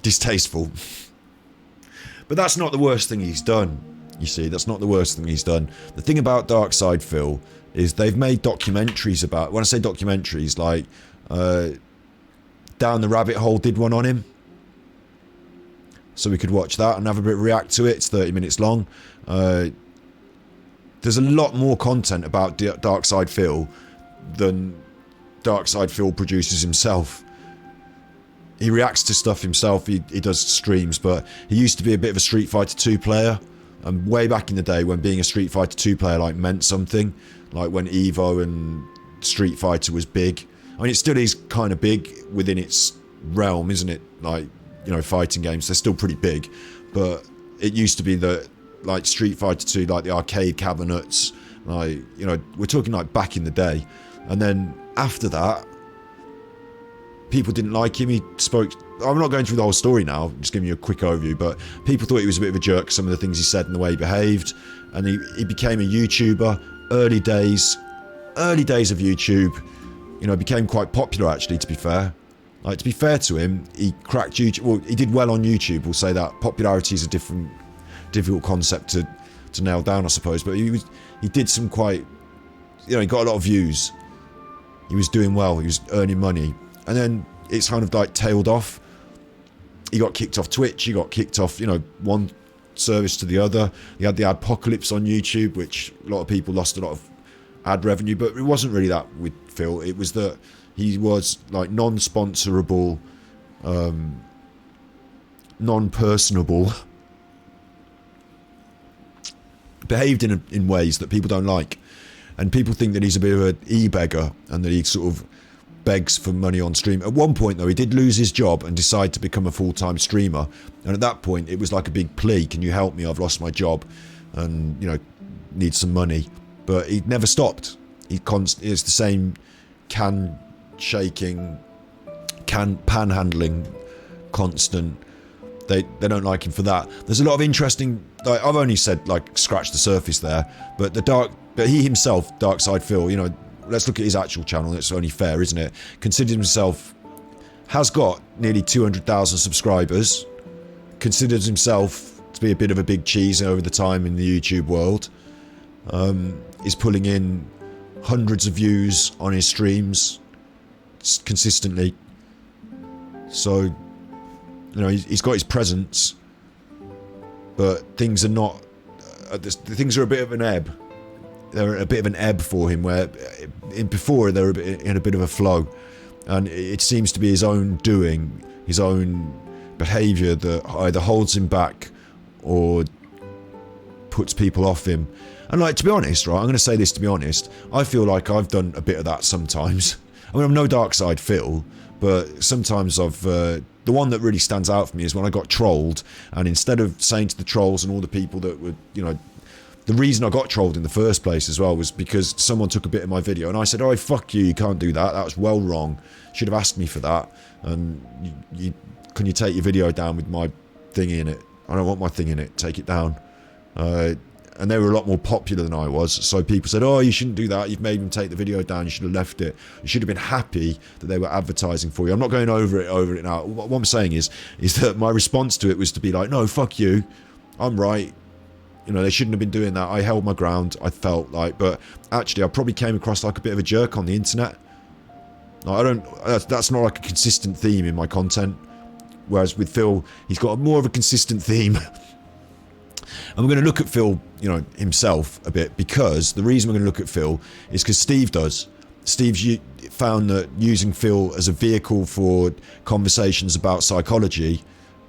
distasteful. But that's not the worst thing he's done. You see, that's not the worst thing he's done. The thing about Darkside Phil is they've made documentaries about, when I say documentaries, like Down the Rabbit Hole did one on him. So we could watch that and have a bit of react to it. It's 30 minutes long. There's a lot more content about Darkside Phil than Darkside Phil produces himself. He reacts to stuff himself, he does streams, but he used to be a bit of a Street Fighter 2 player. And way back in the day when being a Street Fighter 2 player like meant something, like when Evo and Street Fighter was big. I mean, it still is kind of big within its realm, isn't it? Like, you know, fighting games, they're still pretty big. But it used to be that, like, Street Fighter 2, like the arcade cabinets, like, you know, we're talking like back in the day. And then after that, people didn't like him. He spoke, I'm not going through the whole story now, I'm just giving you a quick overview, but people thought he was a bit of a jerk, some of the things he said and the way he behaved. And he became a YouTuber, early days of YouTube, you know, became quite popular actually, to be fair. Like, to be fair to him, he cracked YouTube, well, he did well on YouTube, we'll say that. Popularity is a difficult concept to nail down, I suppose, but he did some quite, you know, he got a lot of views. He was doing well, he was earning money. And then it's kind of like tailed off. He got kicked off Twitch, he got kicked off, you know, one service to the other. He had the Adpocalypse on YouTube, which a lot of people lost a lot of ad revenue, but it wasn't really that with Phil. It was that he was like non-sponsorable, non-personable, behaved in ways that people don't like. and people think that he's a bit of an e-beggar and that he sort of begs for money on stream. At one point though, he did lose his job and decide to become a full-time streamer, and at that point it was like a big plea, can you help me, I've lost my job and need some money. But he never stopped. It's the same can shaking, can panhandling, constant. They don't like him for that. There's a lot of interesting, like, I've only said like scratch the surface there, but he himself, Darkside Phil, let's look at his actual channel. It's only fair, isn't it? Considers himself, has got nearly 200,000 subscribers, considers himself to be a bit of a big cheese over the time in the YouTube world, is pulling in hundreds of views on his streams consistently. So, he's got his presence, but things are not, things are a bit of an ebb. They're a bit of an ebb for him, where before they were in a bit of a flow, and it seems to be his own doing, his own behaviour that either holds him back or puts people off him. And like, to be honest, right, I'm going to say this to be honest, I feel like I've done a bit of that sometimes. I mean, I'm no Darkside Phil, but sometimes the one that really stands out for me is when I got trolled, and instead of saying to the trolls and all the people that were, the reason I got trolled in the first place as well was because someone took a bit of my video and I said, oh, fuck you can't do that, that was well wrong, should have asked me for that, and can you take your video down with my thing in it? I don't want my thing in it, take it down. And they were a lot more popular than I was, so people said, oh, you shouldn't do that, you've made them take the video down, you should have left it, you should have been happy that they were advertising for you. I'm not going over it now. What I'm saying is that my response to it was to be like, no, fuck you, I'm right, they shouldn't have been doing that, I held my ground, I felt like, but actually I probably came across like a bit of a jerk on the internet. That's not like a consistent theme in my content, whereas with Phil, he's got more of a consistent theme. And we're going to look at Phil, himself a bit, because the reason we're going to look at Phil is because Steve does. Steve's found that using Phil as a vehicle for conversations about psychology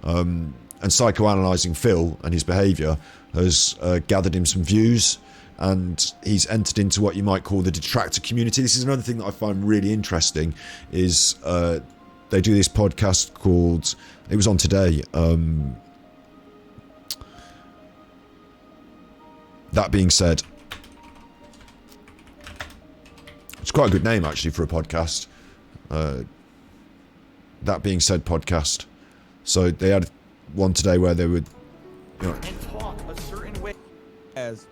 and psychoanalyzing Phil and his behaviour has gathered him some views, and he's entered into what you might call the detractor community. This is another thing that I find really interesting, is they do this podcast called, it was on today, That Being Said. It's quite a good name actually for a podcast. That Being Said podcast. So they had one today where they would, and talk a certain way. As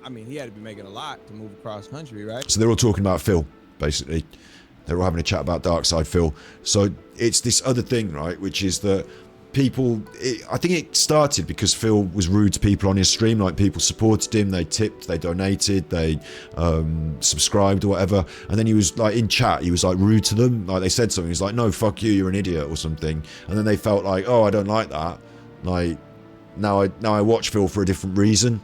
I mean, he had to be making a lot to move across country, right? So they're all talking about Phil, basically. They're all having a chat about Darkside Phil. So it's this other thing, right, which is that people, I think it started because Phil was rude to people on his stream. Like, people supported him, they tipped, they donated, they subscribed or whatever, and then he was like, in chat, he was like rude to them. Like, they said something, he's like, no, fuck you, you're an idiot or something, and then they felt like, oh, I don't like that, like now I watch Phil for a different reason,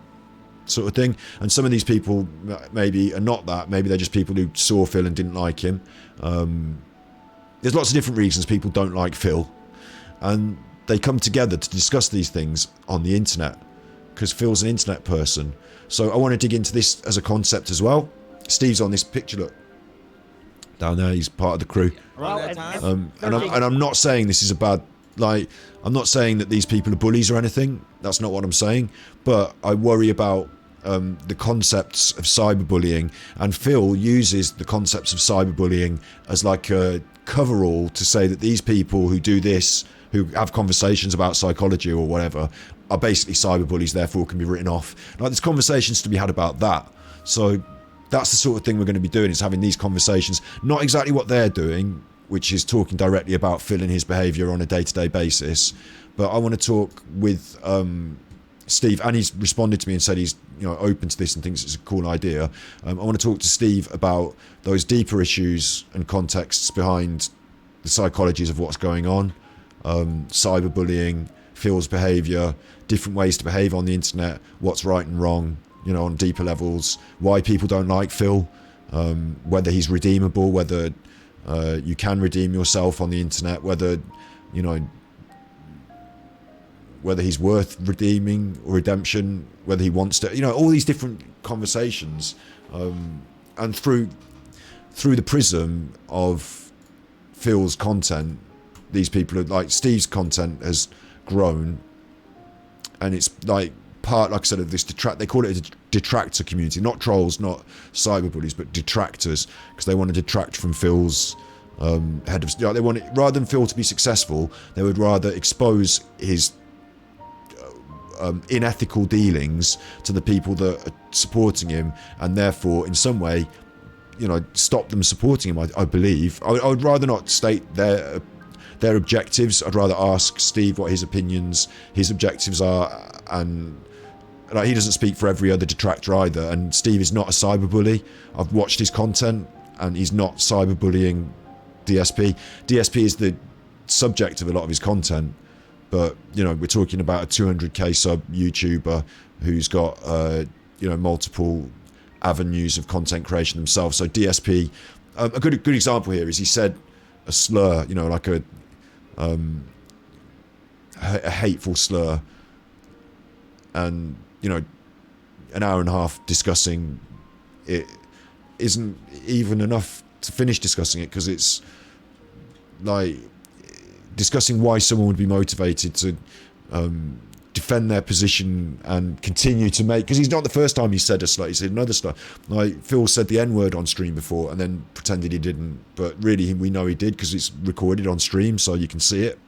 sort of thing. And some of these people maybe are not that, maybe they're just people who saw Phil and didn't like him. There's lots of different reasons people don't like Phil, and they come together to discuss these things on the internet, because Phil's an internet person. So I want to dig into this as a concept as well. Steve's on this picture, look, down there, he's part of the crew. And I'm not saying this is a bad, like, I'm not saying that these people are bullies or anything, that's not what I'm saying, but I worry about the concepts of cyberbullying, and Phil uses the concepts of cyberbullying as like a coverall to say that these people who do this, who have conversations about psychology or whatever, are basically cyberbullies, therefore can be written off. Like, there's conversations to be had about that. So that's the sort of thing we're going to be doing, is having these conversations. Not exactly what they're doing, which is talking directly about Phil and his behaviour on a day-to-day basis, but I want to talk with Steve, and he's responded to me and said he's open to this and thinks it's a cool idea. I want to talk to Steve about those deeper issues and contexts behind the psychologies of what's going on, cyberbullying, Phil's behaviour, different ways to behave on the internet, what's right and wrong, on deeper levels, why people don't like Phil, whether he's redeemable, whether you can redeem yourself on the internet, whether whether he's worth redeeming or redemption, whether he wants to, all these different conversations. and through the prism of Phil's content, these people are like, Steve's content has grown, and it's like part, like I said, of this they call it a detractor community, not trolls, not cyberbullies, but detractors, because they want to detract from Phil's head of, they want it, rather than Phil to be successful, they would rather expose his unethical dealings to the people that are supporting him, and therefore in some way, you know, stop them supporting him. I believe I would rather not state their objectives. I'd rather ask Steve what his opinions, his objectives are, and like, he doesn't speak for every other detractor either, and Steve is not a cyberbully. I've watched his content and he's not cyberbullying DSP. DSP is the subject of a lot of his content, but you know, we're talking about a 200k sub YouTuber who's got you know, multiple avenues of content creation themselves. So DSP, a good example here is he said a slur, you know, like a hateful slur, and you know, an hour and a half discussing it isn't even enough to finish discussing it, because it's like discussing why someone would be motivated to defend their position and continue to make, because he's not the first time he said a slur, he said another slur. Like Phil said the N-word on stream before and then pretended he didn't, but really we know he did because it's recorded on stream so you can see it.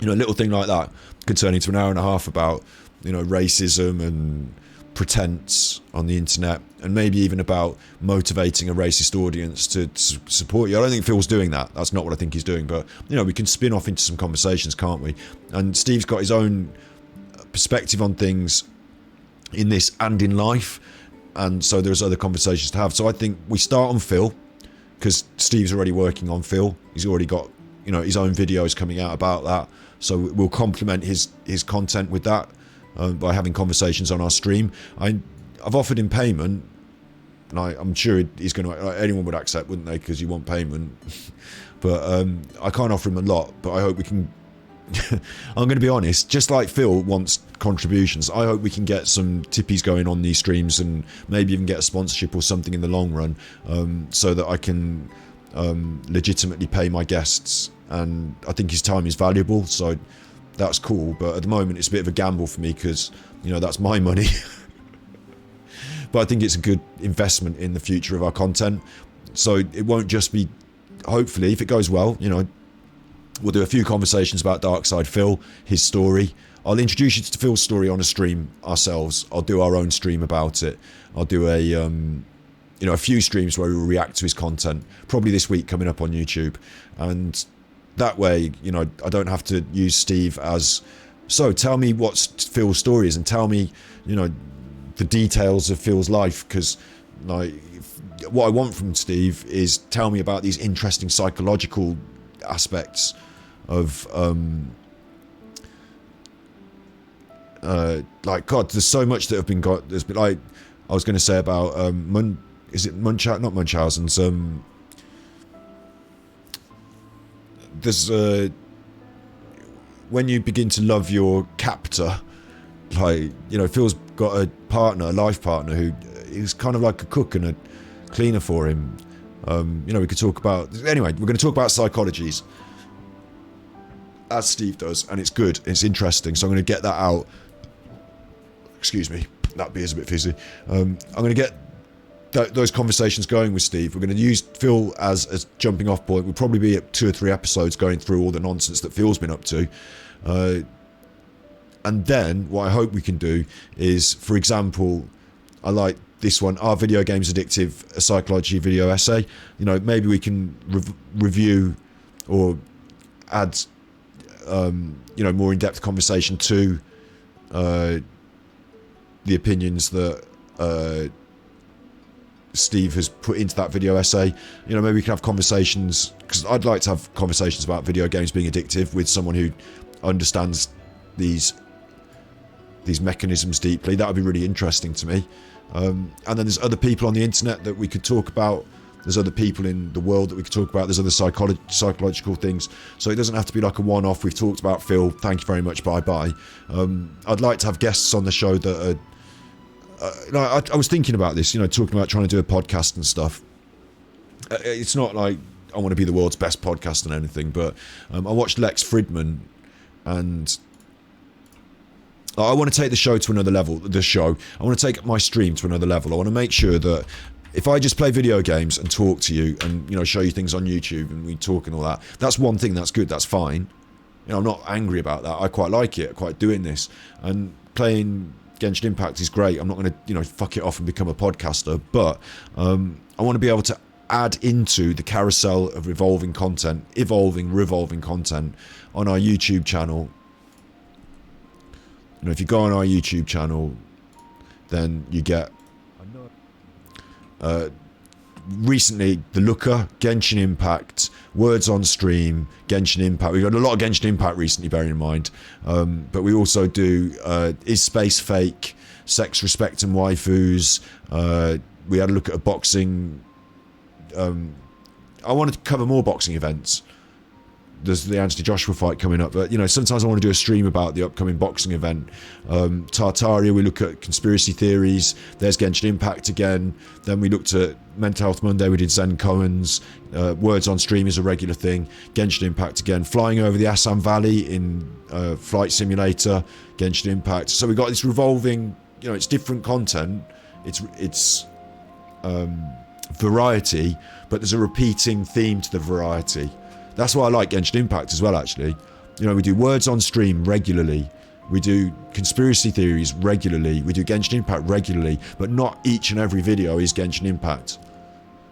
You know, a little thing like that could turn into an hour and a half about, you know, racism and pretense on the internet, and maybe even about motivating a racist audience to support you. I don't think Phil's doing that. That's not what I think he's doing, but you know, we can spin off into some conversations, can't we? And Steve's got his own perspective on things in this and in life, and so there's other conversations to have. So I think we start on Phil, because Steve's already working on Phil. He's already got, you know, his own videos coming out about that, so we'll complement his content with that by having conversations on our stream. I've offered him payment, and I'm sure he's going to, anyone would accept, wouldn't they, because you want payment. But I can't offer him a lot, but I hope we can I'm going to be honest, just like Phil wants contributions, I hope we can get some tippies going on these streams and maybe even get a sponsorship or something in the long run, so that I can legitimately pay my guests. And I think his time is valuable, so that's cool. But at the moment it's a bit of a gamble for me, because, you know, that's my money. But I think it's a good investment in the future of our content. So it won't just be, hopefully, if it goes well, you know, we'll do a few conversations about Darkside Phil, his story. I'll introduce you to Phil's story on a stream ourselves. I'll do our own stream about it. I'll do a, you know, a few streams where we will react to his content, probably this week coming up on YouTube. And that way, you know, I don't have to use Steve as, so tell me what Phil's story is and tell me, you know, the details of Phil's life, because like what I want from Steve is tell me about these interesting psychological aspects of like, God, there's so much that have been got. There's been, like I was going to say about is it not Munchausen's, there's when you begin to love your captor, like, you know, Phil's got a partner, a life partner, who is kind of like a cook and a cleaner for him. You know, we could talk about, anyway, we're going to talk about psychologies, as Steve does, and it's good, it's interesting, so I'm going to get that out. Excuse me, that beer's a bit fizzy. I'm going to get those conversations going with Steve. We're going to use Phil as a jumping off point. We'll probably be at 2 or 3 episodes going through all the nonsense that Phil's been up to. And then what I hope we can do is, for example, I like this one, Are Video Games Addictive? A Psychology Video Essay. You know, maybe we can review or add, you know, more in-depth conversation to the opinions that Steve has put into that video essay. You know, maybe we can have conversations, because I'd like to have conversations about video games being addictive with someone who understands these mechanisms deeply. That would be really interesting to me. And then there's other people on the internet that we could talk about. There's other people in the world that we could talk about. There's other psychological things. So it doesn't have to be like a one-off. We've talked about Phil. Thank you very much. Bye-bye. I'd like to have guests on the show that I was thinking about this, talking about trying to do a podcast and stuff. It's not like I want to be the world's best podcast and anything, but I watched Lex Fridman, and I want to take the show to another level. I want to take my stream to another level. I want to make sure that if I just play video games and talk to you and show you things on YouTube and we talk and all that, that's one thing, that's good, that's fine. I'm not angry about that. I quite like it. I quite doing this, and playing Genshin Impact is great. I'm not going to fuck it off and become a podcaster, but I want to be able to add into the carousel of revolving content on our YouTube channel. If you go on our YouTube channel, then you get recently The Looker, Genshin Impact, Words on Stream, Genshin Impact. We've got a lot of Genshin Impact recently, bearing in mind, but we also do Is Space Fake, Sex, Respect and Waifus. We had a look at a boxing. I wanted to cover more boxing events. There's the Anthony Joshua fight coming up, but sometimes I want to do a stream about the upcoming boxing event. Tartaria, we look at conspiracy theories. There's Genshin Impact again. Then we looked at Mental Health Monday. We did Zen Cohen's. Words on Stream is a regular thing. Genshin Impact again. Flying over the Assam Valley in Flight Simulator. Genshin Impact. So we got this revolving. It's different content. It's variety, but there's a repeating theme to the variety. That's why I like Genshin Impact as well, actually. We do Words on Stream regularly. We do conspiracy theories regularly. We do Genshin Impact regularly, but not each and every video is Genshin Impact.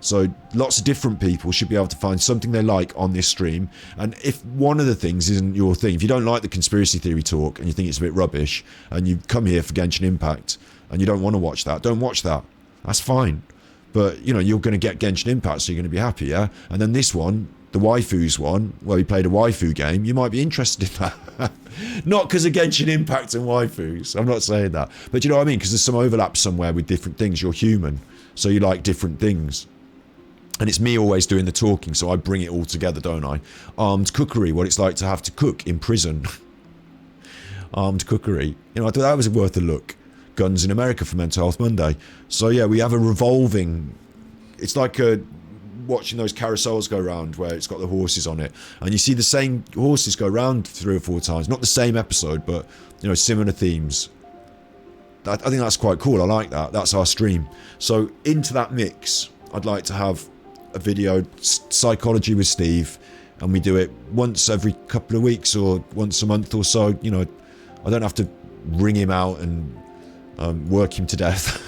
So lots of different people should be able to find something they like on this stream. And if one of the things isn't your thing, if you don't like the conspiracy theory talk and you think it's a bit rubbish, and you come here for Genshin Impact and you don't want to watch that, don't watch that. That's fine. But, you're going to get Genshin Impact, so you're going to be happy, yeah? And then this one, the waifus one, where we played a waifu game, you might be interested in that. Not because of Genshin Impact and waifus. I'm not saying that. But you know what I mean? Because there's some overlap somewhere with different things. You're human, so you like different things. And it's me always doing the talking, so I bring it all together, don't I? Armed cookery, what it's like to have to cook in prison. Armed cookery. I thought that was worth a look. Guns in America for Mental Health Monday. So yeah, we have a revolving... It's like watching those carousels go round where it's got the horses on it, and you see the same horses go round 3 or 4 times. Not the same episode, but similar themes. I think that's quite cool. I like that. That's our stream. So into that mix, I'd like to have a video, Psychology with Steve, and we do it once every couple of weeks or once a month or so. I don't have to ring him out and work him to death.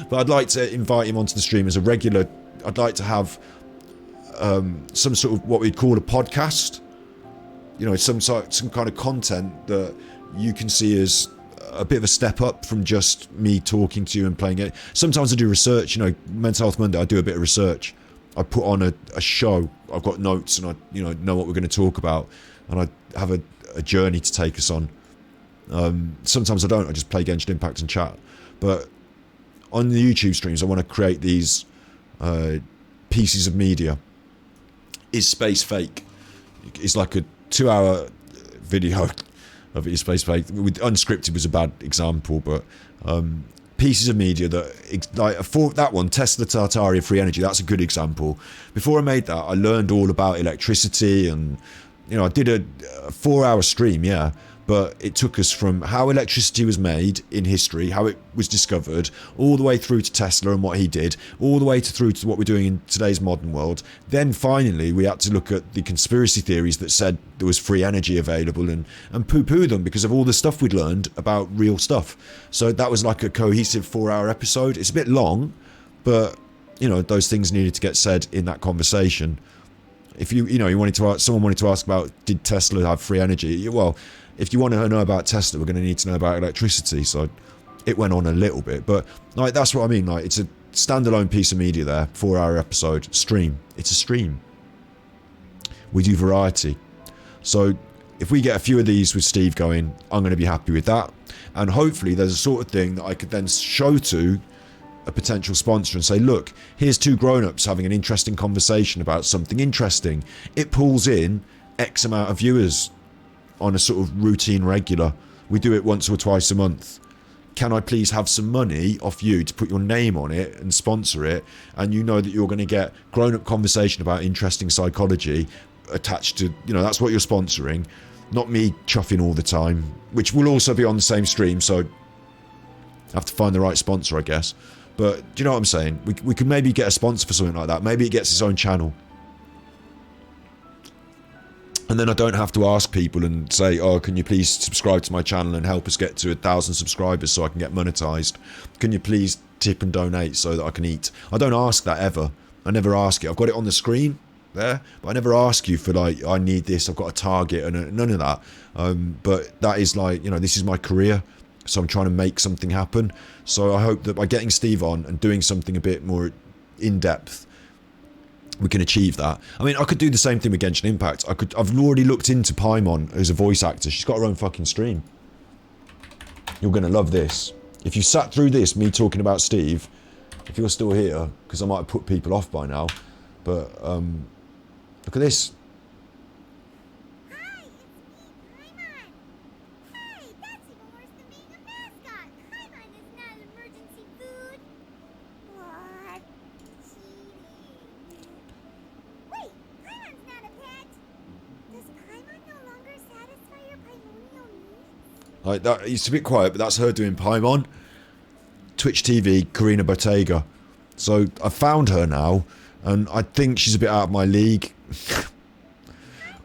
But I'd like to invite him onto the stream as a regular. I'd like to have some sort of what we'd call a podcast. Some kind of content that you can see as a bit of a step up from just me talking to you and playing it. Sometimes I do research. Mental Health Monday, I do a bit of research. I put on a show. I've got notes, and I know what we're going to talk about, and I have a journey to take us on. Sometimes I don't. I just play Genshin Impact and chat. But on the YouTube streams, I want to create these pieces of media. Is Space Fake? It's like a 2-hour video of Is Space Fake. With unscripted was a bad example, but pieces of media that, like for that one, Tesla Tartaria Free Energy, that's a good example. Before I made that, I learned all about electricity, and I did a 4-hour stream, yeah. But it took us from how electricity was made in history, how it was discovered, all the way through to Tesla and what he did, all the way through to what we're doing in today's modern world. Then finally, we had to look at the conspiracy theories that said there was free energy available and poo-poo them because of all the stuff we'd learned about real stuff. So that was like a cohesive 4-hour episode. It's a bit long, but, those things needed to get said in that conversation. If someone wanted to ask about, did Tesla have free energy? Well, if you want to know about Tesla, we're going to need to know about electricity. So it went on a little bit, but that's what I mean. It's a standalone piece of media there, 4-hour episode, stream. It's a stream. We do variety. So if we get a few of these with Steve going, I'm going to be happy with that. And hopefully there's a sort of thing that I could then show to a potential sponsor and say, look, here's 2 grown-ups having an interesting conversation about something interesting. It pulls in X amount of viewers on a sort of routine regular. We do it once or twice a month. can I please have some money off you to put your name on it and sponsor it, and you know that you're going to get grown-up conversation about interesting psychology attached to, you know, that's what you're sponsoring, not me chuffing all the time, which will also be on the same stream, so I have to find the right sponsor, I guess. But do you know what I'm saying? We could maybe get a sponsor for something like that. Maybe it gets its own channel. And then I don't have to ask people and say, oh, can you please subscribe to my channel and help us get to 1,000 subscribers so I can get monetized? Can you please tip and donate so that I can eat? I don't ask that ever. I never ask it. I've got it on the screen there, but I never ask you for, like, I need this, I've got a target, and none of that. But that is like, you know, this is my career, so I'm trying to make something happen. So I hope that by getting Steve on and doing something a bit more in-depth, we can achieve that. I mean, I could do the same thing with Genshin Impact. I've already looked into Paimon as a voice actor. She's got her own fucking stream. You're going to love this. If you sat through this, me talking about Steve, if you're still here, because I might have put people off by now, but look at this. Like that, it's a bit quiet, but that's her doing Paimon. Twitch TV, Karina Bottega. So I found her now, and I think she's a bit out of my league.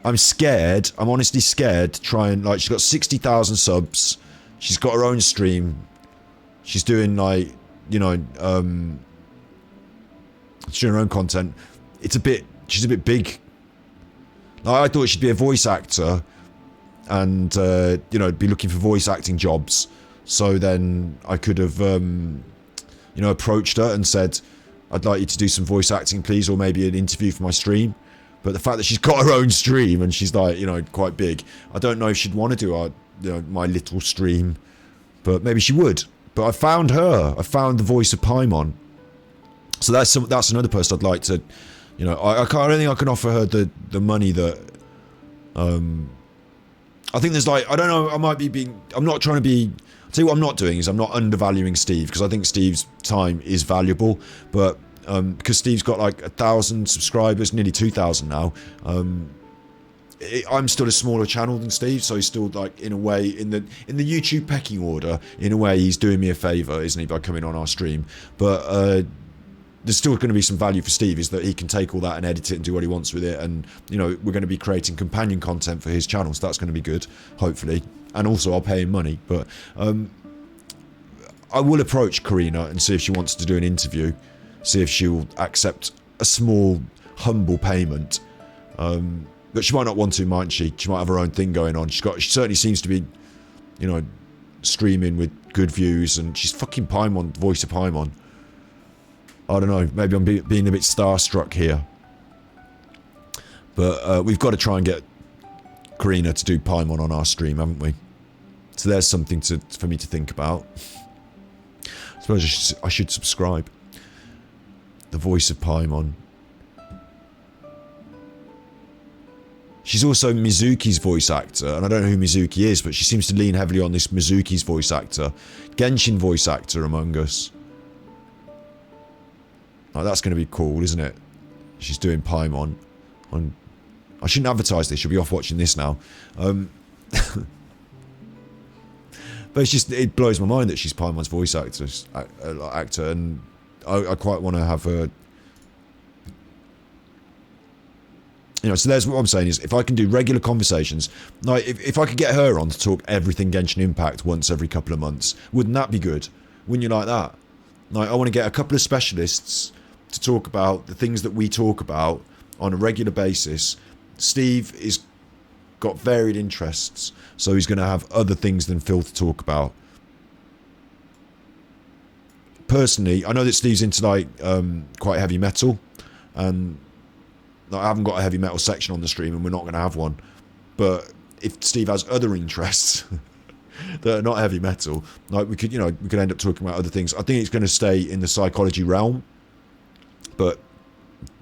I'm scared. I'm honestly scared to try and, like, she's got 60,000 subs. She's got her own stream. She's doing, like, you know, she's doing her own content. It's a bit, she's a bit big. Like, I thought she'd be a voice actor and, you know, be looking for voice acting jobs. So then I could have, you know, approached her and said, I'd like you to do some voice acting, please, or maybe an interview for my stream. But the fact that she's got her own stream and she's, like, you know, quite big, I don't know if she'd want to do our, you know, my little stream, but maybe she would. But I found her. I found the voice of Paimon. So that's another person I'd like to, you know, I don't think I can offer her the money that, I think there's, like, I don't know, I might be being, I'm not trying to be, I'll tell you what I'm not doing is I'm not undervaluing Steve, because I think Steve's time is valuable, but because Steve's got like 1,000 subscribers, nearly 2,000 now, I'm still a smaller channel than Steve, so he's still, like, in a way, in the YouTube pecking order, in a way he's doing me a favour, isn't he, by coming on our stream. But there's still going to be some value for Steve, is that he can take all that and edit it and do what he wants with it, and, you know, we're going to be creating companion content for his channel, so that's going to be good, hopefully. And also I'll pay him money, but I will approach Karina and see if she wants to do an interview, see if she'll accept a small, humble payment. But she might not want to, mightn't she? She might have her own thing going on. She certainly seems to be, you know, streaming with good views, and she's fucking Paimon, voice of Paimon. I don't know, maybe I'm being a bit starstruck here. But we've got to try and get Karina to do Paimon on our stream, haven't we? So there's something for me to think about. I suppose I should subscribe. The voice of Paimon. She's also Mizuki's voice actor, and I don't know who Mizuki is, but she seems to lean heavily on this Mizuki's voice actor. Genshin voice actor among us. Oh, that's going to be cool, isn't it? She's doing Paimon. I shouldn't advertise this, you'll be off watching this now. But it's just, it blows my mind that she's Paimon's voice actor, and I quite want to have her. You know, so there's what I'm saying is, if I can do regular conversations, like if I could get her on to talk everything Genshin Impact once every couple of months, wouldn't that be good? Wouldn't you like that? Like, I want to get a couple of specialists to talk about the things that we talk about on a regular basis. Steve is got varied interests, so he's going to have other things than Phil to talk about. Personally, I know that Steve's into, like, quite heavy metal, and I haven't got a heavy metal section on the stream, and we're not going to have one. But if Steve has other interests that are not heavy metal, like, we could, you know, we could end up talking about other things. I think it's going to stay in the psychology realm, but,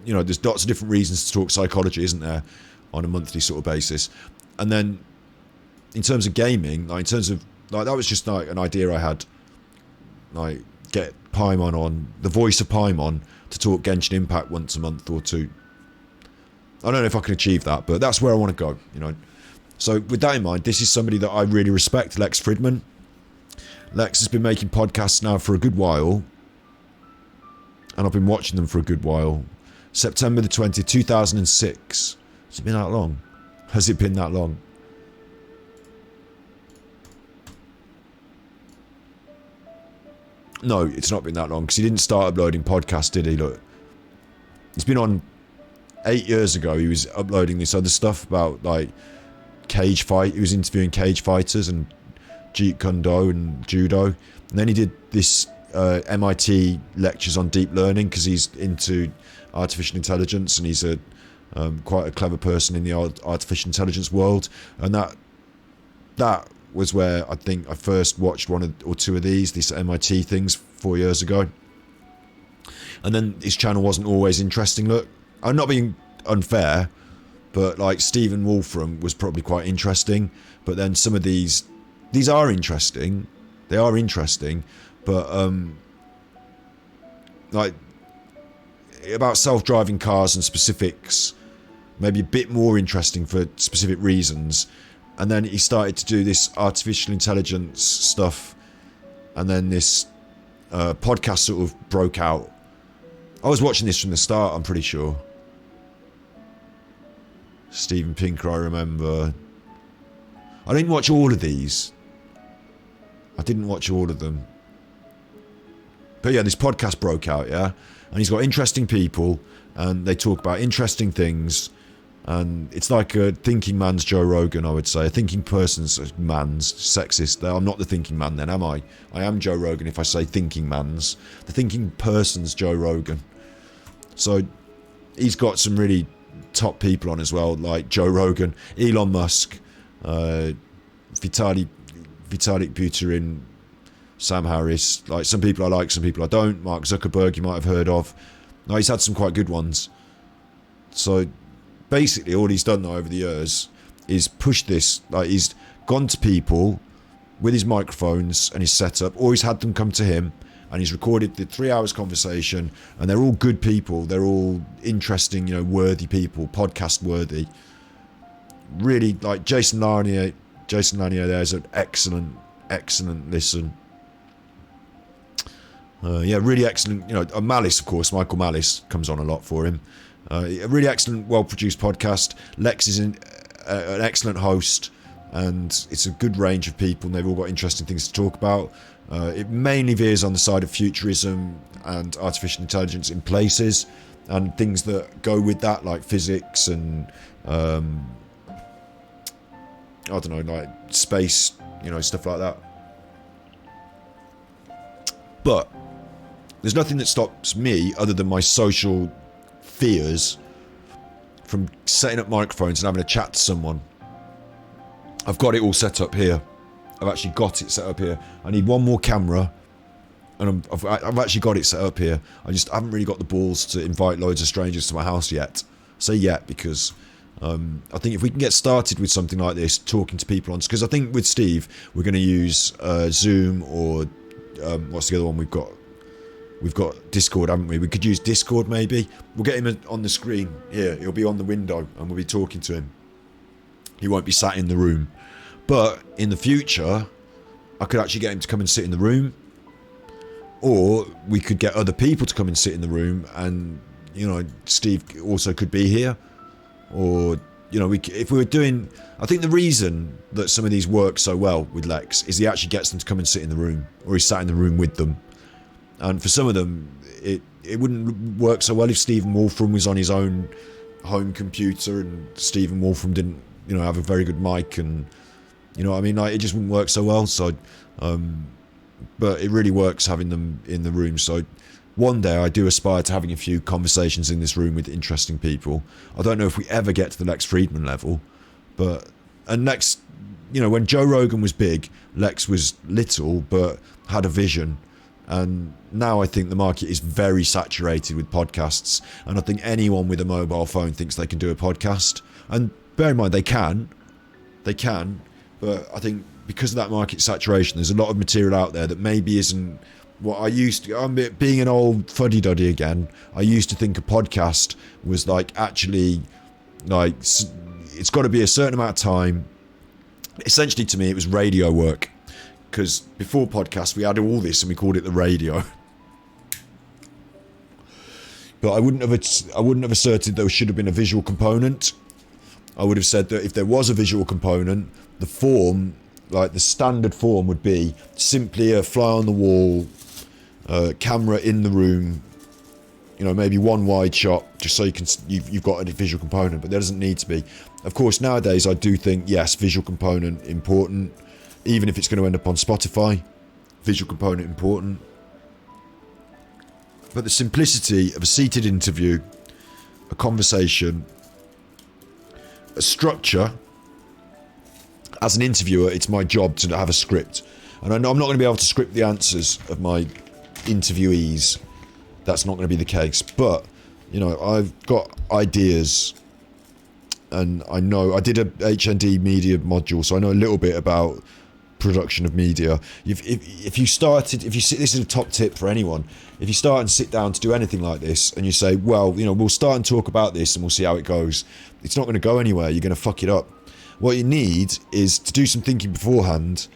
you know, there's lots of different reasons to talk psychology, isn't there, on a monthly sort of basis. And then in terms of gaming, like, in terms of, like, that was just like an idea I had like get Paimon on, the voice of Paimon, to talk Genshin Impact once a month or two. I don't know if I can achieve that, but that's where I want to go, you know. So with that in mind, this is somebody that I really respect, Lex Fridman. Lex has been making podcasts now for a good while, and I've been watching them for a good while. September the 20th, 2006. Has it been that long? Has it been that long? No, it's not been that long, because he didn't start uploading podcasts, did he? Look, he's been on 8 years ago. He was uploading this other stuff about, like, cage fight. He was interviewing cage fighters and Jeet Kune Do and judo. And then he did this MIT lectures on deep learning, because he's into artificial intelligence, and he's a quite a clever person in the artificial intelligence world. And that was where I think I first watched one or two of these MIT things 4 years ago. And then his channel wasn't always interesting. Look, I'm not being unfair, but like Stephen Wolfram was probably quite interesting. But then some of these are interesting. They are interesting, but like about self-driving cars and specifics, maybe a bit more interesting for specific reasons. And then he started to do this artificial intelligence stuff, and then this podcast sort of broke out. I was watching this from the start, I'm pretty sure. Steven Pinker, I remember. I didn't watch all of these. I didn't watch all of them. But yeah, this podcast broke out, yeah? And he's got interesting people, and they talk about interesting things. And it's like a thinking man's Joe Rogan, I would say. A thinking person's man's sexist. I'm not the thinking man then, am I? I am Joe Rogan if I say thinking man's. The thinking person's Joe Rogan. So he's got some really top people on as well, like Joe Rogan, Elon Musk, Vitalik Buterin, Sam Harris. Like, some people I like, some people I don't. Mark Zuckerberg, you might have heard of. No, he's had some quite good ones. So basically all he's done over the years is push this. Like, he's gone to people with his microphones and his setup, or he's had them come to him, and he's recorded the 3 hours conversation, and they're all good people, they're all interesting, you know, worthy people, podcast worthy. Really, like Jason Lanier there's an excellent listen. Yeah, really excellent, you know. Malice, of course, Michael Malice comes on a lot for him. A really excellent, well-produced podcast. Lex is an excellent host, and it's a good range of people, and they've all got interesting things to talk about. It mainly veers on the side of futurism and artificial intelligence in places, and things that go with that, like physics and I don't know, like space, you know, stuff like that. But there's nothing that stops me, other than my social fears, from setting up microphones and having a chat to someone. I've got it all set up here. I've actually got it set up here. I need one more camera, and I've actually got it set up here. I just haven't really got the balls to invite loads of strangers to my house yet. I say yet because I think if we can get started with something like this, talking to people on, because I think with Steve we're going to use Zoom, or what's the other one we've got? We've got Discord, haven't we? We could use Discord maybe. We'll get him on the screen here. He'll be on the window and we'll be talking to him. He won't be sat in the room. But in the future, I could actually get him to come and sit in the room. Or we could get other people to come and sit in the room, and, you know, Steve also could be here. Or, you know, if we were doing... I think the reason that some of these work so well with Lex is he actually gets them to come and sit in the room. Or he's sat in the room with them. And for some of them, it wouldn't work so well if Stephen Wolfram was on his own home computer, and Stephen Wolfram didn't, you know, have a very good mic, and, you know what I mean? Like, it just wouldn't work so well. So, but it really works having them in the room. So one day I do aspire to having a few conversations in this room with interesting people. I don't know if we ever get to the Lex Fridman level, and Lex, you know, when Joe Rogan was big, Lex was little, but had a vision. And now I think the market is very saturated with podcasts, and I think anyone with a mobile phone thinks they can do a podcast. And bear in mind, they can, but I think because of that market saturation, there's a lot of material out there that maybe isn't what I used to, I'm being an old fuddy-duddy again, I used to think a podcast was like actually like it's got to be a certain amount of time. Essentially to me it was radio work, because before podcast we had all this and we called it the radio. But I wouldn't have asserted there should have been a visual component. I would have said that if there was a visual component, the form, like the standard form, would be simply a fly on the wall, camera in the room, you know, maybe one wide shot, just so you've got a visual component. But there doesn't need to be. Of course, nowadays I do think yes, visual component important, even if it's going to end up on Spotify. Visual component important. But the simplicity of a seated interview, a conversation, a structure. As an interviewer, it's my job to have a script. And I know I'm not going to be able to script the answers of my interviewees. That's not going to be the case. But, you know, I've got ideas. And I know, I did a HND media module, so I know a little bit about production of media. If you sit, this is a top tip for anyone. If you start and sit down to do anything like this, and you say, well, you know, we'll start and talk about this and we'll see how it goes, it's not going to go anywhere. You're going to fuck it up. What you need is to do some thinking beforehand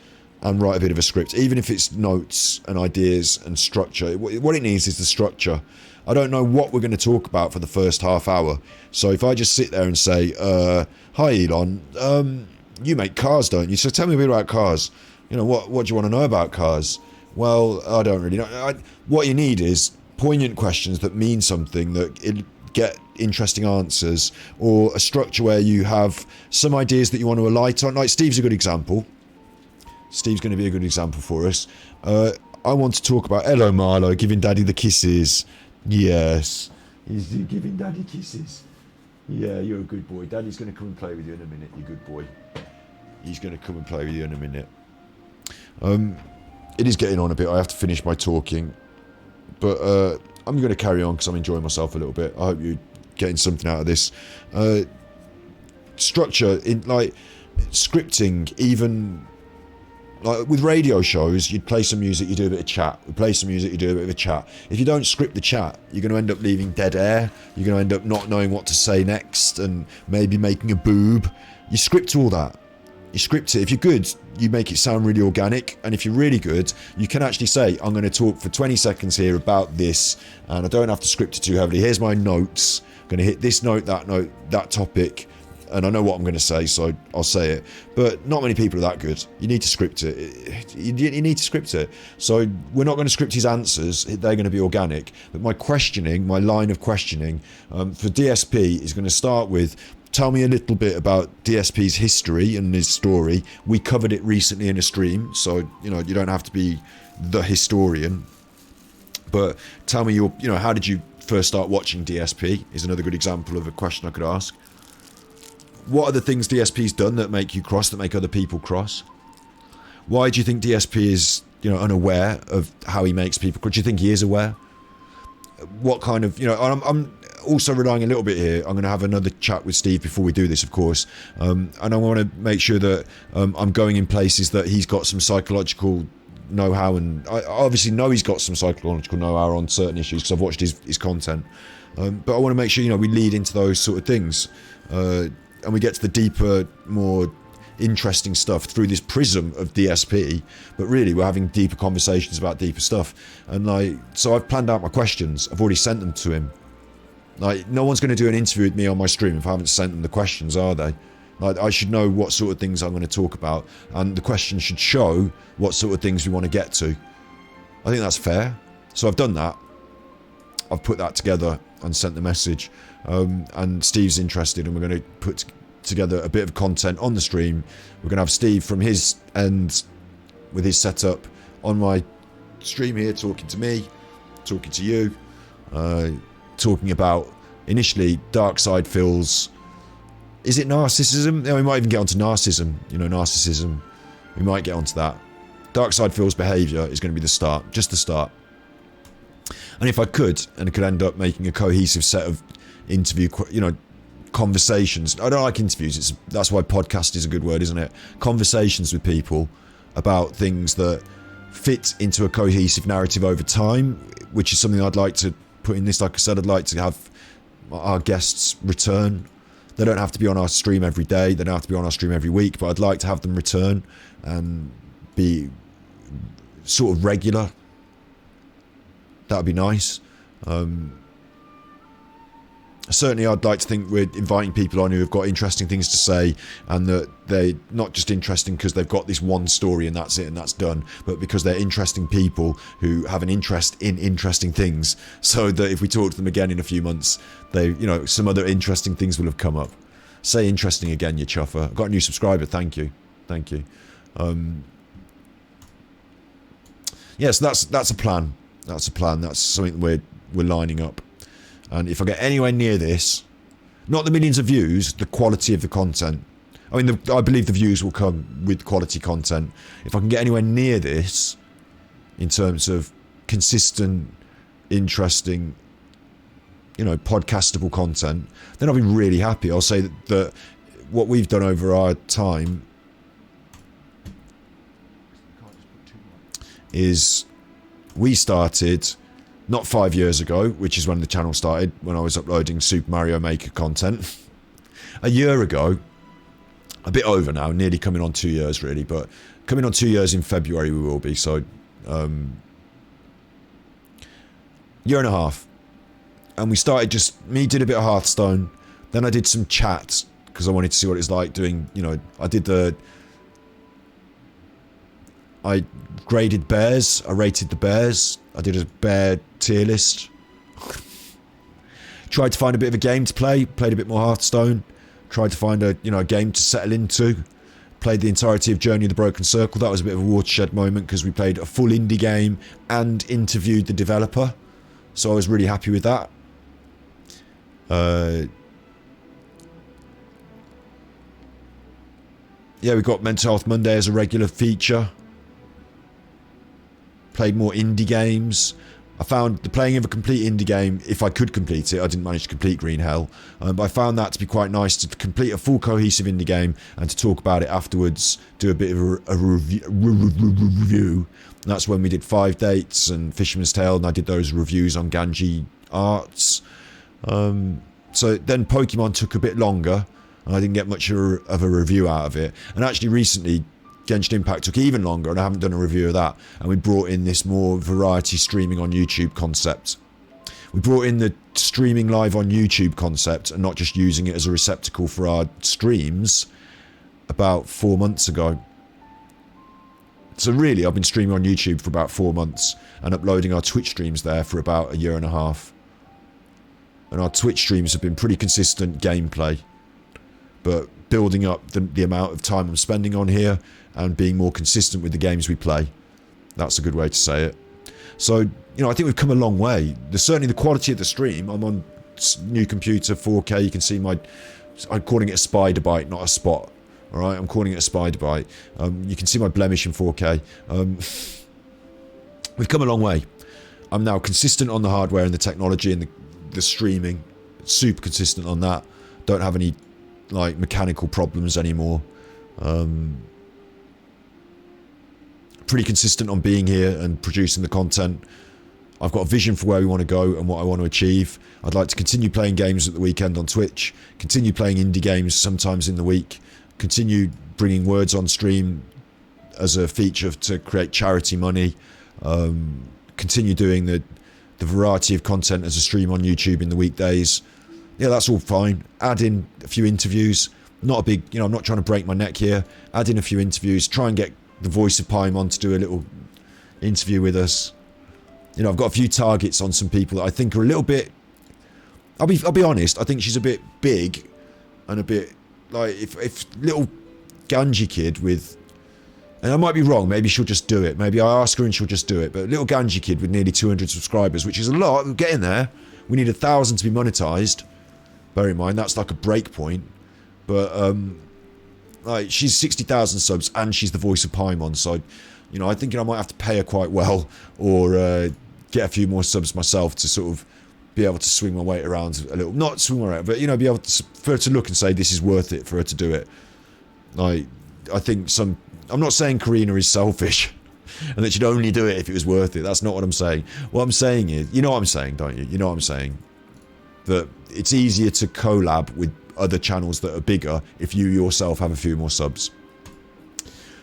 and write a bit of a script, even if it's notes and ideas and structure. What it needs is the structure. I don't know what we're going to talk about for the first half hour. So if I just sit there and say, hi Elon, you make cars, don't you? So tell me a bit about cars. You know, what do you want to know about cars? Well, I don't really know. What you need is poignant questions that mean something, that get interesting answers, or a structure where you have some ideas that you want to alight on. Like Steve's a good example. Steve's going to be a good example for us. I want to talk about, hello Marlo, giving daddy the kisses. Yes, he's giving daddy kisses. Yeah, you're a good boy. Daddy's going to come and play with you in a minute, you good boy. He's going to come and play with you in a minute. It is getting on a bit. I have to finish my talking. But I'm going to carry on because I'm enjoying myself a little bit. I hope you're getting something out of this. Structure, in like scripting, even like with radio shows, you'd play some music, you do a bit of chat. We play some music, you do a bit of a chat. If you don't script the chat, you're going to end up leaving dead air. You're going to end up not knowing what to say next and maybe making a boob. You script all that. You script it. If you're good, you make it sound really organic. And if you're really good, you can actually say, I'm going to talk for 20 seconds here about this, and I don't have to script it too heavily. Here's my notes. I'm going to hit this note, that topic, and I know what I'm going to say, so I'll say it. But not many people are that good. You need to script it. You need to script it. So we're not going to script his answers. They're going to be organic. But my questioning, my line of questioning for DSP is going to start with, tell me a little bit about DSP's history and his story. We covered it recently in a stream, so you know you don't have to be the historian. But tell me how did you first start watching DSP? Is another good example of a question I could ask. What are the things DSP's done that make you cross, that make other people cross? Why do you think DSP is unaware of how he makes people cross? Do you think he is aware? What kind of I'm also relying a little bit here. I'm going to have another chat with Steve before we do this, of course, and I want to make sure that I'm going in places that he's got some psychological know-how, and I obviously know he's got some psychological know-how on certain issues because I've watched his content, but I want to make sure we lead into those sort of things, and we get to the deeper, more interesting stuff through this prism of DSP. But really, we're having deeper conversations about deeper stuff, and so I've planned out my questions. I've already sent them to him. No one's going to do an interview with me on my stream if I haven't sent them the questions, are they? I should know what sort of things I'm going to talk about, and the questions should show what sort of things we want to get to. I think that's fair. So I've done that. I've put that together and sent the message, and Steve's interested, and we're going to put together a bit of content on the stream. We're going to have Steve from his end with his setup on my stream here, talking to me, talking to you, talking about initially dark side feels. Is it narcissism? We might even get onto narcissism. Narcissism. We might get onto that. Dark side feels behaviour is going to be the start, just the start. And if I could, and it could end up making a cohesive set of interview, conversations. I don't like interviews. That's why podcast is a good word, isn't it? Conversations with people about things that fit into a cohesive narrative over time, which is something I'd like to put in this. Like I said, I'd like to have our guests return. They don't have to be on our stream every day, they don't have to be on our stream every week, but I'd like to have them return and be sort of regular. That would be nice. Certainly I'd like to think we're inviting people on who have got interesting things to say, and that they're not just interesting because they've got this one story and that's it and that's done, but because they're interesting people who have an interest in interesting things, so that if we talk to them again in a few months, they, you know, some other interesting things will have come up. Say interesting again, you chuffer. I've got a new subscriber, thank you. Thank you. Yeah, so that's a plan. That's a plan. That's something we're lining up. And if I get anywhere near this, not the millions of views, the quality of the content. I mean, I believe the views will come with quality content. If I can get anywhere near this, in terms of consistent, interesting, you know, podcastable content, then I'll be really happy. I'll say that what we've done over our time is we started not 5 years ago, which is when the channel started, when I was uploading Super Mario Maker content. A year ago, a bit over now, nearly coming on 2 years really, but coming on 2 years in February we will be, so year and a half. And we started me did a bit of Hearthstone, then I did some chat, because I wanted to see what it's like doing, you know, I graded bears, I rated the bears, I did a bear tier list. Tried to find a bit of a game to play, played a bit more Hearthstone, tried to find a game to settle into, played the entirety of Journey of the Broken Circle. That was a bit of a watershed moment because we played a full indie game and interviewed the developer, so I was really happy with that. Yeah, we got Mental Health Monday as a regular feature. Played more indie games. I found the playing of a complete indie game, if I could complete it, I didn't manage to complete Green Hell, but I found that to be quite nice, to complete a full cohesive indie game and to talk about it afterwards, do a bit of a review. And that's when we did 5 Dates and Fisherman's Tale, and I did those reviews on Ganji Arts. So then Pokemon took a bit longer, and I didn't get much of a review out of it. And actually recently, Genshin Impact took even longer, and I haven't done a review of that. And we brought in this more variety streaming on YouTube concept. We brought in the streaming live on YouTube concept and not just using it as a receptacle for our streams about 4 months ago. So really, I've been streaming on YouTube for about 4 months and uploading our Twitch streams there for about 1.5 years. And our Twitch streams have been pretty consistent gameplay, but building up the amount of time I'm spending on here and being more consistent with the games we play. That's a good way to say it. So, you know, I think we've come a long way. There's certainly the quality of the stream. I'm on new computer, 4K. You can see I'm calling it a spider bite, not a spot. All right, I'm calling it a spider bite. You can see my blemish in 4K. We've come a long way. I'm now consistent on the hardware and the technology and the streaming. Super consistent on that. Don't have any like mechanical problems anymore. Pretty consistent on being here and producing the content. I've got a vision for where we want to go and what I want to achieve. I'd like to continue playing games at the weekend on Twitch, continue playing indie games sometimes in the week, continue bringing words on stream as a feature to create charity money, continue doing the variety of content as a stream on YouTube in the weekdays. Yeah, that's all fine. Add in a few interviews. Not a big, I'm not trying to break my neck here. Add in a few interviews. Try and get the voice of Paim on to do a little interview with us. I've got a few targets on some people that I think are a little bit... I'll be honest, I think she's a bit big and a bit like if little Ganji kid with... And I might be wrong, maybe she'll just do it. Maybe I ask her and she'll just do it. But little Ganji kid with nearly 200 subscribers, which is a lot, we're getting there. We need 1,000 to be monetized. Bear in mind, that's like a break point. But, like, she's 60,000 subs and she's the voice of Paimon. So, I'm thinking I might have to pay her quite well or get a few more subs myself to sort of be able to swing my weight around a little. Not swing my weight, but, be able to, for her to look and say this is worth it for her to do it. Like, I think I'm not saying Karina is selfish. and that you'd only do it if it was worth it. That's not what I'm saying. What I'm saying is, you know what I'm saying, don't you? You know what I'm saying? That it's easier to collab with other channels that are bigger if you yourself have a few more subs.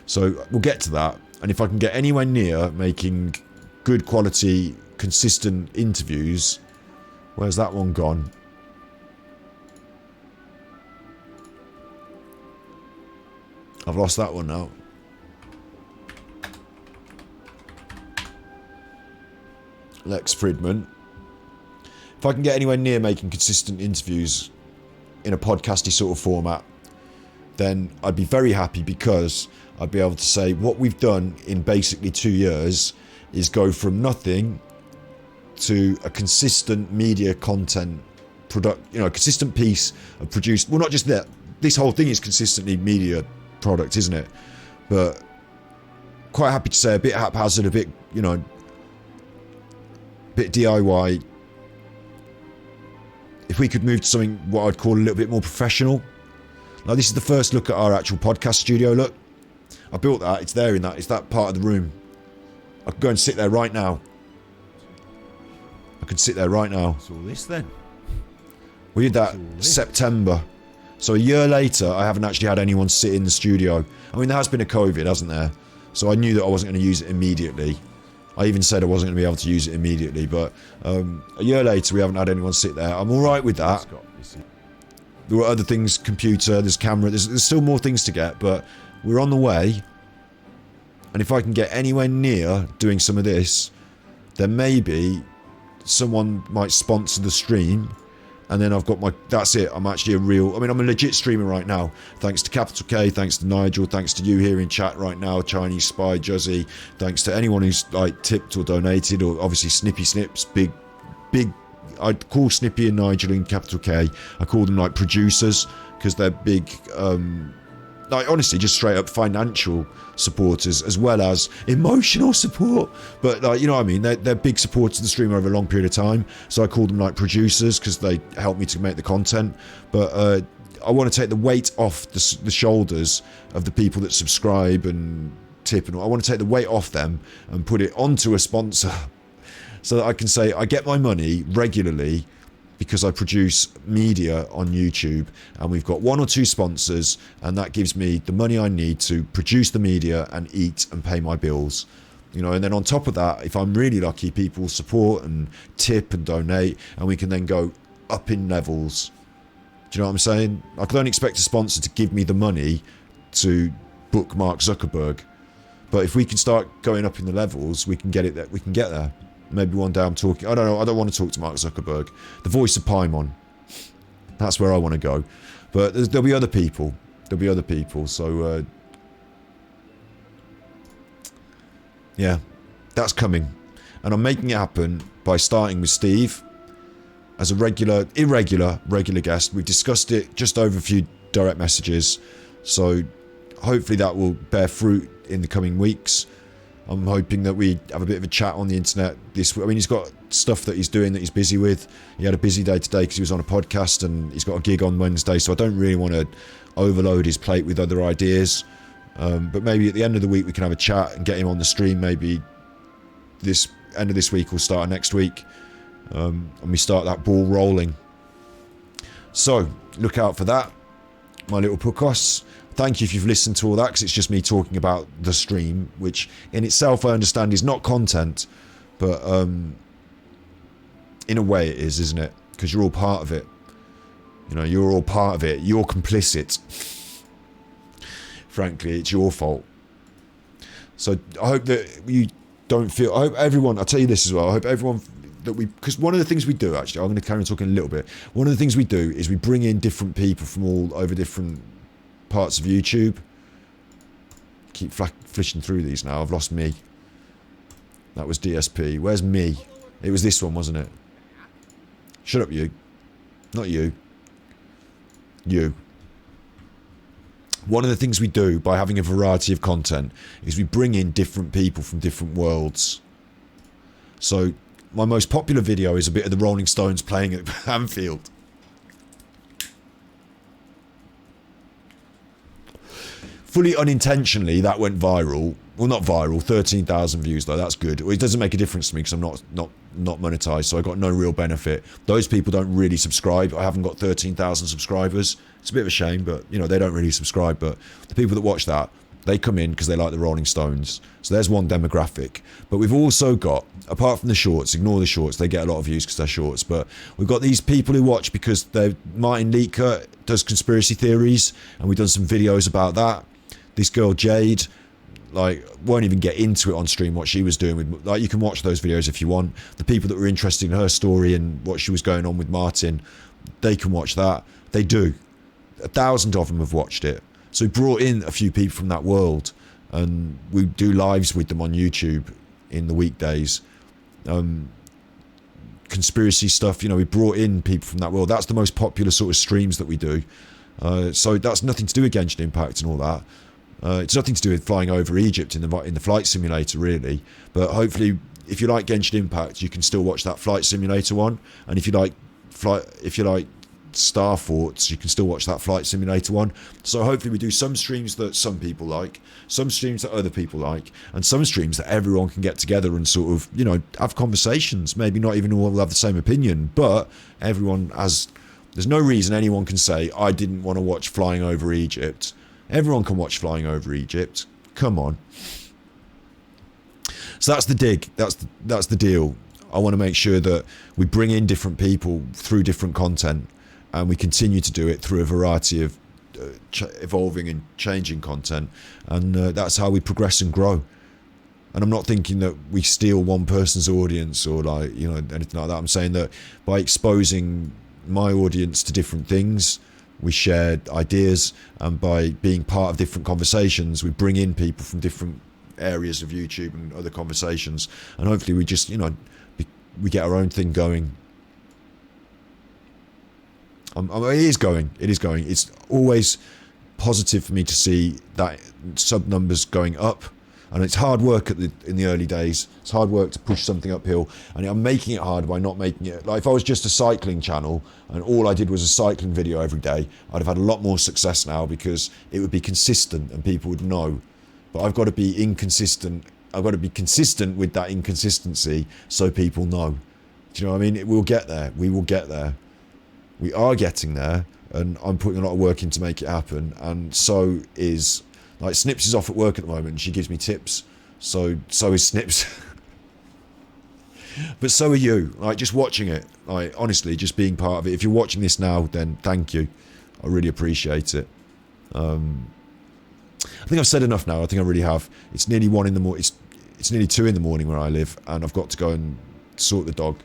So we'll get to that. And if I can get anywhere near making good quality, consistent interviews... Where's that one gone? I've lost that one now. Lex Fridman. If I can get anywhere near making consistent interviews in a podcasty sort of format, then I'd be very happy, because I'd be able to say what we've done in basically 2 years is go from nothing to a consistent media content product, you know, a consistent piece of produced, well, not just that, this whole thing is consistently media product, isn't it? But quite happy to say a bit haphazard, a bit, you know, a bit DIY. If we could move to something what I'd call a little bit more professional. Now, this is the first look at our actual podcast studio. Look, I built that. It's there in that. It's that part of the room. I could go and sit there right now. I could sit there right now. What's all this then? We did that September. So a year later, I haven't actually had anyone sit in the studio. I mean, there has been a COVID, hasn't there? So I knew that I wasn't going to use it immediately. I even said I wasn't going to be able to use it immediately. But a year later, we haven't had anyone sit there. I'm all right with that. There were other things, computer, there's camera, there's still more things to get, but we're on the way. And if I can get anywhere near doing some of this, then maybe someone might sponsor the stream, and then I've got my, that's it, I'm actually a real, I mean, I'm a legit streamer right now, thanks to Capital K, thanks to Nigel, thanks to you here in chat right now, Chinese Spy, Juzzy, thanks to anyone who's like tipped or donated, or obviously Snippy Snips, big, I'd call Snippy and Nigel and Capital K, I call them like producers, because they're big, like honestly, just straight up financial supporters as well as emotional support. But like, you know what I mean? They're big supporters of the stream over a long period of time. So I call them like producers because they help me to make the content. But I want to take the weight off the shoulders of the people that subscribe and tip, and I want to take the weight off them and put it onto a sponsor, so that I can say I get my money regularly because I produce media on YouTube, and we've got 1 or 2 sponsors, and that gives me the money I need to produce the media and eat and pay my bills. You know, and then on top of that, if I'm really lucky, people support and tip and donate, and we can then go up in levels. Do you know what I'm saying? I don't expect a sponsor to give me the money to book Mark Zuckerberg, but if we can start going up in the levels, we can get it there. We can get there. Maybe one day I'm talking, I don't know, I don't want to talk to Mark Zuckerberg. The voice of Paimon. That's where I want to go. But there'll be other people. There'll be other people. So, yeah, that's coming. And I'm making it happen by starting with Steve as a regular guest. We've discussed it just over a few direct messages. So hopefully that will bear fruit in the coming weeks. I'm hoping that we have a bit of a chat on the internet this week. I mean, he's got stuff that he's doing that he's busy with. He had a busy day today because he was on a podcast, and he's got a gig on Wednesday, so I don't really want to overload his plate with other ideas. But maybe at the end of the week we can have a chat and get him on the stream. Maybe this end of this week or start of next week, and we start that ball rolling. So look out for that, my little puckos. Thank you if you've listened to all that, because it's just me talking about the stream, which in itself I understand is not content, but in a way it is, isn't it? Because you're all part of it. You know, you're all part of it. You're complicit. Frankly, it's your fault. So I hope that you don't feel... I hope everyone... I'll tell you this as well. I hope everyone... that we, because one of the things we do, actually, I'm going to carry on talking a little bit. One of the things we do is we bring in different people from all over different parts of YouTube. Keep flishing through these now. I've lost me. That was DSP. Where's me? It was this one, wasn't it? Shut up, you. Not you. You. One of the things we do by having a variety of content is we bring in different people from different worlds. So my most popular video is a bit of the Rolling Stones playing at Anfield. Fully unintentionally, that went viral well, not viral, 13,000 views though. That's good. It doesn't make a difference to me because I'm not monetized, so I got no real benefit. Those people don't really subscribe. I haven't got 13,000 subscribers. It's a bit of a shame, but you know, they don't really subscribe. But the people that watch that, they come in because they like the Rolling Stones. So there's one demographic. But we've also got, apart from the shorts, ignore the shorts, they get a lot of views because they're shorts, but we've got these people who watch because Martin Leaker does conspiracy theories, and we've done some videos about that. This girl Jade, like, won't even get into it on stream what she was doing with, like, you can watch those videos if you want. The people that were interested in her story and what she was going on with Martin, they can watch that. They do. 1,000 of them have watched it. So we brought in a few people from that world, and we do lives with them on YouTube in the weekdays. Conspiracy stuff, you know, we brought in people from that world. That's the most popular sort of streams that we do. So that's nothing to do with Genshin Impact and all that. It's nothing to do with flying over Egypt in the flight simulator, really. But hopefully, if you like Genshin Impact, you can still watch that flight simulator one. And if you like Star Forts, you can still watch that flight simulator one. So hopefully we do some streams that some people like, some streams that other people like, and some streams that everyone can get together and sort of, you know, have conversations. Maybe not even all will have the same opinion, but everyone has. There's no reason anyone can say I didn't want to watch Flying Over Egypt. Everyone can watch Flying Over Egypt. Come on. So that's the dig. That's the deal. I want to make sure that we bring in different people through different content, and we continue to do it through a variety of evolving and changing content, and that's how we progress and grow. And I'm not thinking that we steal one person's audience or, like, you know, anything like that. I'm saying that by exposing my audience to different things, we share ideas, and by being part of different conversations, we bring in people from different areas of YouTube and other conversations, and hopefully we just, you know, we get our own thing going. It is going. It's always positive for me to see that sub numbers going up, and it's hard work in the early days. It's hard work to push something uphill, and I'm making it hard by not making it. Like, if I was just a cycling channel and all I did was a cycling video every day, I'd have had a lot more success now because it would be consistent and people would know. But I've got to be inconsistent. I've got to be consistent with that inconsistency so people know. Do you know what I mean? We'll get there. We will get there. We are getting there, and I'm putting a lot of work in to make it happen. And so is, like, Snips is off at work at the moment, and she gives me tips. So is Snips. But so are you. Like, just watching it. Like, honestly, just being part of it. If you're watching this now, then thank you. I really appreciate it. I think I've said enough now. I think I really have. It's nearly 1 in the morning. It's nearly 2 in the morning where I live, and I've got to go and sort the dog.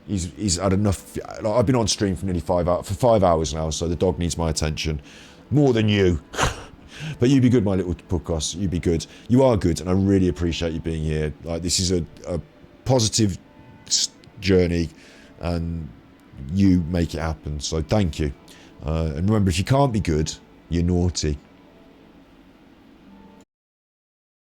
He's had enough. Like, I've been on stream for nearly 5 hours now, so the dog needs my attention more than you. But you be good, my little podcast. You be good. You are good, and I really appreciate you being here. Like, this is a positive journey, and you make it happen. So thank you. And remember, if you can't be good, you're naughty.